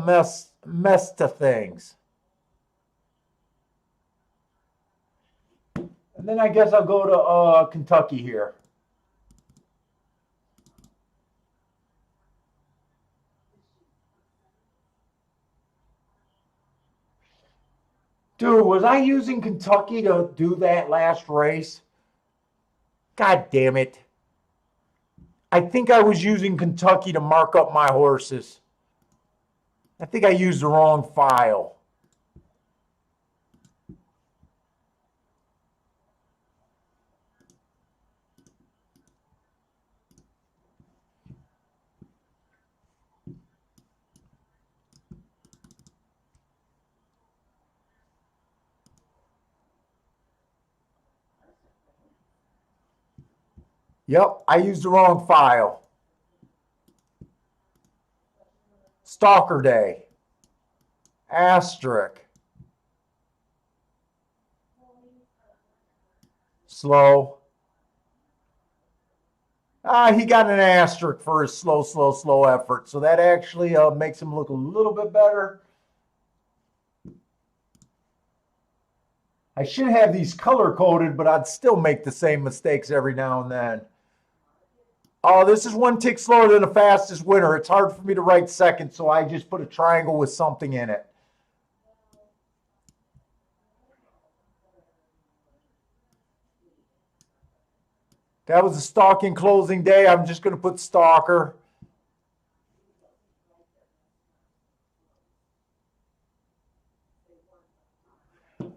mess to things. And then I guess I'll go to Kentucky here. Dude, was I using Kentucky to do that last race? God damn it. I think I was using Kentucky to mark up my horses. I think I used the wrong file. Yep, I used the wrong file. Stalker day. Asterisk. Slow. He got an asterisk for his slow effort. So that actually makes him look a little bit better. I should have these color coded, but I'd still make the same mistakes every now and then. Oh, this is 1 tick slower than the fastest winner. It's hard for me to write second, so I just put a triangle with something in it. That was a stalking closing day. I'm just going to put stalker.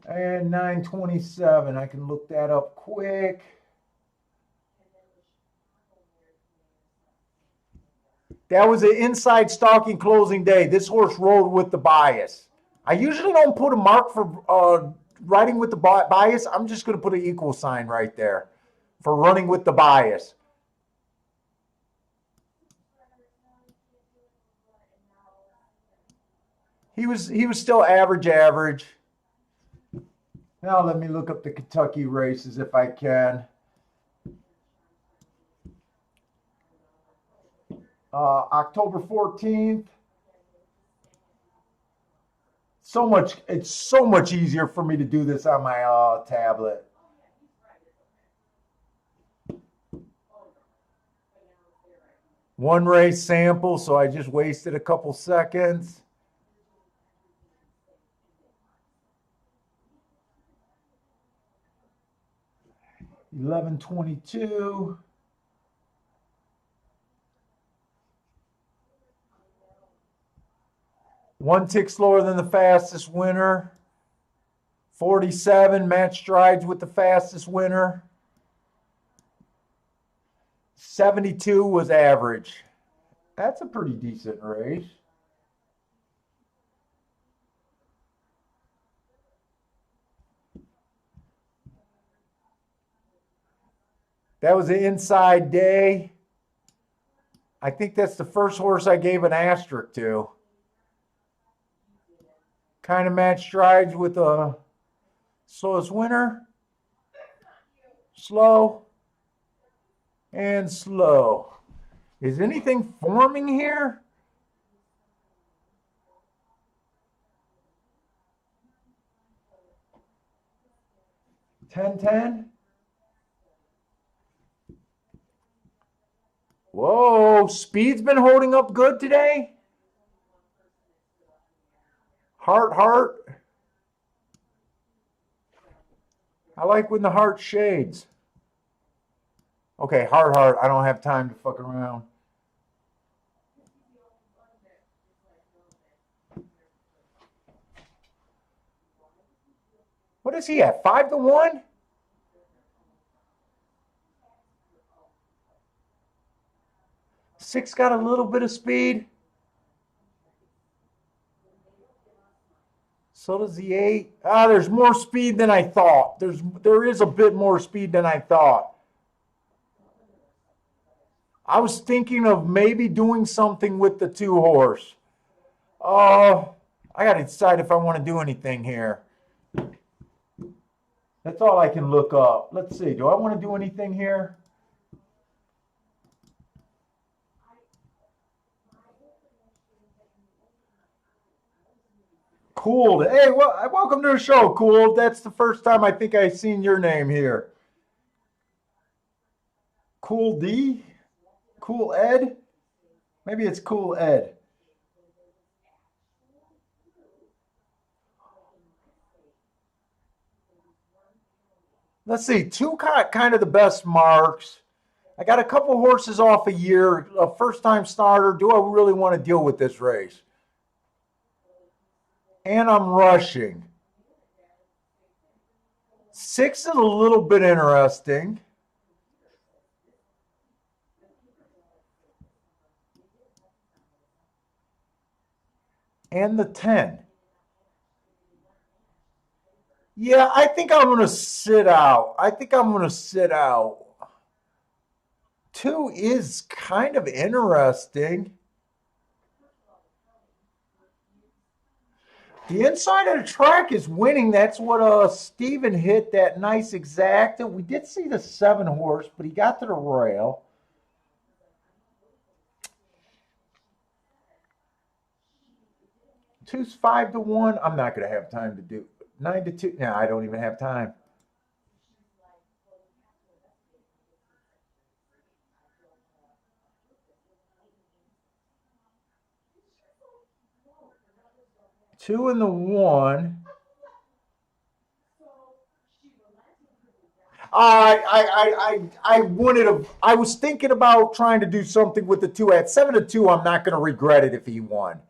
And 9/27. I can look that up quick. That was an inside stalking closing day. This horse rode with the bias. I usually don't put a mark for riding with the bias. I'm just going to put an equal sign right there for running with the bias. He was still average. Now let me look up the Kentucky races if I can. October 14th. It's so much easier for me to do this on my tablet. One race sample, so I just wasted a couple seconds. $11.22. One tick slower than the fastest winner. 47 match strides with the fastest winner. 72 was average. That's a pretty decent race. That was an inside day. I think that's the first horse I gave an asterisk to. Kind of matched strides with a slowest winner. Slow. And slow. Is anything forming here? Ten. Whoa, speed's been holding up good today. Heart. I like when the heart shades. Okay, heart. I don't have time to fuck around. What is he at? 5-1? Six got a little bit of speed. So does the 8. There's more speed than I thought. There is a bit more speed than I thought. I was thinking of maybe doing something with the 2 horse. I got to decide if I want to do anything here. That's all I can look up. Let's see. Do I want to do anything here? Cool. Hey, welcome to the show, Cool. That's the first time I think I've seen your name here. Cool D? Cool Ed? Maybe it's Cool Ed. Let's see. 2 kind of the best marks. I got a couple horses off a year. A first-time starter. Do I really want to deal with this race? And I'm rushing. 6 is a little bit interesting. And the 10. Yeah, I think I'm going to sit out. 2 is kind of interesting. The inside of the track is winning. That's what Steven hit, that nice exacta. We did see the 7 horse, but he got to the rail. Two's 5-1. I'm not going to have time to do 9-2. No, I don't even have time. Two and the 1. I was thinking about trying to do something with the 2. At 7-2, I'm not going to regret it if he won.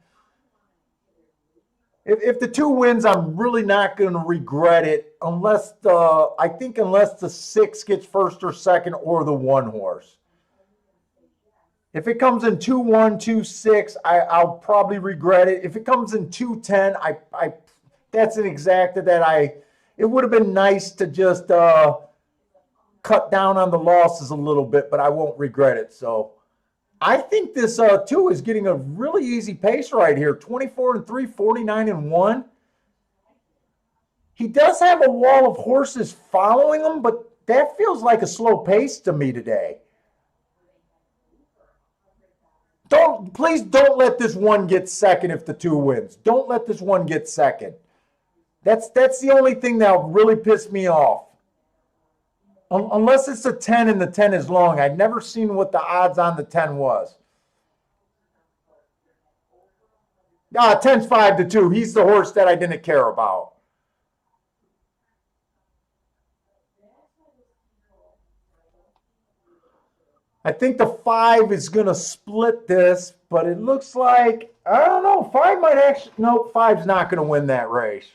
If the 2 wins, I'm really not going to regret it unless the 6 gets first or second or the 1 horse. If it comes in 2-1, 2-6, I'll probably regret it. If it comes in 2-10, that's an exacta that it would have been nice to just cut down on the losses a little bit, but I won't regret it. So I think this 2 is getting a really easy pace right here. 24-3, 49-1. He does have a wall of horses following him, but that feels like a slow pace to me today. Please don't let this 1 get second if the 2 wins. Don't let this 1 get second. That's the only thing that'll really piss me off. Unless it's a 10 and the 10 is long. I'd never seen what the odds on the 10 was. 10's 5-2. He's the horse that I didn't care about. I think the 5 is going to split this, but it looks like, I don't know, 5 might actually, no, 5's not going to win that race.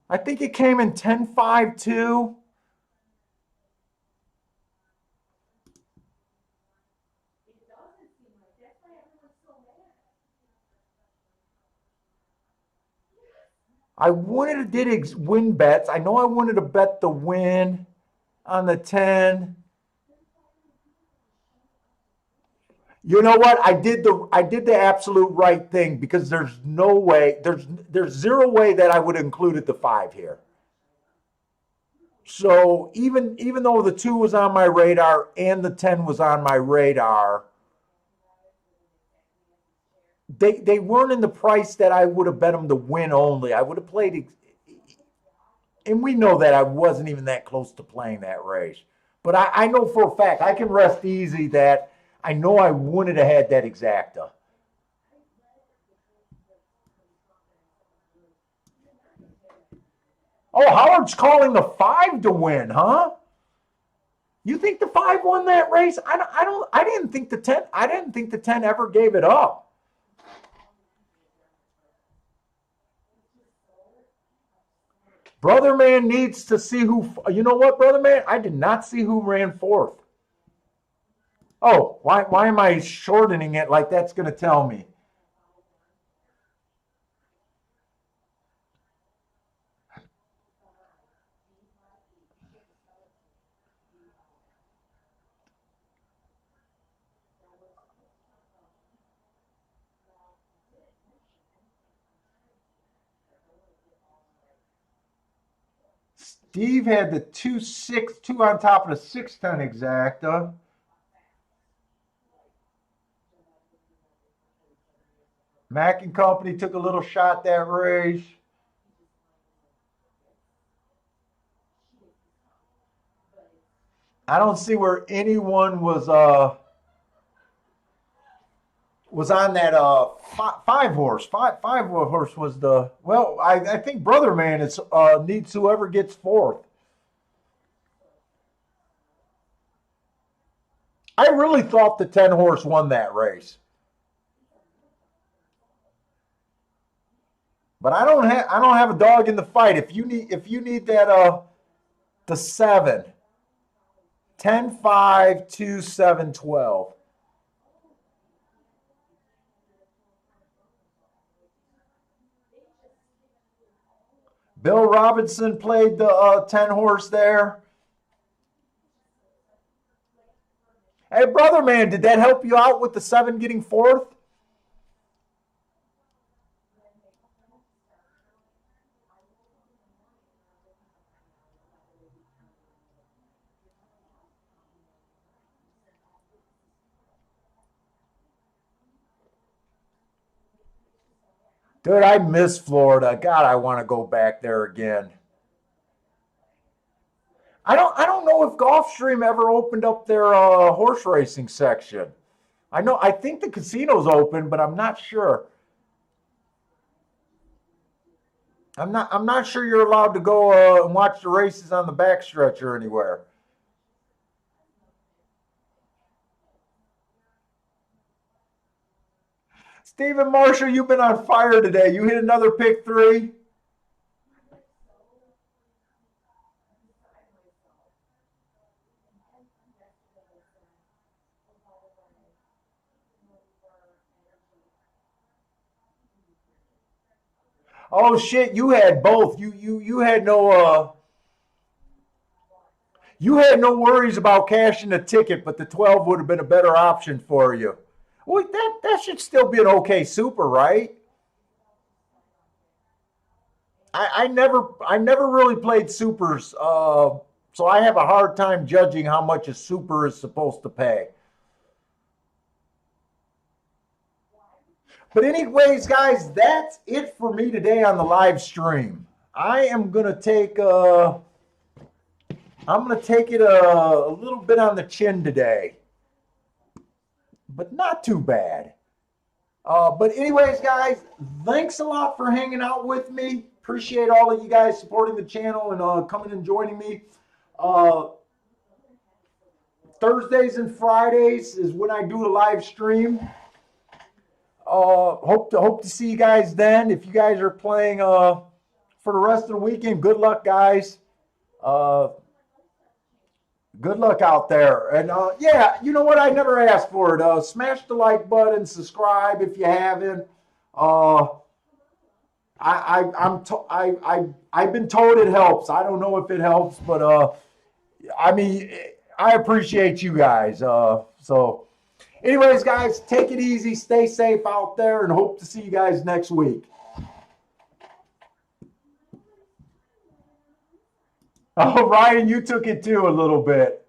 I think it came in 10-5-2. I wanted to win bets. I know I wanted to bet the win on the 10. You know what? I did the absolute right thing because there's no way, there's zero way that I would have included the 5 here. So even though the 2 was on my radar and the 10 was on my radar, they weren't in the price that I would have bet them to win only. I would have played, and we know that I wasn't even that close to playing that race. But I know for a fact, I can rest easy that I know I wouldn't have had that exacta. Oh, Howard's calling the 5 to win, huh? You think the 5 won that race? I didn't think the 10. I didn't think the 10 ever gave it up. Brother Man needs to see who. You know what, Brother Man? I did not see who ran 4th. Oh, why am I shortening it like that's going to tell me? Steve had the 2 on top of the 610 exacta. Mack and Company took a little shot that race. I don't see where anyone was on that 5 horse. Five horse was the I think Brother Man is needs whoever gets 4th. I really thought the 10 horse won that race. But I don't have a dog in the fight. If you need that the 7, 10, 5, 2, 7, 12. Bill Robinson played the 10 horse there. Hey, Brother Man, did that help you out with the 7 getting 4th? Dude, I miss Florida. God, I want to go back there again. I don't know if Gulfstream ever opened up their horse racing section. I think the casino's open, but I'm not sure. I'm not sure you're allowed to go and watch the races on the backstretch or anywhere. Stephen Marshall, you've been on fire today. You hit another pick 3. Oh shit, you had both. You had no you had no worries about cashing the ticket, but the 12 would have been a better option for you. Well, that should still be an okay super, right? I never really played supers, so I have a hard time judging how much a super is supposed to pay. But anyways, guys, that's it for me today on the live stream. I am gonna take I'm gonna take it a little bit on the chin today, but not too bad. But anyways, guys, thanks a lot for hanging out with me. Appreciate all of you guys supporting the channel and coming and joining me. Thursdays and Fridays is when I do a live stream. Hope to see you guys then. If you guys are playing for the rest of the weekend, good luck, guys. Good luck out there. And yeah, you know what? I never asked for it. Smash the like button, subscribe if you haven't. I've been told it helps. I don't know if it helps, but I mean, I appreciate you guys. So Anyways, guys, take it easy. Stay safe out there and hope to see you guys next week. Oh, Ryan, you took it too a little bit.